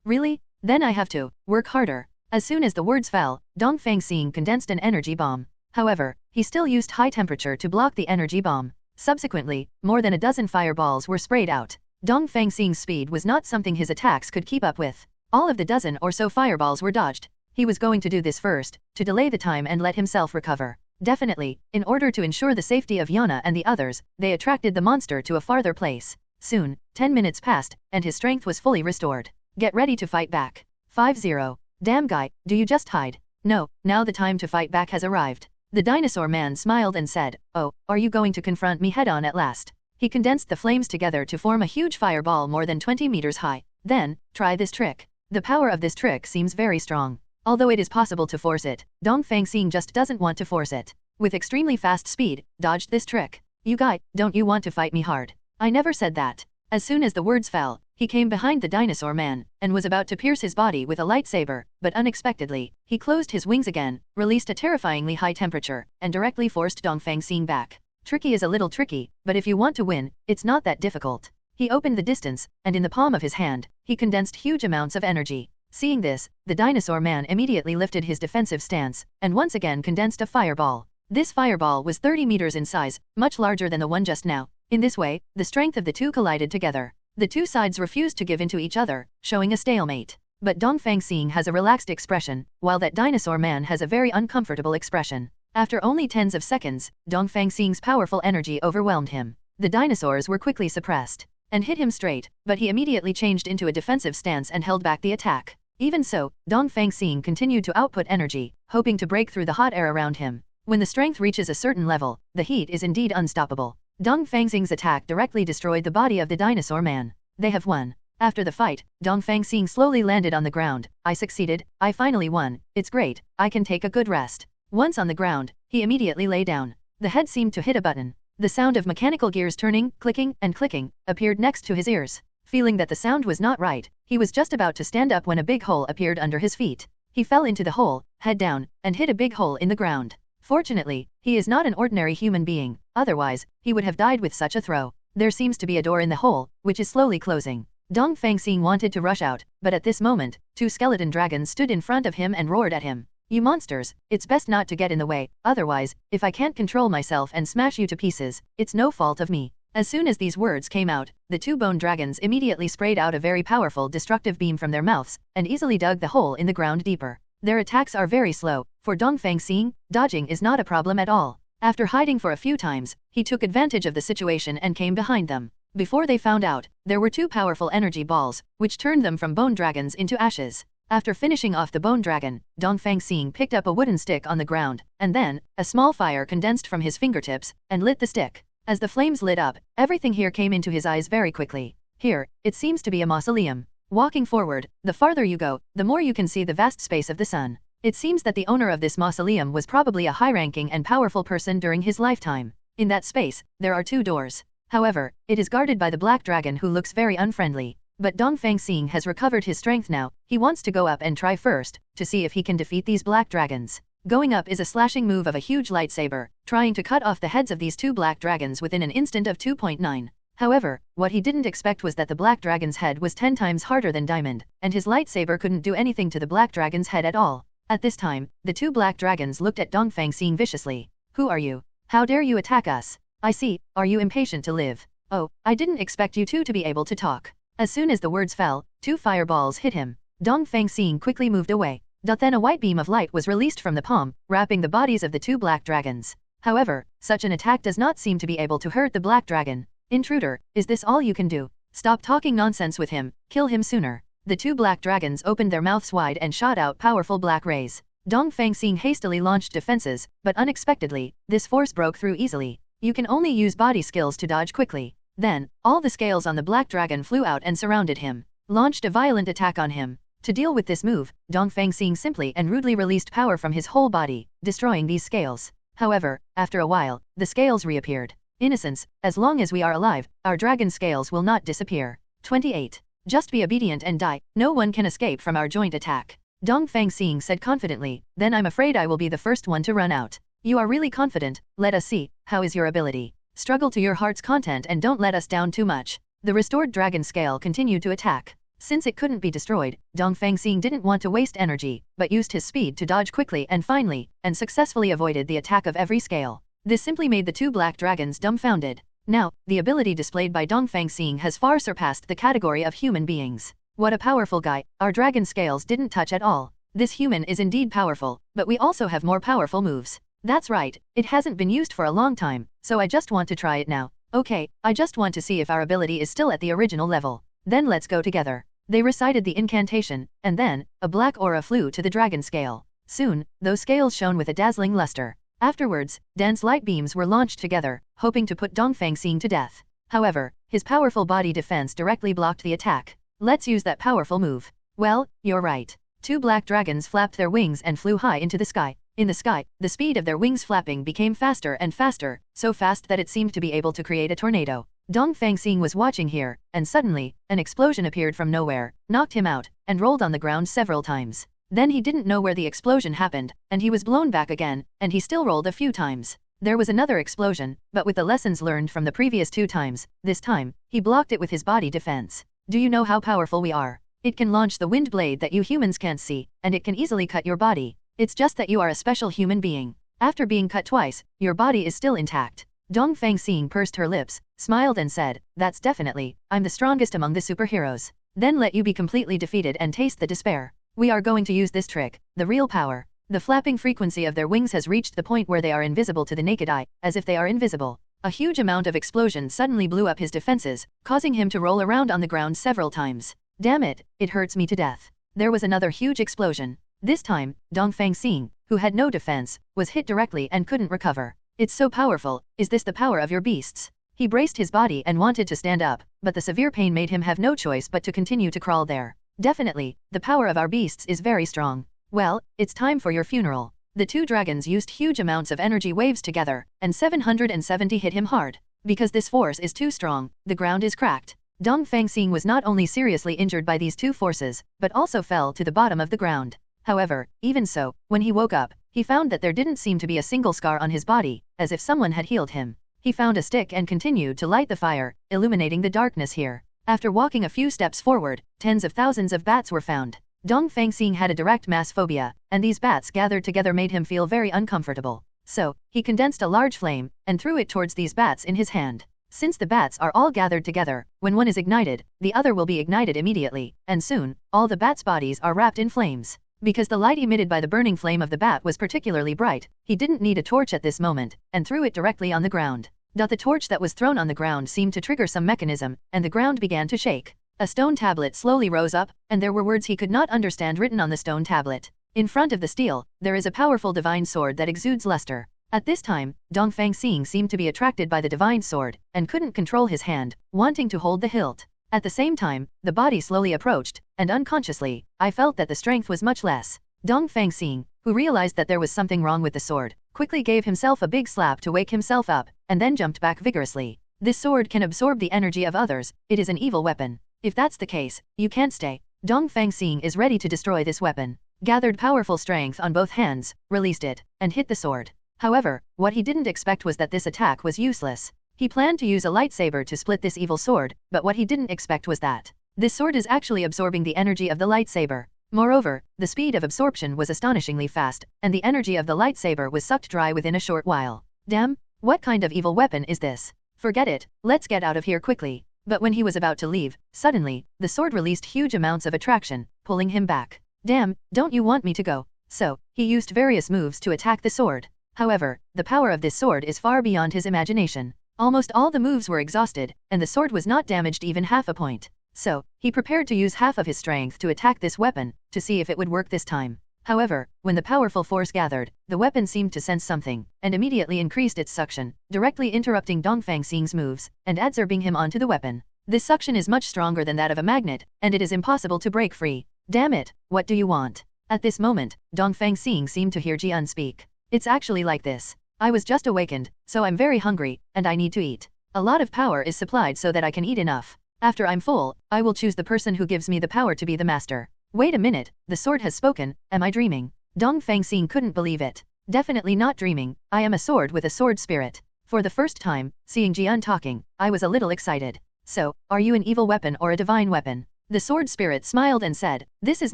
B: Really? Then I have to work harder." As soon as the words fell, Dongfang Xing condensed an energy bomb. However, he still used high temperature to block the energy bomb. Subsequently, more than a dozen fireballs were sprayed out. Dongfang Xing's speed was not something his attacks could keep up with. All of the dozen or so fireballs were dodged. He was going to do this first, to delay the time and let himself recover. Definitely, in order to ensure the safety of Yana and the others, they attracted the monster to a farther place. Soon, 10 minutes passed, and his strength was fully restored. "Get ready to fight back." 5-0. "Damn guy, do you just hide?" "No, now the time to fight back has arrived." The dinosaur man smiled and said, "Oh, are you going to confront me head-on at last?" He condensed the flames together to form a huge fireball more than 20 meters high. Then, try this trick. The power of this trick seems very strong. Although it is possible to force it, Dongfang Xing just doesn't want to force it. With extremely fast speed, dodged this trick. "You guy, don't you want to fight me hard?" "I never said that." As soon as the words fell, he came behind the dinosaur man, and was about to pierce his body with a lightsaber, but unexpectedly, he closed his wings again, released a terrifyingly high temperature, and directly forced Dongfang Xing back. Tricky is a little tricky, but if you want to win, it's not that difficult. He opened the distance, and in the palm of his hand, he condensed huge amounts of energy. Seeing this, the dinosaur man immediately lifted his defensive stance, and once again condensed a fireball. This fireball was 30 meters in size, much larger than the one just now. In this way, the strength of the two collided together. The two sides refused to give in to each other, showing a stalemate. But Dongfang Xing has a relaxed expression, while that dinosaur man has a very uncomfortable expression. After only tens of seconds, Dongfang Xing's powerful energy overwhelmed him. The dinosaurs were quickly suppressed, and hit him straight, but he immediately changed into a defensive stance and held back the attack. Even so, Dongfang Xing continued to output energy, hoping to break through the hot air around him. When the strength reaches a certain level, the heat is indeed unstoppable. Dongfang Xing's attack directly destroyed the body of the dinosaur man. They have won. After the fight, Dongfang Xing slowly landed on the ground. "I succeeded, I finally won, it's great, I can take a good rest." Once on the ground, he immediately lay down. The head seemed to hit a button. The sound of mechanical gears turning, clicking, and clicking, appeared next to his ears. Feeling that the sound was not right, he was just about to stand up when a big hole appeared under his feet. He fell into the hole, head down, and hit a big hole in the ground. Fortunately, he is not an ordinary human being, otherwise, he would have died with such a throw. There seems to be a door in the hole, which is slowly closing. Dongfang Xing wanted to rush out, but at this moment, two skeleton dragons stood in front of him and roared at him. "You monsters, it's best not to get in the way, otherwise, if I can't control myself and smash you to pieces, it's no fault of me." As soon as these words came out, the two bone dragons immediately sprayed out a very powerful destructive beam from their mouths, and easily dug the hole in the ground deeper. Their attacks are very slow. For Dongfang Xing, dodging is not a problem at all. After hiding for a few times, he took advantage of the situation and came behind them. Before they found out, there were two powerful energy balls, which turned them from bone dragons into ashes. After finishing off the bone dragon, Dongfang Xing picked up a wooden stick on the ground, and then, a small fire condensed from his fingertips, and lit the stick. As the flames lit up, everything here came into his eyes very quickly. Here, it seems to be a mausoleum. Walking forward, the farther you go, the more you can see the vast space of the sun. It seems that the owner of this mausoleum was probably a high-ranking and powerful person during his lifetime. In that space, there are two doors. However, it is guarded by the black dragon who looks very unfriendly. But Dongfang Xing has recovered his strength now. He wants to go up and try first, to see if he can defeat these black dragons. Going up is a slashing move of a huge lightsaber, trying to cut off the heads of these two black dragons within an instant of 2.9. However, what he didn't expect was that the black dragon's head was 10 times harder than diamond, and his lightsaber couldn't do anything to the black dragon's head at all. At this time, the two black dragons looked at Dongfang Xing viciously. "Who are you? How dare you attack us? I see, are you impatient to live? Oh, I didn't expect you two to be able to talk." As soon as the words fell, two fireballs hit him. Dongfang Xing quickly moved away. Then a white beam of light was released from the palm, wrapping the bodies of the two black dragons. However, such an attack does not seem to be able to hurt the black dragon. "Intruder, is this all you can do? Stop talking nonsense with him, kill him sooner." The two black dragons opened their mouths wide and shot out powerful black rays. Dongfang Xing hastily launched defenses, but unexpectedly, this force broke through easily. You can only use body skills to dodge quickly. Then, all the scales on the black dragon flew out and surrounded him, launched a violent attack on him. To deal with this move, Dongfang Xing simply and rudely released power from his whole body, destroying these scales. However, after a while, the scales reappeared. "Innocence, as long as we are alive, our dragon scales will not disappear." 28. "Just be obedient and die, no one can escape from our joint attack," Dongfang Xing said confidently. "Then I'm afraid I will be the first one to run out." "You are really confident, let us see, how is your ability? Struggle to your heart's content and don't let us down too much." The restored dragon scale continued to attack. Since it couldn't be destroyed, Dongfang Xing didn't want to waste energy, but used his speed to dodge quickly and finally, and successfully avoided the attack of every scale. This simply made the two black dragons dumbfounded. Now, the ability displayed by Dongfang Xing has far surpassed the category of human beings. What a powerful guy, our dragon scales didn't touch at all. This human is indeed powerful, but we also have more powerful moves. That's right, it hasn't been used for a long time, so I just want to try it now. Okay, I just want to see if our ability is still at the original level. Then let's go together. They recited the incantation, and then, a black aura flew to the dragon scale. Soon, those scales shone with a dazzling luster. Afterwards, dense light beams were launched together, hoping to put Dongfang Xing to death. However, his powerful body defense directly blocked the attack. Let's use that powerful move. Well, you're right. Two black dragons flapped their wings and flew high into the sky. In the sky, the speed of their wings flapping became faster and faster, so fast that it seemed to be able to create a tornado. Dongfang Xing was watching here, and suddenly, an explosion appeared from nowhere, knocked him out, and rolled on the ground several times. Then he didn't know where the explosion happened, and he was blown back again, and he still rolled a few times. There was another explosion, but with the lessons learned from the previous 2 times, this time, he blocked it with his body defense. Do you know how powerful we are? It can launch the wind blade that you humans can't see, and it can easily cut your body. It's just that you are a special human being. After being cut twice, your body is still intact. Dongfang Xing pursed her lips, smiled and said, that's definitely, I'm the strongest among the superheroes. Then let you be completely defeated and taste the despair. We are going to use this trick, the real power. The flapping frequency of their wings has reached the point where they are invisible to the naked eye, as if they are invisible. A huge amount of explosion suddenly blew up his defenses, causing him to roll around on the ground several times. Damn it, it hurts me to death. There was another huge explosion. This time, Dongfang Xing, who had no defense, was hit directly and couldn't recover. It's so powerful, is this the power of your beasts? He braced his body and wanted to stand up, but the severe pain made him have no choice but to continue to crawl there. Definitely, the power of our beasts is very strong. Well, it's time for your funeral. The 2 dragons used huge amounts of energy waves together, and 770 hit him hard. Because this force is too strong, the ground is cracked. Dongfang Xing was not only seriously injured by these 2 forces, but also fell to the bottom of the ground. However, even so, when he woke up, he found that there didn't seem to be a single scar on his body, as if someone had healed him. He found a stick and continued to light the fire, illuminating the darkness here. After walking a few steps forward, tens of thousands of bats were found. Dongfang Xing had a direct mass phobia, and these bats gathered together made him feel very uncomfortable. So, he condensed a large flame, and threw it towards these bats in his hand. Since the bats are all gathered together, when one is ignited, the other will be ignited immediately, and soon, all the bats' bodies are wrapped in flames. Because the light emitted by the burning flame of the bat was particularly bright, he didn't need a torch at this moment, and threw it directly on the ground. The torch that was thrown on the ground seemed to trigger some mechanism, and the ground began to shake. A stone tablet slowly rose up, and there were words he could not understand written on the stone tablet. In front of the steel, there is a powerful divine sword that exudes luster. At this time, Dongfang Xing seemed to be attracted by the divine sword, and couldn't control his hand, wanting to hold the hilt. At the same time, the body slowly approached, and unconsciously, I felt that the strength was much less. Dongfang Xing, who realized that there was something wrong with the sword, quickly gave himself a big slap to wake himself up, and then jumped back vigorously. This sword can absorb the energy of others, it is an evil weapon. If that's the case, you can't stay. Dongfang Xing is ready to destroy this weapon. Gathered powerful strength on both hands, released it, and hit the sword. However, what he didn't expect was that this attack was useless. He planned to use a lightsaber to split this evil sword, but what he didn't expect was that this sword is actually absorbing the energy of the lightsaber. Moreover, the speed of absorption was astonishingly fast, and the energy of the lightsaber was sucked dry within a short while. Damn, what kind of evil weapon is this? Forget it, let's get out of here quickly. But when he was about to leave, suddenly, the sword released huge amounts of attraction, pulling him back. Damn, don't you want me to go? So, he used various moves to attack the sword. However, the power of this sword is far beyond his imagination. Almost all the moves were exhausted, and the sword was not damaged even half a point. So, he prepared to use half of his strength to attack this weapon, to see if it would work this time. However, when the powerful force gathered, the weapon seemed to sense something, and immediately increased its suction, directly interrupting Dongfang Xing's moves, and adsorbing him onto the weapon. This suction is much stronger than that of a magnet, and it is impossible to break free. Damn it, what do you want? At this moment, Dongfang Xing seemed to hear Jian speak. It's actually like this. I was just awakened, so I'm very hungry, and I need to eat. A lot of power is supplied so that I can eat enough. After I'm full, I will choose the person who gives me the power to be the master. Wait a minute, the sword has spoken, am I dreaming? Dongfang Xing couldn't believe it. Definitely not dreaming, I am a sword with a sword spirit. For the first time, seeing Jian talking, I was a little excited. So, are you an evil weapon or a divine weapon? The sword spirit smiled and said, this is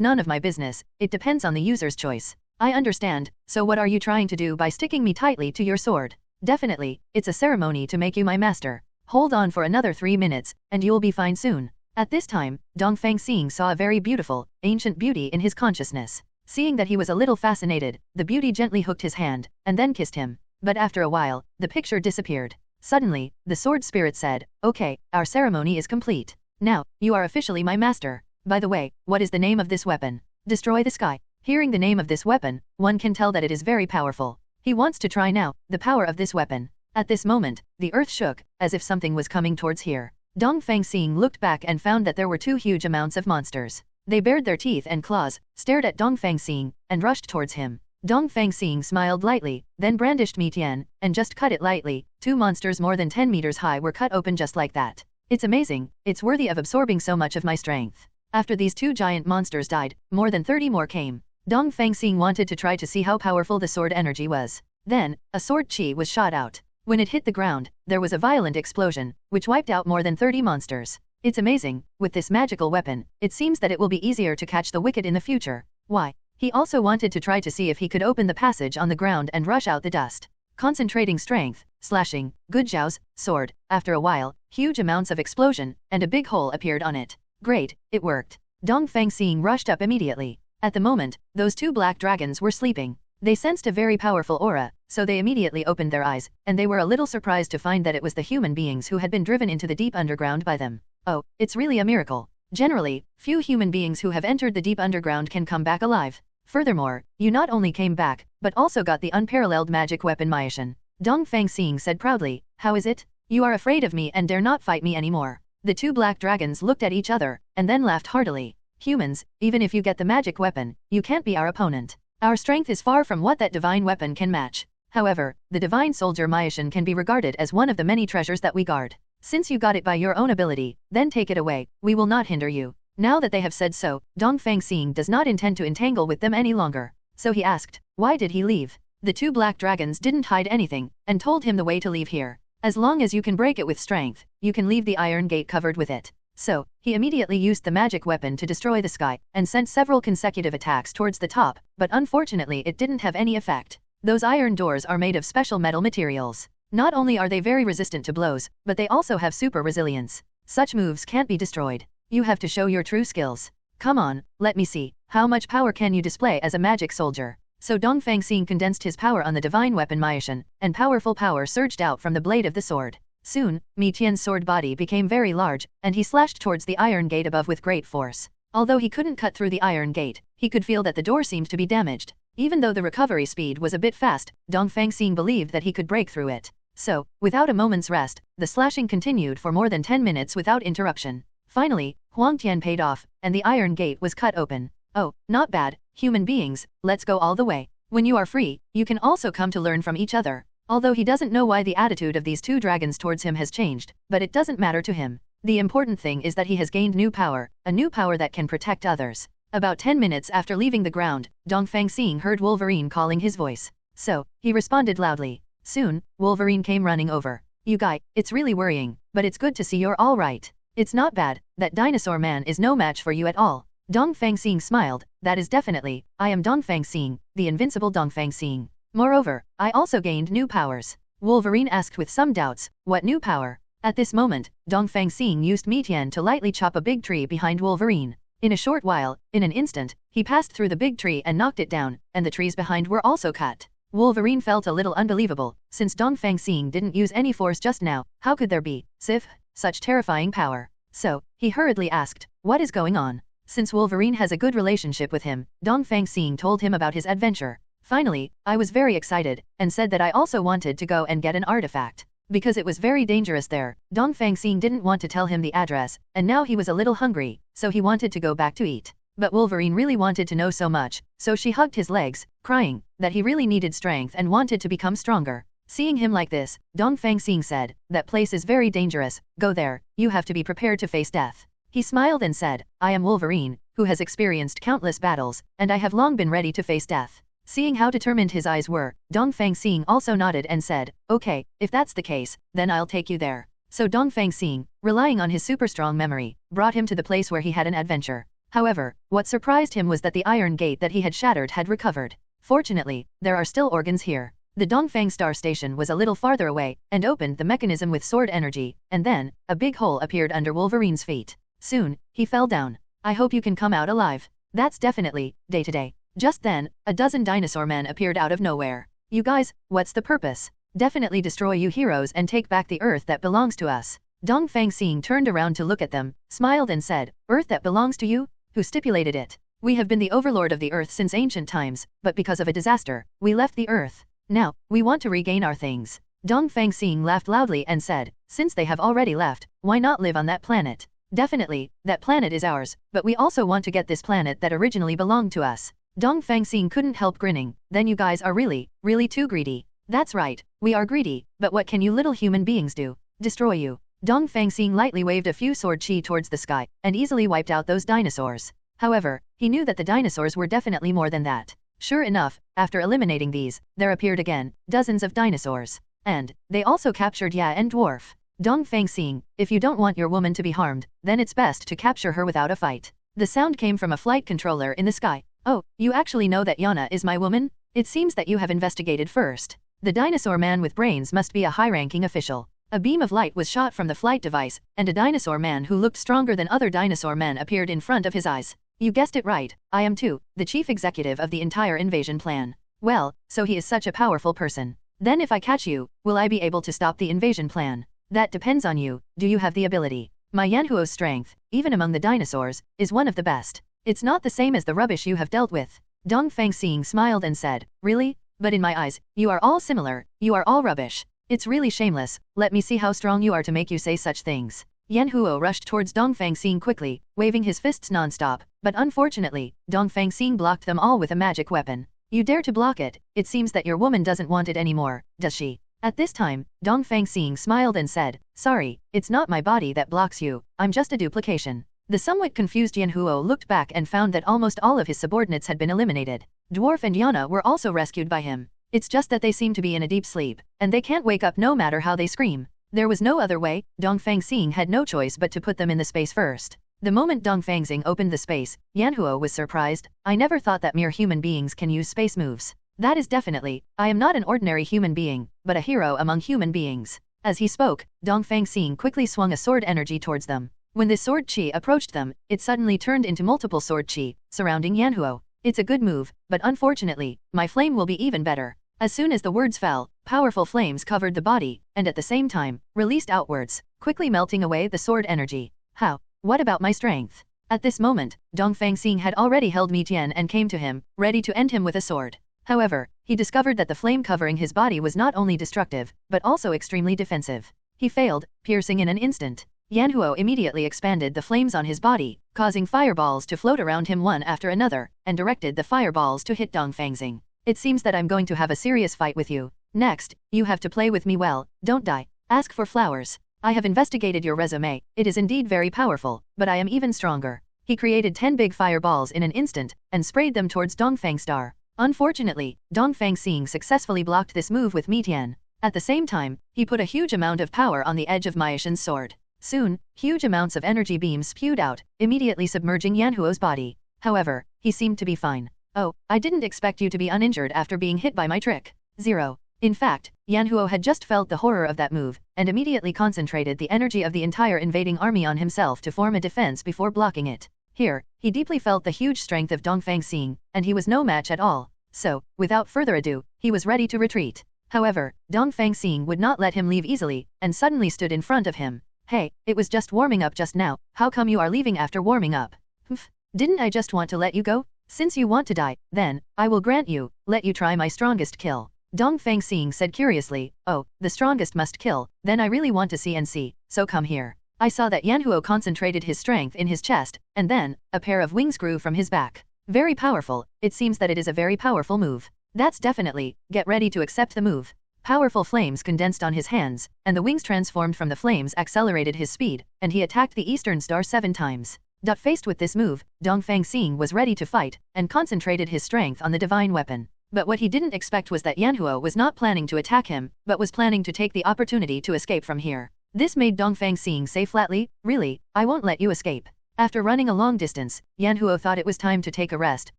B: none of my business, it depends on the user's choice. I understand, so what are you trying to do by sticking me tightly to your sword? Definitely, it's a ceremony to make you my master. Hold on for another 3 minutes, and you'll be fine soon. At this time, Dongfang Xing saw a very beautiful, ancient beauty in his consciousness. Seeing that he was a little fascinated, the beauty gently hooked his hand, and then kissed him. But after a while, the picture disappeared. Suddenly, the sword spirit said, okay, our ceremony is complete. Now, you are officially my master. By the way, what is the name of this weapon? Destroy the sky. Hearing the name of this weapon, one can tell that it is very powerful. He wants to try now, the power of this weapon. At this moment, the earth shook, as if something was coming towards here. Dongfang Xing looked back and found that there were two huge amounts of monsters. They bared their teeth and claws, stared at Dongfang Xing, and rushed towards him. Dongfang Xing smiled lightly, then brandished Mitian, and just cut it lightly. Two monsters more than 10 meters high were cut open just like that. It's amazing, it's worthy of absorbing so much of my strength. After these two giant monsters died, more than 30 more came. Dongfang Xing wanted to try to see how powerful the sword energy was. Then, a sword chi was shot out. When it hit the ground, there was a violent explosion, which wiped out more than 30 monsters. It's amazing, with this magical weapon, it seems that it will be easier to catch the wicked in the future. Why? He also wanted to try to see if he could open the passage on the ground and rush out the dust. Concentrating strength, slashing, good Zhao's sword. After a while, huge amounts of explosion, and a big hole appeared on it. Great, it worked. Dongfang Xing rushed up immediately. At the moment, those two black dragons were sleeping. They sensed a very powerful aura, so they immediately opened their eyes, and they were a little surprised to find that it was the human beings who had been driven into the deep underground by them. Oh, it's really a miracle. Generally, few human beings who have entered the deep underground can come back alive. Furthermore, you not only came back, but also got the unparalleled magic weapon Myashan. Dongfang Xing said proudly, how is it? You are afraid of me and dare not fight me anymore. The two black dragons looked at each other, and then laughed heartily. Humans, even if you get the magic weapon, you can't be our opponent. Our strength is far from what that divine weapon can match. However, the divine soldier Myashan can be regarded as one of the many treasures that we guard. Since you got it by your own ability, then take it away, we will not hinder you. Now that they have said so, Dongfang Xing does not intend to entangle with them any longer. So he asked, why did he leave? The two black dragons didn't hide anything, and told him the way to leave here. As long as you can break it with strength, you can leave the iron gate covered with it. So, he immediately used the magic weapon to destroy the sky, and sent several consecutive attacks towards the top, but unfortunately it didn't have any effect. Those iron doors are made of special metal materials. Not only are they very resistant to blows, but they also have super resilience. Such moves can't be destroyed. You have to show your true skills. Come on, let me see, how much power can you display as a magic soldier? So Dongfang Xing condensed his power on the divine weapon Myashan, and powerful power surged out from the blade of the sword. Soon, Mi Tian's sword body became very large, and he slashed towards the iron gate above with great force. Although he couldn't cut through the iron gate, he could feel that the door seemed to be damaged. Even though the recovery speed was a bit fast, Dongfang Xing believed that he could break through it. So, without a moment's rest, the slashing continued for more than 10 minutes without interruption. Finally, Huang Tian paid off, and the iron gate was cut open. Oh, not bad, human beings, let's go all the way. When you are free, you can also come to learn from each other. Although he doesn't know why the attitude of these two dragons towards him has changed, but it doesn't matter to him. The important thing is that he has gained new power, a new power that can protect others. About 10 minutes after leaving the ground, Dongfang Xing heard Wolverine calling his voice. So, he responded loudly. Soon, Wolverine came running over. You guy, it's really worrying, but it's good to see you're all right. It's not bad, that dinosaur man is no match for you at all. Dongfang Xing smiled, that is definitely, I am Dongfang Xing, the invincible Dongfang Xing. Moreover, I also gained new powers. Wolverine asked with some doubts, what new power? At this moment, Dongfang Xing used Mitian to lightly chop a big tree behind Wolverine. In a short while, in an instant, he passed through the big tree and knocked it down, and the trees behind were also cut. Wolverine felt a little unbelievable, since Dongfang Xing didn't use any force just now, how could there be, such terrifying power? So, he hurriedly asked, what is going on? Since Wolverine has a good relationship with him, Dongfang Xing told him about his adventure. Finally, I was very excited, and said that I also wanted to go and get an artifact. Because it was very dangerous there, Dongfang Xing didn't want to tell him the address, and now he was a little hungry, so he wanted to go back to eat. But Wolverine really wanted to know so much, so she hugged his legs, crying, that he really needed strength and wanted to become stronger. Seeing him like this, Dongfang Xing said, that place is very dangerous, go there, you have to be prepared to face death. He smiled and said, I am Wolverine, who has experienced countless battles, and I have long been ready to face death. Seeing how determined his eyes were, Dongfang Xing also nodded and said, okay, if that's the case, then I'll take you there. So Dongfang Xing, relying on his super strong memory, brought him to the place where he had an adventure. However, what surprised him was that the iron gate that he had shattered had recovered. Fortunately, there are still organs here. The Dongfang Star Station was a little farther away, and opened the mechanism with sword energy, and then, a big hole appeared under Wolverine's feet. Soon, he fell down. I hope you can come out alive. That's definitely, day to day. Just then, a dozen dinosaur men appeared out of nowhere. You guys, what's the purpose? Definitely destroy you heroes and take back the earth that belongs to us. Dongfang Xing turned around to look at them, smiled and said, earth that belongs to you? Who stipulated it? We have been the overlord of the earth since ancient times, but because of a disaster, we left the earth. Now, we want to regain our things. Dongfang Xing laughed loudly and said, since they have already left, why not live on that planet? Definitely, that planet is ours, but we also want to get this planet that originally belonged to us. Dongfang Xing couldn't help grinning. Then you guys are really too greedy. That's right, we are greedy, but what can you little human beings do? Destroy you. Dongfang Xing lightly waved a few sword chi towards the sky, and easily wiped out those dinosaurs. However, he knew that the dinosaurs were definitely more than that. Sure enough, after eliminating these, there appeared again, dozens of dinosaurs. And, they also captured Ya and Dwarf. Dongfang Xing, if you don't want your woman to be harmed, then it's best to capture her without a fight. The sound came from a flight controller in the sky. Oh, you actually know that Yana is my woman? It seems that you have investigated first. The dinosaur man with brains must be a high-ranking official. A beam of light was shot from the flight device, and a dinosaur man who looked stronger than other dinosaur men appeared in front of his eyes. You guessed it right, I am too, the chief executive of the entire invasion plan. Well, so he is such a powerful person. Then if I catch you, will I be able to stop the invasion plan? That depends on you, do you have the ability? My Yanhuo's strength, even among the dinosaurs, is one of the best. It's not the same as the rubbish you have dealt with. Dongfang Xing smiled and said, really? But in my eyes, you are all similar, you are all rubbish. It's really shameless, let me see how strong you are to make you say such things. Yanhuo rushed towards Dongfang Xing quickly, waving his fists non-stop, but unfortunately, Dongfang Xing blocked them all with a magic weapon. You dare to block it, it seems that your woman doesn't want it anymore, does she? At this time, Dongfang Xing smiled and said, sorry, it's not my body that blocks you, I'm just a duplication. The somewhat confused Yanhuo looked back and found that almost all of his subordinates had been eliminated. Dwarf and Yana were also rescued by him. It's just that they seem to be in a deep sleep, and they can't wake up no matter how they scream. There was no other way, Dongfang Xing had no choice but to put them in the space first. The moment Dongfang Xing opened the space, Yanhuo was surprised. I never thought that mere human beings can use space moves. That is definitely, I am not an ordinary human being, but a hero among human beings. As he spoke, Dongfang Xing quickly swung a sword energy towards them. When this sword chi approached them, it suddenly turned into multiple sword chi, surrounding Yanhuo. It's a good move, but unfortunately, my flame will be even better. As soon as the words fell, powerful flames covered the body, and at the same time, released outwards, quickly melting away the sword energy. How? What about my strength? At this moment, Dongfang Xing had already held Mi Tian and came to him, ready to end him with a sword. However, he discovered that the flame covering his body was not only destructive, but also extremely defensive. He failed, piercing in an instant. Yanhuo immediately expanded the flames on his body, causing fireballs to float around him one after another, and directed the fireballs to hit Dongfang Xing. It seems that I'm going to have a serious fight with you. Next, you have to play with me well, don't die. Ask for flowers. I have investigated your resume, it is indeed very powerful, but I am even stronger. He created 10 big fireballs in an instant, and sprayed them towards Dongfang Star. Unfortunately, Dongfang Xing successfully blocked this move with Mi Tian. At the same time, he put a huge amount of power on the edge of Maishan's sword. Soon, huge amounts of energy beams spewed out, immediately submerging Yanhuo's body. However, he seemed to be fine. Oh, I didn't expect you to be uninjured after being hit by my trick. 0. In fact, Yanhuo had just felt the horror of that move, and immediately concentrated the energy of the entire invading army on himself to form a defense before blocking it. Here, he deeply felt the huge strength of Dongfang Xing, and he was no match at all. So, without further ado, he was ready to retreat. However, Dongfang Xing would not let him leave easily, and suddenly stood in front of him. Hey, it was just warming up just now, how come you are leaving after warming up? Humph, didn't I just want to let you go? Since you want to die, then, I will grant you, let you try my strongest kill. Dongfang Xing said curiously, oh, the strongest must kill, then I really want to see, so come here. I saw that Yanhuo concentrated his strength in his chest, and then, a pair of wings grew from his back. Very powerful, it seems that it is a very powerful move. That's definitely, get ready to accept the move. Powerful flames condensed on his hands, and the wings transformed from the flames accelerated his speed, and he attacked the Eastern Star 7 times. Faced with this move, Dongfang Xing was ready to fight, and concentrated his strength on the divine weapon. But what he didn't expect was that Yanhuo was not planning to attack him, but was planning to take the opportunity to escape from here. This made Dongfang Xing say flatly, really, I won't let you escape. After running a long distance, Yanhuo thought it was time to take a rest,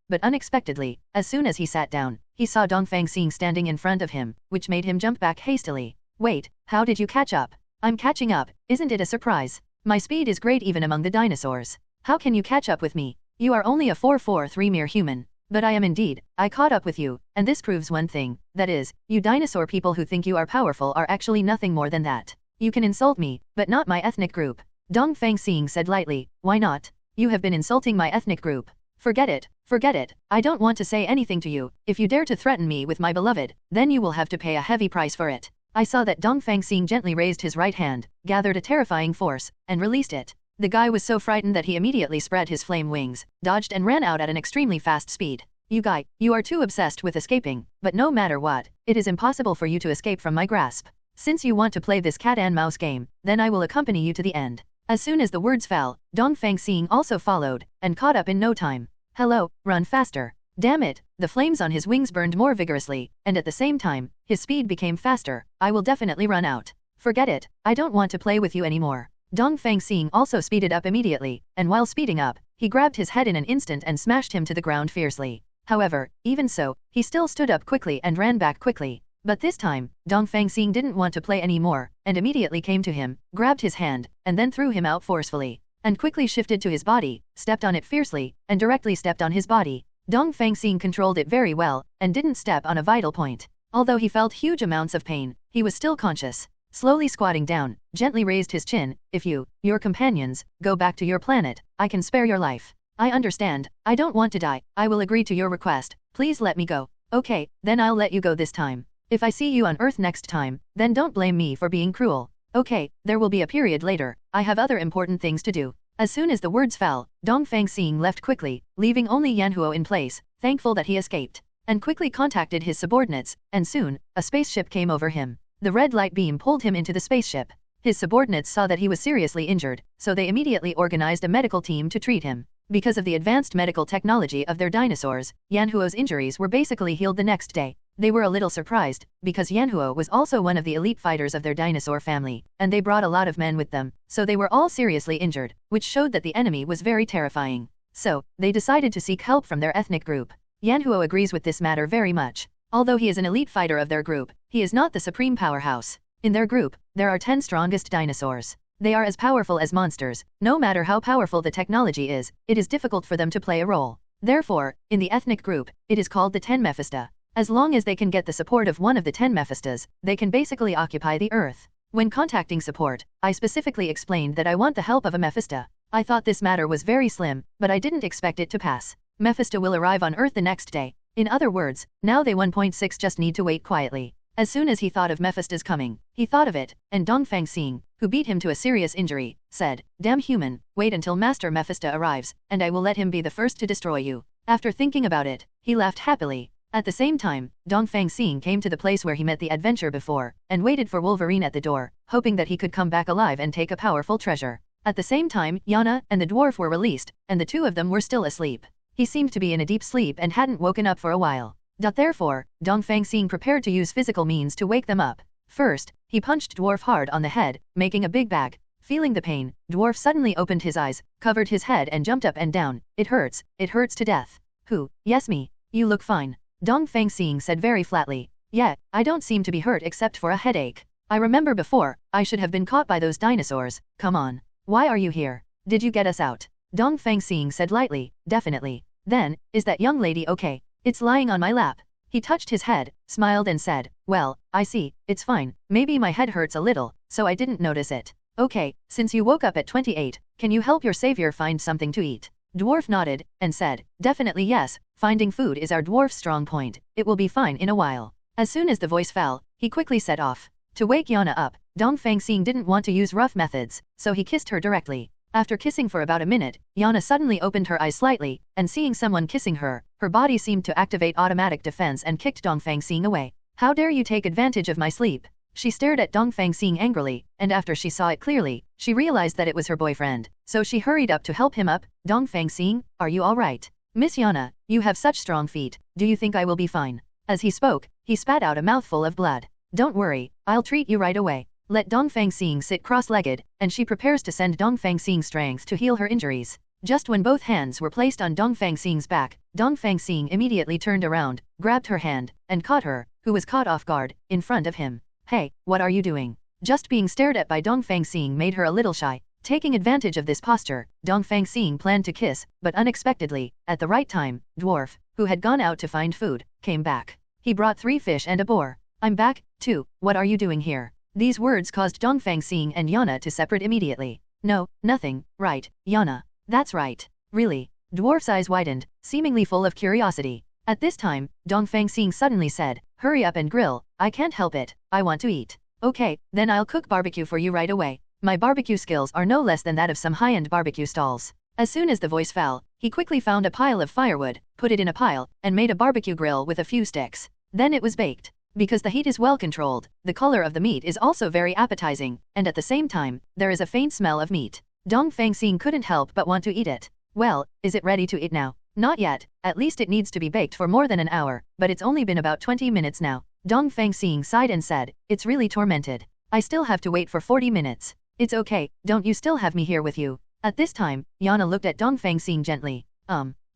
B: but unexpectedly, as soon as he sat down, he saw Dongfang Xing standing in front of him, which made him jump back hastily. Wait, how did you catch up? I'm catching up, isn't it a surprise? My speed is great even among the dinosaurs. How can you catch up with me? You are only a 443 mere human. But I am indeed, I caught up with you, and this proves one thing, that is, you dinosaur people who think you are powerful are actually nothing more than that. You can insult me, but not my ethnic group. Dongfang Xing said lightly, why not? You have been insulting my ethnic group. Forget it, I don't want to say anything to you. If you dare to threaten me with my beloved, then you will have to pay a heavy price for it. I saw that Dongfang Xing gently raised his right hand, gathered a terrifying force, and released it. The guy was so frightened that he immediately spread his flame wings, dodged and ran out at an extremely fast speed. You are too obsessed with escaping, but no matter what, it is impossible for you to escape from my grasp. Since you want to play this cat and mouse game, then I will accompany you to the end. As soon as the words fell, Dongfang Xing also followed, and caught up in no time. Hello, run faster. Damn it, the flames on his wings burned more vigorously, and at the same time, his speed became faster. I will definitely run out. Forget it, I don't want to play with you anymore. Dongfang Xing also speeded up immediately, and while speeding up, he grabbed his head in an instant and smashed him to the ground fiercely. However, even so, he still stood up quickly and ran back quickly. But this time, Dongfang Xing didn't want to play anymore, and immediately came to him, grabbed his hand, and then threw him out forcefully, and quickly shifted to his body, stepped on it fiercely, and directly stepped on his body. Dongfang Xing controlled it very well, and didn't step on a vital point. Although he felt huge amounts of pain, he was still conscious. Slowly squatting down, gently raised his chin. If your companions, go back to your planet, I can spare your life. I understand, I don't want to die, I will agree to your request, please let me go. Okay, then I'll let you go this time. If I see you on Earth next time, then don't blame me for being cruel. Okay, there will be a period later, I have other important things to do. As soon as the words fell, Dongfang Xing left quickly, leaving only Yanhuo in place, thankful that he escaped, and quickly contacted his subordinates, and soon, a spaceship came over him. The red light beam pulled him into the spaceship. His subordinates saw that he was seriously injured, so they immediately organized a medical team to treat him. Because of the advanced medical technology of their dinosaurs, Yanhuo's injuries were basically healed the next day. They were a little surprised, because Yanhuo was also one of the elite fighters of their dinosaur family, and they brought a lot of men with them, so they were all seriously injured, which showed that the enemy was very terrifying. So, they decided to seek help from their ethnic group. Yanhuo agrees with this matter very much. Although he is an elite fighter of their group, he is not the supreme powerhouse. In their group, there are 10 strongest dinosaurs. They are as powerful as monsters. No matter how powerful the technology is, it is difficult for them to play a role. Therefore, in the ethnic group, it is called the 10 Mephisto. As long as they can get the support of one of the 10 Mephistos, they can basically occupy the Earth. When contacting support, I specifically explained that I want the help of a Mephisto. I thought this matter was very slim, but I didn't expect it to pass. Mephisto will arrive on Earth the next day. In other words, now they 1.6 just need to wait quietly. As soon as he thought of Mephisto's coming, he thought of it, and Dongfang Xing, who beat him to a serious injury, said, "Damn human, wait until Master Mephisto arrives, and I will let him be the first to destroy you." After thinking about it, he laughed happily. At the same time, Dongfang Xing came to the place where he met the adventure before, and waited for Wolverine at the door, hoping that he could come back alive and take a powerful treasure. At the same time, Yana and the dwarf were released, and the two of them were still asleep. He seemed to be in a deep sleep and hadn't woken up for a while. Therefore, Dongfang Xing prepared to use physical means to wake them up. First, he punched dwarf hard on the head, making a big bag. Feeling the pain, dwarf suddenly opened his eyes, covered his head and jumped up and down. It hurts to death. Who? Yes, me. You look fine. Dongfang Xing said very flatly. Yeah, I don't seem to be hurt except for a headache. I remember before, I should have been caught by those dinosaurs. Come on. Why are you here? Did you get us out? Dongfang Xing said lightly. Definitely. Then, is that young lady okay? It's lying on my lap. He touched his head, smiled and said, well, I see, it's fine. Maybe my head hurts a little, so I didn't notice it. Okay, since you woke up at 28, can you help your savior find something to eat? Dwarf nodded, and said, definitely yes, finding food is our dwarf's strong point, it will be fine in a while. As soon as the voice fell, he quickly set off. To wake Yana up, Dongfang Xing didn't want to use rough methods, so he kissed her directly. After kissing for about a minute, Yana suddenly opened her eyes slightly, and seeing someone kissing her, her body seemed to activate automatic defense and kicked Dongfang Xing away. How dare you take advantage of my sleep? She stared at Dongfang Xing angrily, and after she saw it clearly, she realized that it was her boyfriend, so she hurried up to help him up. Dongfang Xing, are you alright? Miss Yana, you have such strong feet, do you think I will be fine? As he spoke, he spat out a mouthful of blood. Don't worry, I'll treat you right away. Let Dongfang Xing sit cross-legged, and she prepares to send Dongfang Xing's strength to heal her injuries. Just when both hands were placed on Dongfang Xing's back, Dongfang Xing immediately turned around, grabbed her hand, and caught her, who was caught off guard, in front of him. Hey, what are you doing? Just being stared at by Dongfang Xing made her a little shy. Taking advantage of this posture, Dongfang Xing planned to kiss, but unexpectedly, at the right time, Dwarf, who had gone out to find food, came back. He brought 3 fish and a boar. I'm back, too, what are you doing here? These words caused Dongfang Xing and Yana to separate immediately. No, nothing, right, Yana. That's right. Really? Dwarf's eyes widened, seemingly full of curiosity. At this time, Dongfang Xing suddenly said, "Hurry up and grill, I can't help it, I want to eat." "Okay, then I'll cook barbecue for you right away. My barbecue skills are no less than that of some high-end barbecue stalls." As soon as the voice fell, he quickly found a pile of firewood, put it in a pile, and made a barbecue grill with a few sticks. Then it was baked. Because the heat is well controlled, the color of the meat is also very appetizing, and at the same time, there is a faint smell of meat. Dongfang Xing couldn't help but want to eat it. "Well, is it ready to eat now?" "Not yet, at least it needs to be baked for more than an hour, but it's only been about 20 minutes now." Dongfang Xing sighed and said, "It's really tormented. I still have to wait for 40 minutes. It's okay, don't you still have me here with you?" At this time, Yana looked at Dongfang Xing gently.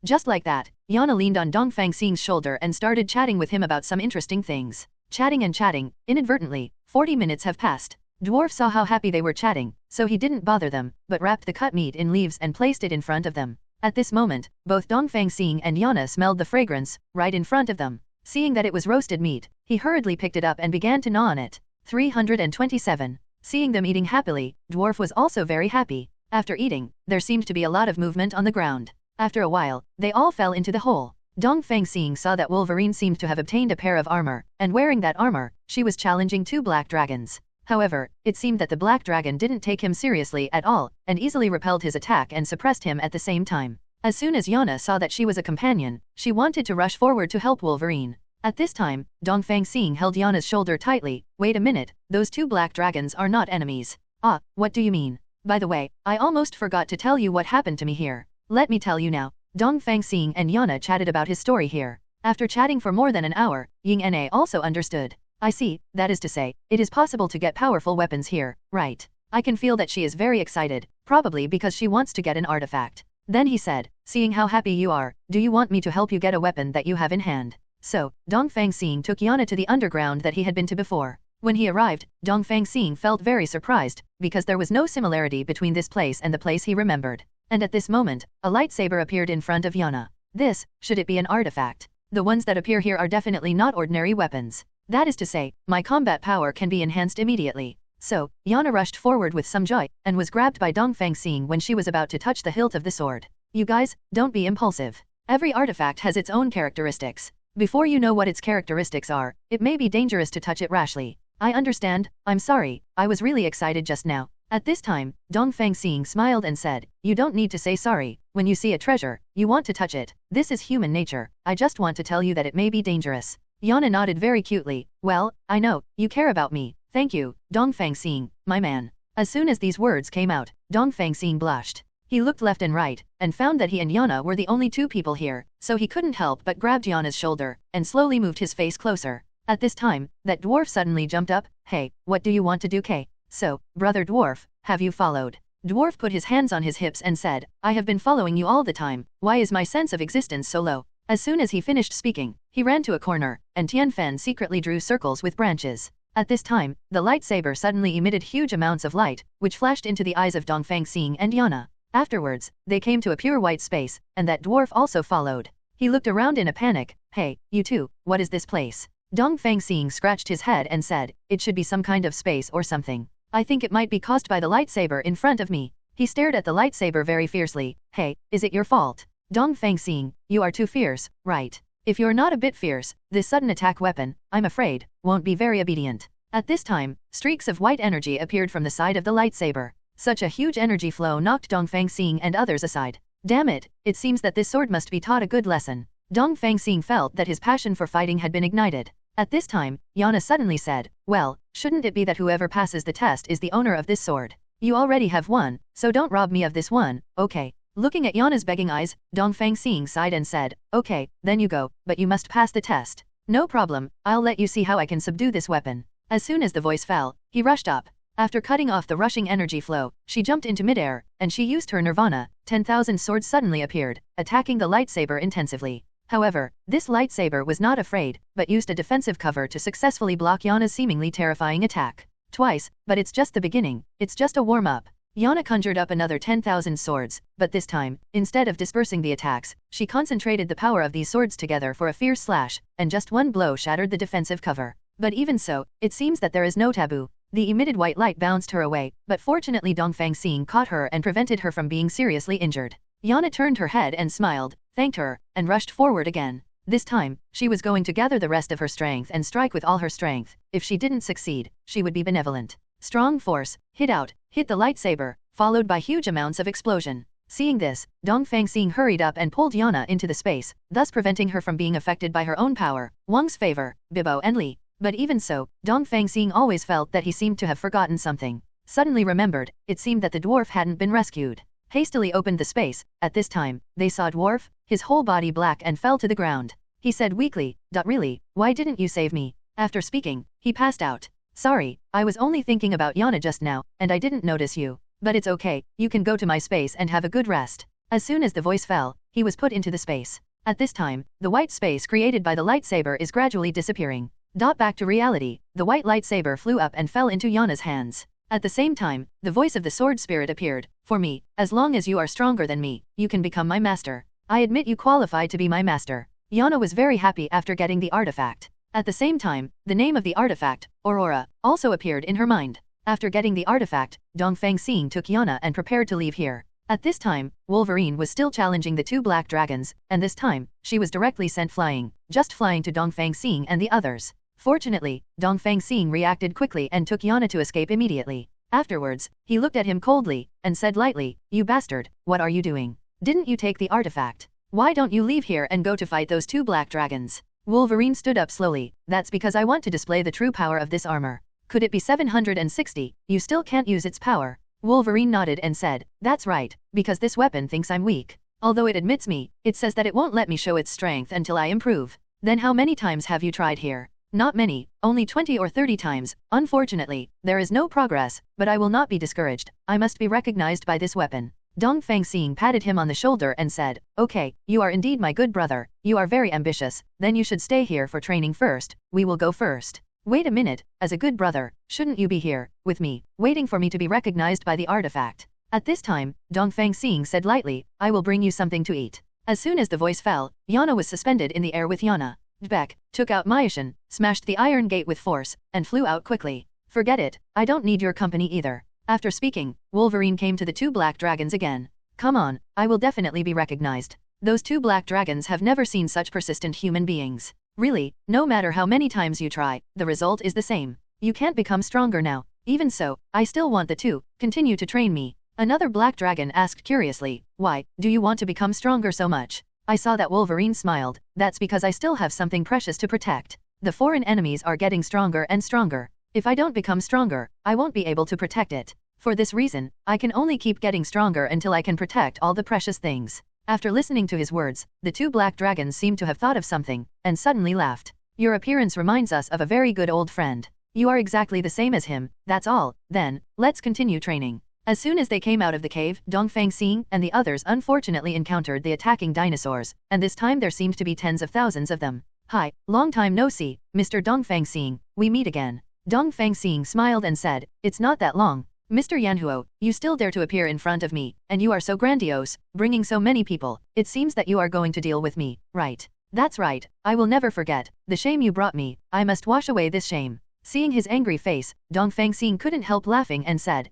B: Just like that, Yana leaned on Dongfang Xing's shoulder and started chatting with him about some interesting things. Chatting and chatting, inadvertently, 40 minutes have passed. Dwarf saw how happy they were chatting, so he didn't bother them, but wrapped the cut meat in leaves and placed it in front of them. At this moment, both Dongfang Xing and Yana smelled the fragrance, right in front of them. Seeing that it was roasted meat, he hurriedly picked it up and began to gnaw on it. 327. Seeing them eating happily, Dwarf was also very happy. After eating, there seemed to be a lot of movement on the ground. After a while, they all fell into the hole. Dongfang Xing saw that Wolverine seemed to have obtained a pair of armor, and wearing that armor, she was challenging 2 black dragons. However, it seemed that the black dragon didn't take him seriously at all, and easily repelled his attack and suppressed him at the same time. As soon as Yana saw that she was a companion, she wanted to rush forward to help Wolverine. At this time, Dongfang Xing held Yana's shoulder tightly. "Wait a minute, those 2 black dragons are not enemies." "Ah, what do you mean? By the way, I almost forgot to tell you what happened to me here. Let me tell you now." Dongfang Xing and Yana chatted about his story here. After chatting for more than an hour, Ying Na also understood. "I see, that is to say, it is possible to get powerful weapons here, right? I can feel that she is very excited, probably because she wants to get an artifact." Then he said, "Seeing how happy you are, do you want me to help you get a weapon that you have in hand?" So, Dongfang Xing took Yana to the underground that he had been to before. When he arrived, Dongfang Xing felt very surprised, because there was no similarity between this place and the place he remembered. And at this moment, a lightsaber appeared in front of Yana. This, should it be an artifact? The ones that appear here are definitely not ordinary weapons. That is to say, my combat power can be enhanced immediately. So, Yana rushed forward with some joy, and was grabbed by Dongfang Xing when she was about to touch the hilt of the sword. "You guys, don't be impulsive. Every artifact has its own characteristics. Before you know what its characteristics are, it may be dangerous to touch it rashly. I understand, I'm sorry, I was really excited just now." At this time, Dongfang Xing smiled and said, "You don't need to say sorry. When you see a treasure, you want to touch it. This is human nature. I just want to tell you that it may be dangerous." Yana nodded very cutely. "Well, I know, you care about me. Thank you, Dongfang Xing, my man." As soon as these words came out, Dongfang Xing blushed. He looked left and right, and found that he and Yana were the only 2 people here, so he couldn't help but grabbed Yana's shoulder, and slowly moved his face closer. At this time, that dwarf suddenly jumped up. "Hey, what do you want to do, Kay?" "So, brother dwarf, have you followed?" Dwarf put his hands on his hips and said, "I have been following you all the time. Why is my sense of existence so low?" As soon as he finished speaking, he ran to a corner, and Tianfen secretly drew circles with branches. At this time, the lightsaber suddenly emitted huge amounts of light, which flashed into the eyes of Dongfang Xing and Yana. Afterwards, they came to a pure white space, and that dwarf also followed. He looked around in a panic. "Hey, you two, what is this place?" Dongfang Xing scratched his head and said, "It should be some kind of space or something. I think it might be caused by the lightsaber in front of me." He stared at the lightsaber very fiercely. "Hey, is it your fault? Dongfang Xing, you are too fierce, right? If you're not a bit fierce, this sudden attack weapon, I'm afraid, won't be very obedient." At this time, streaks of white energy appeared from the side of the lightsaber. Such a huge energy flow knocked Dongfang Xing and others aside. "Damn it, it seems that this sword must be taught a good lesson." Dongfang Xing felt that his passion for fighting had been ignited. At this time, Yana suddenly said, "Well, shouldn't it be that whoever passes the test is the owner of this sword? You already have one, so don't rob me of this one, okay?" Looking at Yana's begging eyes, Dongfang Xing sighed and said, "Okay, then you go, but you must pass the test." "No problem, I'll let you see how I can subdue this weapon." As soon as the voice fell, he rushed up. After cutting off the rushing energy flow, she jumped into midair, and she used her nirvana. 10,000 swords suddenly appeared, attacking the lightsaber intensively. However, this lightsaber was not afraid, but used a defensive cover to successfully block Yana's seemingly terrifying attack. Twice, but it's just the beginning, it's just a warm-up. Yana conjured up another 10,000 swords, but this time, instead of dispersing the attacks, she concentrated the power of these swords together for a fierce slash, and just one blow shattered the defensive cover. But even so, it seems that there is no taboo. The emitted white light bounced her away, but fortunately Dongfang Xing caught her and prevented her from being seriously injured. Yana turned her head and smiled, thanked her, and rushed forward again. This time, she was going to gather the rest of her strength and strike with all her strength. If she didn't succeed, she would be benevolent. Strong force, hit the lightsaber, followed by huge amounts of explosion. Seeing this, Dongfang Xing hurried up and pulled Yana into the space, thus preventing her from being affected by her own power, Wang's favor, Bibo and Li. But even so, Dongfang Xing always felt that he seemed to have forgotten something. Suddenly remembered, it seemed that the dwarf hadn't been rescued. Hastily opened the space. At this time, they saw dwarf, his whole body black, and fell to the ground. He said weakly, "Really, why didn't you save me?" After speaking, he passed out. "Sorry, I was only thinking about Yana just now, and I didn't notice you. But it's okay, you can go to my space and have a good rest." As soon as the voice fell, he was put into the space. At this time, the white space created by the lightsaber is gradually disappearing. Back to reality, the white lightsaber flew up and fell into Yana's hands. At the same time, the voice of the sword spirit appeared. "For me, as long as you are stronger than me, you can become my master. I admit you qualify to be my master." Yana was very happy after getting the artifact. At the same time, the name of the artifact, Aurora, also appeared in her mind. After getting the artifact, Dongfang Xing took Yana and prepared to leave here. At this time, Wolverine was still challenging the two black dragons, and this time, she was directly sent flying, just flying to Dongfang Xing and the others. Fortunately, Dongfang Xing reacted quickly and took Yana to escape immediately. Afterwards, he looked at him coldly, and said lightly, "You bastard, what are you doing? Didn't you take the artifact? Why don't you leave here and go to fight those two black dragons?" Wolverine stood up slowly. "That's because I want to display the true power of this armor. Could it be 760? You still can't use its power." Wolverine nodded and said, "That's right, because this weapon thinks I'm weak. Although it admits me, it says that it won't let me show its strength until I improve." "Then how many times have you tried here?" "Not many, only 20 or 30 times. Unfortunately, there is no progress, but I will not be discouraged. I must be recognized by this weapon." Dongfang Xing patted him on the shoulder and said, "Okay, you are indeed my good brother. You are very ambitious. Then you should stay here for training first. We will go first." "Wait a minute, as a good brother, shouldn't you be here, with me, waiting for me to be recognized by the artifact?" At this time, Dongfang Xing said lightly, "I will bring you something to eat." As soon as the voice fell, Yana was suspended in the air with Yana. Beck took out Myashin, smashed the iron gate with force, and flew out quickly. "Forget it, I don't need your company either." After speaking, Wolverine came to the two black dragons again. "Come on, I will definitely be recognized. Those two black dragons have never seen such persistent human beings. Really, no matter how many times you try, the result is the same. You can't become stronger now. Even so, I still want the two, continue to train me." Another black dragon asked curiously, "Why, do you want to become stronger so much?" I saw that Wolverine smiled. "That's because I still have something precious to protect. The foreign enemies are getting stronger and stronger. If I don't become stronger, I won't be able to protect it. For this reason, I can only keep getting stronger until I can protect all the precious things." After listening to his words, the two black dragons seemed to have thought of something, and suddenly laughed. "Your appearance reminds us of a very good old friend. You are exactly the same as him, that's all. Then, let's continue training." As soon as they came out of the cave, Dongfang Xing and the others unfortunately encountered the attacking dinosaurs, and this time there seemed to be tens of thousands of them. "Hi, long time no see, Mr. Dongfang Xing, we meet again." Dongfang Xing smiled and said, "It's not that long. Mr. Yanhuo, you still dare to appear in front of me, and you are so grandiose, bringing so many people. It seems that you are going to deal with me, right?" "That's right, I will never forget. The shame you brought me, I must wash away this shame." Seeing his angry face, Dongfang Xing couldn't help laughing and said,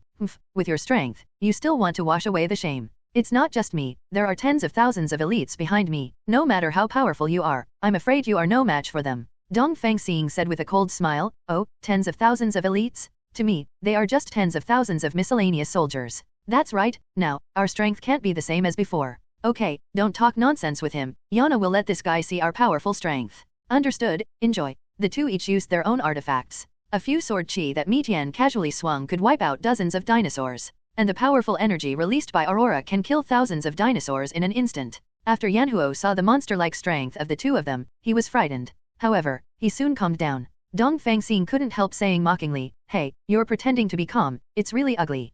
B: "With your strength, you still want to wash away the shame. It's not just me, there are tens of thousands of elites behind me. No matter how powerful you are, I'm afraid you are no match for them." Dongfang Xing said with a cold smile, "Oh, tens of thousands of elites? To me, they are just tens of thousands of miscellaneous soldiers." "That's right, now, our strength can't be the same as before." "Okay, don't talk nonsense with him. Yana will let this guy see our powerful strength." "Understood, enjoy." The two each used their own artifacts. A few sword chi that Mitian casually swung could wipe out dozens of dinosaurs, and the powerful energy released by Aurora can kill thousands of dinosaurs in an instant. After Yanhuo saw the monster-like strength of the two of them, he was frightened. However, he soon calmed down. Dongfang Xing couldn't help saying mockingly, "Hey, you're pretending to be calm, it's really ugly."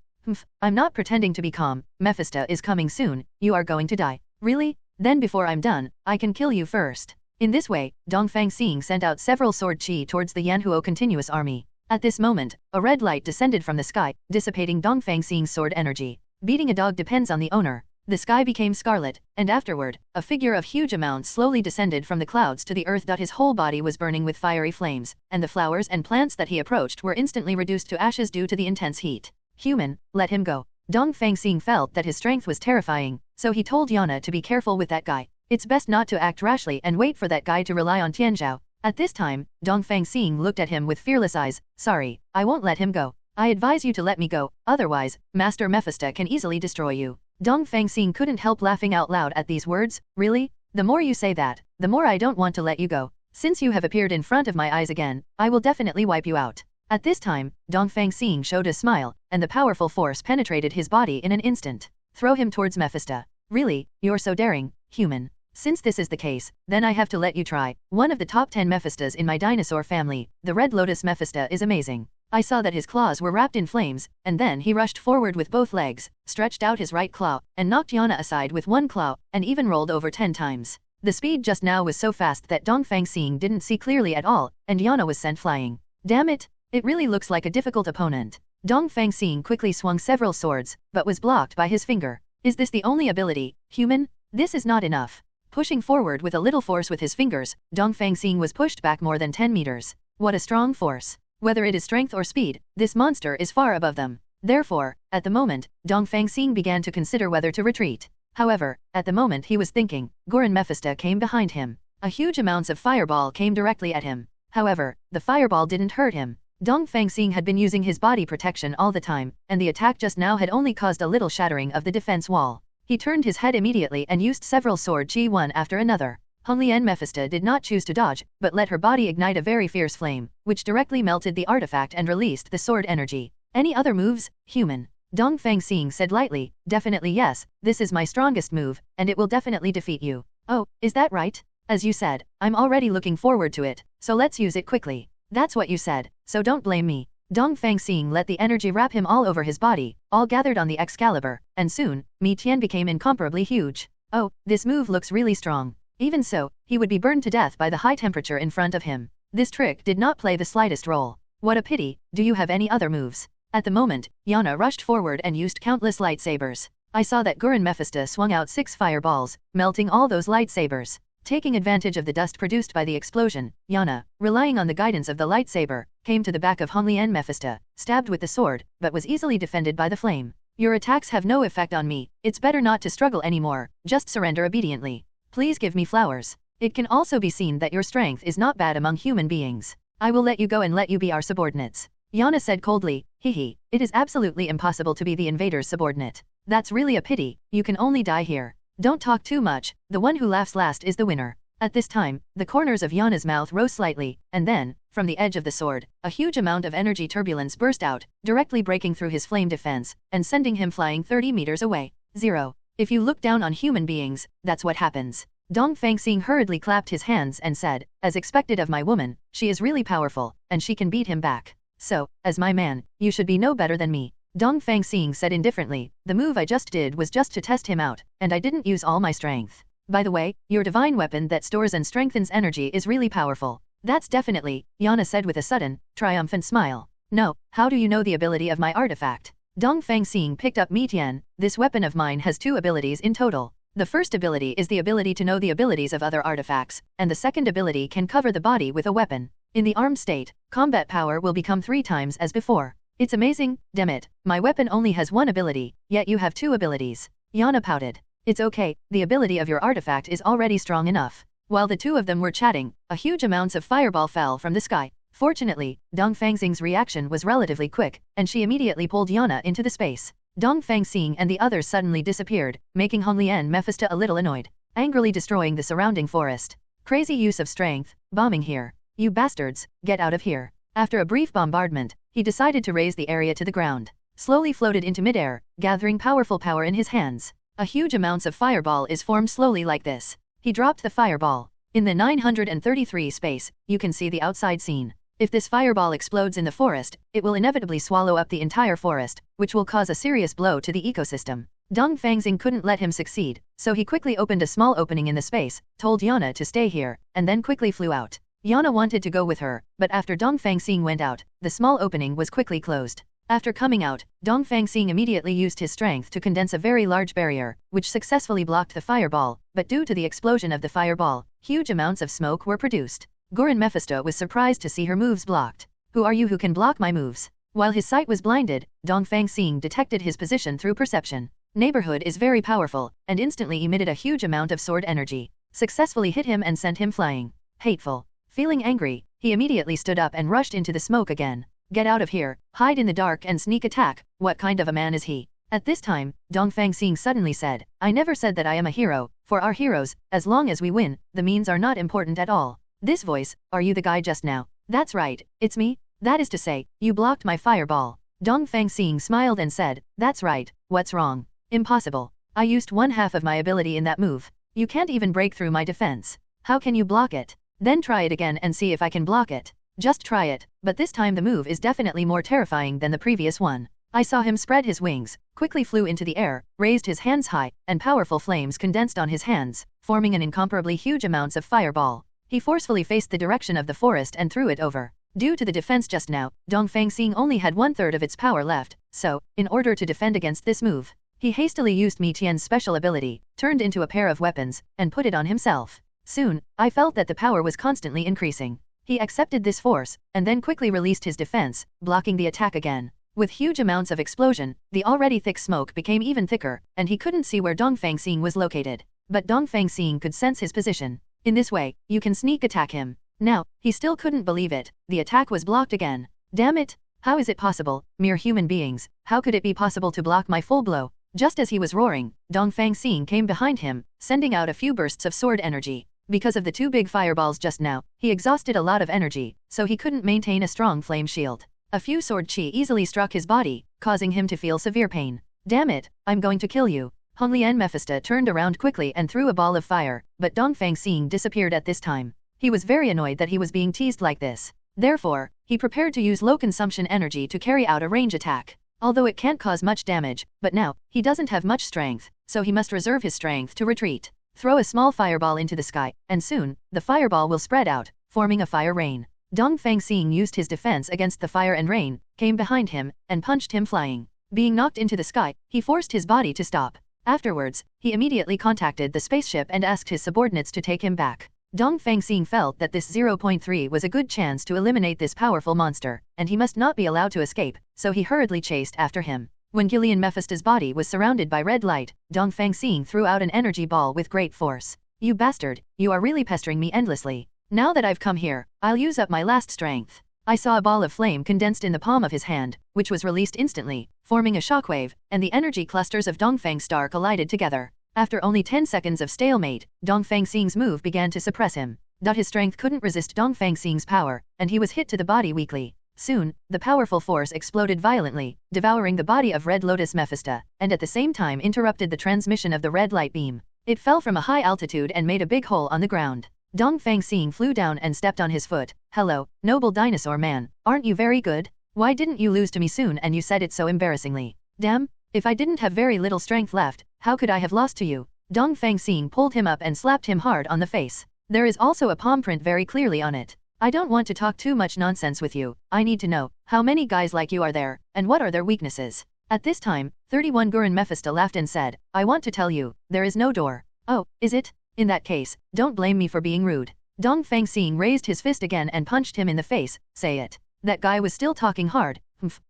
B: "I'm not pretending to be calm, Mephisto is coming soon, you are going to die." "Really? Then before I'm done, I can kill you first." In this way, Dongfang Xing sent out several sword chi towards the Yanhuo continuous army. At this moment, a red light descended from the sky, dissipating Dongfang Xing's sword energy. Beating a dog depends on the owner. The sky became scarlet, and afterward, a figure of huge amounts slowly descended from the clouds to the earth. His whole body was burning with fiery flames, and the flowers and plants that he approached were instantly reduced to ashes due to the intense heat. "Human, let him go." Dongfang Xing felt that his strength was terrifying, so he told Yana to be careful with that guy. It's best not to act rashly and wait for that guy to rely on Tianzhao. At this time, Dongfang Xing looked at him with fearless eyes. Sorry, I won't let him go. I advise you to let me go, otherwise, Master Mephisto can easily destroy you. Dongfang Xing couldn't help laughing out loud at these words. Really? The more you say that, the more I don't want to let you go. Since you have appeared in front of my eyes again, I will definitely wipe you out. At this time, Dongfang Xing showed a smile, and the powerful force penetrated his body in an instant. Throw him towards Mephisto. Really, you're so daring, human. Since this is the case, then I have to let you try. One of the top 10 Mephistos in my dinosaur family, the Red Lotus Mephisto is amazing. I saw that his claws were wrapped in flames, and then he rushed forward with both legs, stretched out his right claw, and knocked Yana aside with one claw, and even rolled over 10 times. The speed just now was so fast that Dongfang Xing didn't see clearly at all, and Yana was sent flying. Damn it! It really looks like a difficult opponent. Dongfang Xing quickly swung several swords, but was blocked by his finger. Is this the only ability, human? This is not enough. Pushing forward with a little force with his fingers, Dongfang Xing was pushed back more than 10 meters. What a strong force. Whether it is strength or speed, this monster is far above them. Therefore, at the moment, Dongfang Xing began to consider whether to retreat. However, at the moment he was thinking, Goran Mephisto came behind him. A huge amounts of fireball came directly at him. However, the fireball didn't hurt him. Dongfang Xing had been using his body protection all the time, and the attack just now had only caused a little shattering of the defense wall. He turned his head immediately and used several sword chi one after another. Honglian Mephisto did not choose to dodge, but let her body ignite a very fierce flame, which directly melted the artifact and released the sword energy. Any other moves, human? Dongfang Xing said lightly, definitely yes, this is my strongest move, and it will definitely defeat you. Oh, is that right? As you said, I'm already looking forward to it, so let's use it quickly. That's what you said, so don't blame me. Dongfang Xing let the energy wrap him all over his body, all gathered on the Excalibur, and soon, Mi Tian became incomparably huge. Oh, this move looks really strong. Even so, he would be burned to death by the high temperature in front of him. This trick did not play the slightest role. What a pity, do you have any other moves? At the moment, Yana rushed forward and used countless lightsabers. I saw that Goran Mephisto swung out 6 fireballs, melting all those lightsabers. Taking advantage of the dust produced by the explosion, Yana, relying on the guidance of the lightsaber, came to the back of Honglian Mephisto, stabbed with the sword, but was easily defended by the flame. Your attacks have no effect on me, it's better not to struggle anymore, just surrender obediently. Please give me flowers. It can also be seen that your strength is not bad among human beings. I will let you go and let you be our subordinates. Yana said coldly, hehe, it is absolutely impossible to be the invader's subordinate. That's really a pity, you can only die here. Don't talk too much, the one who laughs last is the winner. At this time, the corners of Yana's mouth rose slightly, and then, from the edge of the sword, a huge amount of energy turbulence burst out, directly breaking through his flame defense, and sending him flying 30 meters away. 0. If you look down on human beings, that's what happens. Dongfang Xing hurriedly clapped his hands and said, as expected of my woman, she is really powerful, and she can beat him back. So, as my man, you should be no better than me. Dongfang Xing said indifferently, the move I just did was just to test him out, and I didn't use all my strength. By the way, your divine weapon that stores and strengthens energy is really powerful. That's definitely, Yana said with a sudden, triumphant smile. No, how do you know the ability of my artifact? Dongfang Xing picked up Mi Tian, this weapon of mine has 2 abilities in total. The first ability is the ability to know the abilities of other artifacts, and the second ability can cover the body with a weapon. In the armed state, combat power will become 3 times as before. It's amazing, damn it, my weapon only has 1 ability, yet you have 2 abilities. Yana pouted. It's okay, the ability of your artifact is already strong enough. While the 2 of them were chatting, a huge amounts of fireball fell from the sky. Fortunately, Dongfang Xing's reaction was relatively quick, and she immediately pulled Yana into the space. Dongfang Xing and the others suddenly disappeared, making Honglian Mephisto a little annoyed, angrily destroying the surrounding forest. Crazy use of strength, bombing here. You bastards, get out of here. After a brief bombardment, he decided to raise the area to the ground. Slowly floated into midair, gathering powerful power in his hands. A huge amounts of fireball is formed slowly like this. He dropped the fireball. In the 933 space, you can see the outside scene. If this fireball explodes in the forest, it will inevitably swallow up the entire forest, which will cause a serious blow to the ecosystem. Dongfang Xing couldn't let him succeed, so he quickly opened a small opening in the space, told Yana to stay here, and then quickly flew out. Yana wanted to go with her, but after Dongfang Xing went out, the small opening was quickly closed. After coming out, Dongfang Xing immediately used his strength to condense a very large barrier, which successfully blocked the fireball, but due to the explosion of the fireball, huge amounts of smoke were produced. Goran Mephisto was surprised to see her moves blocked. Who are you who can block my moves? While his sight was blinded, Dongfang Xing detected his position through perception. Neighborhood is very powerful, and instantly emitted a huge amount of sword energy. Successfully hit him and sent him flying. Hateful. Feeling angry, he immediately stood up and rushed into the smoke again. Get out of here, hide in the dark and sneak attack, what kind of a man is he? At this time, Dongfang Xing suddenly said, I never said that I am a hero. For our heroes, as long as we win, the means are not important at all. This voice, are you the guy just now? That's right, it's me. That is to say, you blocked my fireball. Dongfang Xing smiled and said, that's right, what's wrong? Impossible. I used 1/2 of my ability in that move. You can't even break through my defense. How can you block it? Then try it again and see if I can block it. Just try it, but this time the move is definitely more terrifying than the previous one. I saw him spread his wings, quickly flew into the air, raised his hands high, and powerful flames condensed on his hands, forming an incomparably huge amounts of fireball. He forcefully faced the direction of the forest and threw it over. Due to the defense just now, Dongfang Xing only had 1/3 of its power left, so, in order to defend against this move, he hastily used Mi Tian's special ability, turned into a pair of weapons, and put it on himself. Soon, I felt that the power was constantly increasing. He accepted this force, and then quickly released his defense, blocking the attack again. With huge amounts of explosion, the already thick smoke became even thicker, and he couldn't see where Dongfang Xing was located. But Dongfang Xing could sense his position. In this way, you can sneak attack him. Now, he still couldn't believe it, the attack was blocked again. Damn it! How is it possible, mere human beings, how could it be possible to block my full blow? Just as he was roaring, Dongfang Xing came behind him, sending out a few bursts of sword energy. Because of the 2 big fireballs just now, he exhausted a lot of energy, so he couldn't maintain a strong flame shield. A few sword chi easily struck his body, causing him to feel severe pain. Damn it, I'm going to kill you. Honglian Mephisto turned around quickly and threw a ball of fire, but Dongfang Xing disappeared at this time. He was very annoyed that he was being teased like this. Therefore, he prepared to use low consumption energy to carry out a range attack. Although it can't cause much damage, but now, he doesn't have much strength, so he must reserve his strength to retreat. Throw a small fireball into the sky, and soon, the fireball will spread out, forming a fire rain. Dongfang Xing used his defense against the fire and rain, came behind him, and punched him flying. Being knocked into the sky, he forced his body to stop. Afterwards, he immediately contacted the spaceship and asked his subordinates to take him back. Dongfang Xing felt that this 0.3 was a good chance to eliminate this powerful monster, and he must not be allowed to escape, so he hurriedly chased after him. When Gillian Mephisto's body was surrounded by red light, Dongfang Xing threw out an energy ball with great force. You bastard, you are really pestering me endlessly. Now that I've come here, I'll use up my last strength. I saw a ball of flame condensed in the palm of his hand, which was released instantly, forming a shockwave, and the energy clusters of Dongfang's star collided together. After only 10 seconds of stalemate, Dongfang Xing's move began to suppress him. His strength couldn't resist Dongfang Xing's power, and he was hit to the body weakly. Soon, the powerful force exploded violently, devouring the body of Red Lotus Mephisto, and at the same time interrupted the transmission of the red light beam. It fell from a high altitude and made a big hole on the ground. Dongfang Xing flew down and stepped on his foot. Hello, noble dinosaur man, aren't you very good? Why didn't you lose to me soon and you said it so embarrassingly? Damn, if I didn't have very little strength left, how could I have lost to you? Dongfang Xing pulled him up and slapped him hard on the face. There is also a palm print very clearly on it. I don't want to talk too much nonsense with you, I need to know, how many guys like you are there, and what are their weaknesses? At this time, 31 Gurren Mephisto laughed and said, I want to tell you, there is no door. Oh, is it? In that case, don't blame me for being rude. Dongfang Xing raised his fist again and punched him in the face, say it. That guy was still talking hard,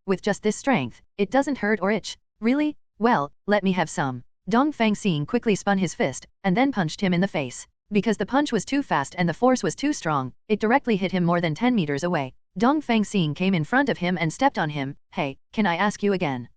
B: with just this strength, it doesn't hurt or itch. Really? Well, let me have some. Dongfang Xing quickly spun his fist, and then punched him in the face. Because the punch was too fast and the force was too strong, it directly hit him more than 10 meters away. Dongfang Xing came in front of him and stepped on him. Hey, can I ask you again?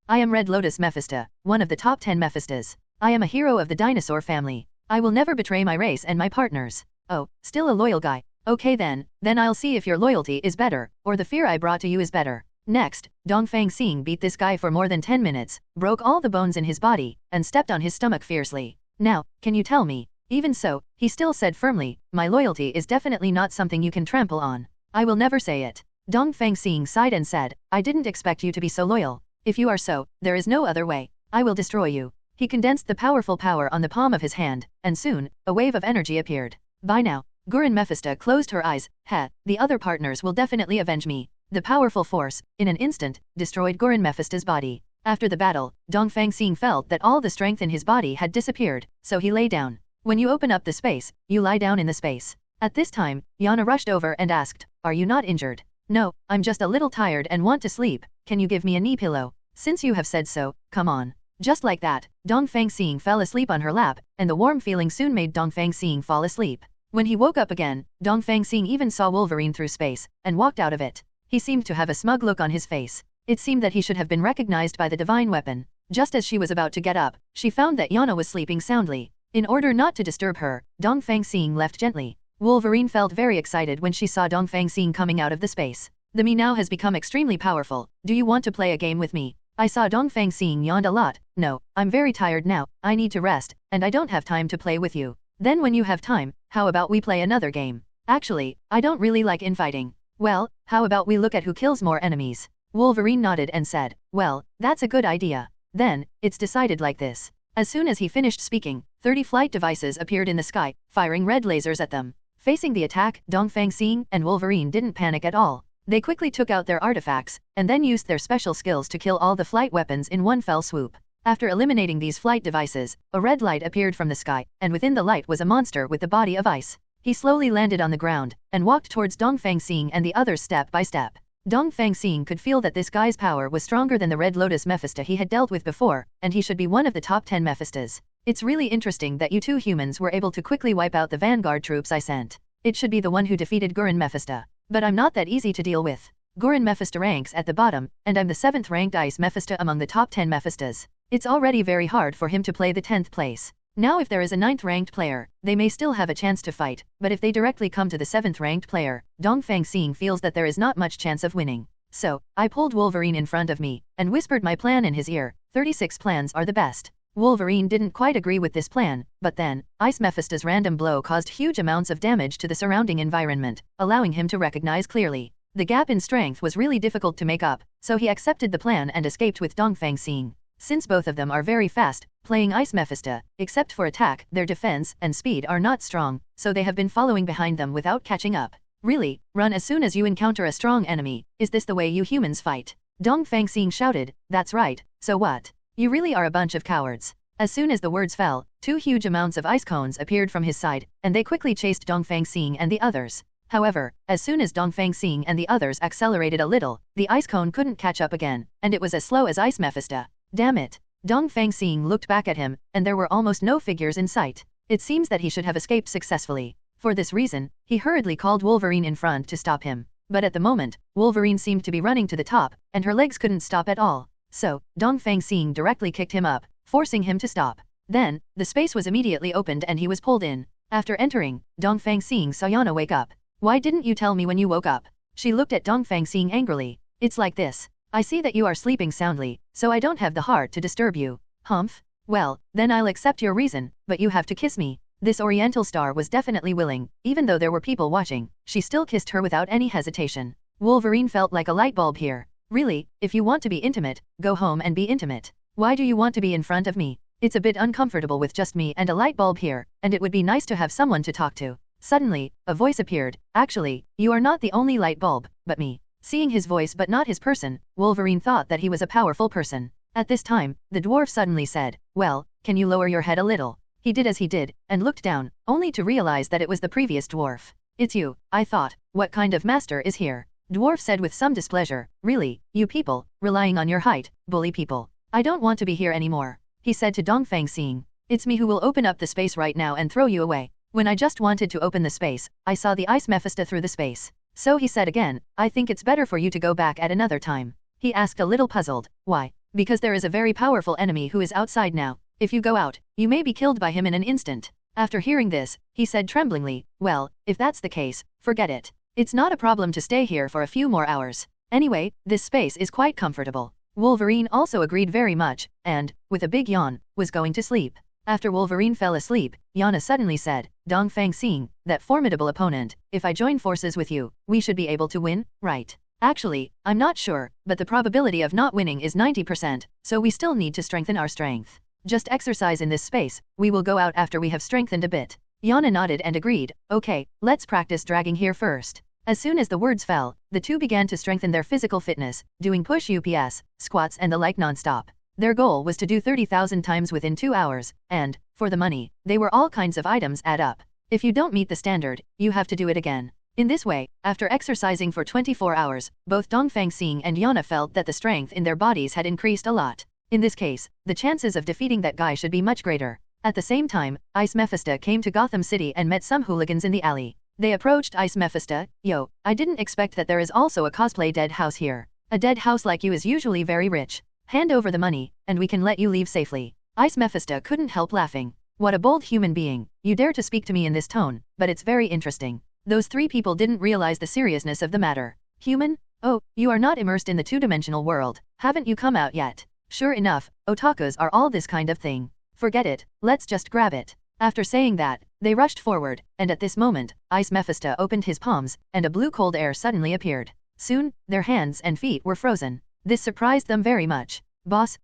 B: I am Red Lotus Mephisto, one of the top 10 Mephistos. I am a hero of the dinosaur family. I will never betray my race and my partners. Oh, still a loyal guy. Okay then I'll see if your loyalty is better, or the fear I brought to you is better. Next, Dongfang Xing beat this guy for more than 10 minutes, broke all the bones in his body, and stepped on his stomach fiercely. Now, can you tell me? Even so, he still said firmly, my loyalty is definitely not something you can trample on. I will never say it. Dongfang Xing sighed and said, I didn't expect you to be so loyal. If you are so, there is no other way. I will destroy you. He condensed the powerful power on the palm of his hand, and soon, a wave of energy appeared. By now, Gurren Mephisto closed her eyes. The other partners will definitely avenge me. The powerful force, in an instant, destroyed Gurren Mephisto's body. After the battle, Dongfang Xing felt that all the strength in his body had disappeared, so he lay down. When you open up the space, you lie down in the space. At this time, Yana rushed over and asked, are you not injured? No, I'm just a little tired and want to sleep, can you give me a knee pillow? Since you have said so, come on. Just like that, Dongfang Xing fell asleep on her lap, and the warm feeling soon made Dongfang Xing fall asleep. When he woke up again, Dongfang Xing even saw Wolverine through space, and walked out of it. He seemed to have a smug look on his face. It seemed that he should have been recognized by the divine weapon. Just as she was about to get up, she found that Yana was sleeping soundly. In order not to disturb her, Dongfang Xing left gently. Wolverine felt very excited when she saw Dongfang Xing coming out of the space. The me now has become extremely powerful. Do you want to play a game with me? I saw Dongfang Xing yawned a lot. No, I'm very tired now, I need to rest, and I don't have time to play with you. Then when you have time, how about we play another game? Actually, I don't really like infighting. Well, how about we look at who kills more enemies? Wolverine nodded and said, well, that's a good idea. Then, it's decided like this. As soon as he finished speaking, 30 flight devices appeared in the sky, firing red lasers at them. Facing the attack, Dongfang Xing and Wolverine didn't panic at all. They quickly took out their artifacts, and then used their special skills to kill all the flight weapons in one fell swoop. After eliminating these flight devices, a red light appeared from the sky, and within the light was a monster with the body of ice. He slowly landed on the ground, and walked towards Dongfang Xing and the others step by step. Dongfang Xing could feel that this guy's power was stronger than the Red Lotus Mephisto he had dealt with before, and he should be one of the top 10 Mephistos. It's really interesting that you two humans were able to quickly wipe out the vanguard troops I sent. It should be the one who defeated Gurren Mephisto. But I'm not that easy to deal with. Gurren Mephisto ranks at the bottom, and I'm the 7th ranked Ice Mephisto among the top 10 Mephistos. It's already very hard for him to play the 10th place. Now if there is a 9th ranked player, they may still have a chance to fight, but if they directly come to the 7th ranked player, Dongfang Xing feels that there is not much chance of winning. So, I pulled Wolverine in front of me, and whispered my plan in his ear. 36 plans are the best. Wolverine didn't quite agree with this plan, but then, Ice Mephisto's random blow caused huge amounts of damage to the surrounding environment, allowing him to recognize clearly. The gap in strength was really difficult to make up, so he accepted the plan and escaped with Dongfang Xing. Since both of them are very fast, playing Ice Mephisto, except for attack, their defense and speed are not strong, so they have been following behind them without catching up. Really, run as soon as you encounter a strong enemy, is this the way you humans fight? Dongfang Xing shouted, that's right, so what? You really are a bunch of cowards. As soon as the words fell, 2 huge amounts of ice cones appeared from his side, and they quickly chased Dongfang Xing and the others. However, as soon as Dongfang Xing and the others accelerated a little, the ice cone couldn't catch up again, and it was as slow as Ice Mephisto. Damn it. Dongfang Xing looked back at him, and there were almost no figures in sight. It seems that he should have escaped successfully. For this reason, he hurriedly called Wolverine in front to stop him. But at the moment, Wolverine seemed to be running to the top, and her legs couldn't stop at all. So, Dongfang Xing directly kicked him up, forcing him to stop. Then, the space was immediately opened and he was pulled in. After entering, Dongfang Xing saw Yana wake up. Why didn't you tell me when you woke up? She looked at Dongfang Xing angrily. It's like this. I see that you are sleeping soundly, so I don't have the heart to disturb you. Humph? Well, then I'll accept your reason, but you have to kiss me. This Oriental star was definitely willing, even though there were people watching, she still kissed her without any hesitation. Wolverine felt like a light bulb here. Really, if you want to be intimate, go home and be intimate. Why do you want to be in front of me? It's a bit uncomfortable with just me and a light bulb here, and it would be nice to have someone to talk to. Suddenly, a voice appeared. Actually, you are not the only light bulb, but me. Seeing his voice but not his person, Wolverine thought that he was a powerful person. At this time, the dwarf suddenly said, well, can you lower your head a little? He did as he did, and looked down, only to realize that it was the previous dwarf. It's you, I thought. What kind of master is here? Dwarf said with some displeasure. Really, you people, relying on your height, bully people. I don't want to be here anymore. He said to Dongfang Xing. It's me who will open up the space right now and throw you away. When I just wanted to open the space, I saw the Ice Mephisto through the space. So he said again, I think it's better for you to go back at another time. He asked a little puzzled. Why? Because there is a very powerful enemy who is outside now. If you go out, you may be killed by him in an instant. After hearing this, he said tremblingly, well, if that's the case, forget it. It's not a problem to stay here for a few more hours. Anyway, this space is quite comfortable. Wolverine also agreed very much, and, with a big yawn, was going to sleep. After Wolverine fell asleep, Yana suddenly said, Dongfang Xing, that formidable opponent, if I join forces with you, we should be able to win, right? Actually, I'm not sure, but the probability of not winning is 90%, so we still need to strengthen our strength. Just exercise in this space, we will go out after we have strengthened a bit. Yana nodded and agreed, okay, let's practice dragging here first. As soon as the words fell, the two began to strengthen their physical fitness, doing push-ups, squats and the like non-stop. Their goal was to do 30,000 times within 2 hours, and, for the money, they were all kinds of items add up. If you don't meet the standard, you have to do it again. In this way, after exercising for 24 hours, both Dongfang Xing and Yana felt that the strength in their bodies had increased a lot. In this case, the chances of defeating that guy should be much greater. At the same time, Ice Mephisto came to Gotham City and met some hooligans in the alley. They approached Ice Mephisto. "Yo, I didn't expect that there is also a cosplay dead house here. A dead house like you is usually very rich. Hand over the money, and we can let you leave safely." Ice Mephisto couldn't help laughing. What a bold human being. You dare to speak to me in this tone, but it's very interesting. Those three people didn't realize the seriousness of the matter. Human? Oh, you are not immersed in the two-dimensional world, haven't you come out yet? Sure enough, otakus are all this kind of thing. Forget it, let's just grab it. After saying that, they rushed forward, and at this moment, Ice Mephisto opened his palms, and a blue cold air suddenly appeared. Soon, their hands and feet were frozen. This surprised them very much. Boss,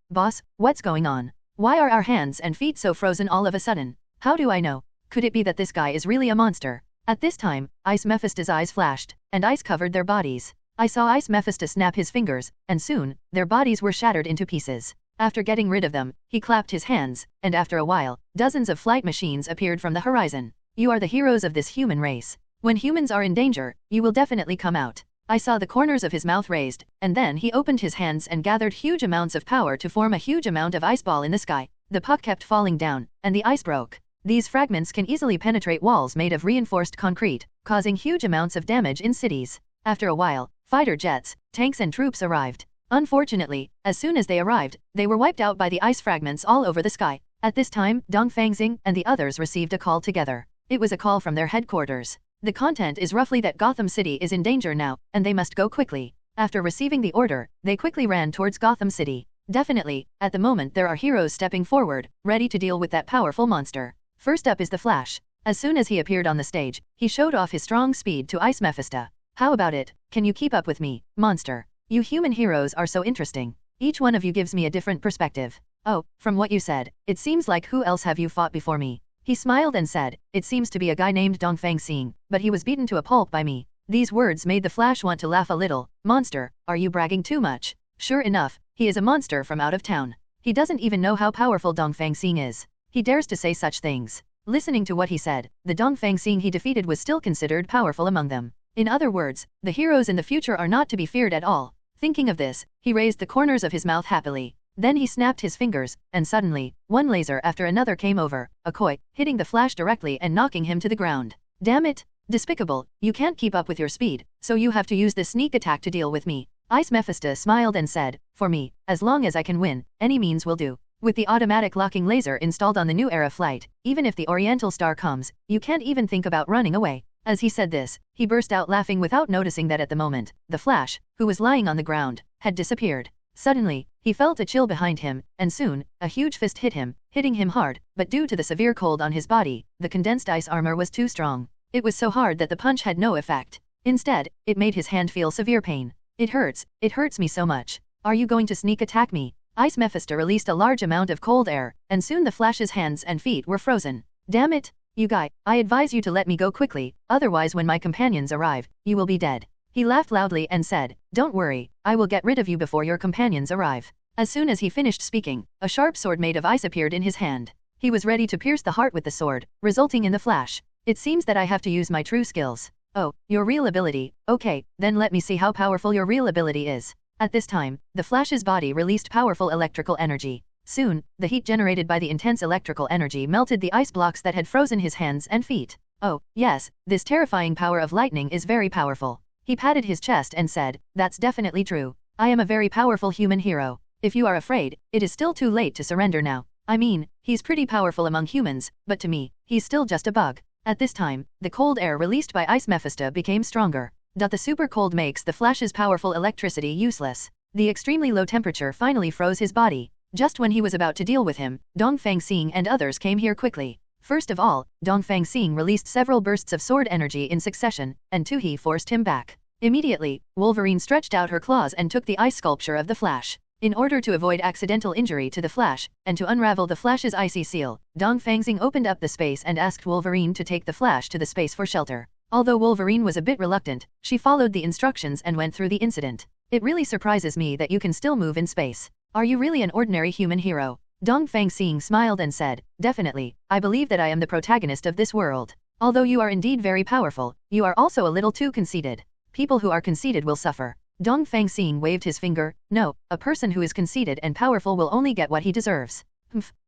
B: what's going on? Why are our hands and feet so frozen all of a sudden? How do I know? Could it be that this guy is really a monster? At this time, Ice Mephisto's eyes flashed, and ice covered their bodies. I saw Ice Mephisto snap his fingers, and soon, their bodies were shattered into pieces. After getting rid of them, he clapped his hands, and after a while, dozens of flight machines appeared from the horizon. You are the heroes of this human race. When humans are in danger, you will definitely come out. I saw the corners of his mouth raised, and then he opened his hands and gathered huge amounts of power to form a huge amount of ice ball in the sky. The puck kept falling down, and the ice broke. These fragments can easily penetrate walls made of reinforced concrete, causing huge amounts of damage in cities. After a while, fighter jets, tanks and troops arrived. Unfortunately, as soon as they arrived, they were wiped out by the ice fragments all over the sky. At this time, Dongfang Xing and the others received a call together. It was a call from their headquarters. The content is roughly that Gotham City is in danger now, and they must go quickly. After receiving the order, they quickly ran towards Gotham City. Definitely, at the moment there are heroes stepping forward, ready to deal with that powerful monster. First up is the Flash. As soon as he appeared on the stage, he showed off his strong speed to Ice Mephisto. How about it? Can you keep up with me, monster? You human heroes are so interesting. Each one of you gives me a different perspective. Oh, from what you said, it seems like who else have you fought before me? He smiled and said, it seems to be a guy named Dongfang Xing, but he was beaten to a pulp by me. These words made the Flash want to laugh a little. Monster, are you bragging too much? Sure enough, he is a monster from out of town. He doesn't even know how powerful Dongfang Xing is. He dares to say such things. Listening to what he said, the Dongfang Xing he defeated was still considered powerful among them. In other words, the heroes in the future are not to be feared at all. Thinking of this, he raised the corners of his mouth happily. Then he snapped his fingers, and suddenly, one laser after another came over, a koi, hitting the Flash directly and knocking him to the ground. Damn it! Despicable, you can't keep up with your speed, so you have to use this sneak attack to deal with me. Ice Mephisto smiled and said, for me, as long as I can win, any means will do. With the automatic locking laser installed on the new era flight, even if the Oriental Star comes, you can't even think about running away. As he said this, he burst out laughing without noticing that at the moment, the Flash, who was lying on the ground, had disappeared. Suddenly, he felt a chill behind him, and soon, a huge fist hit him, hitting him hard, but due to the severe cold on his body, the condensed ice armor was too strong. It was so hard that the punch had no effect. Instead, it made his hand feel severe pain. It hurts me so much. Are you going to sneak attack me? Ice Mephisto released a large amount of cold air, and soon the Flash's hands and feet were frozen. Damn it, you guy, I advise you to let me go quickly, otherwise when my companions arrive, you will be dead. He laughed loudly and said, don't worry, I will get rid of you before your companions arrive. As soon as he finished speaking, a sharp sword made of ice appeared in his hand. He was ready to pierce the heart with the sword, resulting in the Flash. It seems that I have to use my true skills. Oh, your real ability, okay, then let me see how powerful your real ability is. At this time, the Flash's body released powerful electrical energy. Soon, the heat generated by the intense electrical energy melted the ice blocks that had frozen his hands and feet. Oh, yes, this terrifying power of lightning is very powerful. He patted his chest and said, that's definitely true. I am a very powerful human hero. If you are afraid, it is still too late to surrender now. I mean, he's pretty powerful among humans, but to me, he's still just a bug. At this time, the cold air released by Ice Mephisto became stronger. The super cold makes the Flash's powerful electricity useless. The extremely low temperature finally froze his body. Just when he was about to deal with him, Dongfang Xing and others came here quickly. First of all, Dongfang Xing released several bursts of sword energy in succession, and he forced him back. Immediately, Wolverine stretched out her claws and took the ice sculpture of the Flash. In order to avoid accidental injury to the Flash, and to unravel the Flash's icy seal, Dongfang Xing opened up the space and asked Wolverine to take the Flash to the space for shelter. Although Wolverine was a bit reluctant, she followed the instructions and went through the incident. It really surprises me that you can still move in space. Are you really an ordinary human hero? Dongfang Xing smiled and said, definitely, I believe that I am the protagonist of this world. Although you are indeed very powerful, you are also a little too conceited. People who are conceited will suffer. Dongfang Xing waved his finger. No, a person who is conceited and powerful will only get what he deserves.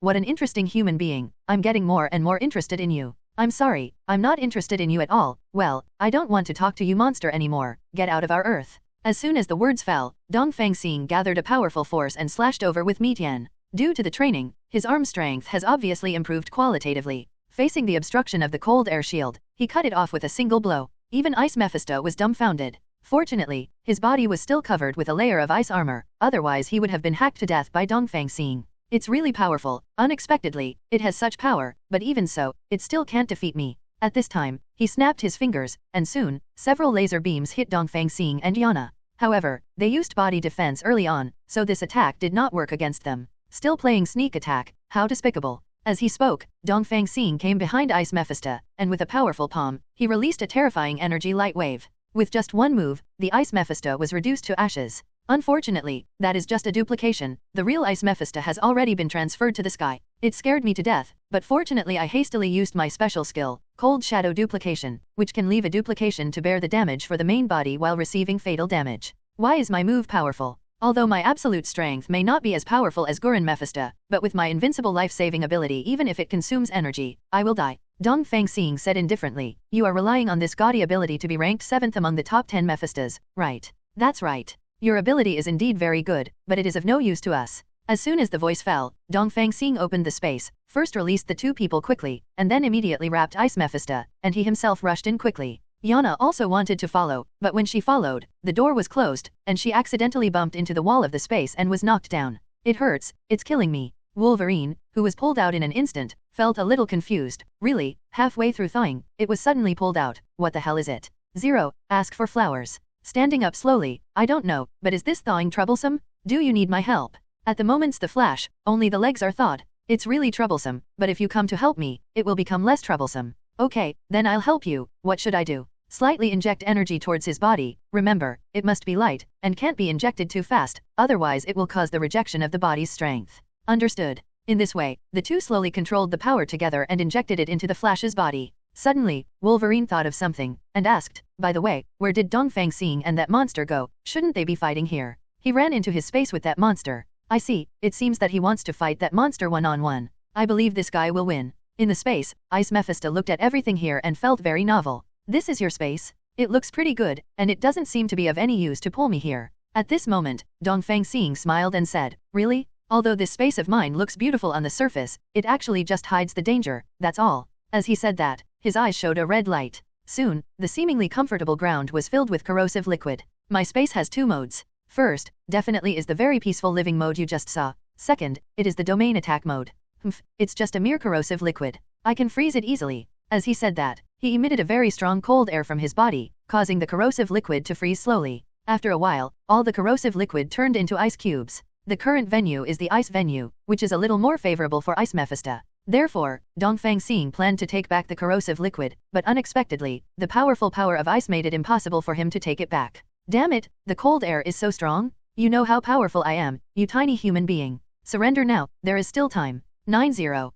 B: What an interesting human being. I'm getting more and more interested in you. I'm sorry, I'm not interested in you at all. Well, I don't want to talk to you monster anymore. Get out of our earth. As soon as the words fell, Dongfang Xing gathered a powerful force and slashed over with Mitian. Due to the training, his arm strength has obviously improved qualitatively. Facing the obstruction of the cold air shield, he cut it off with a single blow. Even Ice Mephisto was dumbfounded. Fortunately, his body was still covered with a layer of ice armor, otherwise he would have been hacked to death by Dongfang Xing. It's really powerful. Unexpectedly, it has such power, but even so, it still can't defeat me. At this time, he snapped his fingers, and soon, several laser beams hit Dongfang Xing and Yana. However, they used body defense early on, so this attack did not work against them. Still playing sneak attack, how despicable. As he spoke, Dongfang Xing came behind Ice Mephisto, and with a powerful palm, he released a terrifying energy light wave. With just one move, the Ice Mephisto was reduced to ashes. Unfortunately, that is just a duplication. The real Ice Mephisto has already been transferred to the sky. It scared me to death, but fortunately I hastily used my special skill, Cold Shadow Duplication, which can leave a duplication to bear the damage for the main body while receiving fatal damage. Why is my move powerful? Although my absolute strength may not be as powerful as Gurren Mephisto, but with my invincible life-saving ability even if it consumes energy, I will die. Dongfang Xing said indifferently, you are relying on this gaudy ability to be ranked 7th among the top 10 Mephistos, right? That's right. Your ability is indeed very good, but it is of no use to us. As soon as the voice fell, Dongfang Xing opened the space, first released the two people quickly, and then immediately wrapped Ice Mephisto, and he himself rushed in quickly. Yana also wanted to follow, but when she followed, the door was closed, and she accidentally bumped into the wall of the space and was knocked down. It hurts, it's killing me. Wolverine, who was pulled out in an instant, felt a little confused. Really, halfway through thawing, it was suddenly pulled out. What the hell is it? Zero, ask for flowers. Standing up slowly, I don't know, but is this thawing troublesome? Do you need my help? At the moment's the flash, only the legs are thawed. It's really troublesome, but if you come to help me, it will become less troublesome. Okay, then I'll help you. What should I do? Slightly inject energy towards his body. Remember, it must be light, and can't be injected too fast, otherwise it will cause the rejection of the body's strength. Understood. In this way, the two slowly controlled the power together and injected it into the Flash's body. Suddenly, Wolverine thought of something, and asked, by the way, where did Dongfang Xing and that monster go? Shouldn't they be fighting here? He ran into his space with that monster. I see, it seems that he wants to fight that monster one-on-one. I believe this guy will win. In the space, Ice Mephisto looked at everything here and felt very novel. This is your space? It looks pretty good, and it doesn't seem to be of any use to pull me here. At this moment, Dongfang Xing smiled and said, really? Although this space of mine looks beautiful on the surface, it actually just hides the danger, that's all. As he said that, his eyes showed a red light. Soon, the seemingly comfortable ground was filled with corrosive liquid. My space has two modes. First, definitely is the very peaceful living mode you just saw. Second, it is the domain attack mode. It's just a mere corrosive liquid. I can freeze it easily. As he said that, he emitted a very strong cold air from his body, causing the corrosive liquid to freeze slowly. After a while, all the corrosive liquid turned into ice cubes. The current venue is the ice venue, which is a little more favorable for Ice Mephisto. Therefore, Dongfang Xing planned to take back the corrosive liquid, but unexpectedly, the powerful power of ice made it impossible for him to take it back. Damn it, the cold air is so strong? You know how powerful I am, you tiny human being. Surrender now, there is still time. 9-0.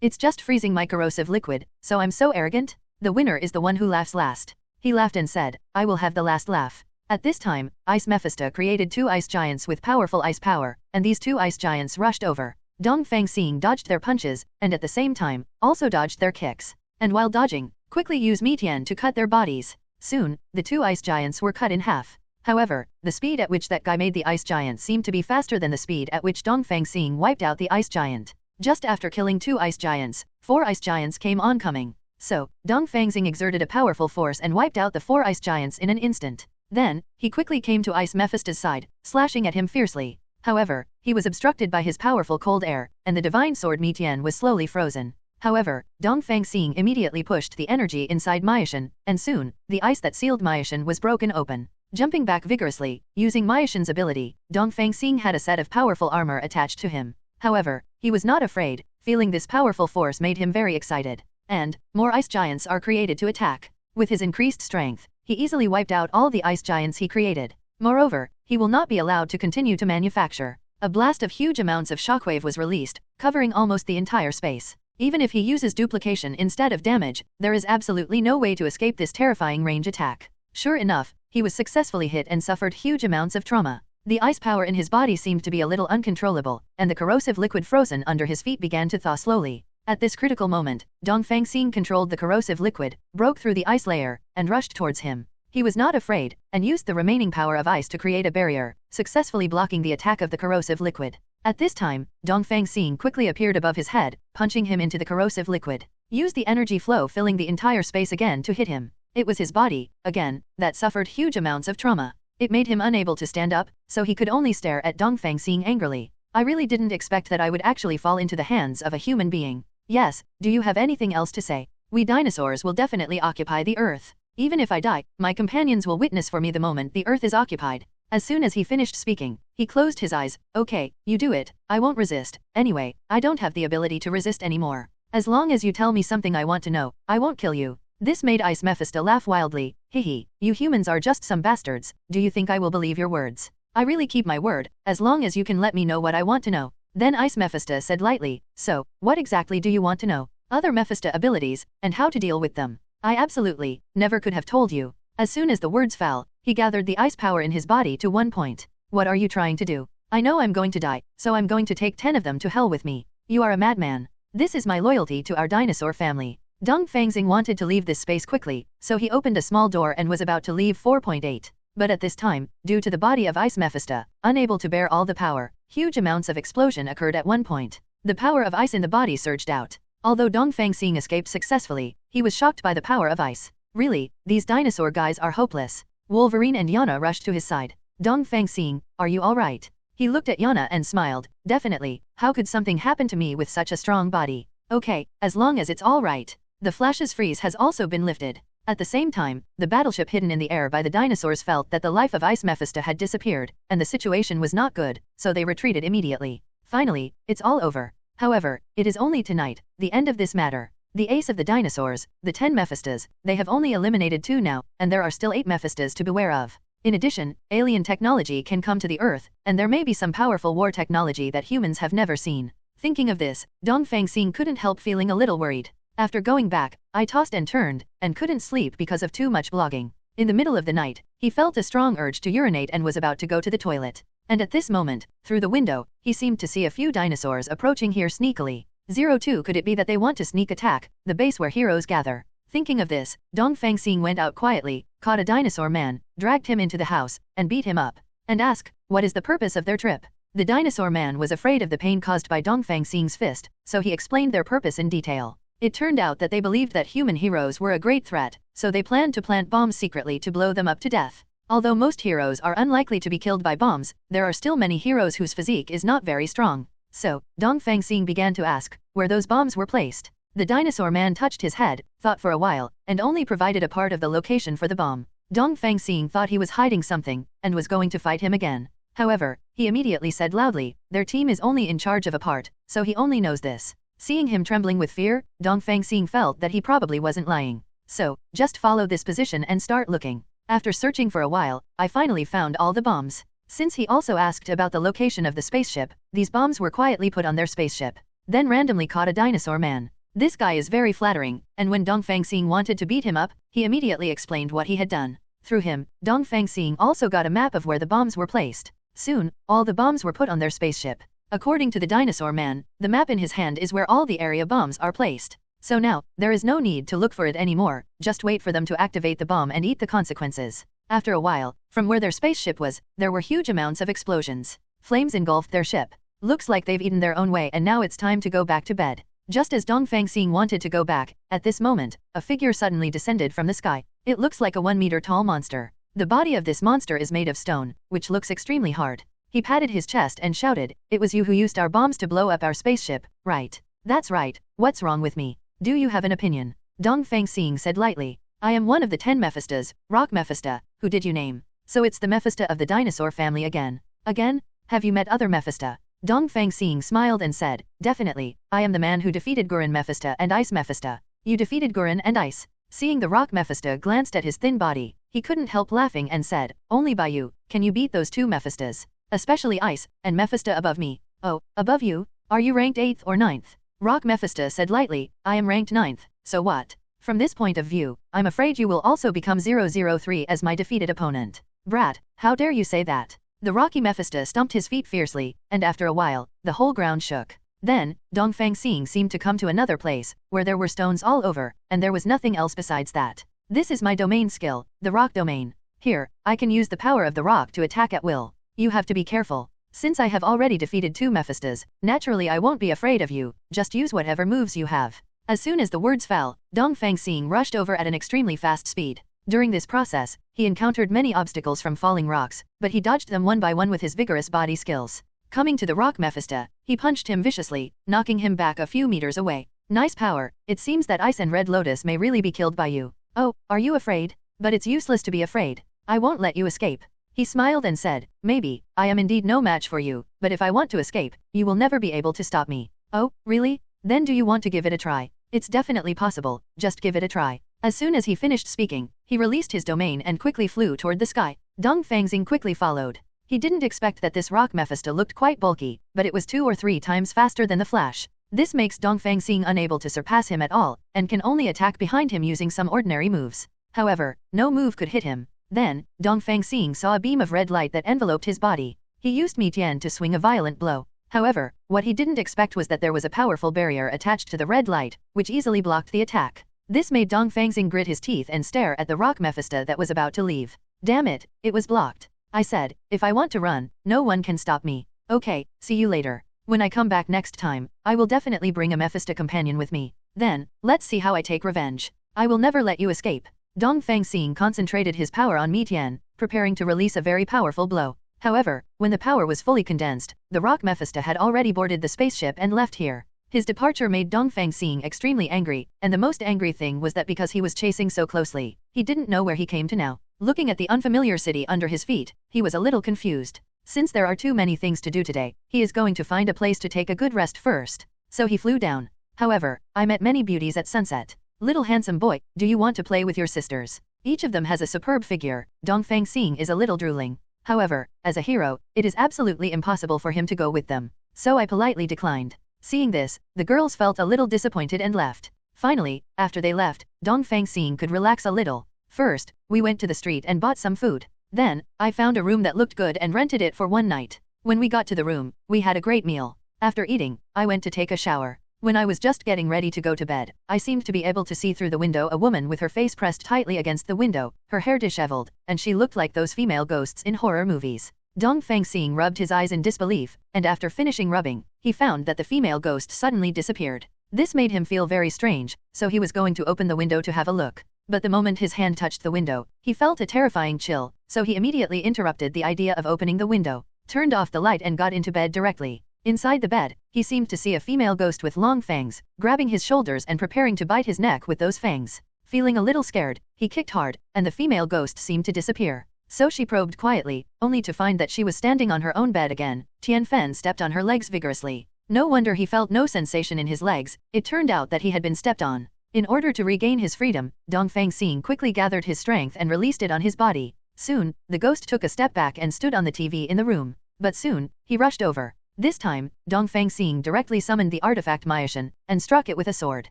B: It's just freezing my corrosive liquid, so I'm so arrogant? The winner is the one who laughs last. He laughed and said, I will have the last laugh. At this time, Ice Mephisto created two ice giants with powerful ice power, and these two ice giants rushed over. Dongfang Xing dodged their punches, and at the same time, also dodged their kicks. And while dodging, quickly used Mitian to cut their bodies. Soon, the two ice giants were cut in half. However, the speed at which that guy made the ice giant seemed to be faster than the speed at which Dongfang Xing wiped out the ice giant. Just after killing two ice giants, 4 ice giants came oncoming. So, Dongfang Xing exerted a powerful force and wiped out the 4 ice giants in an instant. Then, he quickly came to Ice Mephisto's side, slashing at him fiercely. However, he was obstructed by his powerful cold air, and the divine sword Mitian was slowly frozen. However, Dongfang Xing immediately pushed the energy inside Myashin, and soon, the ice that sealed Myashin was broken open. Jumping back vigorously, using Myashin's ability, Dongfang Xing had a set of powerful armor attached to him. However, he was not afraid, feeling this powerful force made him very excited. And, more ice giants are created to attack. With his increased strength, he easily wiped out all the ice giants he created. Moreover, he will not be allowed to continue to manufacture. A blast of huge amounts of shockwave was released, covering almost the entire space. Even if he uses duplication instead of damage, there is absolutely no way to escape this terrifying range attack. Sure enough, he was successfully hit and suffered huge amounts of trauma. The ice power in his body seemed to be a little uncontrollable, and the corrosive liquid frozen under his feet began to thaw slowly. At this critical moment, Dongfang Xing controlled the corrosive liquid, broke through the ice layer, and rushed towards him. He was not afraid, and used the remaining power of ice to create a barrier, successfully blocking the attack of the corrosive liquid. At this time, Dongfang Xing quickly appeared above his head, punching him into the corrosive liquid. Used the energy flow filling the entire space again to hit him. It was his body, again, that suffered huge amounts of trauma. It made him unable to stand up, so he could only stare at Dongfang Xing angrily. I really didn't expect that I would actually fall into the hands of a human being. Yes, do you have anything else to say? We dinosaurs will definitely occupy the Earth. Even if I die, my companions will witness for me the moment the Earth is occupied. As soon as he finished speaking, he closed his eyes. Okay, you do it, I won't resist. Anyway, I don't have the ability to resist anymore. As long as you tell me something I want to know, I won't kill you. This made Ice Mephisto laugh wildly. Hehe, you humans are just some bastards. Do you think I will believe your words? I really keep my word, as long as you can let me know what I want to know. Then Ice Mephisto said lightly, so, what exactly do you want to know? Other Mephisto abilities, and how to deal with them. I absolutely, never could have told you. As soon as the words fell, he gathered the ice power in his body to one point. What are you trying to do? I know I'm going to die, so I'm going to take 10 of them to hell with me. You are a madman. This is my loyalty to our dinosaur family. Dongfang Xing wanted to leave this space quickly, so he opened a small door and was about to leave 4.8. But at this time, due to the body of Ice Mephisto, unable to bear all the power, huge amounts of explosion occurred at one point. The power of ice in the body surged out. Although Dongfang Xing escaped successfully, he was shocked by the power of ice. Really, these dinosaur guys are hopeless. Wolverine and Yana rushed to his side. Dongfang Xing, are you alright? He looked at Yana and smiled. Definitely, how could something happen to me with such a strong body? Okay, as long as it's alright. The Flash's freeze has also been lifted. At the same time, the battleship hidden in the air by the dinosaurs felt that the life of Ice Mephisto had disappeared, and the situation was not good, so they retreated immediately. Finally, it's all over. However, it is only tonight, the end of this matter. The ace of the dinosaurs, the 10 Mephistos, they have only eliminated 2 now, and there are still 8 Mephistos to beware of. In addition, alien technology can come to the Earth, and there may be some powerful war technology that humans have never seen. Thinking of this, Dongfang Xing couldn't help feeling a little worried. After going back, I tossed and turned, and couldn't sleep because of too much blogging. In the middle of the night, he felt a strong urge to urinate and was about to go to the toilet. And at this moment, through the window, he seemed to see a few dinosaurs approaching here sneakily. 02 Could it be that they want to sneak attack the base where heroes gather? Thinking of this, Dongfang Xing went out quietly, caught a dinosaur man, dragged him into the house, and beat him up. And asked, what is the purpose of their trip? The dinosaur man was afraid of the pain caused by Dongfang Xing's fist, so he explained their purpose in detail. It turned out that they believed that human heroes were a great threat, so they planned to plant bombs secretly to blow them up to death. Although most heroes are unlikely to be killed by bombs, there are still many heroes whose physique is not very strong. So, Dongfang Xing began to ask, where those bombs were placed. The dinosaur man touched his head, thought for a while, and only provided a part of the location for the bomb. Dongfang Xing thought he was hiding something, and was going to fight him again. However, he immediately said loudly, their team is only in charge of a part, so he only knows this. Seeing him trembling with fear, Dongfang Xing felt that he probably wasn't lying. So, just follow this position and start looking. After searching for a while, I finally found all the bombs. Since he also asked about the location of the spaceship, these bombs were quietly put on their spaceship. Then randomly caught a dinosaur man. This guy is very flattering, and when Dongfang Xing wanted to beat him up, he immediately explained what he had done. Through him, Dongfang Xing also got a map of where the bombs were placed. Soon, all the bombs were put on their spaceship. According to the dinosaur man, the map in his hand is where all the area bombs are placed. So now, there is no need to look for it anymore, just wait for them to activate the bomb and eat the consequences. After a while, from where their spaceship was, there were huge amounts of explosions. Flames engulfed their ship. Looks like they've eaten their own way and now it's time to go back to bed. Just as Dongfang Xing wanted to go back, at this moment, a figure suddenly descended from the sky. It looks like a 1-meter tall monster. The body of this monster is made of stone, which looks extremely hard. He patted his chest and shouted, it was you who used our bombs to blow up our spaceship, right? That's right, what's wrong with me? Do you have an opinion? Dongfang Xing said lightly. I am one of the 10 Mephistos, Rock Mephisto, who did you name? So it's the Mephisto of the dinosaur family again. Again? Have you met other Mephisto? Dongfang Xing smiled and said, definitely, I am the man who defeated Gurren Mephisto and Ice Mephisto. You defeated Gurren and Ice. Seeing the Rock Mephisto glanced at his thin body, he couldn't help laughing and said, only by you, can you beat those 2 Mephistos. Especially Ice, and Mephisto above me. Oh, above you? Are you ranked 8th or 9th? Rock Mephisto said lightly, I am ranked 9th, so what? From this point of view, I'm afraid you will also become 003 as my defeated opponent. Brat, how dare you say that? The Rocky Mephisto stomped his feet fiercely, and after a while, the whole ground shook. Then, Dongfang Xing seemed to come to another place, where there were stones all over, and there was nothing else besides that. This is my domain skill, the rock domain. Here, I can use the power of the rock to attack at will. You have to be careful. Since I have already defeated 2 Mephistos, naturally I won't be afraid of you, just use whatever moves you have. As soon as the words fell, Dongfang Xing rushed over at an extremely fast speed. During this process, he encountered many obstacles from falling rocks, but he dodged them one by one with his vigorous body skills. Coming to the Rock Mephisto, he punched him viciously, knocking him back a few meters away. Nice power, it seems that Ice and Red Lotus may really be killed by you. Oh, are you afraid? But it's useless to be afraid. I won't let you escape. He smiled and said, maybe, I am indeed no match for you, but if I want to escape, you will never be able to stop me. Oh, really? Then do you want to give it a try? It's definitely possible, just give it a try. As soon as he finished speaking, he released his domain and quickly flew toward the sky. Dongfang Xing quickly followed. He didn't expect that this Rock Mephisto looked quite bulky, but it was 2 or 3 times faster than the Flash. This makes Dongfang Xing unable to surpass him at all, and can only attack behind him using some ordinary moves. However, no move could hit him. Then, Dongfang Xing saw a beam of red light that enveloped his body. He used Mitian to swing a violent blow. However, what he didn't expect was that there was a powerful barrier attached to the red light, which easily blocked the attack. This made Dongfang Xing grit his teeth and stare at the Rock Mephisto that was about to leave. Damn it, it was blocked. I said, if I want to run, no one can stop me. Okay, see you later. When I come back next time, I will definitely bring a Mephisto companion with me. Then, let's see how I take revenge. I will never let you escape. Dongfang Xing concentrated his power on Mitian, preparing to release a very powerful blow. However, when the power was fully condensed, the Rock Mephisto had already boarded the spaceship and left here. His departure made Dongfang Xing extremely angry, and the most angry thing was that because he was chasing so closely, he didn't know where he came to now. Looking at the unfamiliar city under his feet, he was a little confused. Since there are too many things to do today, he is going to find a place to take a good rest first. So he flew down. However, I met many beauties at sunset. Little handsome boy, do you want to play with your sisters? Each of them has a superb figure. Dongfang Xing is a little drooling. However, as a hero, it is absolutely impossible for him to go with them. So I politely declined. Seeing this, the girls felt a little disappointed and left. Finally, after they left, Dongfang Xing could relax a little. First, we went to the street and bought some food. Then, I found a room that looked good and rented it for one night. When we got to the room, we had a great meal. After eating, I went to take a shower. When I was just getting ready to go to bed, I seemed to be able to see through the window a woman with her face pressed tightly against the window, her hair disheveled, and she looked like those female ghosts in horror movies. Dongfang Xing rubbed his eyes in disbelief, and after finishing rubbing, he found that the female ghost suddenly disappeared. This made him feel very strange, so he was going to open the window to have a look. But the moment his hand touched the window, he felt a terrifying chill, so he immediately interrupted the idea of opening the window, turned off the light and got into bed directly. Inside the bed, he seemed to see a female ghost with long fangs, grabbing his shoulders and preparing to bite his neck with those fangs. Feeling a little scared, he kicked hard, and the female ghost seemed to disappear. So she probed quietly, only to find that she was standing on her own bed again. Tianfen stepped on her legs vigorously. No wonder he felt no sensation in his legs, it turned out that he had been stepped on. In order to regain his freedom, Dongfang Xing quickly gathered his strength and released it on his body. Soon, the ghost took a step back and stood on the TV in the room. But soon, he rushed over. This time, Dongfang Xing directly summoned the artifact Myashan, and struck it with a sword.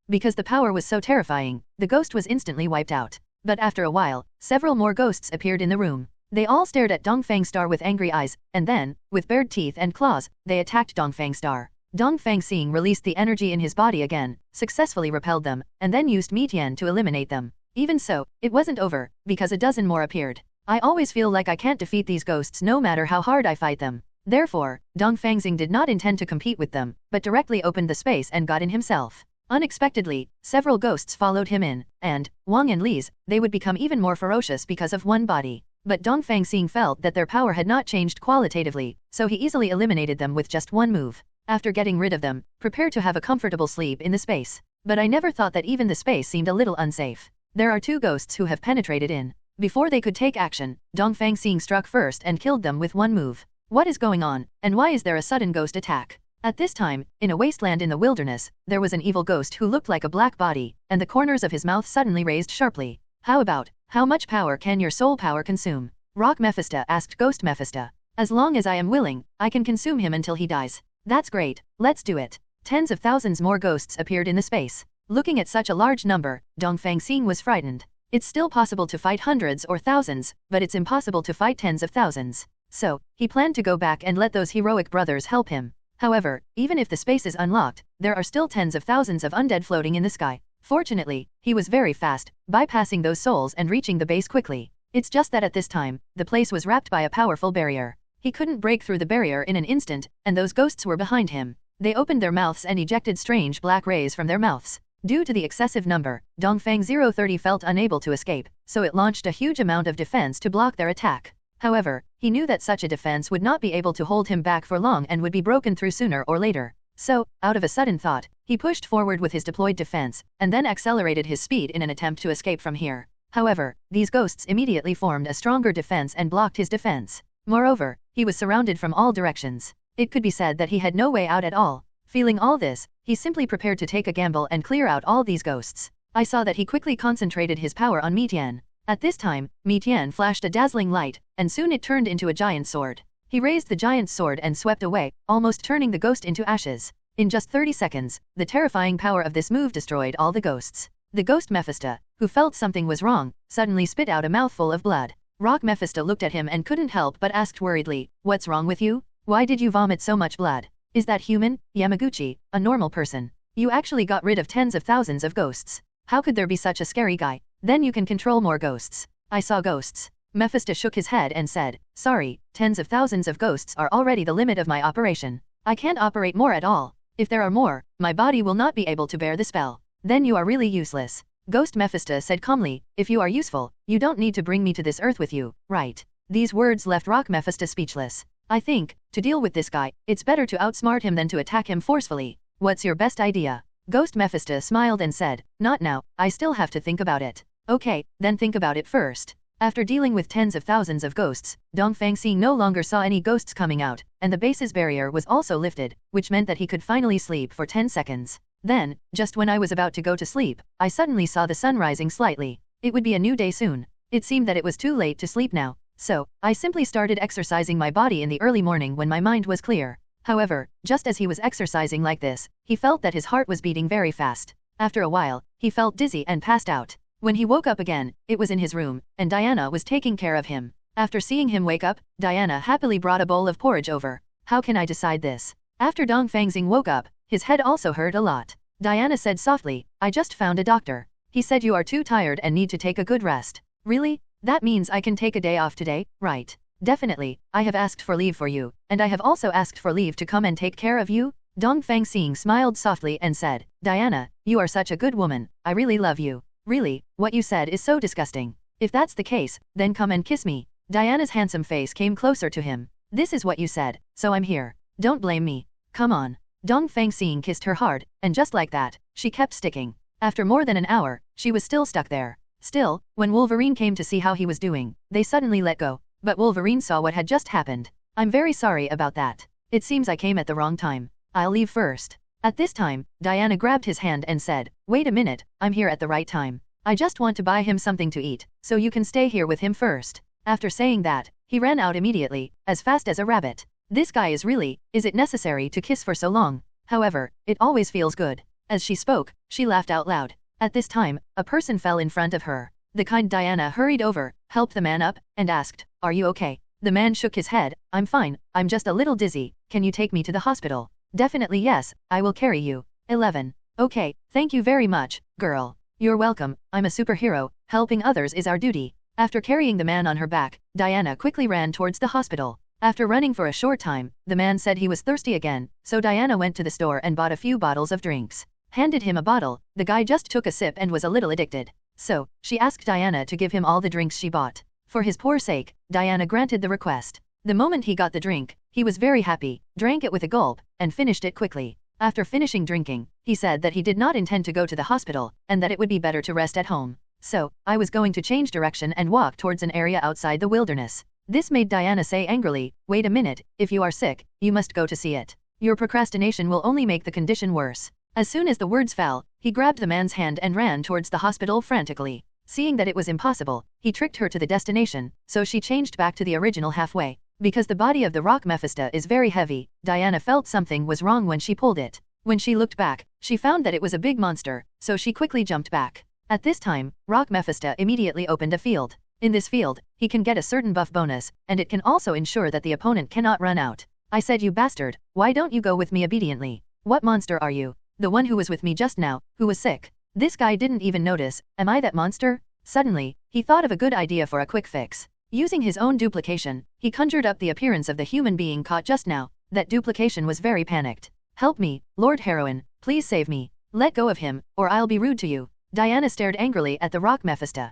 B: Because the power was so terrifying, the ghost was instantly wiped out. But after a while, several more ghosts appeared in the room. They all stared at Dongfang Star with angry eyes, and then, with bared teeth and claws, they attacked Dongfang Star. Dongfang Xing released the energy in his body again, successfully repelled them, and then used Mitian to eliminate them. Even so, it wasn't over, because a dozen more appeared. I always feel like I can't defeat these ghosts no matter how hard I fight them. Therefore, Dongfang Xing did not intend to compete with them, but directly opened the space and got in himself. Unexpectedly, several ghosts followed him in, and, Wang and Li's, they would become even more ferocious because of one body. But Dongfang Xing felt that their power had not changed qualitatively, so he easily eliminated them with just one move. After getting rid of them, prepare to have a comfortable sleep in the space. But I never thought that even the space seemed a little unsafe. There are two ghosts who have penetrated in. Before they could take action, Dongfang Xing struck first and killed them with one move. What is going on, and why is there a sudden ghost attack? At this time, in a wasteland in the wilderness, there was an evil ghost who looked like a black body, and the corners of his mouth suddenly raised sharply. How much power can your soul power consume? Rock Mephisto asked Ghost Mephisto. As long as I am willing, I can consume him until he dies. That's great, let's do it. Tens of thousands more ghosts appeared in the space. Looking at such a large number, Dongfang Xing was frightened. It's still possible to fight hundreds or thousands, but it's impossible to fight tens of thousands. So, he planned to go back and let those heroic brothers help him. However, even if the space is unlocked, there are still tens of thousands of undead floating in the sky. Fortunately, he was very fast, bypassing those souls and reaching the base quickly. It's just that at this time, the place was wrapped by a powerful barrier. He couldn't break through the barrier in an instant, and those ghosts were behind him. They opened their mouths and ejected strange black rays from their mouths. Due to the excessive number, Dongfang 030 felt unable to escape, so it launched a huge amount of defense to block their attack. However, he knew that such a defense would not be able to hold him back for long and would be broken through sooner or later. So, out of a sudden thought, he pushed forward with his deployed defense, and then accelerated his speed in an attempt to escape from here. However, these ghosts immediately formed a stronger defense and blocked his defense. Moreover, he was surrounded from all directions. It could be said that he had no way out at all. Feeling all this, he simply prepared to take a gamble and clear out all these ghosts. I saw that he quickly concentrated his power on Mitian. At this time, Mitian flashed a dazzling light, and soon it turned into a giant sword. He raised the giant sword and swept away, almost turning the ghost into ashes. In just 30 seconds, the terrifying power of this move destroyed all the ghosts. The ghost Mephisto, who felt something was wrong, suddenly spit out a mouthful of blood. Rock Mephisto looked at him and couldn't help but asked worriedly, "What's wrong with you? Why did you vomit so much blood? Is that human, Yamaguchi, a normal person? You actually got rid of tens of thousands of ghosts. How could there be such a scary guy? Then you can control more ghosts." "I saw ghosts." Mephisto shook his head and said, "Sorry, tens of thousands of ghosts are already the limit of my operation. I can't operate more at all. If there are more, my body will not be able to bear the spell." "Then you are really useless." Ghost Mephisto said calmly, "If you are useful, you don't need to bring me to this earth with you, right?" These words left Rock Mephisto speechless. "I think, to deal with this guy, it's better to outsmart him than to attack him forcefully. What's your best idea?" Ghost Mephisto smiled and said, "Not now, I still have to think about it." "Okay, then think about it first." After dealing with tens of thousands of ghosts, Dongfang Xing no longer saw any ghosts coming out, and the base's barrier was also lifted, which meant that he could finally sleep for 10 seconds. Then, just when I was about to go to sleep, I suddenly saw the sun rising slightly. It would be a new day soon. It seemed that it was too late to sleep now. So, I simply started exercising my body in the early morning when my mind was clear. However, just as he was exercising like this, he felt that his heart was beating very fast. After a while, he felt dizzy and passed out. When he woke up again, it was in his room, and Diana was taking care of him. After seeing him wake up, Diana happily brought a bowl of porridge over. "How can I decide this?" After Dongfang Xing woke up, his head also hurt a lot. Diana said softly, "I just found a doctor. He said you are too tired and need to take a good rest." "Really? That means I can take a day off today, right?" "Definitely, I have asked for leave for you, and I have also asked for leave to come and take care of you." Dongfang Xing smiled softly and said, "Diana, you are such a good woman, I really love you." "Really, what you said is so disgusting. If that's the case, then come and kiss me." Diana's handsome face came closer to him. "This is what you said, so I'm here. Don't blame me. Come on." Dongfang Xing kissed her hard, and just like that, she kept sticking. After more than an hour, she was still stuck there. Still, when Wolverine came to see how he was doing, they suddenly let go. But Wolverine saw what had just happened. "I'm very sorry about that. It seems I came at the wrong time. I'll leave first." At this time, Diana grabbed his hand and said, "Wait a minute, I'm here at the right time. I just want to buy him something to eat, so you can stay here with him first." After saying that, he ran out immediately, as fast as a rabbit. Is it necessary to kiss for so long? However, it always feels good. As she spoke, she laughed out loud. At this time, a person fell in front of her. The kind Diana hurried over, helped the man up, and asked, "Are you okay?" The man shook his head, "I'm fine, I'm just a little dizzy, can you take me to the hospital?" "Definitely yes, I will carry you." 11. "Okay, thank you very much, girl." "You're welcome, I'm a superhero, helping others is our duty." After carrying the man on her back, Diana quickly ran towards the hospital. After running for a short time, the man said he was thirsty again, so Diana went to the store and bought a few bottles of drinks. Handed him a bottle, the guy just took a sip and was a little addicted. So, she asked Diana to give him all the drinks she bought. For his poor sake, Diana granted the request. The moment he got the drink, he was very happy, drank it with a gulp, and finished it quickly. After finishing drinking, he said that he did not intend to go to the hospital, and that it would be better to rest at home. "So, I was going to change direction and walk towards an area outside the wilderness." This made Diana say angrily, "Wait a minute, if you are sick, you must go to see it. Your procrastination will only make the condition worse." As soon as the words fell, he grabbed the man's hand and ran towards the hospital frantically. Seeing that it was impossible, he tricked her to the destination, so she changed back to the original halfway. Because the body of the rock Mephisto is very heavy, Diana felt something was wrong when she pulled it. When she looked back, she found that it was a big monster, so she quickly jumped back. At this time, Rock Mephisto immediately opened a field. In this field, he can get a certain buff bonus, and it can also ensure that the opponent cannot run out. I said, you bastard, why don't you go with me obediently? What monster are you? The one who was with me just now, who was sick. This guy didn't even notice. Am I that monster? Suddenly, he thought of a good idea for a quick fix. Using his own duplication, he conjured up the appearance of the human being caught just now. That duplication was very panicked. Help me, Lord Heroine, please save me. Let go of him, or I'll be rude to you. Diana stared angrily at the Rock Mephisto.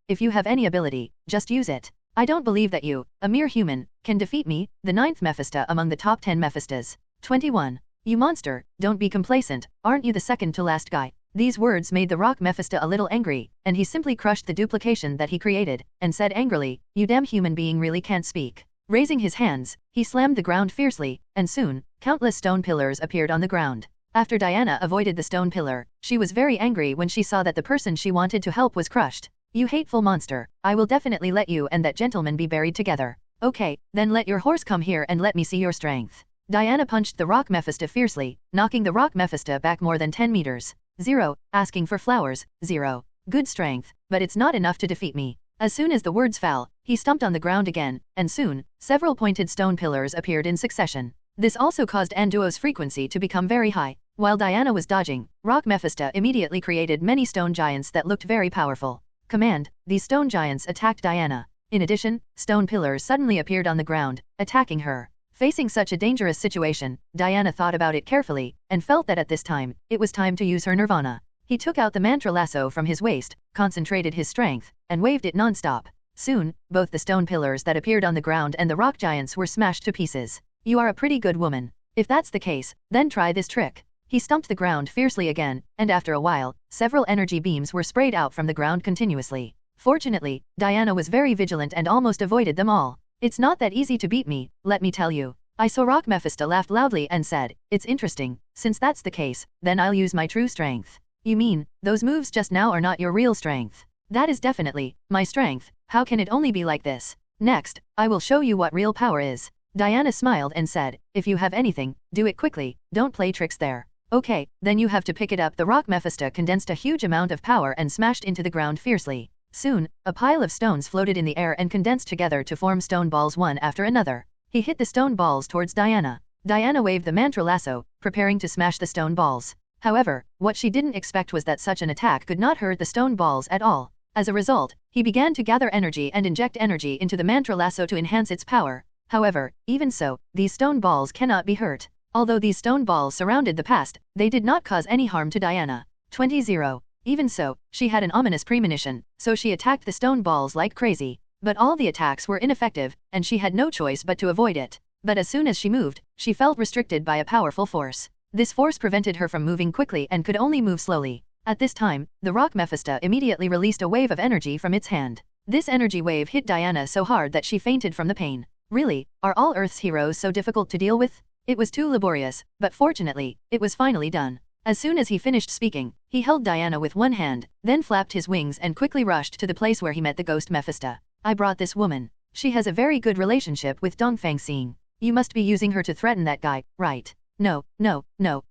B: If you have any ability, just use it. I don't believe that you, a mere human, can defeat me, the 9th Mephisto among the top 10 Mephistos. 21. You monster, don't be complacent, aren't you the second to last guy? These words made the Rock Mephisto a little angry, and he simply crushed the duplication that he created, and said angrily, you damn human being really can't speak. Raising his hands, he slammed the ground fiercely, and soon, countless stone pillars appeared on the ground. After Diana avoided the stone pillar, she was very angry when she saw that the person she wanted to help was crushed. You hateful monster, I will definitely let you and that gentleman be buried together. Okay, then let your horse come here and let me see your strength. Diana punched the Rock Mephisto fiercely, knocking the Rock Mephisto back more than 10 meters. 0, asking for flowers, 0. Good strength, but it's not enough to defeat me. As soon as the words fell, he stumped on the ground again, and soon, several pointed stone pillars appeared in succession. This also caused Anduo's frequency to become very high. While Diana was dodging, Rock Mephisto immediately created many stone giants that looked very powerful. Command, these stone giants attacked Diana. In addition, stone pillars suddenly appeared on the ground, attacking her. Facing such a dangerous situation, Diana thought about it carefully, and felt that at this time, it was time to use her nirvana. He took out the mantra lasso from his waist, concentrated his strength, and waved it non-stop. Soon, both the stone pillars that appeared on the ground and the rock giants were smashed to pieces. You are a pretty good woman. If that's the case, then try this trick. He stumped the ground fiercely again, and after a while, several energy beams were sprayed out from the ground continuously. Fortunately, Diana was very vigilant and almost avoided them all. It's not that easy to beat me, let me tell you. I saw Rock Mephisto laughed loudly and said, it's interesting, since that's the case, then I'll use my true strength. You mean, those moves just now are not your real strength? That is definitely my strength, how can it only be like this? Next, I will show you what real power is. Diana smiled and said, if you have anything, do it quickly, don't play tricks there. Okay, then you have to pick it up. The Rock Mephisto condensed a huge amount of power and smashed into the ground fiercely. Soon, a pile of stones floated in the air and condensed together to form stone balls one after another. He hit the stone balls towards Diana. Diana waved the mantra lasso, preparing to smash the stone balls. However, what she didn't expect was that such an attack could not hurt the stone balls at all. As a result, he began to gather energy and inject energy into the mantra lasso to enhance its power. However, even so, these stone balls cannot be hurt. Although these stone balls surrounded the past, they did not cause any harm to Diana. 20-0. Even so, she had an ominous premonition, so she attacked the stone balls like crazy. But all the attacks were ineffective, and she had no choice but to avoid it. But as soon as she moved, she felt restricted by a powerful force. This force prevented her from moving quickly and could only move slowly. At this time, the Rock Mephisto immediately released a wave of energy from its hand. This energy wave hit Diana so hard that she fainted from the pain. Really, are all Earth's heroes so difficult to deal with? It was too laborious, but fortunately, it was finally done. As soon as he finished speaking, he held Diana with one hand, then flapped his wings and quickly rushed to the place where he met the ghost Mephisto. I brought this woman. She has a very good relationship with Dongfang Xing. You must be using her to threaten that guy, right? No,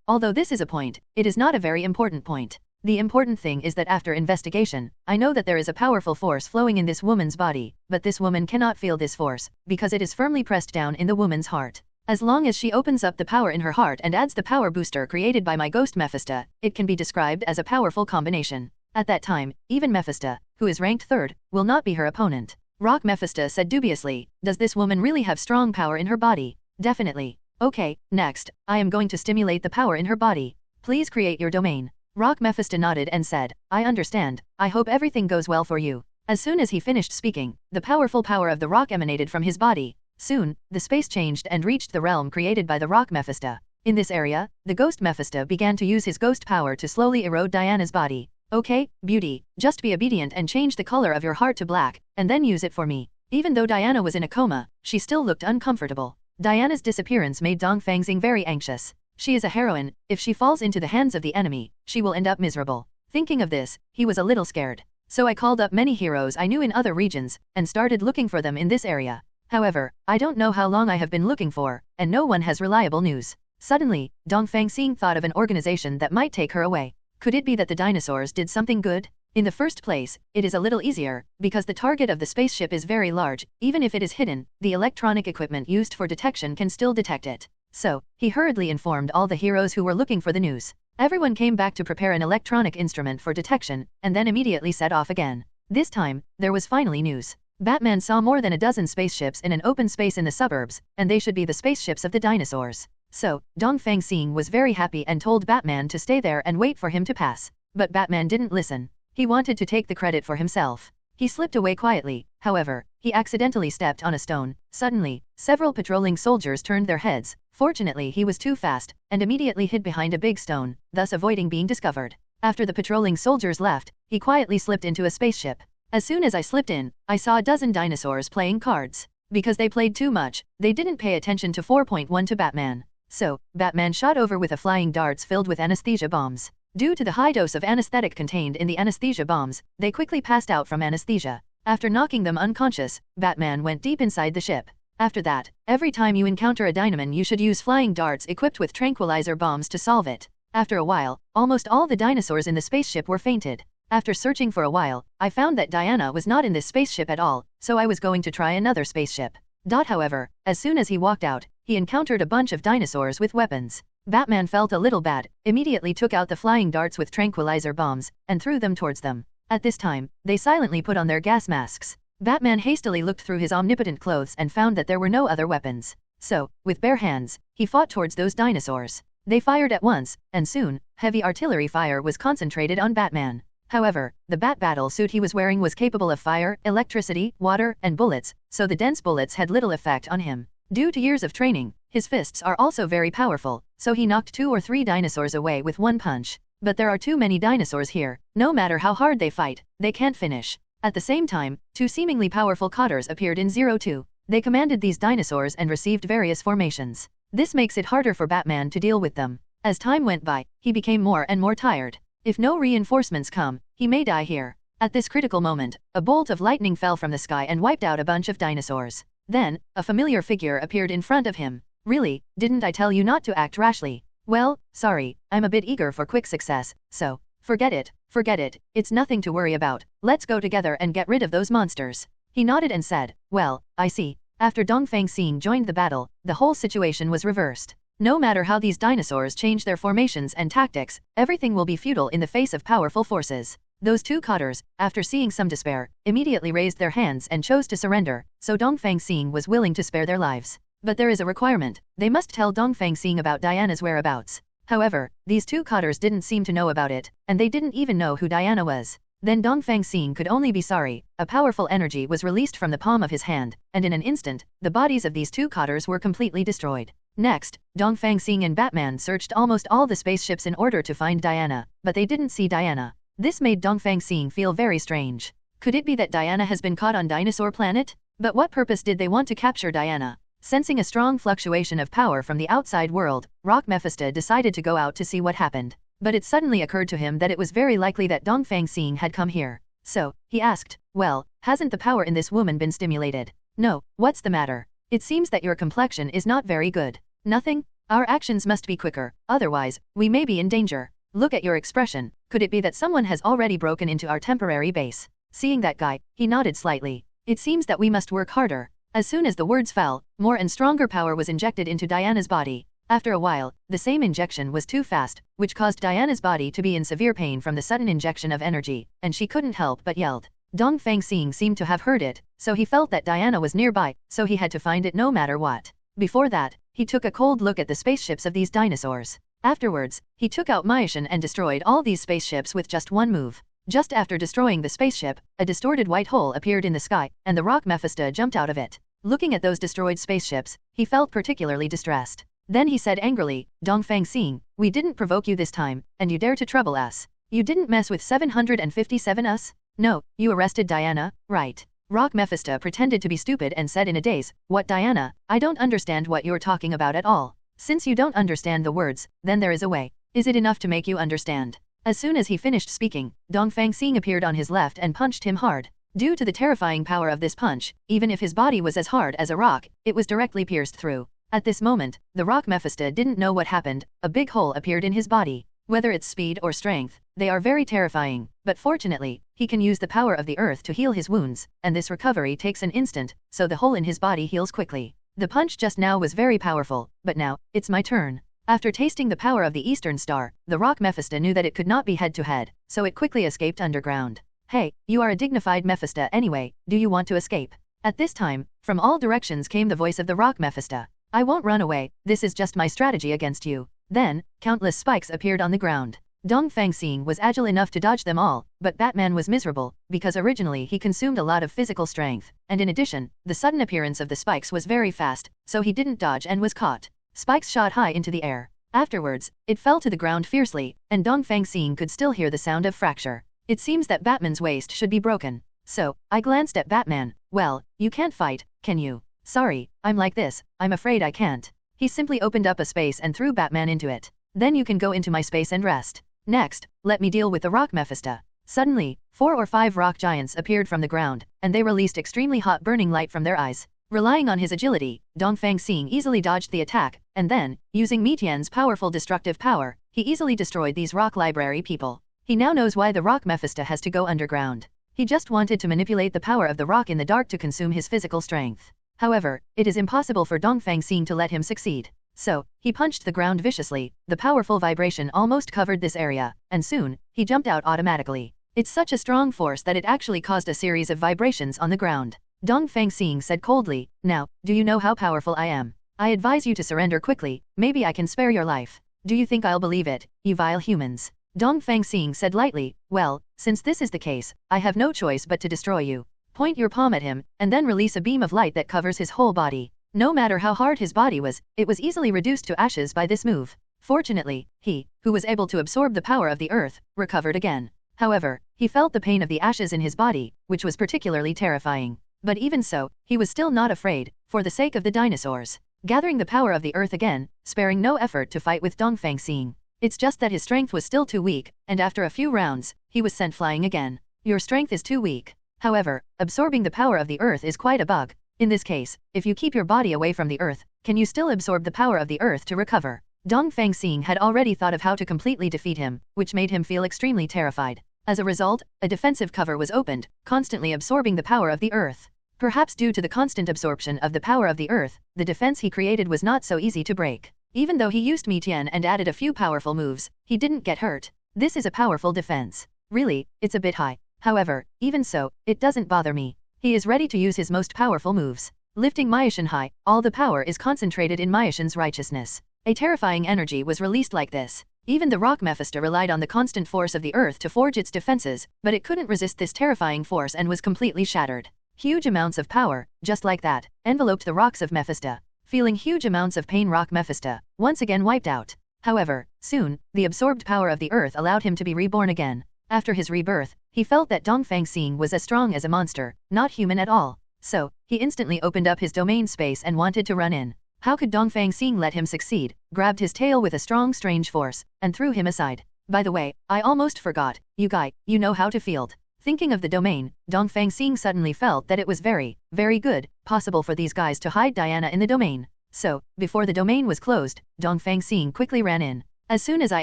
B: although this is a point, it is not a very important point. The important thing is that after investigation, I know that there is a powerful force flowing in this woman's body, but this woman cannot feel this force, because it is firmly pressed down in the woman's heart. As long as she opens up the power in her heart and adds the power booster created by my ghost Mephisto, it can be described as a powerful combination. At that time, even Mephisto, who is ranked 3rd, will not be her opponent. Rock Mephisto said dubiously, does this woman really have strong power in her body? Definitely. Okay, next, I am going to stimulate the power in her body. Please create your domain. Rock Mephisto nodded and said, I understand, I hope everything goes well for you. As soon as he finished speaking, the powerful power of the rock emanated from his body. Soon, the space changed and reached the realm created by the Rock Mephisto. In this area, the ghost Mephisto began to use his ghost power to slowly erode Diana's body. Okay, beauty, just be obedient and change the color of your heart to black, and then use it for me. Even though Diana was in a coma, she still looked uncomfortable. Diana's disappearance made Dongfang Xing very anxious. She is a heroine, if she falls into the hands of the enemy, she will end up miserable. Thinking of this, he was a little scared. So I called up many heroes I knew in other regions, and started looking for them in this area. However, I don't know how long I have been looking for, and no one has reliable news. Suddenly, Dongfang Xing thought of an organization that might take her away. Could it be that the dinosaurs did something good? In the first place, it is a little easier, because the target of the spaceship is very large. Even if it is hidden, the electronic equipment used for detection can still detect it. So, he hurriedly informed all the heroes who were looking for the news. Everyone came back to prepare an electronic instrument for detection, and then immediately set off again. This time, there was finally news. Batman saw more than a dozen spaceships in an open space in the suburbs, and they should be the spaceships of the dinosaurs. So, Dongfang Xing was very happy and told Batman to stay there and wait for him to pass. But Batman didn't listen. He wanted to take the credit for himself. He slipped away quietly. However, he accidentally stepped on a stone. Suddenly, several patrolling soldiers turned their heads. Fortunately, he was too fast, and immediately hid behind a big stone, thus avoiding being discovered. After the patrolling soldiers left, he quietly slipped into a spaceship. As soon as I slipped in, I saw a dozen dinosaurs playing cards. Because they played too much, they didn't pay attention to 4.1 to Batman. So, Batman shot over with a flying darts filled with anesthesia bombs. Due to the high dose of anesthetic contained in the anesthesia bombs, they quickly passed out from anesthesia. After knocking them unconscious, Batman went deep inside the ship. After that, every time you encounter a Dynaman you should use flying darts equipped with tranquilizer bombs to solve it. After a while, almost all the dinosaurs in the spaceship were fainted. After searching for a while, I found that Diana was not in this spaceship at all, so I was going to try another spaceship. However, as soon as he walked out, he encountered a bunch of dinosaurs with weapons. Batman felt a little bad, immediately took out the flying darts with tranquilizer bombs, and threw them towards them. At this time, they silently put on their gas masks. Batman hastily looked through his omnipotent clothes and found that there were no other weapons. So, with bare hands, he fought towards those dinosaurs. They fired at once, and soon, heavy artillery fire was concentrated on Batman. However, the bat battle suit he was wearing was capable of fire, electricity, water, and bullets, so the dense bullets had little effect on him. Due to years of training, his fists are also very powerful, so he knocked 2 or 3 dinosaurs away with one punch. But there are too many dinosaurs here. No matter how hard they fight, they can't finish. At the same time, 2 seemingly powerful cotters appeared in 02. They commanded these dinosaurs and received various formations. This makes it harder for Batman to deal with them. As time went by, he became more and more tired. If no reinforcements come, he may die here. At this critical moment, a bolt of lightning fell from the sky and wiped out a bunch of dinosaurs. Then, a familiar figure appeared in front of him. Really, didn't I tell you not to act rashly? Well, sorry, I'm a bit eager for quick success, so, forget it, it's nothing to worry about. Let's go together and get rid of those monsters. He nodded and said, well, I see. After Dongfang Xing joined the battle, the whole situation was reversed. No matter how these dinosaurs change their formations and tactics, everything will be futile in the face of powerful forces. Those 2 cotters, after seeing some despair, immediately raised their hands and chose to surrender, so Dongfang Xing was willing to spare their lives. But there is a requirement. They must tell Dongfang Xing about Diana's whereabouts. However, these 2 cotters didn't seem to know about it, and they didn't even know who Diana was. Then Dongfang Xing could only be sorry. A powerful energy was released from the palm of his hand, and in an instant, the bodies of these 2 cotters were completely destroyed. Next, Dongfang Xing and Batman searched almost all the spaceships in order to find Diana, but they didn't see Diana. This made Dongfang Xing feel very strange. Could it be that Diana has been caught on Dinosaur Planet? But what purpose did they want to capture Diana? Sensing a strong fluctuation of power from the outside world, Rock Mephisto decided to go out to see what happened. But it suddenly occurred to him that it was very likely that Dongfang Xing had come here. So, he asked, well, hasn't the power in this woman been stimulated? No, what's the matter? It seems that your complexion is not very good. Nothing? Our actions must be quicker, otherwise, we may be in danger. Look at your expression. Could it be that someone has already broken into our temporary base? Seeing that guy, he nodded slightly. It seems that we must work harder. As soon as the words fell, more and stronger power was injected into Diana's body. After a while, the same injection was too fast, which caused Diana's body to be in severe pain from the sudden injection of energy, and she couldn't help but yelled. Dongfang Xing seemed to have heard it, so he felt that Diana was nearby, so he had to find it no matter what. Before that, he took a cold look at the spaceships of these dinosaurs. Afterwards, he took out Myashin and destroyed all these spaceships with just one move. Just after destroying the spaceship, a distorted white hole appeared in the sky, and the Rock Mephisto jumped out of it. Looking at those destroyed spaceships, he felt particularly distressed. Then he said angrily, Dongfang Xing, we didn't provoke you this time, and you dare to trouble us. You didn't mess with 757 us? No, you arrested Diana, right? Rock Mephisto pretended to be stupid and said in a daze, what Diana? I don't understand what you're talking about at all. Since you don't understand the words, then there is a way. Is it enough to make you understand? As soon as he finished speaking, Dongfang Xing appeared on his left and punched him hard. Due to the terrifying power of this punch, even if his body was as hard as a rock, it was directly pierced through. At this moment, the rock Mephisto didn't know what happened. A big hole appeared in his body. Whether it's speed or strength, they are very terrifying, but fortunately, he can use the power of the earth to heal his wounds, and this recovery takes an instant, so the hole in his body heals quickly. The punch just now was very powerful, but now, it's my turn. After tasting the power of the Eastern Star, the rock Mephisto knew that it could not be head-to-head, so it quickly escaped underground. Hey, you are a dignified Mephisto anyway, do you want to escape? At this time, from all directions came the voice of the rock Mephisto. I won't run away, this is just my strategy against you. Then, countless spikes appeared on the ground. Dongfang Xing was agile enough to dodge them all, but Batman was miserable, because originally he consumed a lot of physical strength, and in addition, the sudden appearance of the spikes was very fast, so he didn't dodge and was caught. Spikes shot high into the air. Afterwards, it fell to the ground fiercely, and Dongfang Xing could still hear the sound of fracture. It seems that Batman's waist should be broken. So, I glanced at Batman. Well, you can't fight, can you? Sorry, I'm like this, I'm afraid I can't. He simply opened up a space and threw Batman into it. Then you can go into my space and rest. Next, let me deal with the rock Mephisto. Suddenly, 4 or 5 rock giants appeared from the ground, and they released extremely hot burning light from their eyes. Relying on his agility, Dongfang Xing easily dodged the attack, and then, using Mitian's powerful destructive power, he easily destroyed these rock library people. He now knows why the rock Mephisto has to go underground. He just wanted to manipulate the power of the rock in the dark to consume his physical strength. However, it is impossible for Dongfang Xing to let him succeed. So, he punched the ground viciously, the powerful vibration almost covered this area, and soon, he jumped out automatically. It's such a strong force that it actually caused a series of vibrations on the ground. Dongfang Xing said coldly, now, do you know how powerful I am? I advise you to surrender quickly, maybe I can spare your life. Do you think I'll believe it, you vile humans? Dongfang Xing said lightly, well, since this is the case, I have no choice but to destroy you. Point your palm at him, and then release a beam of light that covers his whole body. No matter how hard his body was, it was easily reduced to ashes by this move. Fortunately, he, who was able to absorb the power of the earth, recovered again. However, he felt the pain of the ashes in his body, which was particularly terrifying. But even so, he was still not afraid, for the sake of the dinosaurs. Gathering the power of the earth again, sparing no effort to fight with Dongfang Xing. It's just that his strength was still too weak, and after a few rounds, he was sent flying again. Your strength is too weak. However, absorbing the power of the earth is quite a bug. In this case, if you keep your body away from the earth, can you still absorb the power of the earth to recover? Dongfang Xing had already thought of how to completely defeat him, which made him feel extremely terrified. As a result, a defensive cover was opened, constantly absorbing the power of the earth. Perhaps due to the constant absorption of the power of the earth, the defense he created was not so easy to break. Even though he used Mitian and added a few powerful moves, he didn't get hurt. This is a powerful defense. Really, it's a bit high. However, even so, it doesn't bother me. He is ready to use his most powerful moves. Lifting Myashan high, all the power is concentrated in Myashan's righteousness. A terrifying energy was released like this. Even the rock Mephisto relied on the constant force of the earth to forge its defenses, but it couldn't resist this terrifying force and was completely shattered. Huge amounts of power, just like that, enveloped the rocks of Mephisto. Feeling huge amounts of pain, rock Mephisto once again wiped out. However, soon, the absorbed power of the earth allowed him to be reborn again. After his rebirth, he felt that Dongfang Xing was as strong as a monster, not human at all. So, he instantly opened up his domain space and wanted to run in. How could Dongfang Xing let him succeed? Grabbed his tail with a strong strange force, and threw him aside. By the way, I almost forgot, you guy, you know how to field. Thinking of the domain, Dongfang Xing suddenly felt that it was very, very good, possible for these guys to hide Diana in the domain. So, before the domain was closed, Dongfang Xing quickly ran in. As soon as I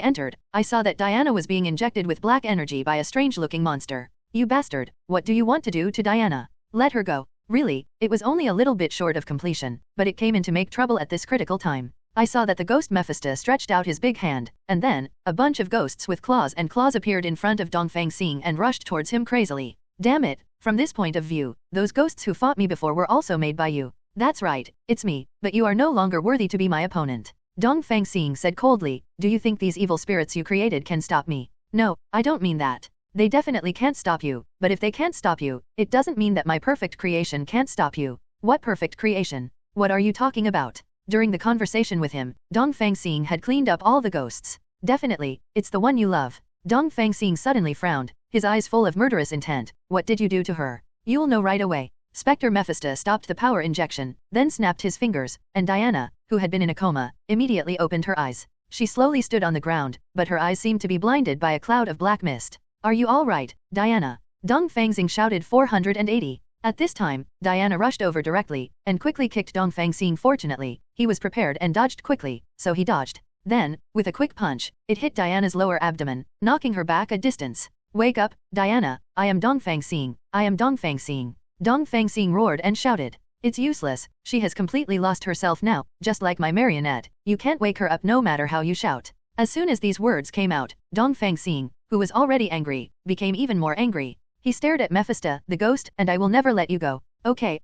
B: entered, I saw that Diana was being injected with black energy by a strange-looking monster. You bastard, what do you want to do to Diana? Let her go. Really, it was only a little bit short of completion, but it came in to make trouble at this critical time. I saw that the ghost Mephisto stretched out his big hand, and then, a bunch of ghosts with claws appeared in front of Dongfang Xing and rushed towards him crazily. Damn it, from this point of view, those ghosts who fought me before were also made by you. That's right, it's me, but you are no longer worthy to be my opponent. Dongfang Xing said coldly, do you think these evil spirits you created can stop me? No, I don't mean that. They definitely can't stop you, but if they can't stop you, it doesn't mean that my perfect creation can't stop you. What perfect creation? What are you talking about? During the conversation with him, Dongfang Xing had cleaned up all the ghosts. Definitely, it's the one you love. Dongfang Xing suddenly frowned, his eyes full of murderous intent. What did you do to her? You'll know right away. Spectre Mephisto stopped the power injection, then snapped his fingers, and Diana, who had been in a coma, immediately opened her eyes. She slowly stood on the ground, but her eyes seemed to be blinded by a cloud of black mist. Are you all right, Diana? Dongfang Xing shouted 480. At this time, Diana rushed over directly, and quickly kicked Dongfang Xing. Fortunately, he was prepared and dodged quickly, so he dodged. Then, with a quick punch, it hit Diana's lower abdomen, knocking her back a distance. Wake up, Diana, I am Dongfang Xing, I am Dongfang Xing. Dongfang Xing roared and shouted. It's useless, she has completely lost herself now, just like my marionette, you can't wake her up no matter how you shout. As soon as these words came out, Dongfang Xing, who was already angry, became even more angry. He stared at Mephisto, the ghost, and I will never let you go. Okay,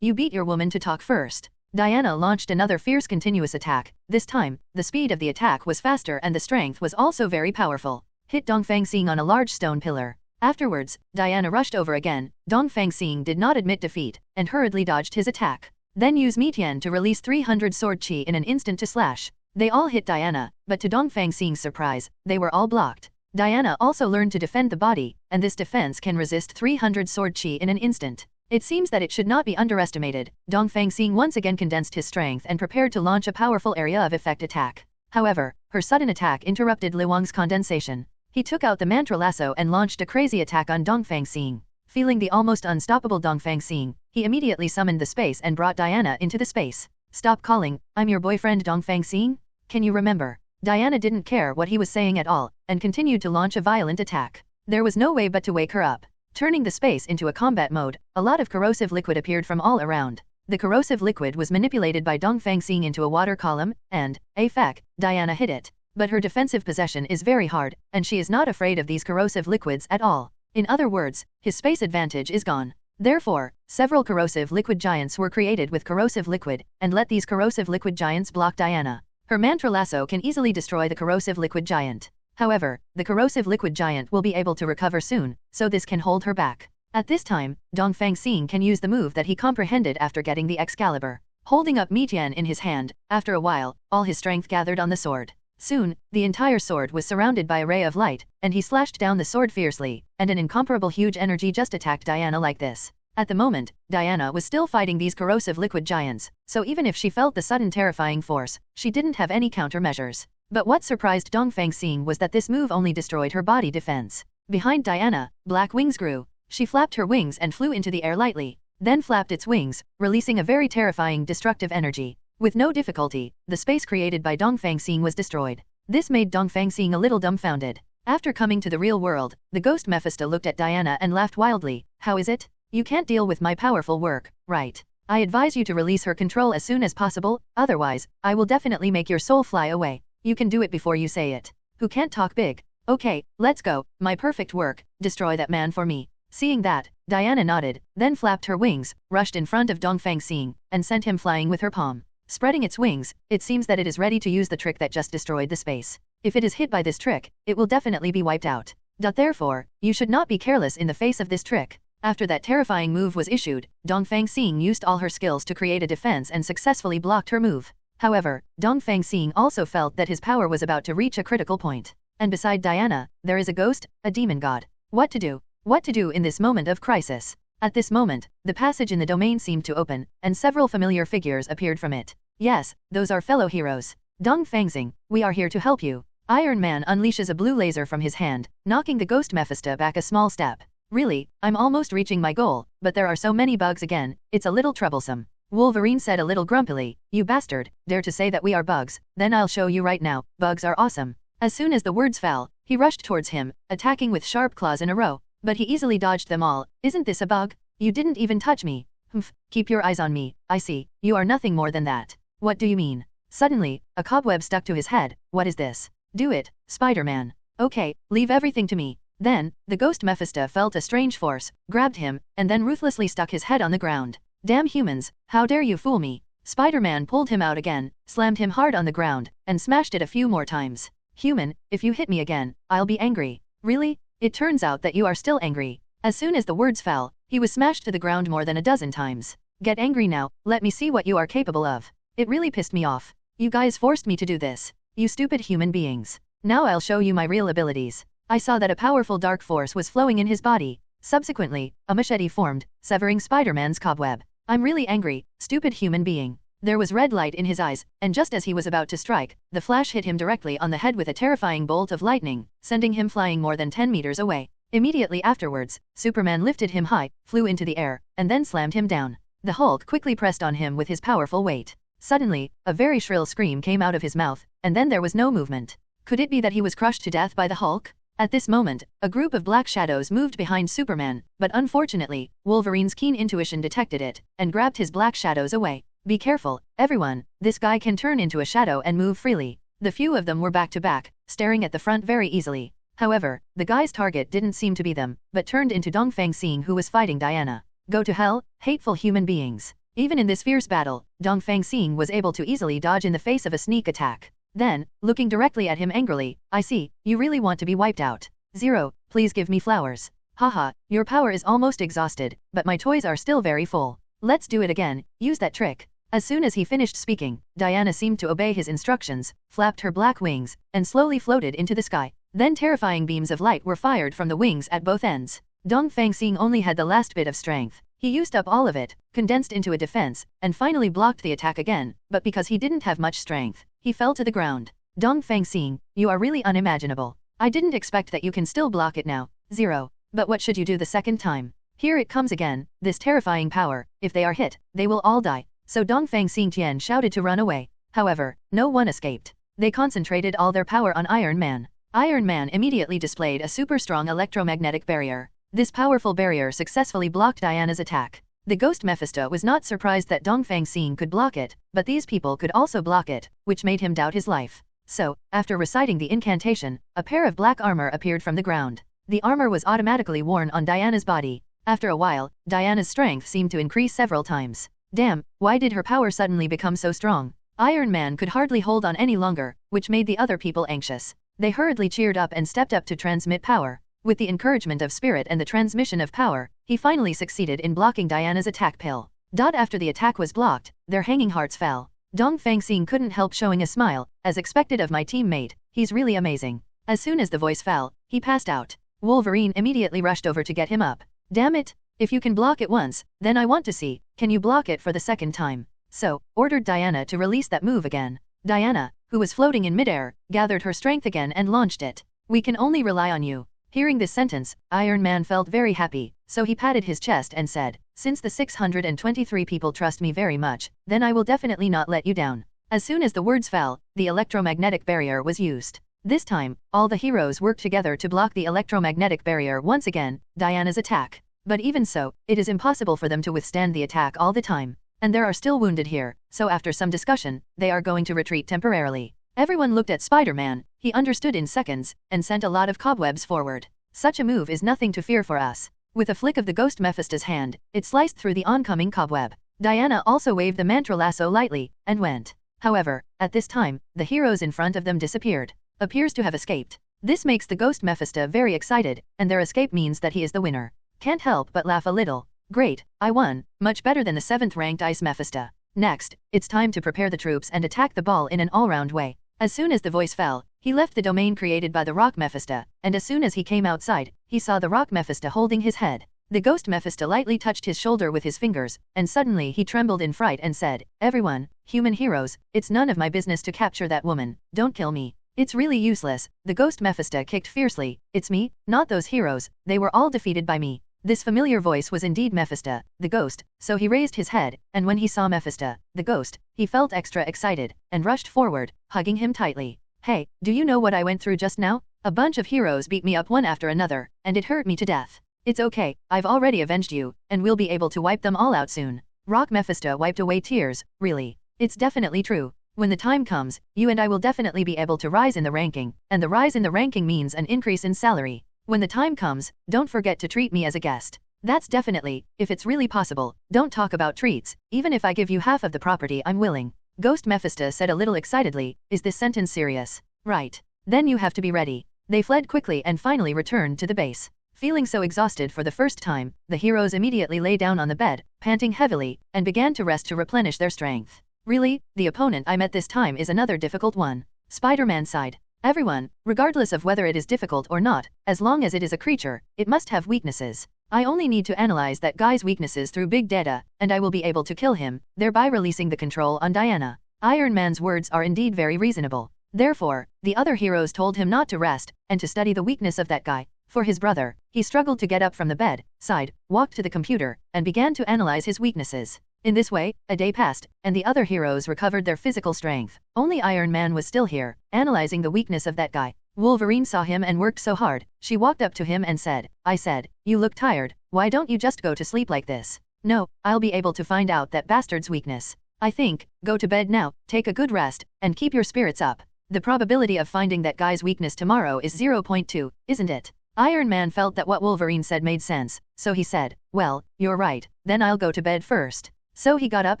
B: you beat your woman to talk first. Diana launched another fierce continuous attack. This time, the speed of the attack was faster and the strength was also very powerful. Hit Dongfang Xing on a large stone pillar. Afterwards, Diana rushed over again. Dongfang Xing did not admit defeat, and hurriedly dodged his attack. Then use Mitian to release 300 sword chi in an instant to slash. They all hit Diana, but to Dongfang Xing's surprise, they were all blocked. Diana also learned to defend the body, and this defense can resist 300 sword chi in an instant. It seems that it should not be underestimated. Dongfang Xing once again condensed his strength and prepared to launch a powerful area of effect attack. However, her sudden attack interrupted Luang's condensation. He took out the mantra lasso and launched a crazy attack on Dongfang Xing. Feeling the almost unstoppable Dongfang Xing, he immediately summoned the space and brought Diana into the space. Stop calling, I'm your boyfriend Dongfang Xing? Can you remember? Diana didn't care what he was saying at all, and continued to launch a violent attack. There was no way but to wake her up. Turning the space into a combat mode, a lot of corrosive liquid appeared from all around. The corrosive liquid was manipulated by Dongfang Xing into a water column, and, feck, Diana hit it. But her defensive possession is very hard, and she is not afraid of these corrosive liquids at all. In other words, his space advantage is gone. Therefore, several corrosive liquid giants were created with corrosive liquid, and let these corrosive liquid giants block Diana. Her mantra lasso can easily destroy the corrosive liquid giant. However, the corrosive liquid giant will be able to recover soon, so this can hold her back. At this time, Dongfang Xing can use the move that he comprehended after getting the Excalibur. Holding up Mitian in his hand, after a while, all his strength gathered on the sword. Soon, the entire sword was surrounded by a ray of light, and he slashed down the sword fiercely, and an incomparable huge energy just attacked Diana like this. At the moment, Diana was still fighting these corrosive liquid giants, so even if she felt the sudden terrifying force, she didn't have any countermeasures. But what surprised Dongfang Xing was that this move only destroyed her body defense. Behind Diana, black wings grew. She flapped her wings and flew into the air lightly, then flapped its wings, releasing a very terrifying destructive energy. With no difficulty, the space created by Dongfang Xing was destroyed. This made Dongfang Xing a little dumbfounded. After coming to the real world, the ghost Mephisto looked at Diana and laughed wildly. How is it? You can't deal with my powerful work, right? I advise you to release her control as soon as possible, otherwise, I will definitely make your soul fly away. You can do it before you say it. Who can't talk big? Okay, let's go, my perfect work, destroy that man for me. Seeing that, Diana nodded, then flapped her wings, rushed in front of Dongfang Xing, and sent him flying with her palm. Spreading its wings, it seems that it is ready to use the trick that just destroyed the space. If it is hit by this trick, it will definitely be wiped out. Therefore, you should not be careless in the face of this trick. After that terrifying move was issued, Dongfang Xing used all her skills to create a defense and successfully blocked her move. However, Dongfang Xing also felt that his power was about to reach a critical point. And beside Diana, there is a ghost, a demon god. What to do? What to do in this moment of crisis? At this moment, the passage in the domain seemed to open, and several familiar figures appeared from it. Yes, those are fellow heroes. Dongfang Xing, we are here to help you. Iron Man unleashes a blue laser from his hand, knocking the ghost Mephisto back a small step. Really, I'm almost reaching my goal, but there are so many bugs again, it's a little troublesome. Wolverine said a little grumpily, you bastard, dare to say that we are bugs, then I'll show you right now, bugs are awesome. As soon as the words fell, he rushed towards him, attacking with sharp claws in a row, but he easily dodged them all. Isn't this a bug? You didn't even touch me. Humph, keep your eyes on me, I see, you are nothing more than that. What do you mean? Suddenly, a cobweb stuck to his head. What is this? Do it, Spider-Man. Okay, leave everything to me. Then, the ghost Mephisto felt a strange force, grabbed him, and then ruthlessly stuck his head on the ground. Damn humans, how dare you fool me? Spider-Man pulled him out again, slammed him hard on the ground, and smashed it a few more times. Human, if you hit me again, I'll be angry. Really? It turns out that you are still angry. As soon as the words fell, he was smashed to the ground more than a dozen times. Get angry now, let me see what you are capable of. It really pissed me off. You guys forced me to do this. You stupid human beings. Now I'll show you my real abilities. I saw that a powerful dark force was flowing in his body. Subsequently, a machete formed, severing Spider-Man's cobweb. I'm really angry, stupid human being. There was red light in his eyes, and just as he was about to strike, the flash hit him directly on the head with a terrifying bolt of lightning, sending him flying more than 10 meters away. Immediately afterwards, Superman lifted him high, flew into the air, and then slammed him down. The Hulk quickly pressed on him with his powerful weight. Suddenly, a very shrill scream came out of his mouth, and then there was no movement. Could it be that he was crushed to death by the Hulk? At this moment, a group of black shadows moved behind Superman, but unfortunately, Wolverine's keen intuition detected it, and grabbed his black shadows away. Be careful, everyone, this guy can turn into a shadow and move freely. The few of them were back to back, staring at the front very easily. However, the guy's target didn't seem to be them, but turned into Dongfang Xing, who was fighting Diana. Go to hell, hateful human beings. Even in this fierce battle, Dongfang Xing was able to easily dodge in the face of a sneak attack. Then, looking directly at him angrily, I see, you really want to be wiped out. Zero, please give me flowers. Haha, your power is almost exhausted, but my toys are still very full. Let's do it again, use that trick. As soon as he finished speaking, Diana seemed to obey his instructions, flapped her black wings, and slowly floated into the sky. Then terrifying beams of light were fired from the wings at both ends. Dongfang Xing only had the last bit of strength. He used up all of it, condensed into a defense, and finally blocked the attack again, but because he didn't have much strength, he fell to the ground. Dongfang Xing, you are really unimaginable. I didn't expect that you can still block it now. Zero. But what should you do the second time? Here it comes again, this terrifying power. If they are hit, they will all die. So Dongfang Xing shouted to run away. However, no one escaped. They concentrated all their power on Iron Man. Iron Man immediately displayed a super strong electromagnetic barrier. This powerful barrier successfully blocked Diana's attack. The Ghost Mephisto was not surprised that Dongfang Xing could block it, but these people could also block it, which made him doubt his life. So, after reciting the incantation, a pair of black armor appeared from the ground. The armor was automatically worn on Diana's body. After a while, Diana's strength seemed to increase several times. Damn, why did her power suddenly become so strong? Iron Man could hardly hold on any longer, which made the other people anxious. They hurriedly cheered up and stepped up to transmit power. With the encouragement of spirit and the transmission of power, he finally succeeded in blocking Diana's attack pill. After the attack was blocked, their hanging hearts fell. Dongfang Xing couldn't help showing a smile, as expected of my teammate, he's really amazing. As soon as the voice fell, he passed out. Wolverine immediately rushed over to get him up. Damn it, if you can block it once, then I want to see, can you block it for the second time? So, ordered Diana to release that move again. Diana, who was floating in midair, gathered her strength again and launched it. We can only rely on you. Hearing this sentence, Iron Man felt very happy, so he patted his chest and said, since the 623 people trust me very much, then I will definitely not let you down. As soon as the words fell, the electromagnetic barrier was used. This time, all the heroes worked together to block the electromagnetic barrier once again, Diana's attack. But even so, it is impossible for them to withstand the attack all the time. And there are still wounded here, so after some discussion, they are going to retreat temporarily. Everyone looked at Spider-Man, he understood in seconds, and sent a lot of cobwebs forward. Such a move is nothing to fear for us. With a flick of the Ghost Mephisto's hand, it sliced through the oncoming cobweb. Diana also waved the mantra lasso lightly, and went. However, at this time, the heroes in front of them disappeared. Appears to have escaped. This makes the Ghost Mephisto very excited, and their escape means that he is the winner. Can't help but laugh a little. Great, I won, much better than the 7th ranked Ice Mephisto. Next, it's time to prepare the troops and attack the ball in an all-round way. As soon as the voice fell, he left the domain created by the Rock Mephisto, and as soon as he came outside, he saw the Rock Mephisto holding his head. The Ghost Mephisto lightly touched his shoulder with his fingers, and suddenly he trembled in fright and said, everyone, human heroes, it's none of my business to capture that woman, don't kill me. It's really useless. The Ghost Mephisto kicked fiercely, it's me, not those heroes, they were all defeated by me. This familiar voice was indeed Mephisto, the ghost, so he raised his head, and when he saw Mephisto, the ghost, he felt extra excited, and rushed forward, hugging him tightly. Hey, do you know what I went through just now? A bunch of heroes beat me up one after another, and it hurt me to death. It's okay, I've already avenged you, and we'll be able to wipe them all out soon. Rock Mephisto wiped away tears, really. It's definitely true. When the time comes, you and I will definitely be able to rise in the ranking, and the rise in the ranking means an increase in salary. When the time comes, don't forget to treat me as a guest. That's definitely, if it's really possible, don't talk about treats, even if I give you half of the property I'm willing. Ghost Mephisto said a little excitedly, is this sentence serious? Right. Then you have to be ready. They fled quickly and finally returned to the base. Feeling so exhausted for the first time, the heroes immediately lay down on the bed, panting heavily, and began to rest to replenish their strength. Really, the opponent I met this time is another difficult one. Spider-Man sighed. Everyone, regardless of whether it is difficult or not, as long as it is a creature, it must have weaknesses. I only need to analyze that guy's weaknesses through big data, and I will be able to kill him, thereby releasing the control on Diana. Iron Man's words are indeed very reasonable. Therefore, the other heroes told him not to rest, and to study the weakness of that guy. For his brother, he struggled to get up from the bed, sighed, walked to the computer, and began to analyze his weaknesses. In this way, a day passed, and the other heroes recovered their physical strength. Only Iron Man was still here, analyzing the weakness of that guy. Wolverine saw him and worked so hard. She walked up to him and said, "I said, you look tired, why don't you just go to sleep like this?" "No, I'll be able to find out that bastard's weakness. I think, go to bed now, take a good rest, and keep your spirits up. The probability of finding that guy's weakness tomorrow is 0.2, isn't it?" Iron Man felt that what Wolverine said made sense, so he said, "Well, you're right, then I'll go to bed first." So he got up.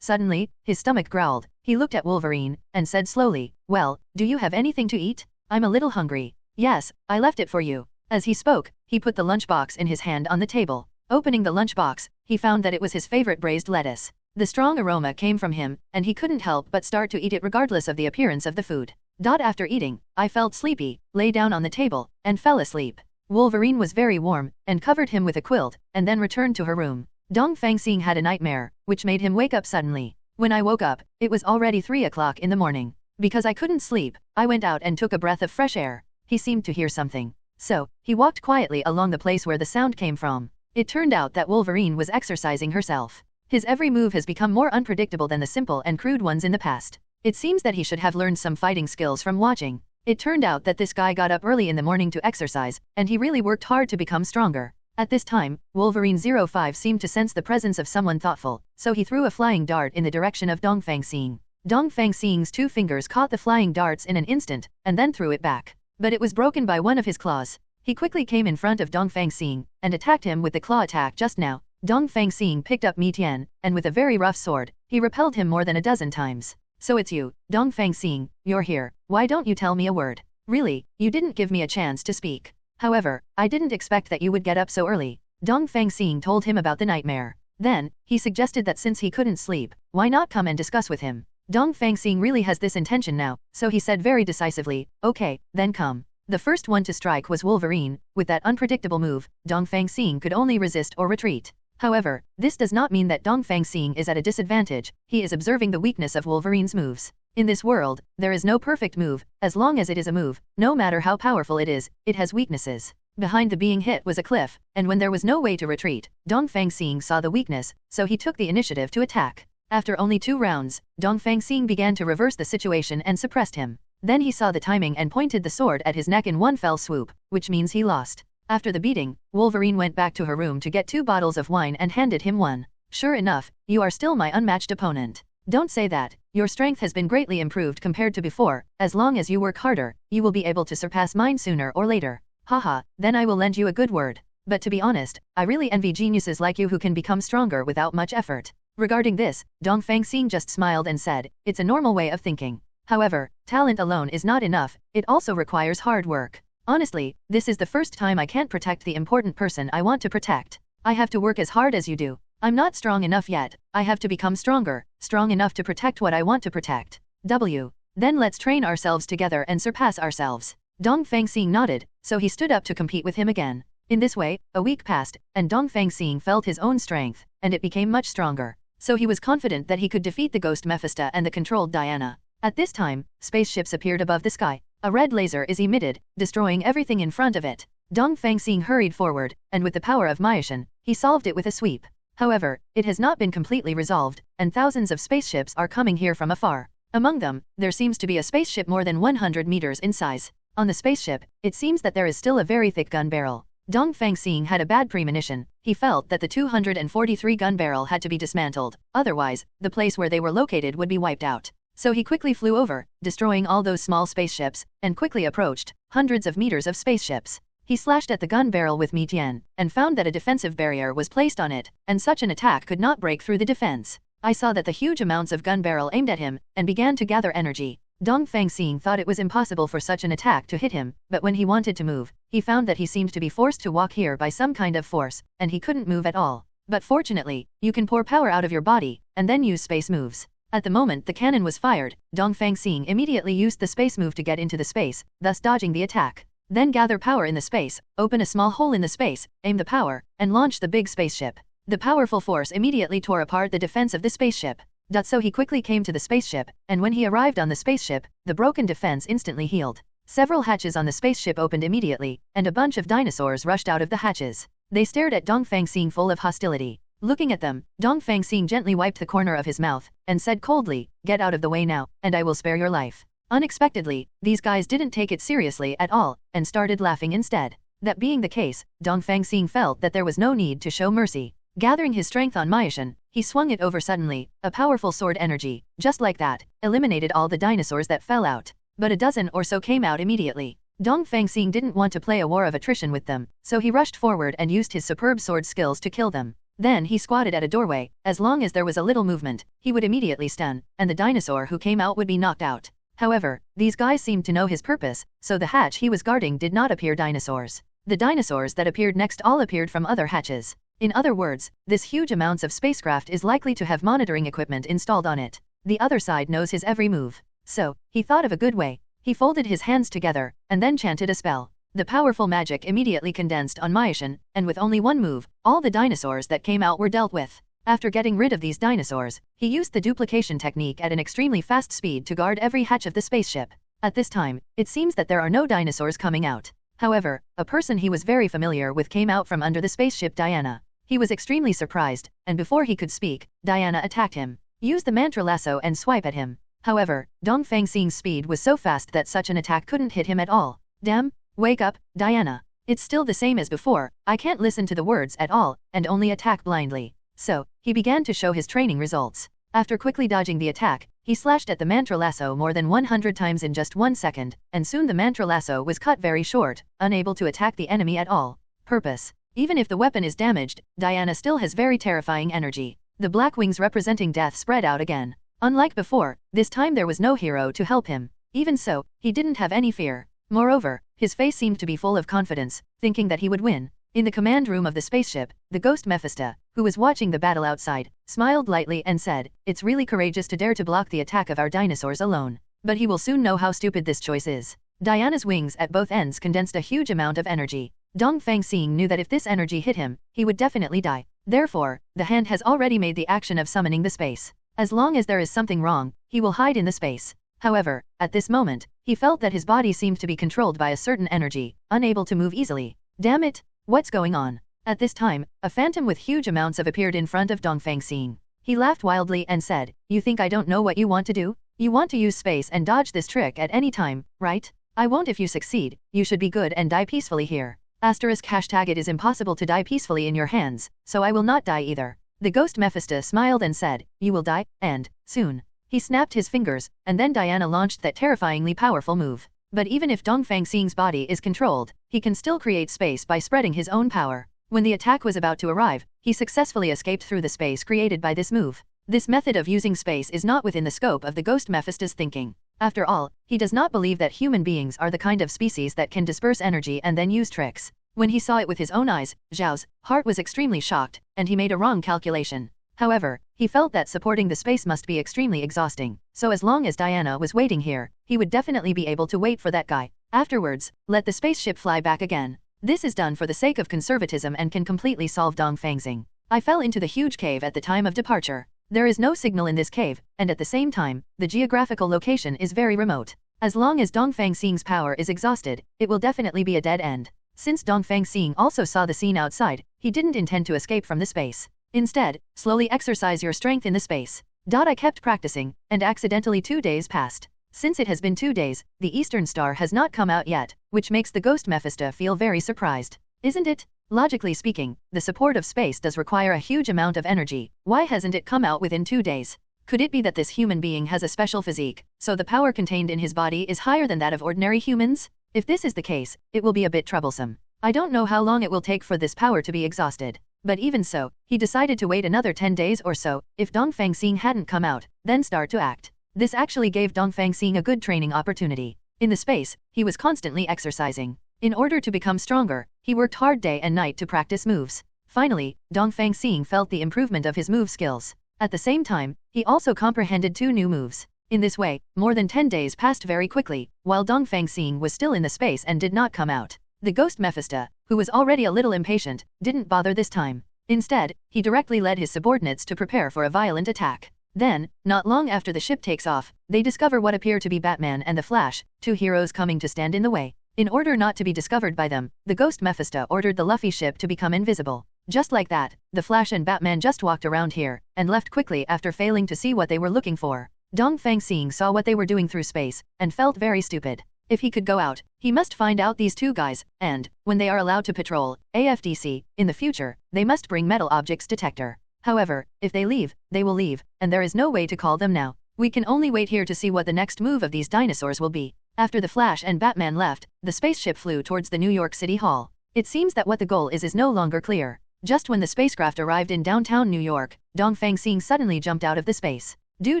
B: Suddenly, his stomach growled. He looked at Wolverine, and said slowly, "Well, do you have anything to eat? I'm a little hungry." "Yes, I left it for you." As he spoke, he put the lunchbox in his hand on the table. Opening the lunchbox, he found that it was his favorite braised lettuce. The strong aroma came from him, and he couldn't help but start to eat it regardless of the appearance of the food. After eating, I felt sleepy, lay down on the table, and fell asleep. Wolverine was very warm, and covered him with a quilt, and then returned to her room. Dongfang Xing had a nightmare, which made him wake up suddenly. When I woke up, it was already 3 o'clock in the morning. Because I couldn't sleep, I went out and took a breath of fresh air. He seemed to hear something. So, he walked quietly along the place where the sound came from. It turned out that Wolverine was exercising herself. His every move has become more unpredictable than the simple and crude ones in the past. It seems that he should have learned some fighting skills from watching. It turned out that this guy got up early in the morning to exercise, and he really worked hard to become stronger. At this time, Wolverine 05 seemed to sense the presence of someone thoughtful, so he threw a flying dart in the direction of Dongfang Xing. Dongfang Xing's 2 fingers caught the flying darts in an instant, and then threw it back. But it was broken by one of his claws. He quickly came in front of Dongfang Xing, and attacked him with the claw attack just now. Dongfang Xing picked up Tian, and with a very rough sword, he repelled him more than a dozen times. "So it's you, Dongfang Xing, you're here, why don't you tell me a word? Really, you didn't give me a chance to speak. However, I didn't expect that you would get up so early." Dongfang Xing told him about the nightmare. Then, he suggested that since he couldn't sleep, why not come and discuss with him. Dongfang Xing really has this intention now, so he said very decisively, "Okay, then come." The first one to strike was Wolverine. With that unpredictable move, Dongfang Xing could only resist or retreat. However, this does not mean that Dongfang Xing is at a disadvantage. He is observing the weakness of Wolverine's moves. In this world, there is no perfect move. As long as it is a move, no matter how powerful it is, it has weaknesses. Behind the being hit was a cliff, and when there was no way to retreat, Dongfang Xing saw the weakness, so he took the initiative to attack. After only 2 rounds, Dongfang Xing began to reverse the situation and suppressed him. Then he saw the timing and pointed the sword at his neck in one fell swoop, which means he lost. After the beating, Wolverine went back to her room to get 2 bottles of wine and handed him one. "Sure enough, you are still my unmatched opponent." "Don't say that. Your strength has been greatly improved compared to before. As long as you work harder, you will be able to surpass mine sooner or later." "Haha, then I will lend you a good word. But to be honest, I really envy geniuses like you who can become stronger without much effort." Regarding this, Dongfang Xing just smiled and said, "It's a normal way of thinking. However, talent alone is not enough, it also requires hard work. Honestly, this is the first time I can't protect the important person I want to protect. I have to work as hard as you do. I'm not strong enough yet, I have to become stronger, strong enough to protect what I want to protect. Then let's train ourselves together and surpass ourselves." Dongfang Xing nodded, so he stood up to compete with him again. In this way, a week passed, and Dongfang Xing felt his own strength, and it became much stronger. So he was confident that he could defeat the ghost Mephisto and the controlled Diana. At this time, spaceships appeared above the sky. A red laser is emitted, destroying everything in front of it. Dongfang Xing hurried forward, and with the power of Myoshin, he solved it with a sweep. However, it has not been completely resolved, and thousands of spaceships are coming here from afar. Among them, there seems to be a spaceship more than 100 meters in size. On the spaceship, it seems that there is still a very thick gun barrel. Dongfang Xing had a bad premonition. He felt that the 243 gun barrel had to be dismantled, otherwise, the place where they were located would be wiped out. So he quickly flew over, destroying all those small spaceships, and quickly approached hundreds of meters of spaceships. He slashed at the gun barrel with Tian, and found that a defensive barrier was placed on it, and such an attack could not break through the defense. I saw that the huge amounts of gun barrel aimed at him, and began to gather energy. Dongfang Xing thought it was impossible for such an attack to hit him, but when he wanted to move, he found that he seemed to be forced to walk here by some kind of force, and he couldn't move at all. But fortunately, you can pour power out of your body, and then use space moves. At the moment the cannon was fired, Dongfang Xing immediately used the space move to get into the space, thus dodging the attack. Then gather power in the space, open a small hole in the space, aim the power, and launch the big spaceship. The powerful force immediately tore apart the defense of the spaceship. So he quickly came to the spaceship, and when he arrived on the spaceship, the broken defense instantly healed. Several hatches on the spaceship opened immediately, and a bunch of dinosaurs rushed out of the hatches. They stared at Dongfang Xing full of hostility. Looking at them, Dongfang Xing gently wiped the corner of his mouth, and said coldly, "Get out of the way now, and I will spare your life." Unexpectedly, these guys didn't take it seriously at all, and started laughing instead. That being the case, Dongfang Xing felt that there was no need to show mercy. Gathering his strength on Myashan, he swung it over suddenly, a powerful sword energy, just like that, eliminated all the dinosaurs that fell out. But a dozen or so came out immediately. Dongfang Xing didn't want to play a war of attrition with them, so he rushed forward and used his superb sword skills to kill them. Then he squatted at a doorway. As long as there was a little movement, he would immediately stun, and the dinosaur who came out would be knocked out. However, these guys seemed to know his purpose, so the hatch he was guarding did not appear dinosaurs. The dinosaurs that appeared next all appeared from other hatches. In other words, this huge amounts of spacecraft is likely to have monitoring equipment installed on it. The other side knows his every move. So, he thought of a good way. He folded his hands together, and then chanted a spell. The powerful magic immediately condensed on Myashan, and with only one move, all the dinosaurs that came out were dealt with. After getting rid of these dinosaurs, he used the duplication technique at an extremely fast speed to guard every hatch of the spaceship. At this time, it seems that there are no dinosaurs coming out. However, a person he was very familiar with came out from under the spaceship Diana. He was extremely surprised, and before he could speak, Diana attacked him. Use the mantra lasso and swipe at him. However, Dongfang Xing's speed was so fast that such an attack couldn't hit him at all. Damn, wake up, Diana. It's still the same as before, I can't listen to the words at all, and only attack blindly. So, he began to show his training results. After quickly dodging the attack, he slashed at the mantra lasso more than 100 times in just 1 second, and soon the mantra lasso was cut very short, unable to attack the enemy at all. Purpose. Even if the weapon is damaged, Diana still has very terrifying energy. The black wings representing death spread out again. Unlike before, this time there was no hero to help him. Even so, he didn't have any fear. Moreover, his face seemed to be full of confidence, thinking that he would win. In the command room of the spaceship, the ghost Mephisto, who was watching the battle outside, smiled lightly and said, "It's really courageous to dare to block the attack of our dinosaurs alone. But he will soon know how stupid this choice is." Diana's wings at both ends condensed a huge amount of energy. Dongfang Xing knew that if this energy hit him, he would definitely die. Therefore, the hand has already made the action of summoning the space. As long as there is something wrong, he will hide in the space. However, at this moment, he felt that his body seemed to be controlled by a certain energy, unable to move easily. Damn it, what's going on? At this time, a phantom with huge amounts of appeared in front of Dongfang Xing. He laughed wildly and said, "You think I don't know what you want to do? You want to use space and dodge this trick at any time, right? I won't if you succeed. You should be good and die peacefully here. #hashtag it is impossible to die peacefully in your hands, so I will not die either." The ghost Mephisto smiled and said, "You will die, and soon." He snapped his fingers, and then Diana launched that terrifyingly powerful move. But even if Dongfang Xing's body is controlled, he can still create space by spreading his own power. When the attack was about to arrive, he successfully escaped through the space created by this move. This method of using space is not within the scope of the ghost Mephisto's thinking. After all, he does not believe that human beings are the kind of species that can disperse energy and then use tricks. When he saw it with his own eyes, Zhao's heart was extremely shocked, and he made a wrong calculation. However, he felt that supporting the space must be extremely exhausting, so as long as Diana was waiting here, he would definitely be able to wait for that guy. Afterwards, let the spaceship fly back again. This is done for the sake of conservatism and can completely solve Dongfang Xing. I fell into the huge cave at the time of departure. There is no signal in this cave, and at the same time, the geographical location is very remote. As long as Dongfang Xing's power is exhausted, it will definitely be a dead end. Since Dongfang Xing also saw the scene outside, he didn't intend to escape from the space. Instead, slowly exercise your strength in the space. I kept practicing, and accidentally 2 days passed. Since it has been 2 days, the Eastern Star has not come out yet, which makes the ghost Mephisto feel very surprised. Isn't it? Logically speaking, the support of space does require a huge amount of energy. Why hasn't it come out within 2 days? Could it be that this human being has a special physique, so the power contained in his body is higher than that of ordinary humans? If this is the case, it will be a bit troublesome. I don't know how long it will take for this power to be exhausted. But even so, he decided to wait another 10 days or so. If Dongfang Xing hadn't come out, then start to act. This actually gave Dongfang Xing a good training opportunity. In the space, he was constantly exercising. In order to become stronger, he worked hard day and night to practice moves. Finally, Dongfang Xing felt the improvement of his move skills. At the same time, he also comprehended 2 new moves. In this way, more than 10 days passed very quickly, while Dongfang Xing was still in the space and did not come out. The ghost Mephisto, who was already a little impatient, didn't bother this time. Instead, he directly led his subordinates to prepare for a violent attack. Then, not long after the ship takes off, they discover what appear to be Batman and the Flash, two heroes coming to stand in the way. In order not to be discovered by them, the ghost Mephisto ordered the Luffy ship to become invisible. Just like that, the Flash and Batman just walked around here, and left quickly after failing to see what they were looking for. Dongfang Xing saw what they were doing through space, and felt very stupid. If he could go out, he must find out these two guys, and, when they are allowed to patrol, AFDC, in the future, they must bring metal objects detector. However, if they leave, they will leave, and there is no way to call them now. We can only wait here to see what the next move of these dinosaurs will be. After the Flash and Batman left, the spaceship flew towards the New York City Hall. It seems that what the goal is no longer clear. Just when the spacecraft arrived in downtown New York, Dongfang Xing suddenly jumped out of the space. Due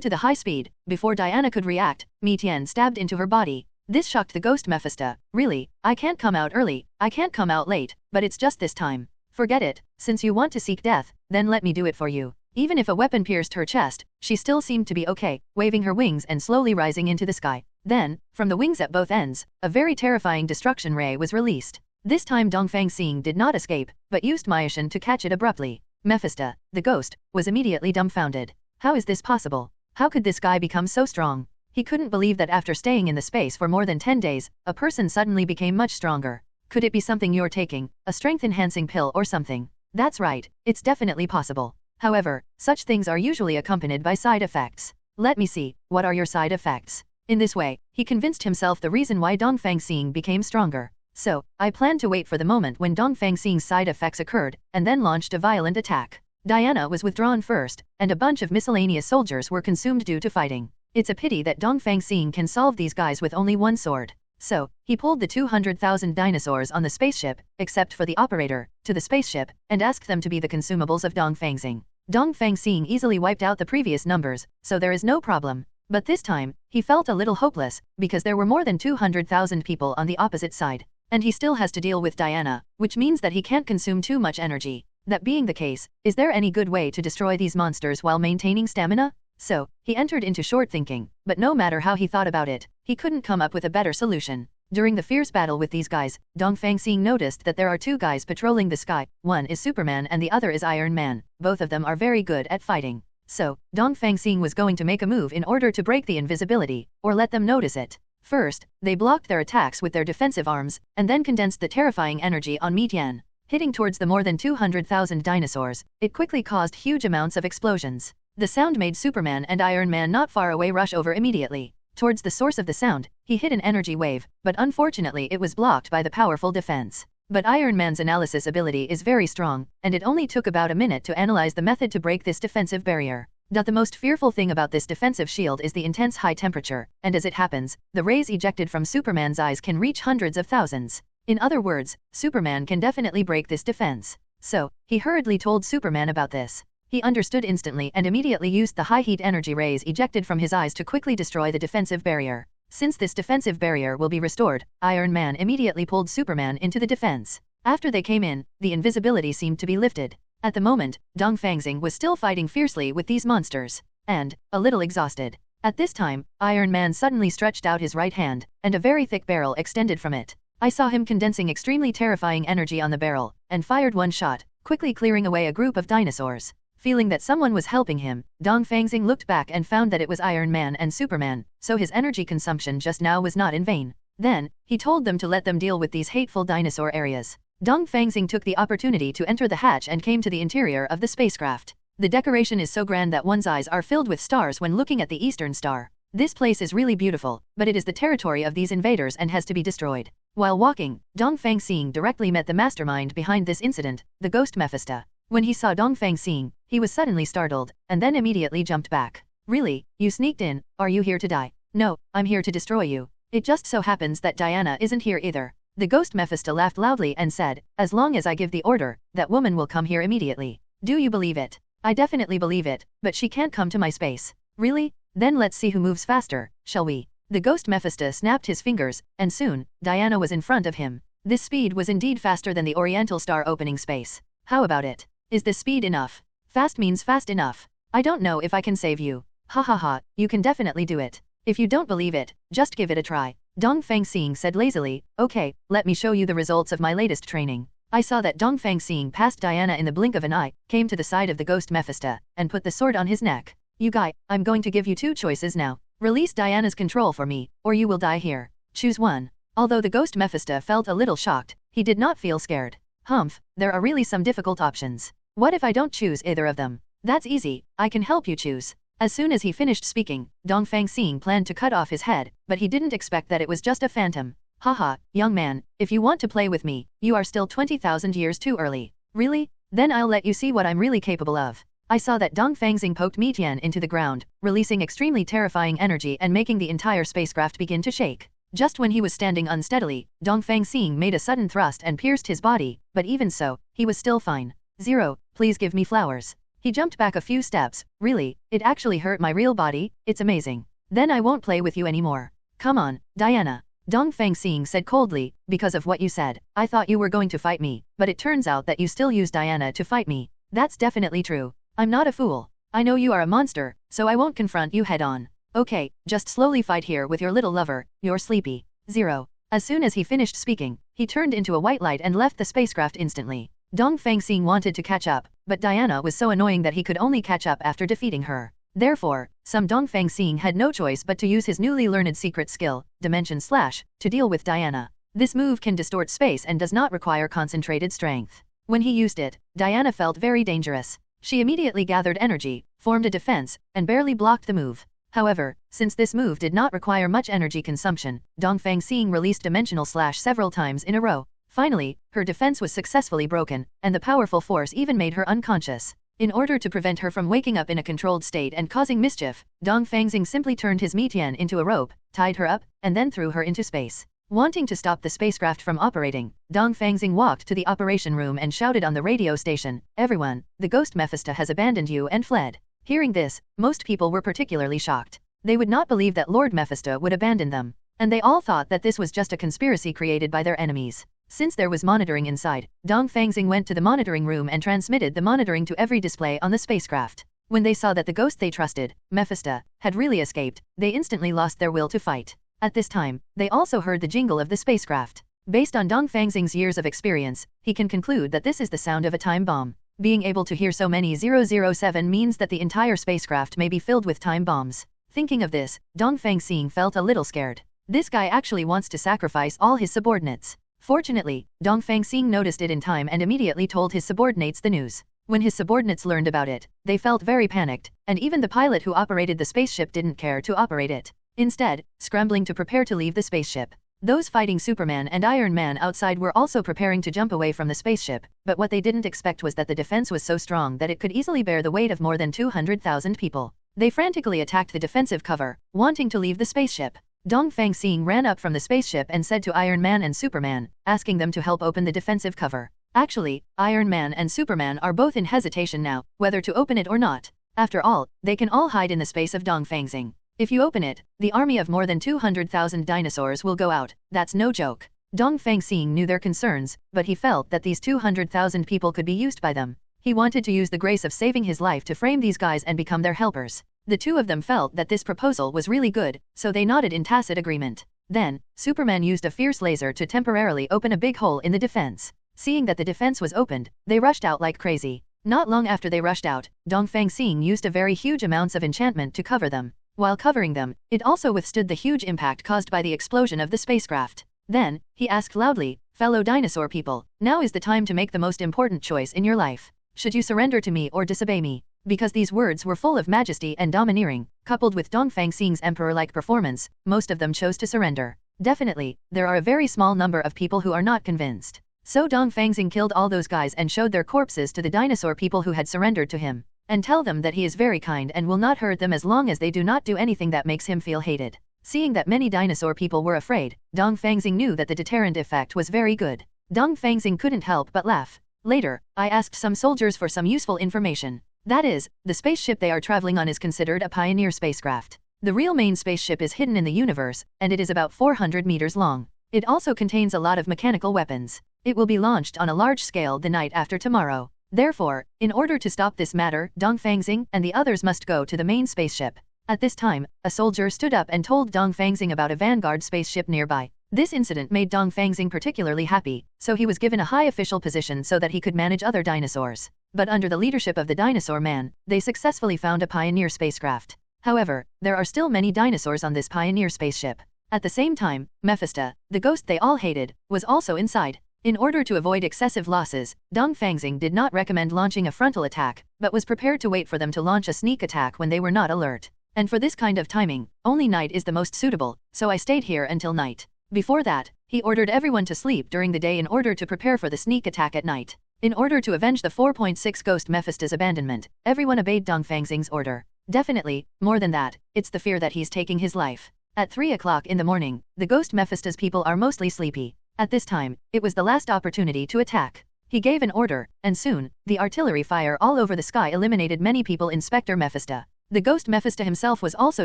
B: to the high speed, before Diana could react, Tian stabbed into her body. This shocked the ghost Mephisto. Really, I can't come out early, I can't come out late, but it's just this time. Forget it, since you want to seek death, then let me do it for you. Even if a weapon pierced her chest, she still seemed to be okay, waving her wings and slowly rising into the sky. Then, from the wings at both ends, a very terrifying destruction ray was released. This time Dongfang Xing did not escape, but used Myoshin to catch it abruptly. Mephisto, the ghost, was immediately dumbfounded. How is this possible? How could this guy become so strong? He couldn't believe that after staying in the space for more than 10 days, a person suddenly became much stronger. Could it be something you're taking, a strength-enhancing pill or something? That's right, it's definitely possible. However, such things are usually accompanied by side effects. Let me see, what are your side effects? In this way, he convinced himself the reason why Dongfang Xing became stronger. So, I planned to wait for the moment when Dongfang Xing's side effects occurred, and then launched a violent attack. Diana was withdrawn first, and a bunch of miscellaneous soldiers were consumed due to fighting. It's a pity that Dongfang Xing can solve these guys with only one sword. So, he pulled the 200,000 dinosaurs on the spaceship, except for the operator, to the spaceship, and asked them to be the consumables of Dongfang Xing. Dongfang Xing easily wiped out the previous numbers, so there is no problem. But this time, he felt a little hopeless, because there were more than 200,000 people on the opposite side. And he still has to deal with Diana, which means that he can't consume too much energy. That being the case, is there any good way to destroy these monsters while maintaining stamina? So, he entered into short thinking, but no matter how he thought about it, he couldn't come up with a better solution. During the fierce battle with these guys, Dongfang Xing noticed that there are two guys patrolling the sky, one is Superman and the other is Iron Man, both of them are very good at fighting. So, Dongfang Xing was going to make a move in order to break the invisibility, or let them notice it. First, they blocked their attacks with their defensive arms, and then condensed the terrifying energy on Tian. Hitting towards the more than 200,000 dinosaurs, it quickly caused huge amounts of explosions. The sound made Superman and Iron Man not far away rush over immediately. Towards the source of the sound, he hit an energy wave, but unfortunately it was blocked by the powerful defense. But Iron Man's analysis ability is very strong, and it only took about a minute to analyze the method to break this defensive barrier. The most fearful thing about this defensive shield is the intense high temperature, and as it happens, the rays ejected from Superman's eyes can reach hundreds of thousands. In other words, Superman can definitely break this defense. So, he hurriedly told Superman about this. He understood instantly and immediately used the high heat energy rays ejected from his eyes to quickly destroy the defensive barrier. Since this defensive barrier will be restored, Iron Man immediately pulled Superman into the defense. After they came in, the invisibility seemed to be lifted. At the moment, Dongfang Xing was still fighting fiercely with these monsters, and, a little exhausted. At this time, Iron Man suddenly stretched out his right hand, and a very thick barrel extended from it. I saw him condensing extremely terrifying energy on the barrel, and fired one shot, quickly clearing away a group of dinosaurs. Feeling that someone was helping him, Dongfang Xing looked back and found that it was Iron Man and Superman, so his energy consumption just now was not in vain. Then, he told them to let them deal with these hateful dinosaur areas. Dongfang Xing took the opportunity to enter the hatch and came to the interior of the spacecraft. The decoration is so grand that one's eyes are filled with stars when looking at the Eastern Star. This place is really beautiful, but it is the territory of these invaders and has to be destroyed. While walking, Dongfang Xing directly met the mastermind behind this incident, the ghost Mephisto. When he saw Dongfang Xing, he was suddenly startled, and then immediately jumped back. Really, you sneaked in, are you here to die? No, I'm here to destroy you. It just so happens that Diana isn't here either. The ghost Mephisto laughed loudly and said, as long as I give the order, that woman will come here immediately. Do you believe it? I definitely believe it, but she can't come to my space. Really? Then let's see who moves faster, shall we? The ghost Mephisto snapped his fingers, and soon, Diana was in front of him. This speed was indeed faster than the Oriental Star opening space. How about it? Is this speed enough? Fast means fast enough. I don't know if I can save you. Ha ha ha, you can definitely do it. If you don't believe it, just give it a try. Dongfang Xing said lazily, okay, let me show you the results of my latest training. I saw that Dongfang Xing passed Diana in the blink of an eye, came to the side of the ghost Mephisto, and put the sword on his neck. You guy, I'm going to give you two choices now. Release Diana's control for me, or you will die here. Choose one. Although the ghost Mephisto felt a little shocked, he did not feel scared. Humph, there are really some difficult options. What if I don't choose either of them? That's easy, I can help you choose. As soon as he finished speaking, Dongfang Xing planned to cut off his head, but he didn't expect that it was just a phantom. Haha, young man, if you want to play with me, you are still 20,000 years too early. Really? Then I'll let you see what I'm really capable of. I saw that Dongfang Xing poked Mitian into the ground, releasing extremely terrifying energy and making the entire spacecraft begin to shake. Just when he was standing unsteadily, Dongfang Xing made a sudden thrust and pierced his body, but even so, he was still fine. Zero, please give me flowers. He jumped back a few steps. Really, it actually hurt my real body, it's amazing. Then I won't play with you anymore. Come on, Diana. Dongfang Xing said coldly, because of what you said, I thought you were going to fight me, but it turns out that you still use Diana to fight me. That's definitely true. I'm not a fool. I know you are a monster, so I won't confront you head on. Okay, just slowly fight here with your little lover, you're sleepy. Zero. As soon as he finished speaking, he turned into a white light and left the spacecraft instantly. Dongfang Xing wanted to catch up, but Diana was so annoying that he could only catch up after defeating her. Therefore, Dongfang Xing had no choice but to use his newly learned secret skill, Dimension Slash, to deal with Diana. This move can distort space and does not require concentrated strength. When he used it, Diana felt very dangerous. She immediately gathered energy, formed a defense, and barely blocked the move. However, since this move did not require much energy consumption, Dongfang Xing released Dimensional Slash several times in a row. Finally, her defense was successfully broken, and the powerful force even made her unconscious. In order to prevent her from waking up in a controlled state and causing mischief, Dongfang Xing simply turned his Mitian into a rope, tied her up, and then threw her into space. Wanting to stop the spacecraft from operating, Dongfang Xing walked to the operation room and shouted on the radio station, "Everyone, the ghost Mephisto has abandoned you and fled." Hearing this, most people were particularly shocked. They would not believe that Lord Mephisto would abandon them, and they all thought that this was just a conspiracy created by their enemies. Since there was monitoring inside, Dongfang Xing went to the monitoring room and transmitted the monitoring to every display on the spacecraft. When they saw that the ghost they trusted, Mephisto, had really escaped, they instantly lost their will to fight. At this time, they also heard the jingle of the spacecraft. Based on Dongfang Xing's years of experience, he can conclude that this is the sound of a time bomb. Being able to hear so many 007 means that the entire spacecraft may be filled with time bombs. Thinking of this, Dongfang Xing felt a little scared. This guy actually wants to sacrifice all his subordinates. Fortunately, Dongfang Xing noticed it in time and immediately told his subordinates the news. When his subordinates learned about it, they felt very panicked, and even the pilot who operated the spaceship didn't care to operate it. Instead, scrambling to prepare to leave the spaceship. Those fighting Superman and Iron Man outside were also preparing to jump away from the spaceship, but what they didn't expect was that the defense was so strong that it could easily bear the weight of more than 200,000 people. They frantically attacked the defensive cover, wanting to leave the spaceship. Dongfang Xing ran up from the spaceship and said to Iron Man and Superman, asking them to help open the defensive cover. Actually, Iron Man and Superman are both in hesitation now, whether to open it or not. After all, they can all hide in the space of Dongfang Xing. If you open it, the army of more than 200,000 dinosaurs will go out, that's no joke. Dongfang Xing knew their concerns, but he felt that these 200,000 people could be used by them. He wanted to use the grace of saving his life to frame these guys and become their helpers. The two of them felt that this proposal was really good, so they nodded in tacit agreement. Then, Superman used a fierce laser to temporarily open a big hole in the defense. Seeing that the defense was opened, they rushed out like crazy. Not long after they rushed out, Dongfang Xing used a very huge amounts of enchantment to cover them. While covering them, it also withstood the huge impact caused by the explosion of the spacecraft. Then, he asked loudly, "Fellow dinosaur people, now is the time to make the most important choice in your life. Should you surrender to me or disobey me?" Because these words were full of majesty and domineering, coupled with Dongfang Xing's emperor-like performance, most of them chose to surrender. Definitely, there are a very small number of people who are not convinced. So Dongfang Xing killed all those guys and showed their corpses to the dinosaur people who had surrendered to him. And tell them that he is very kind and will not hurt them as long as they do not do anything that makes him feel hated. Seeing that many dinosaur people were afraid, Dongfang Xing knew that the deterrent effect was very good. Dongfang Xing couldn't help but laugh. Later, I asked some soldiers for some useful information. That is, the spaceship they are traveling on is considered a pioneer spacecraft. The real main spaceship is hidden in the universe, and it is about 400 meters long. It also contains a lot of mechanical weapons. It will be launched on a large scale the night after tomorrow. Therefore, in order to stop this matter, Dongfang Xing and the others must go to the main spaceship. At this time, a soldier stood up and told Dongfang Xing about a vanguard spaceship nearby. This incident made Dongfang Xing particularly happy, so he was given a high official position so that he could manage other dinosaurs. But under the leadership of the dinosaur man, they successfully found a pioneer spacecraft. However, there are still many dinosaurs on this pioneer spaceship. At the same time, Mephisto, the ghost they all hated, was also inside. In order to avoid excessive losses, Dongfang Xing did not recommend launching a frontal attack, but was prepared to wait for them to launch a sneak attack when they were not alert. And for this kind of timing, only night is the most suitable, so I stayed here until night. Before that, he ordered everyone to sleep during the day in order to prepare for the sneak attack at night. In order to avenge the 4.6 ghost Mephisto's abandonment, everyone obeyed Dongfang Xing's order. Definitely, more than that, it's the fear that he's taking his life. At 3 o'clock in the morning, the ghost Mephisto's people are mostly sleepy. At this time, it was the last opportunity to attack. He gave an order, and soon, the artillery fire all over the sky eliminated many people. Inspector Mephisto. The ghost Mephisto himself was also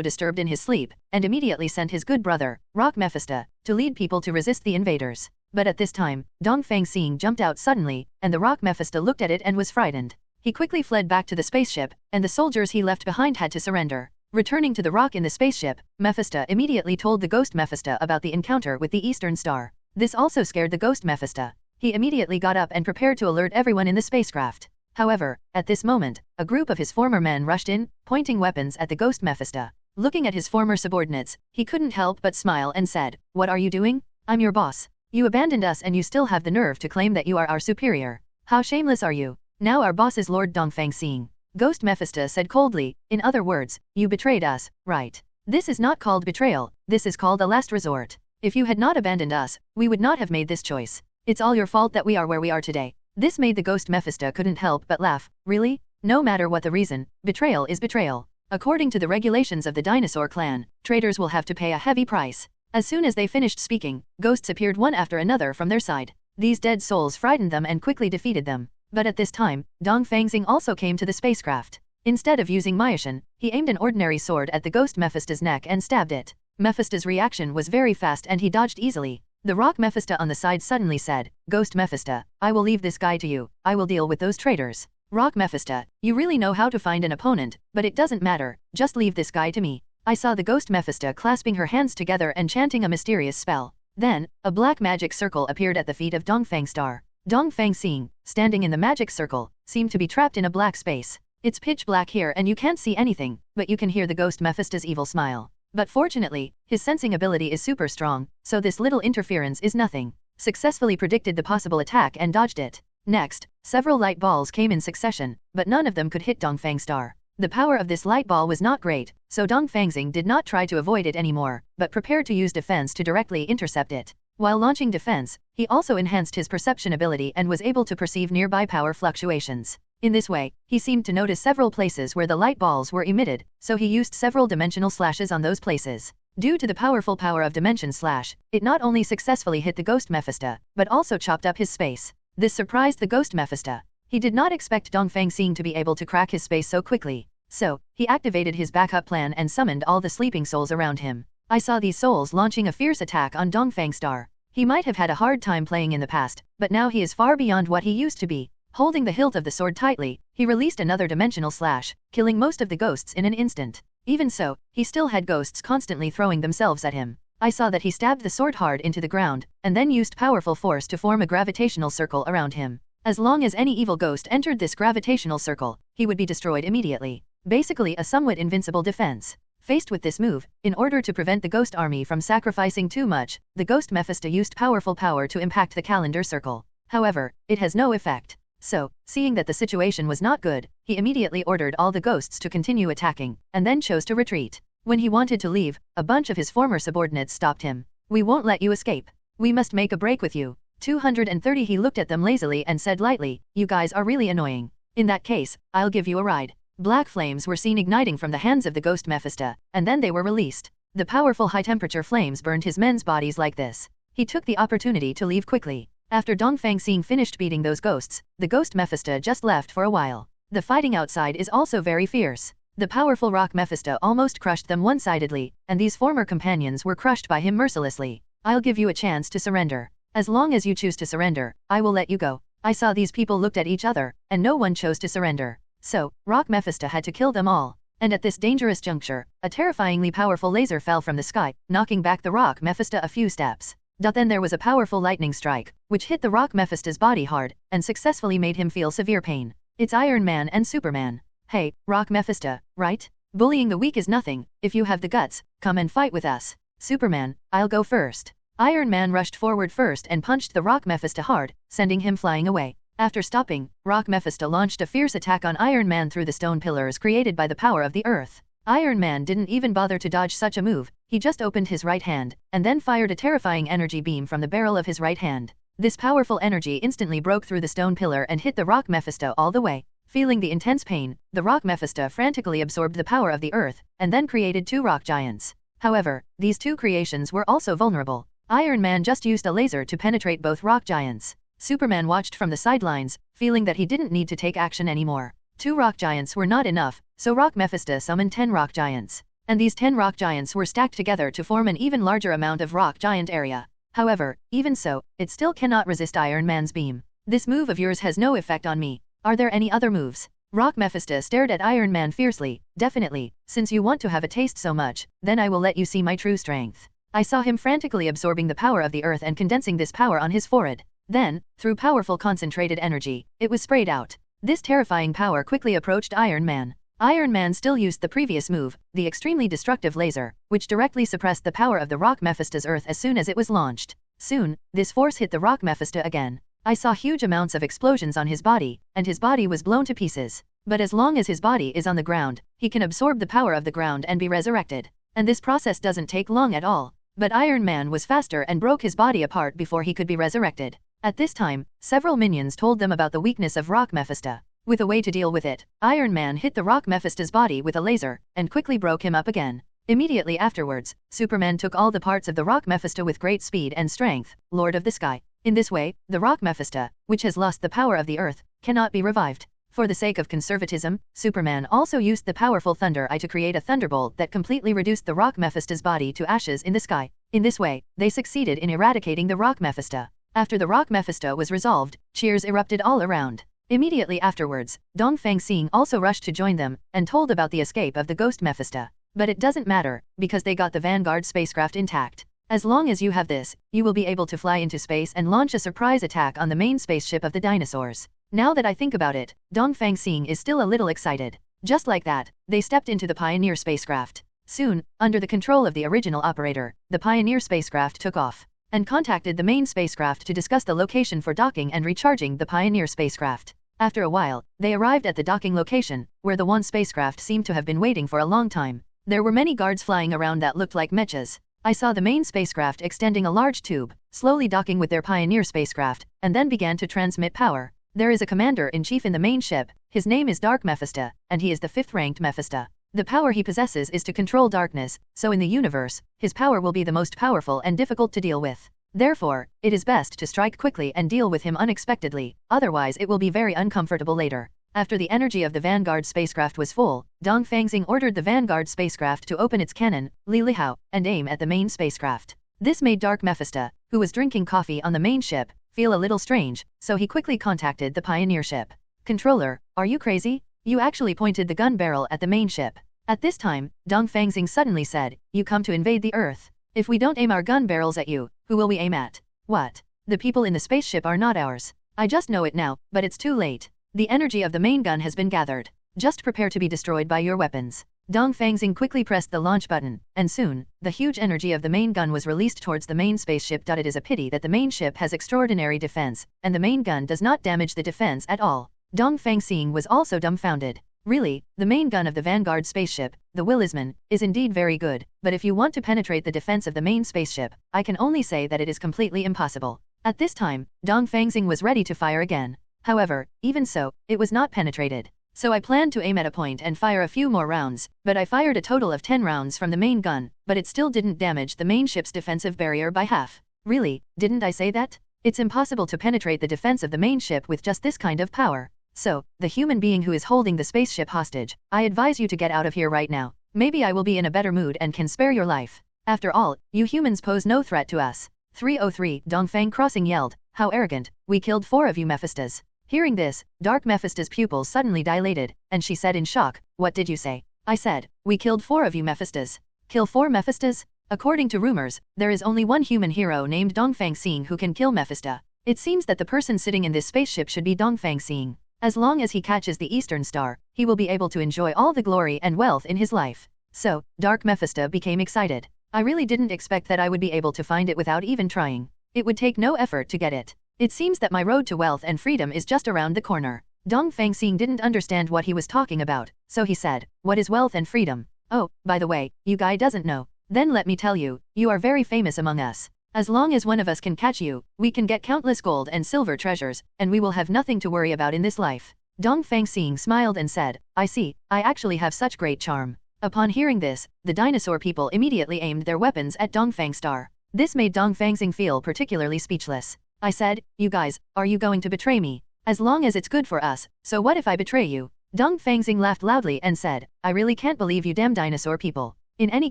B: disturbed in his sleep, and immediately sent his good brother, Rock Mephisto, to lead people to resist the invaders. But at this time, Dongfang Xing jumped out suddenly, and the Rock Mephisto looked at it and was frightened. He quickly fled back to the spaceship, and the soldiers he left behind had to surrender. Returning to the rock in the spaceship, Mephisto immediately told the ghost Mephisto about the encounter with the Eastern Star. This also scared the ghost Mephisto. He immediately got up and prepared to alert everyone in the spacecraft. However, at this moment, a group of his former men rushed in, pointing weapons at the ghost Mephisto. Looking at his former subordinates, he couldn't help but smile and said, "What are you doing? I'm your boss. You abandoned us and you still have the nerve to claim that you are our superior. How shameless are you? Now our boss is Lord Dongfang Xing." Ghost Mephisto said coldly, "In other words, you betrayed us, right? This is not called betrayal, this is called a last resort. If you had not abandoned us, we would not have made this choice. It's all your fault that we are where we are today." This made the ghost Mephisto couldn't help but laugh. Really? No matter what the reason, betrayal is betrayal. According to the regulations of the dinosaur clan, traitors will have to pay a heavy price. As soon as they finished speaking, ghosts appeared one after another from their side. These dead souls frightened them and quickly defeated them. But at this time, Dongfang Xing also came to the spacecraft. Instead of using Myashin, he aimed an ordinary sword at the ghost Mephisto's neck and stabbed it. Mephisto's reaction was very fast and he dodged easily. The rock Mephisto on the side suddenly said, "Ghost Mephisto, I will leave this guy to you, I will deal with those traitors." Rock Mephisto, you really know how to find an opponent, but it doesn't matter, just leave this guy to me. I saw the ghost Mephisto clasping her hands together and chanting a mysterious spell. Then, a black magic circle appeared at the feet of Dongfang Star. Dongfang Xing, standing in the magic circle, seemed to be trapped in a black space. It's pitch black here and you can't see anything, but you can hear the ghost Mephisto's evil smile. But fortunately, his sensing ability is super strong, so this little interference is nothing. Successfully predicted the possible attack and dodged it. Next, several light balls came in succession, but none of them could hit Dongfang Star. The power of this light ball was not great, so Dongfang Xing did not try to avoid it anymore, but prepared to use defense to directly intercept it. While launching defense, he also enhanced his perception ability and was able to perceive nearby power fluctuations. In this way, he seemed to notice several places where the light balls were emitted, so he used several dimensional slashes on those places. Due to the powerful power of Dimension Slash, it not only successfully hit the ghost Mephisto, but also chopped up his space. This surprised the ghost Mephisto. He did not expect Dongfang Xing to be able to crack his space so quickly. So, he activated his backup plan and summoned all the sleeping souls around him. I saw these souls launching a fierce attack on Dongfang Star. He might have had a hard time playing in the past, but now he is far beyond what he used to be. Holding the hilt of the sword tightly, he released another dimensional slash, killing most of the ghosts in an instant. Even so, he still had ghosts constantly throwing themselves at him. I saw that he stabbed the sword hard into the ground, and then used powerful force to form a gravitational circle around him. As long as any evil ghost entered this gravitational circle, he would be destroyed immediately. Basically a somewhat invincible defense. Faced with this move, in order to prevent the ghost army from sacrificing too much, the ghost Mephisto used powerful power to impact the calendar circle. However, it has no effect. So, seeing that the situation was not good, he immediately ordered all the ghosts to continue attacking, and then chose to retreat. When he wanted to leave, a bunch of his former subordinates stopped him. "We won't let you escape. We must make a break with you." 230 He looked at them lazily and said lightly, "You guys are really annoying. In that case, I'll give you a ride." Black flames were seen igniting from the hands of the ghost Mephisto, and then they were released. The powerful high-temperature flames burned his men's bodies like this. He took the opportunity to leave quickly. After Dongfang Xing finished beating those ghosts, the ghost Mephisto just left for a while. The fighting outside is also very fierce. The powerful rock Mephisto almost crushed them one-sidedly, and these former companions were crushed by him mercilessly. "I'll give you a chance to surrender. As long as you choose to surrender, I will let you go." I saw these people looked at each other, and no one chose to surrender. So, Rock Mephisto had to kill them all. And at this dangerous juncture, a terrifyingly powerful laser fell from the sky, knocking back the Rock Mephisto a few steps. Then there was a powerful lightning strike, which hit the rock Mephisto's body hard, and successfully made him feel severe pain. It's Iron Man and Superman. Hey, Rock Mephisto, right? Bullying the weak is nothing. If you have the guts, come and fight with us. Superman, I'll go first. Iron Man rushed forward first and punched the rock Mephisto hard, sending him flying away. After stopping, rock Mephisto launched a fierce attack on Iron Man through the stone pillars created by the power of the earth. Iron Man didn't even bother to dodge such a move, he just opened his right hand, and then fired a terrifying energy beam from the barrel of his right hand. This powerful energy instantly broke through the stone pillar and hit the rock Mephisto all the way. Feeling the intense pain, the rock Mephisto frantically absorbed the power of the earth, and then created two rock giants. However, these two creations were also vulnerable. Iron Man just used a laser to penetrate both rock giants. Superman watched from the sidelines, feeling that he didn't need to take action anymore. 2 rock giants were not enough, so Rock Mephisto summoned 10 rock giants. And these 10 rock giants were stacked together to form an even larger amount of rock giant area. However, even so, it still cannot resist Iron Man's beam. This move of yours has no effect on me. Are there any other moves? Rock Mephisto stared at Iron Man fiercely. Definitely, since you want to have a taste so much, then I will let you see my true strength. I saw him frantically absorbing the power of the earth and condensing this power on his forehead. Then, through powerful concentrated energy, it was sprayed out. This terrifying power quickly approached Iron Man. Iron Man still used the previous move, the extremely destructive laser, which directly suppressed the power of the rock Mephisto's earth as soon as it was launched. Soon, this force hit the rock Mephisto again. I saw huge amounts of explosions on his body, and his body was blown to pieces. But as long as his body is on the ground, he can absorb the power of the ground and be resurrected. And this process doesn't take long at all. But Iron Man was faster and broke his body apart before he could be resurrected. At this time, several minions told them about the weakness of Rock Mephisto. With a way to deal with it, Iron Man hit the Rock Mephisto's body with a laser, and quickly broke him up again. Immediately afterwards, Superman took all the parts of the Rock Mephisto with great speed and strength, Lord of the Sky. In this way, the Rock Mephisto, which has lost the power of the earth, cannot be revived. For the sake of conservatism, Superman also used the powerful Thunder Eye to create a thunderbolt that completely reduced the Rock Mephisto's body to ashes in the sky. In this way, they succeeded in eradicating the Rock Mephisto. After the Rock Mephisto was resolved, cheers erupted all around. Immediately afterwards, Dongfang Xing also rushed to join them, and told about the escape of the Ghost Mephisto. But it doesn't matter, because they got the Vanguard spacecraft intact. As long as you have this, you will be able to fly into space and launch a surprise attack on the main spaceship of the dinosaurs. Now that I think about it, Dongfang Xing is still a little excited. Just like that, they stepped into the Pioneer spacecraft. Soon, under the control of the original operator, the Pioneer spacecraft took off, and contacted the main spacecraft to discuss the location for docking and recharging the Pioneer spacecraft. After a while, they arrived at the docking location, where the one spacecraft seemed to have been waiting for a long time. There were many guards flying around that looked like mechas. I saw the main spacecraft extending a large tube, slowly docking with their Pioneer spacecraft, and then began to transmit power. There is a commander-in-chief in the main ship. His name is Dark Mephisto, and he is the 5th-ranked Mephisto. The power he possesses is to control darkness, so in the universe, his power will be the most powerful and difficult to deal with. Therefore, it is best to strike quickly and deal with him unexpectedly, otherwise it will be very uncomfortable later. After the energy of the Vanguard spacecraft was full, Dongfang Xing ordered the Vanguard spacecraft to open its cannon, Li Lihao, and aim at the main spacecraft. This made Dark Mephisto, who was drinking coffee on the main ship, feel a little strange, so he quickly contacted the Pioneer ship. Controller, are you crazy? You actually pointed the gun barrel at the main ship. At this time, Dongfang Xing suddenly said, you come to invade the Earth. If we don't aim our gun barrels at you, who will we aim at? What? The people in the spaceship are not ours. I just know it now, but it's too late. The energy of the main gun has been gathered. Just prepare to be destroyed by your weapons. Dongfang Xing quickly pressed the launch button, and soon, the huge energy of the main gun was released towards the main spaceship. It is a pity that the main ship has extraordinary defense, and the main gun does not damage the defense at all. Dongfang Xing was also dumbfounded. Really, the main gun of the Vanguard spaceship, the Willisman, is indeed very good, but if you want to penetrate the defense of the main spaceship, I can only say that it is completely impossible. At this time, Dongfang Xing was ready to fire again. However, even so, it was not penetrated. So I planned to aim at a point and fire a few more rounds, but I fired a total of 10 rounds from the main gun, but it still didn't damage the main ship's defensive barrier by half. Really, didn't I say that? It's impossible to penetrate the defense of the main ship with just this kind of power. So, the human being who is holding the spaceship hostage, I advise you to get out of here right now. Maybe I will be in a better mood and can spare your life. After all, you humans pose no threat to us. 303, Dongfang Crossing yelled, how arrogant, we killed 4 of you Mephistos. Hearing this, Dark Mephisto's pupils suddenly dilated, and she said in shock, what did you say? I said, we killed 4 of you Mephistos. Kill 4 Mephistos? According to rumors, there is only one human hero named Dongfang Xing who can kill Mephisto. It seems that the person sitting in this spaceship should be Dongfang Xing. As long as he catches the Eastern Star, he will be able to enjoy all the glory and wealth in his life. So, Dark Mephisto became excited. I really didn't expect that I would be able to find it without even trying. It would take no effort to get it. It seems that my road to wealth and freedom is just around the corner. Dongfang Xing didn't understand what he was talking about, so he said, "What is wealth and freedom? Oh, by the way, you guy doesn't know. Then let me tell you, you are very famous among us. As long as one of us can catch you, we can get countless gold and silver treasures, and we will have nothing to worry about in this life." Dongfang Xing smiled and said, "I see, I actually have such great charm." Upon hearing this, the dinosaur people immediately aimed their weapons at Dongfang Star. This made Dongfang Xing feel particularly speechless. I said, "You guys, are you going to betray me? As long as it's good for us, so what if I betray you?" Dongfang Xing laughed loudly and said, "I really can't believe you damn dinosaur people. In any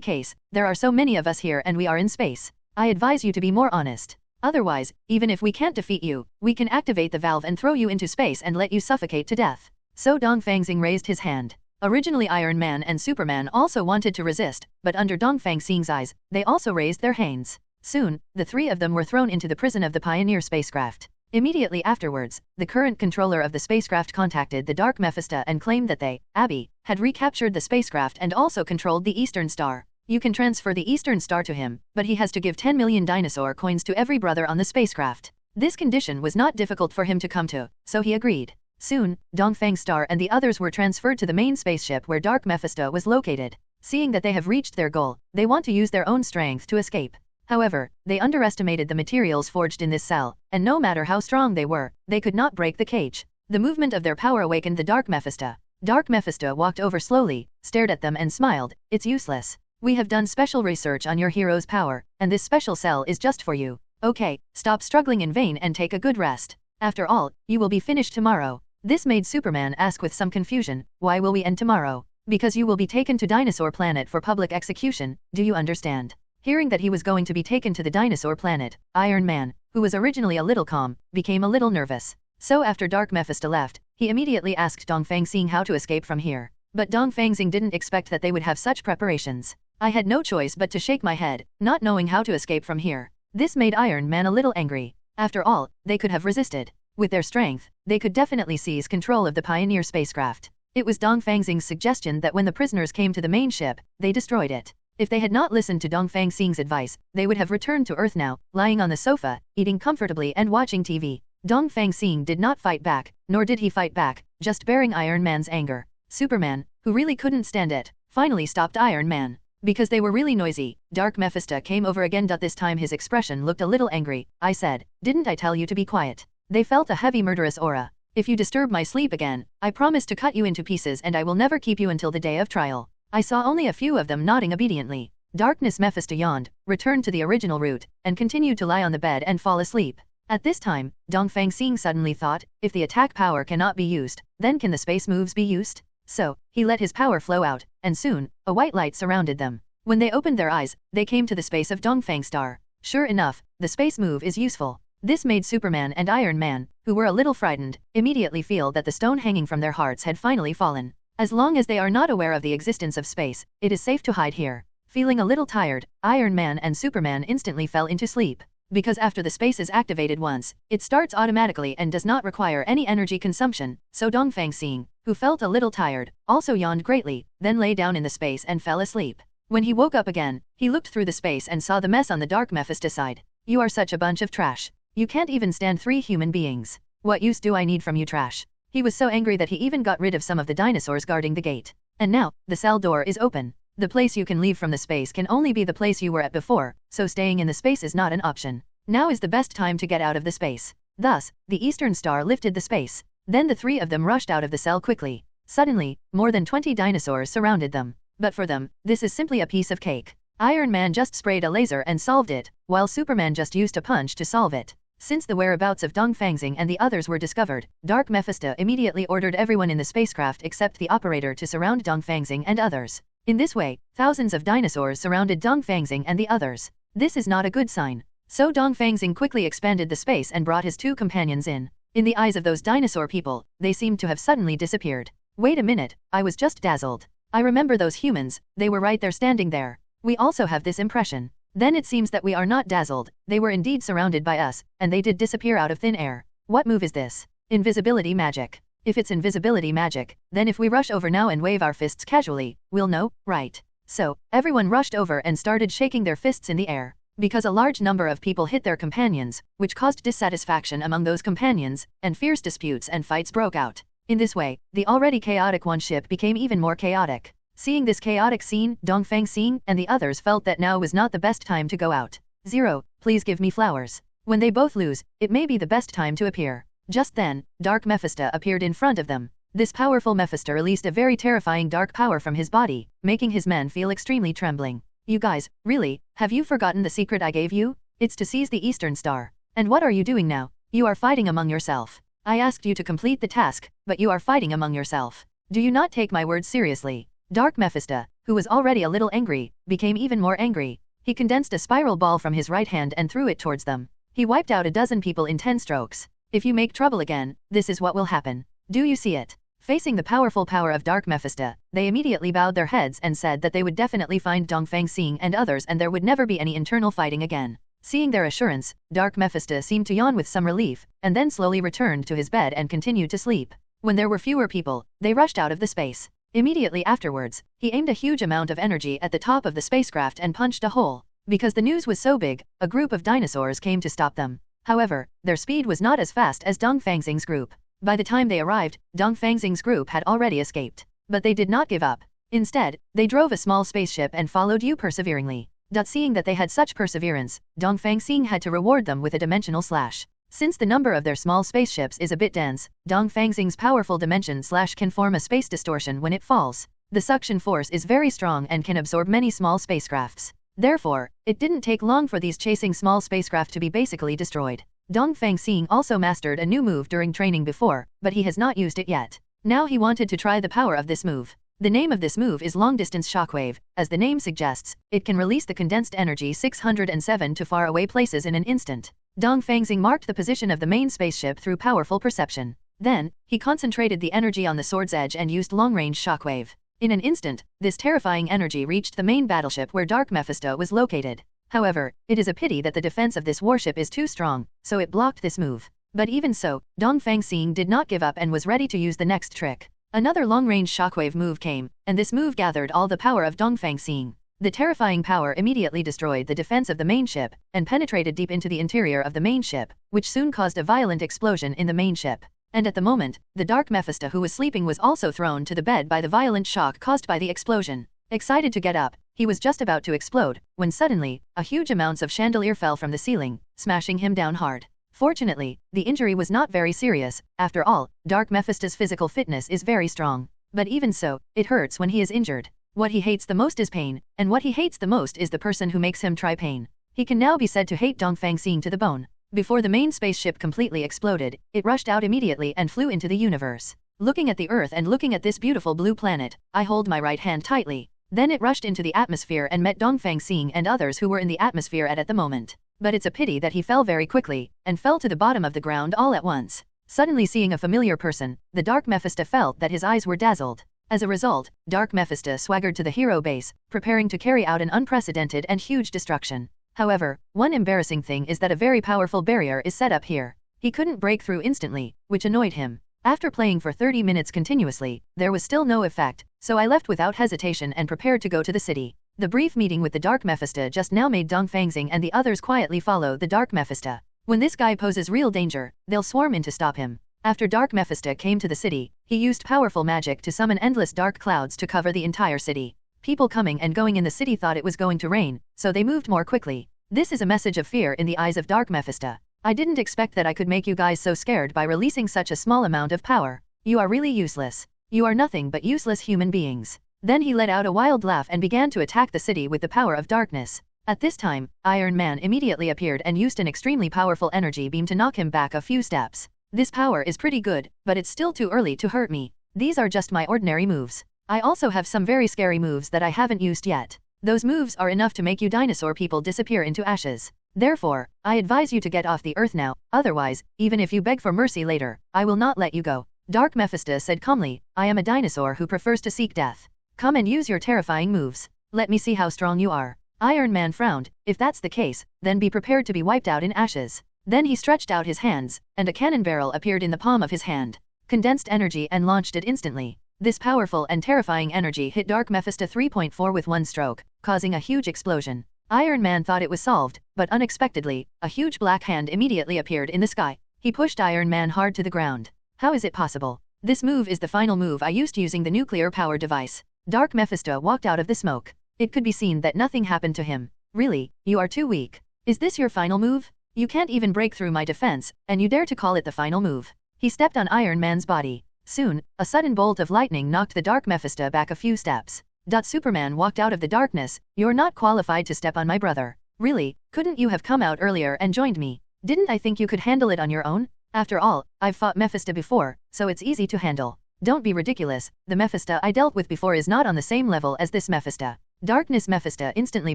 B: case, there are so many of us here and we are in space. I advise you to be more honest. Otherwise, even if we can't defeat you, we can activate the valve and throw you into space and let you suffocate to death." So Dongfang Xing raised his hand. Originally Iron Man and Superman also wanted to resist, but under Dongfang Xing's eyes, they also raised their hands. Soon, the three of them were thrown into the prison of the Pioneer spacecraft. Immediately afterwards, the current controller of the spacecraft contacted the Dark Mephisto and claimed that they, Abby, had recaptured the spacecraft and also controlled the Eastern Star. You can transfer the Eastern Star to him, but he has to give 10 million dinosaur coins to every brother on the spacecraft. This condition was not difficult for him to come to, so he agreed. Soon, Dongfang Star and the others were transferred to the main spaceship where Dark Mephisto was located. Seeing that they have reached their goal, they want to use their own strength to escape. However, they underestimated the materials forged in this cell, and no matter how strong they were, they could not break the cage. The movement of their power awakened the Dark Mephisto. Dark Mephisto walked over slowly, stared at them and smiled. "It's useless. We have done special research on your hero's power, and this special cell is just for you. Okay, stop struggling in vain and take a good rest. After all, you will be finished tomorrow." This made Superman ask with some confusion, "Why will we end tomorrow?" "Because you will be taken to Dinosaur Planet for public execution, do you understand?" Hearing that he was going to be taken to the dinosaur planet, Iron Man, who was originally a little calm, became a little nervous. So after Dark Mephisto left, he immediately asked Dongfang Xing how to escape from here. But Dongfang Xing didn't expect that they would have such preparations. "I had no choice but to shake my head, not knowing how to escape from here." This made Iron Man a little angry. After all, they could have resisted. With their strength, they could definitely seize control of the Pioneer spacecraft. It was Dongfang Xing's suggestion that when the prisoners came to the main ship, they destroyed it. If they had not listened to Dongfang Xing's advice, they would have returned to Earth now, lying on the sofa, eating comfortably and watching TV. Dongfang Xing did not fight back, nor did he fight back, just bearing Iron Man's anger. Superman, who really couldn't stand it, finally stopped Iron Man. Because they were really noisy, Dark Mephisto came over again. This time his expression looked a little angry. "I said, didn't I tell you to be quiet?" They felt a heavy murderous aura. "If you disturb my sleep again, I promise to cut you into pieces and I will never keep you until the day of trial." I saw only a few of them nodding obediently. Darkness Mephisto yawned, returned to the original route, and continued to lie on the bed and fall asleep. At this time, Dongfang Xing suddenly thought, if the attack power cannot be used, then can the space moves be used? So, he let his power flow out, and soon, a white light surrounded them. When they opened their eyes, they came to the space of Dongfang Star. Sure enough, the space move is useful. This made Superman and Iron Man, who were a little frightened, immediately feel that the stone hanging from their hearts had finally fallen. As long as they are not aware of the existence of space, it is safe to hide here. Feeling a little tired, Iron Man and Superman instantly fell into sleep. Because after the space is activated once, it starts automatically and does not require any energy consumption, so Dongfang Xing, who felt a little tired, also yawned greatly, then lay down in the space and fell asleep. When he woke up again, he looked through the space and saw the mess on the Dark Mephisto side. "You are such a bunch of trash. You can't even stand 3 human beings. What use do I need from you, trash?" He was so angry that he even got rid of some of the dinosaurs guarding the gate. And now, the cell door is open. The place you can leave from the space can only be the place you were at before, so staying in the space is not an option. Now is the best time to get out of the space. Thus, the Eastern Star lifted the space. Then the 3 of them rushed out of the cell quickly. Suddenly, more than 20 dinosaurs surrounded them. But for them, this is simply a piece of cake. Iron Man just sprayed a laser and solved it, while Superman just used a punch to solve it. Since the whereabouts of Dongfang Xing and the others were discovered, Dark Mephisto immediately ordered everyone in the spacecraft except the operator to surround Dongfang Xing and others. In this way, thousands of dinosaurs surrounded Dongfang Xing and the others. This is not a good sign. So Dongfang Xing quickly expanded the space and brought his 2 companions in. In the eyes of those dinosaur people, they seemed to have suddenly disappeared. Wait a minute, I was just dazzled. I remember those humans, they were right there standing there. We also have this impression. Then it seems that we are not dazzled, they were indeed surrounded by us, and they did disappear out of thin air. What move is this? Invisibility magic. If it's invisibility magic, then if we rush over now and wave our fists casually, we'll know, right? So, everyone rushed over and started shaking their fists in the air. Because a large number of people hit their companions, which caused dissatisfaction among those companions, and fierce disputes and fights broke out. In this way, the already chaotic one ship became even more chaotic. Seeing this chaotic scene, Dongfang Xing and the others felt that now was not the best time to go out. 0, please give me flowers. When they both lose, it may be the best time to appear. Just then, Dark Mephisto appeared in front of them. This powerful Mephisto released a very terrifying dark power from his body, making his men feel extremely trembling. You guys, really, have you forgotten the secret I gave you? It's to seize the Eastern Star. And what are you doing now? You are fighting among yourself. I asked you to complete the task, but you are fighting among yourself. Do you not take my words seriously? Dark Mephisto, who was already a little angry, became even more angry. He condensed a spiral ball from his right hand and threw it towards them. He wiped out a dozen people in 10 strokes. If you make trouble again, this is what will happen. Do you see it? Facing the powerful power of Dark Mephisto, they immediately bowed their heads and said that they would definitely find Dongfang Xing and others and there would never be any internal fighting again. Seeing their assurance, Dark Mephisto seemed to yawn with some relief, and then slowly returned to his bed and continued to sleep. When there were fewer people, they rushed out of the space. Immediately afterwards, he aimed a huge amount of energy at the top of the spacecraft and punched a hole. Because the news was so big, a group of dinosaurs came to stop them. However, their speed was not as fast as Dongfang Xing's group. By the time they arrived, Dongfang Xing's group had already escaped. But they did not give up. Instead, they drove a small spaceship and followed you perseveringly. Seeing that they had such perseverance, Dongfang Xing had to reward them with a dimensional slash. Since the number of their small spaceships is a bit dense, Dongfang Xing's powerful dimension slash can form a space distortion when it falls. The suction force is very strong and can absorb many small spacecrafts. Therefore, it didn't take long for these chasing small spacecraft to be basically destroyed. Dongfang Xing also mastered a new move during training before, but he has not used it yet. Now he wanted to try the power of this move. The name of this move is long-distance shockwave. As the name suggests, it can release the condensed energy 607 to far away places in an instant. Dongfang Xing marked the position of the main spaceship through powerful perception. Then, he concentrated the energy on the sword's edge and used long-range shockwave. In an instant, this terrifying energy reached the main battleship where Dark Mephisto was located. However, it is a pity that the defense of this warship is too strong, so it blocked this move. But even so, Dongfang Xing did not give up and was ready to use the next trick. Another long-range shockwave move came, and this move gathered all the power of Dongfang Xing. The terrifying power immediately destroyed the defense of the main ship, and penetrated deep into the interior of the main ship, which soon caused a violent explosion in the main ship. And at the moment, the Dark Mephisto who was sleeping was also thrown to the bed by the violent shock caused by the explosion. Excited to get up, he was just about to explode, when suddenly, a huge amounts of chandelier fell from the ceiling, smashing him down hard. Fortunately, the injury was not very serious. After all, Dark Mephisto's physical fitness is very strong. But even so, it hurts when he is injured. What he hates the most is pain, and what he hates the most is the person who makes him try pain. He can now be said to hate Dongfang Xing to the bone. Before the main spaceship completely exploded, it rushed out immediately and flew into the universe. Looking at the Earth and looking at this beautiful blue planet, I hold my right hand tightly. Then it rushed into the atmosphere and met Dongfang Xing and others who were in the atmosphere at the moment. But it's a pity that he fell very quickly, and fell to the bottom of the ground all at once. Suddenly seeing a familiar person, the Dark Mephisto felt that his eyes were dazzled. As a result, Dark Mephisto swaggered to the hero base, preparing to carry out an unprecedented and huge destruction. However, one embarrassing thing is that a very powerful barrier is set up here. He couldn't break through instantly, which annoyed him. After playing for 30 minutes continuously, there was still no effect, so I left without hesitation and prepared to go to the city. The brief meeting with the Dark Mephisto just now made Dongfang Xing and the others quietly follow the Dark Mephisto. When this guy poses real danger, they'll swarm in to stop him. After Dark Mephisto came to the city, he used powerful magic to summon endless dark clouds to cover the entire city. People coming and going in the city thought it was going to rain, so they moved more quickly. This is a message of fear in the eyes of Dark Mephisto. I didn't expect that I could make you guys so scared by releasing such a small amount of power. You are really useless. You are nothing but useless human beings. Then he let out a wild laugh and began to attack the city with the power of darkness. At this time, Iron Man immediately appeared and used an extremely powerful energy beam to knock him back a few steps. This power is pretty good, but it's still too early to hurt me. These are just my ordinary moves. I also have some very scary moves that I haven't used yet. Those moves are enough to make you dinosaur people disappear into ashes. Therefore, I advise you to get off the earth now, otherwise, even if you beg for mercy later, I will not let you go. Dark Mephisto said calmly, I am a dinosaur who prefers to seek death. Come and use your terrifying moves. Let me see how strong you are. Iron Man frowned. If that's the case, then be prepared to be wiped out in ashes. Then he stretched out his hands, and a cannon barrel appeared in the palm of his hand. Condensed energy and launched it instantly. This powerful and terrifying energy hit Dark Mephisto 3.4 with one stroke, causing a huge explosion. Iron Man thought it was solved, but unexpectedly, a huge black hand immediately appeared in the sky. He pushed Iron Man hard to the ground. How is it possible? This move is the final move I used using the nuclear power device. Dark Mephisto walked out of the smoke. It could be seen that nothing happened to him. Really, you are too weak. Is this your final move? You can't even break through my defense, and you dare to call it the final move. He stepped on Iron Man's body. Soon, a sudden bolt of lightning knocked the Dark Mephisto back a few steps. Superman walked out of the darkness. You're not qualified to step on my brother. Really, couldn't you have come out earlier and joined me? Didn't I think you could handle it on your own? After all, I've fought Mephisto before, so it's easy to handle. Don't be ridiculous. The Mephisto I dealt with before is not on the same level as this Mephisto. Darkness Mephisto instantly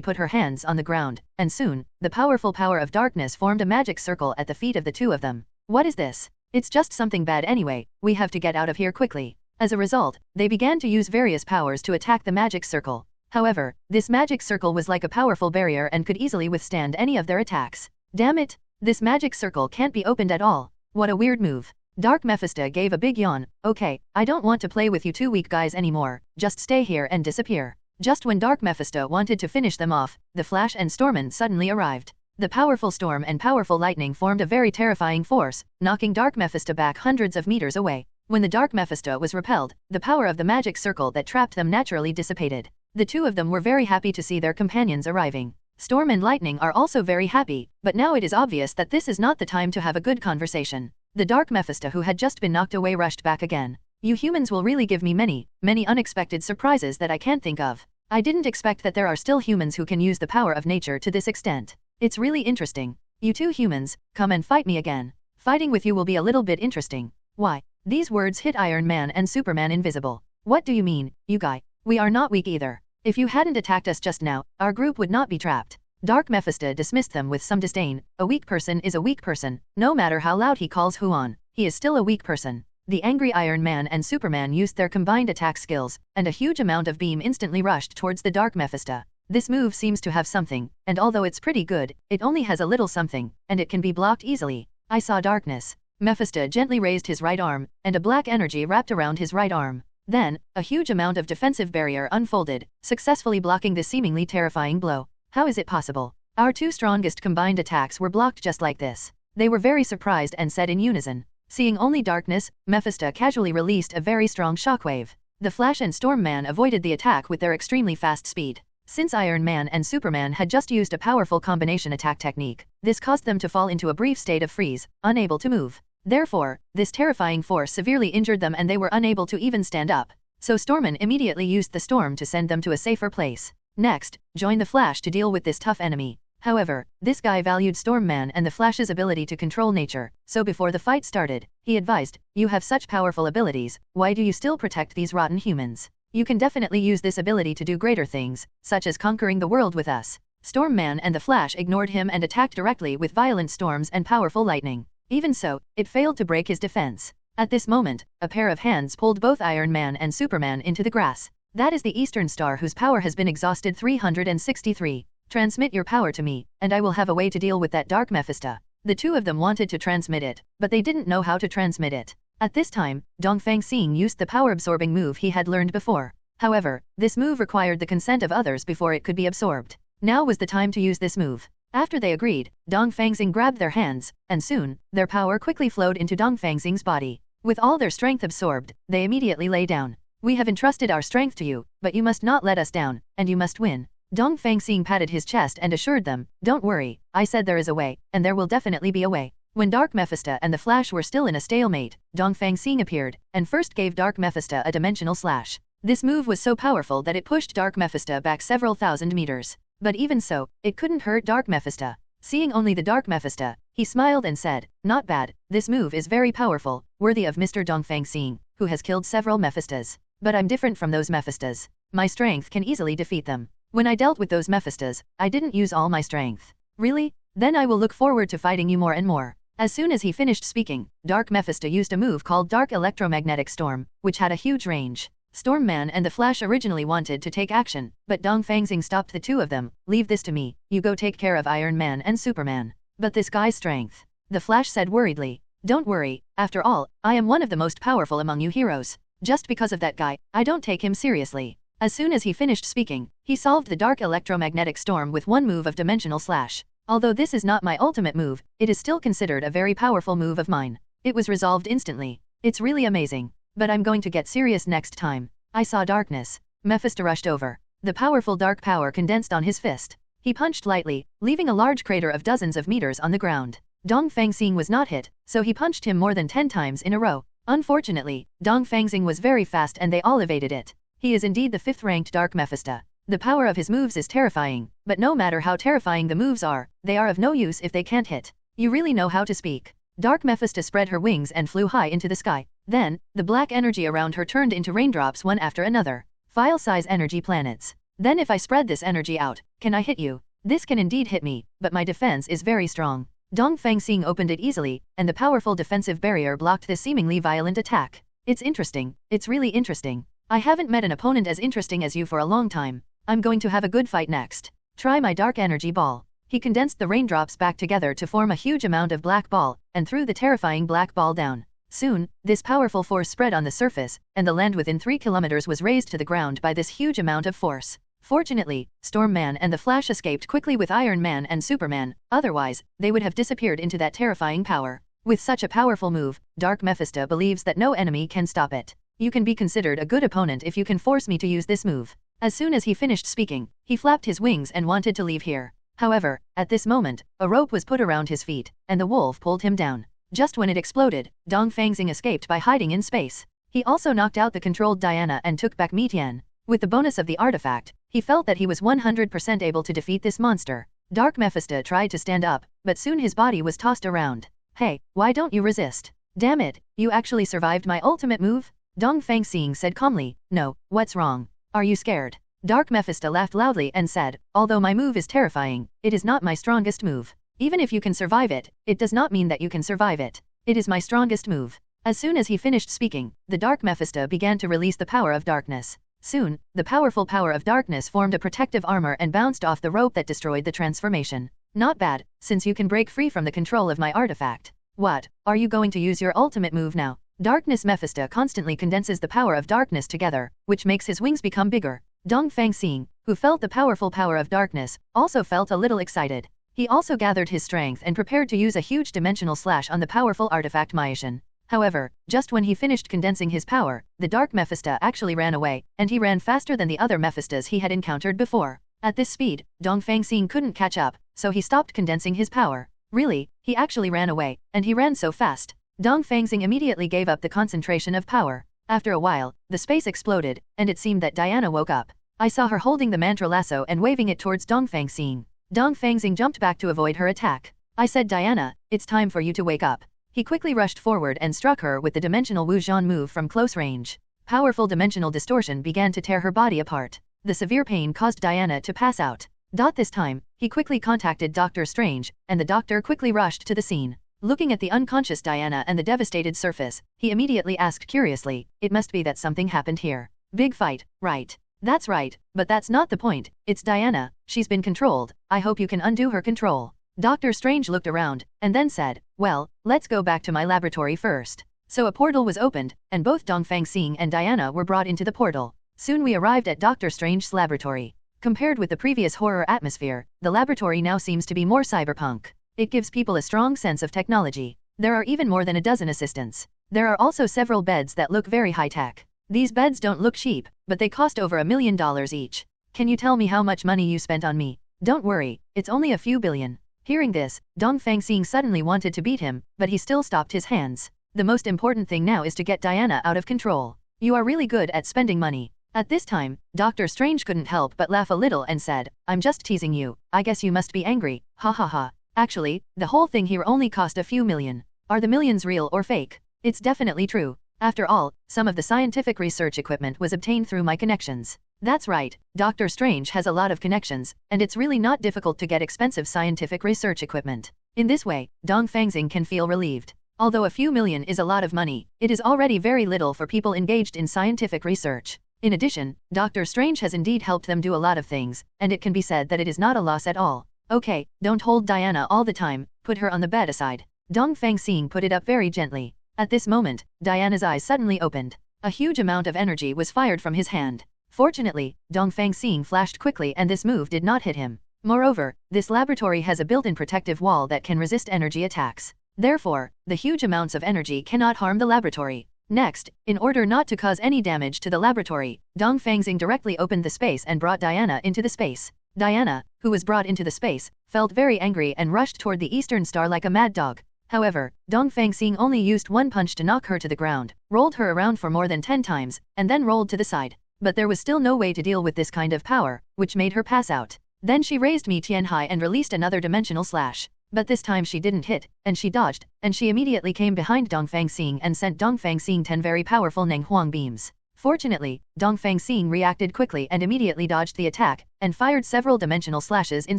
B: put her hands on the ground, and soon, the powerful power of darkness formed a magic circle at the feet of the two of them. What is this? It's just something bad anyway, we have to get out of here quickly. As a result, they began to use various powers to attack the magic circle. However, this magic circle was like a powerful barrier and could easily withstand any of their attacks. Damn it! This magic circle can't be opened at all. What a weird move. Dark Mephisto gave a big yawn. Okay, I don't want to play with you two weak guys anymore, just stay here and disappear. Just when Dark Mephisto wanted to finish them off, the Flash and Storm suddenly arrived. The powerful storm and powerful lightning formed a very terrifying force, knocking Dark Mephisto back hundreds of meters away. When the Dark Mephisto was repelled, the power of the magic circle that trapped them naturally dissipated. The two of them were very happy to see their companions arriving. Storm and Lightning are also very happy, but now it is obvious that this is not the time to have a good conversation. The Dark Mephisto who had just been knocked away rushed back again. You humans will really give me many unexpected surprises that I can't think of. I didn't expect that there are still humans who can use the power of nature to this extent. It's really interesting. You two humans, come and fight me again. Fighting with you will be a little bit interesting. Why? These words hit Iron Man and Superman invisible. What do you mean, you guy? We are not weak either. If you hadn't attacked us just now, our group would not be trapped. Dark Mephisto dismissed them with some disdain. A weak person is a weak person. No matter how loud he calls Huan, he is still a weak person. The angry Iron Man and Superman used their combined attack skills, and a huge amount of beam instantly rushed towards the Dark Mephisto. This move seems to have something, and although it's pretty good, it only has a little something, and it can be blocked easily. I saw darkness. Mephisto gently raised his right arm, and a black energy wrapped around his right arm. Then, a huge amount of defensive barrier unfolded, successfully blocking the seemingly terrifying blow. How is it possible? Our two strongest combined attacks were blocked just like this. They were very surprised and said in unison. Seeing only darkness, Mephisto casually released a very strong shockwave. The Flash and Storm Man avoided the attack with their extremely fast speed. Since Iron Man and Superman had just used a powerful combination attack technique, this caused them to fall into a brief state of freeze, unable to move. Therefore, this terrifying force severely injured them and they were unable to even stand up. So Storman immediately used the storm to send them to a safer place. Next, join the Flash to deal with this tough enemy. However, this guy valued Storm Man and the Flash's ability to control nature, so before the fight started, he advised, "You have such powerful abilities, why do you still protect these rotten humans? You can definitely use this ability to do greater things, such as conquering the world with us." Storm Man and the Flash ignored him and attacked directly with violent storms and powerful lightning. Even so, it failed to break his defense. At this moment, a pair of hands pulled both Iron Man and Superman into the grass. That is the Eastern Star whose power has been exhausted 363. Transmit your power to me, and I will have a way to deal with that Dark Mephisto. The two of them wanted to transmit it, but they didn't know how to transmit it. At this time, Dongfang Xing used the power-absorbing move he had learned before. However, this move required the consent of others before it could be absorbed. Now was the time to use this move. After they agreed, Dongfang Xing grabbed their hands, and soon, their power quickly flowed into Dongfang Xing's body. With all their strength absorbed, they immediately lay down. "We have entrusted our strength to you, but you must not let us down, and you must win." Dongfang Xing patted his chest and assured them, "Don't worry, I said there is a way, and there will definitely be a way." When Dark Mephisto and the Flash were still in a stalemate, Dongfang Xing appeared, and first gave Dark Mephisto a dimensional slash. This move was so powerful that it pushed Dark Mephisto back several thousand meters. But even so, it couldn't hurt Dark Mephisto. Seeing only the Dark Mephisto, he smiled and said, "Not bad, this move is very powerful, worthy of Mr. Dongfang Xing, who has killed several Mephistos. But I'm different from those Mephistos. My strength can easily defeat them. When I dealt with those Mephistos, I didn't use all my strength." "Really? Then I will look forward to fighting you more and more." As soon as he finished speaking, Dark Mephisto used a move called Dark Electromagnetic Storm, which had a huge range. Storm Man and the Flash originally wanted to take action, but Dongfang Xing stopped the two of them. Leave this to me, you go take care of Iron Man and Superman. But this guy's strength. The Flash said worriedly. Don't worry, after all, I am one of the most powerful among you heroes. Just because of that guy, I don't take him seriously. As soon as he finished speaking, he solved the dark electromagnetic storm with one move of dimensional slash. Although this is not my ultimate move, it is still considered a very powerful move of mine. It was resolved instantly. It's really amazing. But I'm going to get serious next time. I saw darkness. Mephisto rushed over. The powerful dark power condensed on his fist. He punched lightly, leaving a large crater of dozens of meters on the ground. Dongfang Xing was not hit, so he punched him more than 10 times in a row. Unfortunately, Dongfang Xing was very fast and they all evaded it. He is indeed the 5th-ranked Dark Mephisto. The power of his moves is terrifying, but no matter how terrifying the moves are, they are of no use if they can't hit. You really know how to speak. Dark Mephisto spread her wings and flew high into the sky. Then, the black energy around her turned into raindrops one after another. File-size energy planets. Then if I spread this energy out, can I hit you? This can indeed hit me, but my defense is very strong. Dongfang Xing opened it easily, and the powerful defensive barrier blocked this seemingly violent attack. It's interesting. It's really interesting. I haven't met an opponent as interesting as you for a long time. I'm going to have a good fight next. Try my dark energy ball. He condensed the raindrops back together to form a huge amount of black ball, and threw the terrifying black ball down. Soon, this powerful force spread on the surface, and the land within 3 kilometers was raised to the ground by this huge amount of force. Fortunately, Storm Man and the Flash escaped quickly with Iron Man and Superman, otherwise, they would have disappeared into that terrifying power. With such a powerful move, Dark Mephisto believes that no enemy can stop it. You can be considered a good opponent if you can force me to use this move. As soon as he finished speaking, he flapped his wings and wanted to leave here. However, at this moment, a rope was put around his feet, and the wolf pulled him down. Just when it exploded, Dongfang Xing escaped by hiding in space. He also knocked out the controlled Diana and took back Mitian. With the bonus of the artifact, he felt that he was 100% able to defeat this monster. Dark Mephisto tried to stand up, but soon his body was tossed around. Hey, why don't you resist? Damn it, you actually survived my ultimate move? Dongfang Xing said calmly. No, what's wrong? Are you scared? Dark Mephisto laughed loudly and said, although my move is terrifying, it is not my strongest move. Even if you can survive it, it does not mean that you can survive it. It is my strongest move. As soon as he finished speaking, the Dark Mephisto began to release the power of darkness. Soon, the powerful power of darkness formed a protective armor and bounced off the rope that destroyed the transformation. Not bad, since you can break free from the control of my artifact. What, are you going to use your ultimate move now? Darkness Mephisto constantly condenses the power of darkness together, which makes his wings become bigger. Dongfang Xing, who felt the powerful power of darkness, also felt a little excited. He also gathered his strength and prepared to use a huge dimensional slash on the powerful artifact Myetian. However, just when he finished condensing his power, the Dark Mephisto actually ran away, and he ran faster than the other Mephistos he had encountered before. At this speed, Dongfang Xing couldn't catch up, so he stopped condensing his power. Really, he actually ran away, and he ran so fast. Dongfang Xing immediately gave up the concentration of power. After a while, the space exploded, and it seemed that Diana woke up. I saw her holding the mantra lasso and waving it towards Dongfang Xing. Dongfang Xing jumped back to avoid her attack. I said, Diana, it's time for you to wake up. He quickly rushed forward and struck her with the dimensional Wuxian move from close range. Powerful dimensional distortion began to tear her body apart. The severe pain caused Diana to pass out. This time, he quickly contacted Doctor Strange, and the doctor quickly rushed to the scene. Looking at the unconscious Diana and the devastated surface, he immediately asked curiously, it must be that something happened here. Big fight, right? That's right, but that's not the point. It's Diana, she's been controlled. I hope you can undo her control. Doctor Strange looked around, and then said, well, let's go back to my laboratory first. So a portal was opened, and both Dongfang Xing and Diana were brought into the portal. Soon we arrived at Doctor Strange's laboratory. Compared with the previous horror atmosphere, the laboratory now seems to be more cyberpunk. It gives people a strong sense of technology. There are even more than a dozen assistants. There are also several beds that look very high-tech. These beds don't look cheap, but they cost over $1 million each. Can you tell me how much money you spent on me? Don't worry, it's only a few billion. Hearing this, Dongfang Xing suddenly wanted to beat him, but he still stopped his hands. The most important thing now is to get Diana out of control. You are really good at spending money. At this time, Doctor Strange couldn't help but laugh a little and said, I'm just teasing you, I guess you must be angry, ha ha ha. Actually, the whole thing here only cost a few million. Are the millions real or fake? It's definitely true. After all, some of the scientific research equipment was obtained through my connections. That's right, Doctor Strange has a lot of connections, and it's really not difficult to get expensive scientific research equipment. In this way, Dongfang Xing can feel relieved. Although a few million is a lot of money, it is already very little for people engaged in scientific research. In addition, Doctor Strange has indeed helped them do a lot of things, and it can be said that it is not a loss at all. Okay, don't hold Diana all the time, put her on the bed aside. Dongfang Xing put it up very gently. At this moment, Diana's eyes suddenly opened. A huge amount of energy was fired from his hand. Fortunately, Dongfang Xing flashed quickly and this move did not hit him. Moreover, this laboratory has a built-in protective wall that can resist energy attacks. Therefore, the huge amounts of energy cannot harm the laboratory. Next, in order not to cause any damage to the laboratory, Dongfang Xing directly opened the space and brought Diana into the space. Diana, who was brought into the space, felt very angry and rushed toward the Eastern Star like a mad dog. However, Dongfang Xing only used one punch to knock her to the ground, rolled her around for more than 10 times, and then rolled to the side. But there was still no way to deal with this kind of power, which made her pass out. Then she raised Mi Tian Hai and released another dimensional slash. But this time she didn't hit, and she dodged, and she immediately came behind Dongfang Xing and sent Dongfang Xing 10 very powerful Neng Huang beams. Fortunately, Dongfang Xing reacted quickly and immediately dodged the attack, and fired several dimensional slashes in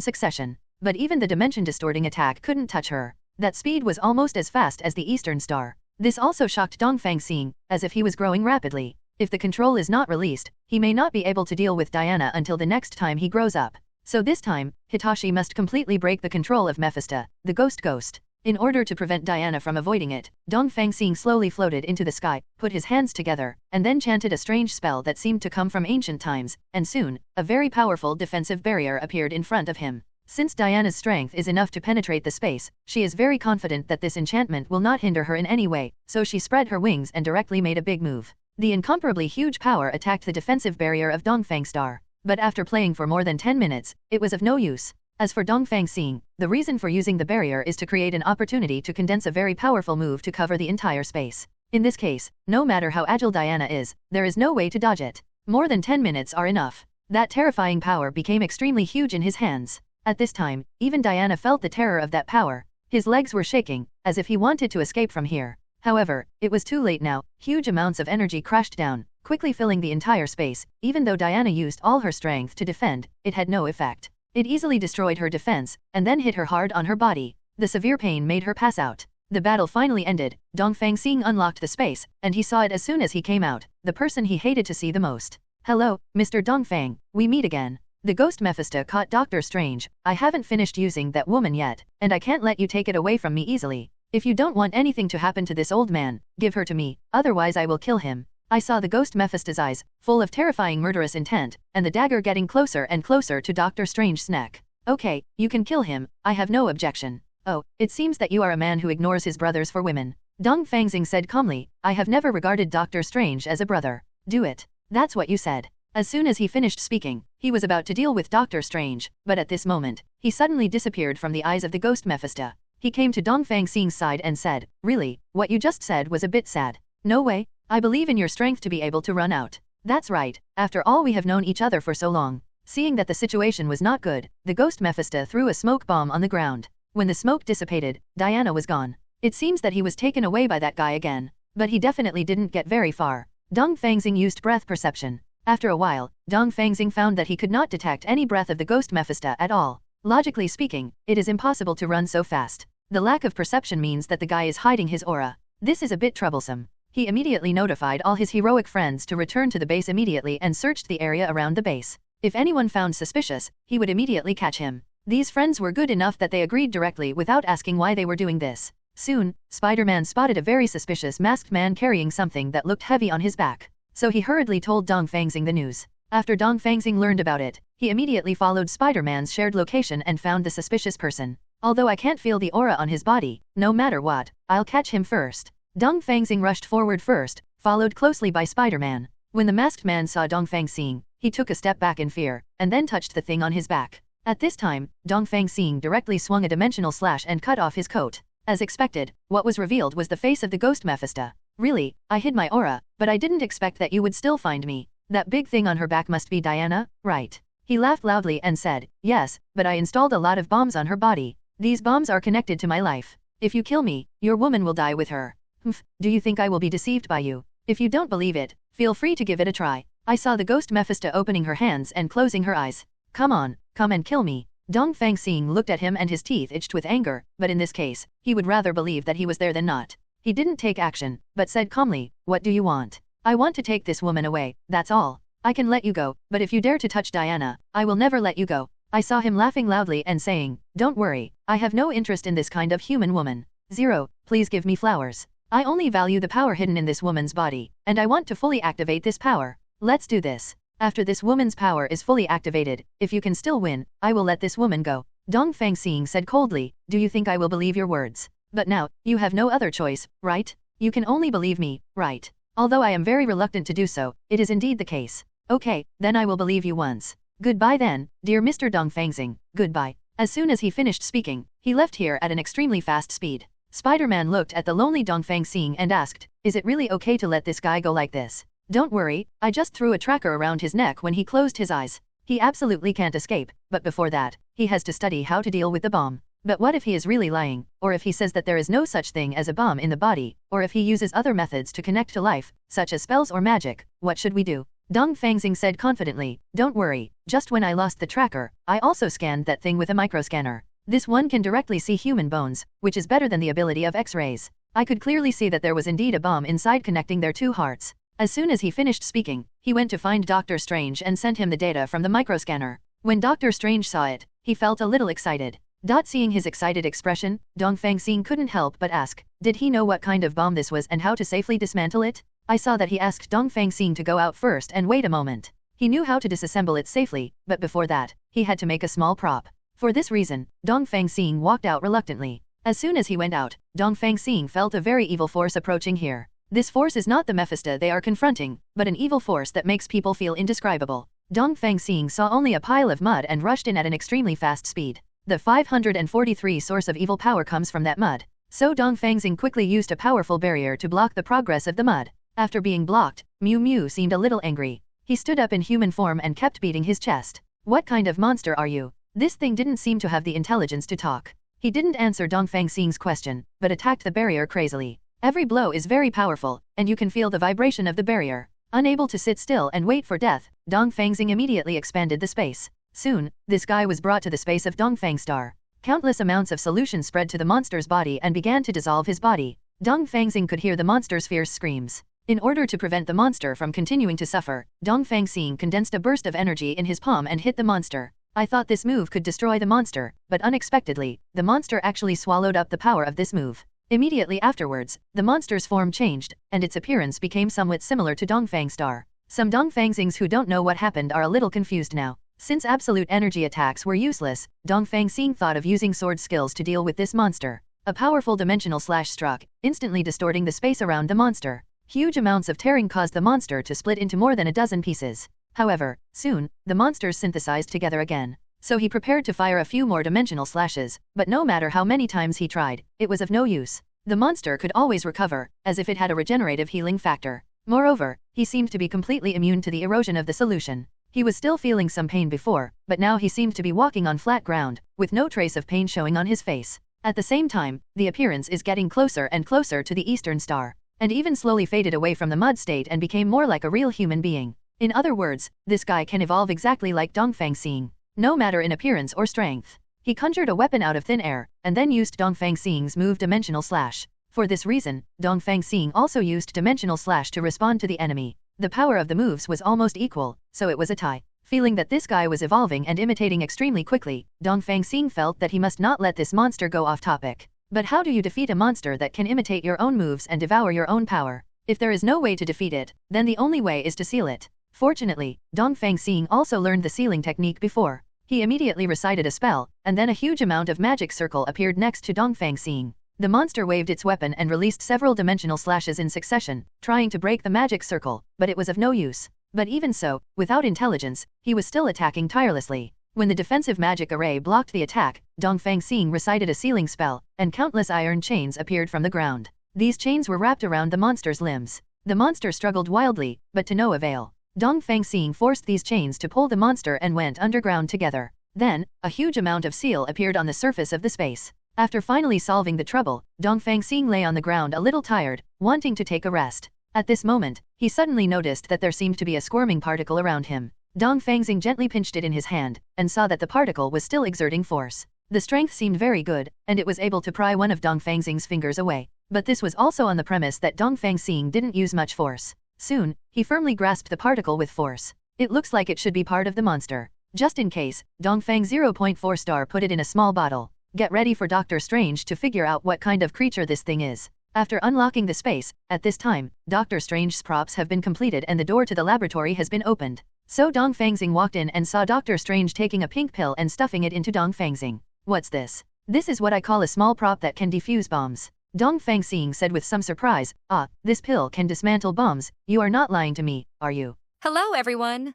B: succession. But even the dimension-distorting attack couldn't touch her. That speed was almost as fast as the Eastern Star. This also shocked Dongfang Xing, as if he was growing rapidly. If the control is not released, he may not be able to deal with Diana until the next time he grows up. So this time, Hitachi must completely break the control of Mephisto, the ghost. In order to prevent Diana from avoiding it, Dongfang Xing slowly floated into the sky, put his hands together, and then chanted a strange spell that seemed to come from ancient times, and soon, a very powerful defensive barrier appeared in front of him. Since Diana's strength is enough to penetrate the space, she is very confident that this enchantment will not hinder her in any way, so she spread her wings and directly made a big move. The incomparably huge power attacked the defensive barrier of Dongfang Star. But after playing for more than 10 minutes, it was of no use. As for Dongfang Xing, the reason for using the barrier is to create an opportunity to condense a very powerful move to cover the entire space. In this case, no matter how agile Diana is, there is no way to dodge it. More than 10 minutes are enough. That terrifying power became extremely huge in his hands. At this time, even Diana felt the terror of that power. His legs were shaking, as if he wanted to escape from here. However, it was too late now. Huge amounts of energy crashed down, quickly filling the entire space. Even though Diana used all her strength to defend, it had no effect. It easily destroyed her defense, and then hit her hard on her body. The severe pain made her pass out. The battle finally ended. Dongfang Xing unlocked the space, and he saw it as soon as he came out, the person he hated to see the most. Hello, Mr. Dongfang, we meet again. The ghost Mephisto caught Doctor Strange. I haven't finished using that woman yet, and I can't let you take it away from me easily. If you don't want anything to happen to this old man, give her to me, otherwise I will kill him. I saw the ghost Mephisto's eyes, full of terrifying murderous intent, and the dagger getting closer and closer to Doctor Strange's neck. Okay, you can kill him, I have no objection. Oh, it seems that you are a man who ignores his brothers for women. Dongfang Xing said calmly, I have never regarded Doctor Strange as a brother. Do it. That's what you said. As soon as he finished speaking, he was about to deal with Doctor Strange, but at this moment, he suddenly disappeared from the eyes of the ghost Mephisto. He came to Dongfang Xing's side and said, really, what you just said was a bit sad. No way, I believe in your strength to be able to run out. That's right, after all we have known each other for so long. Seeing that the situation was not good, the ghost Mephisto threw a smoke bomb on the ground. When the smoke dissipated, Diana was gone. It seems that he was taken away by that guy again, but he definitely didn't get very far. Dongfang Xing used breath perception. After a while, Dongfang Xing found that he could not detect any breath of the ghost Mephisto at all. Logically speaking, it is impossible to run so fast. The lack of perception means that the guy is hiding his aura. This is a bit troublesome. He immediately notified all his heroic friends to return to the base immediately and searched the area around the base. If anyone found suspicious, he would immediately catch him. These friends were good enough that they agreed directly without asking why they were doing this. Soon, Spider-Man spotted a very suspicious masked man carrying something that looked heavy on his back. So he hurriedly told Dongfang Xing the news. After Dongfang Xing learned about it, he immediately followed Spider-Man's shared location and found the suspicious person. Although I can't feel the aura on his body, no matter what, I'll catch him first. Dongfang Xing rushed forward first, followed closely by Spider-Man. When the masked man saw Dongfang Xing, he took a step back in fear, and then touched the thing on his back. At this time, Dongfang Xing directly swung a dimensional slash and cut off his coat. As expected, what was revealed was the face of the ghost Mephisto. Really, I hid my aura, but I didn't expect that you would still find me. That big thing on her back must be Diana, right? He laughed loudly and said, yes, but I installed a lot of bombs on her body. These bombs are connected to my life. If you kill me, your woman will die with her. Humph, do you think I will be deceived by you? If you don't believe it, feel free to give it a try. I saw the ghost Mephisto opening her hands and closing her eyes. Come on, come and kill me. Dongfang Xing looked at him and his teeth itched with anger, but in this case, he would rather believe that he was there than not. He didn't take action, but said calmly, what do you want? I want to take this woman away, that's all. I can let you go, but if you dare to touch Diana, I will never let you go. I saw him laughing loudly and saying, don't worry, I have no interest in this kind of human woman. 0, please give me flowers. I only value the power hidden in this woman's body, and I want to fully activate this power. Let's do this. After this woman's power is fully activated, if you can still win, I will let this woman go. Dongfang Xing said coldly, do you think I will believe your words? But now, you have no other choice, right? You can only believe me, right? Although I am very reluctant to do so, it is indeed the case. Okay, then I will believe you once. Goodbye then, dear Mr. Dongfang Xing, goodbye. As soon as he finished speaking, he left here at an extremely fast speed. Spider-Man looked at the lonely Dongfang Xing and asked, is it really okay to let this guy go like this? Don't worry, I just threw a tracker around his neck when he closed his eyes. He absolutely can't escape, but before that, he has to study how to deal with the bomb. But what if he is really lying, or if he says that there is no such thing as a bomb in the body, or if he uses other methods to connect to life, such as spells or magic, what should we do? Dongfang Xing said confidently, don't worry, just when I lost the tracker, I also scanned that thing with a microscanner. This one can directly see human bones, which is better than the ability of X-rays. I could clearly see that there was indeed a bomb inside connecting their two hearts. As soon as he finished speaking, he went to find Dr. Strange and sent him the data from the microscanner. When Dr. Strange saw it, he felt a little excited. Seeing his excited expression, Dongfang Xing couldn't help but ask, did he know what kind of bomb this was and how to safely dismantle it? I saw that he asked Dongfang Xing to go out first and wait a moment. He knew how to disassemble it safely, but before that, he had to make a small prop. For this reason, Dongfang Xing walked out reluctantly. As soon as he went out, Dongfang Xing felt a very evil force approaching here. This force is not the Mephisto they are confronting, but an evil force that makes people feel indescribable. Dongfang Xing saw only a pile of mud and rushed in at an extremely fast speed. The 543 source of evil power comes from that mud. So Dongfang Xing quickly used a powerful barrier to block the progress of the mud. After being blocked, Mew Mew seemed a little angry. He stood up in human form and kept beating his chest. What kind of monster are you? This thing didn't seem to have the intelligence to talk. He didn't answer Dongfang Xing's question, but attacked the barrier crazily. Every blow is very powerful, and you can feel the vibration of the barrier. Unable to sit still and wait for death, Dongfang Xing immediately expanded the space. Soon, this guy was brought to the space of Dongfang Star. Countless amounts of solution spread to the monster's body and began to dissolve his body. Dongfang Xing could hear the monster's fierce screams. In order to prevent the monster from continuing to suffer, Dongfang Xing condensed a burst of energy in his palm and hit the monster. I thought this move could destroy the monster, but unexpectedly, the monster actually swallowed up the power of this move. Immediately afterwards, the monster's form changed, and its appearance became somewhat similar to Dongfang Star. Some Dongfang Xings who don't know what happened are a little confused now. Since absolute energy attacks were useless, Dongfang Xing thought of using sword skills to deal with this monster. A powerful dimensional slash struck, instantly distorting the space around the monster. Huge amounts of tearing caused the monster to split into more than a dozen pieces. However, soon, the monsters synthesized together again. So he prepared to fire a few more dimensional slashes, but no matter how many times he tried, it was of no use. The monster could always recover, as if it had a regenerative healing factor. Moreover, he seemed to be completely immune to the erosion of the solution. He was still feeling some pain before, but now he seemed to be walking on flat ground, with no trace of pain showing on his face. At the same time, the appearance is getting closer and closer to the Eastern Star, and even slowly faded away from the mud state and became more like a real human being. In other words, this guy can evolve exactly like Dongfang Xing, no matter in appearance or strength. He conjured a weapon out of thin air, and then used Dongfang Xing's move Dimensional Slash. For this reason, Dongfang Xing also used Dimensional Slash to respond to the enemy. The power of the moves was almost equal, so it was a tie. Feeling that this guy was evolving and imitating extremely quickly, Dongfang Xing felt that he must not let this monster go off topic. But how do you defeat a monster that can imitate your own moves and devour your own power? If there is no way to defeat it, then the only way is to seal it. Fortunately, Dongfang Xing also learned the sealing technique before. He immediately recited a spell, and then a huge amount of magic circle appeared next to Dongfang Xing. The monster waved its weapon and released several dimensional slashes in succession, trying to break the magic circle, but it was of no use. But even so, without intelligence, he was still attacking tirelessly. When the defensive magic array blocked the attack, Dongfang Xing recited a sealing spell, and countless iron chains appeared from the ground. These chains were wrapped around the monster's limbs. The monster struggled wildly, but to no avail. Dongfang Xing forced these chains to pull the monster and went underground together. Then, a huge amount of seal appeared on the surface of the space. After finally solving the trouble, Dongfang Xing lay on the ground a little tired, wanting to take a rest. At this moment, he suddenly noticed that there seemed to be a squirming particle around him. Dongfang Xing gently pinched it in his hand, and saw that the particle was still exerting force. The strength seemed very good, and it was able to pry one of Dongfang Xing's fingers away. But this was also on the premise that Dongfang Xing didn't use much force. Soon, he firmly grasped the particle with force. It looks like it should be part of the monster. Just in case, Dongfang 0.4 star put it in a small bottle. Get ready for Doctor Strange to figure out what kind of creature this thing is. After unlocking the space, at this time, Doctor Strange's props have been completed and the door to the laboratory has been opened. So Dongfang Xing walked in and saw Doctor Strange taking a pink pill and stuffing it into Dongfang Xing. What's this? This is what I call a small prop that can defuse bombs. Dongfang Xing said with some surprise, "Ah, this pill can dismantle bombs, you are not lying to me, are you?"
C: Hello, everyone!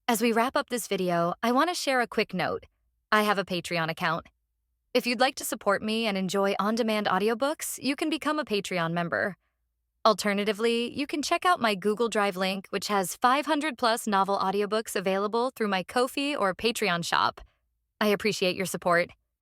C: As we wrap up this video, I want to share a quick note. I have a Patreon account. If you'd like to support me and enjoy on-demand audiobooks, you can become a Patreon member. Alternatively, you can check out my Google Drive link, which has 500-plus novel audiobooks available through my Ko-fi or Patreon shop. I appreciate your support.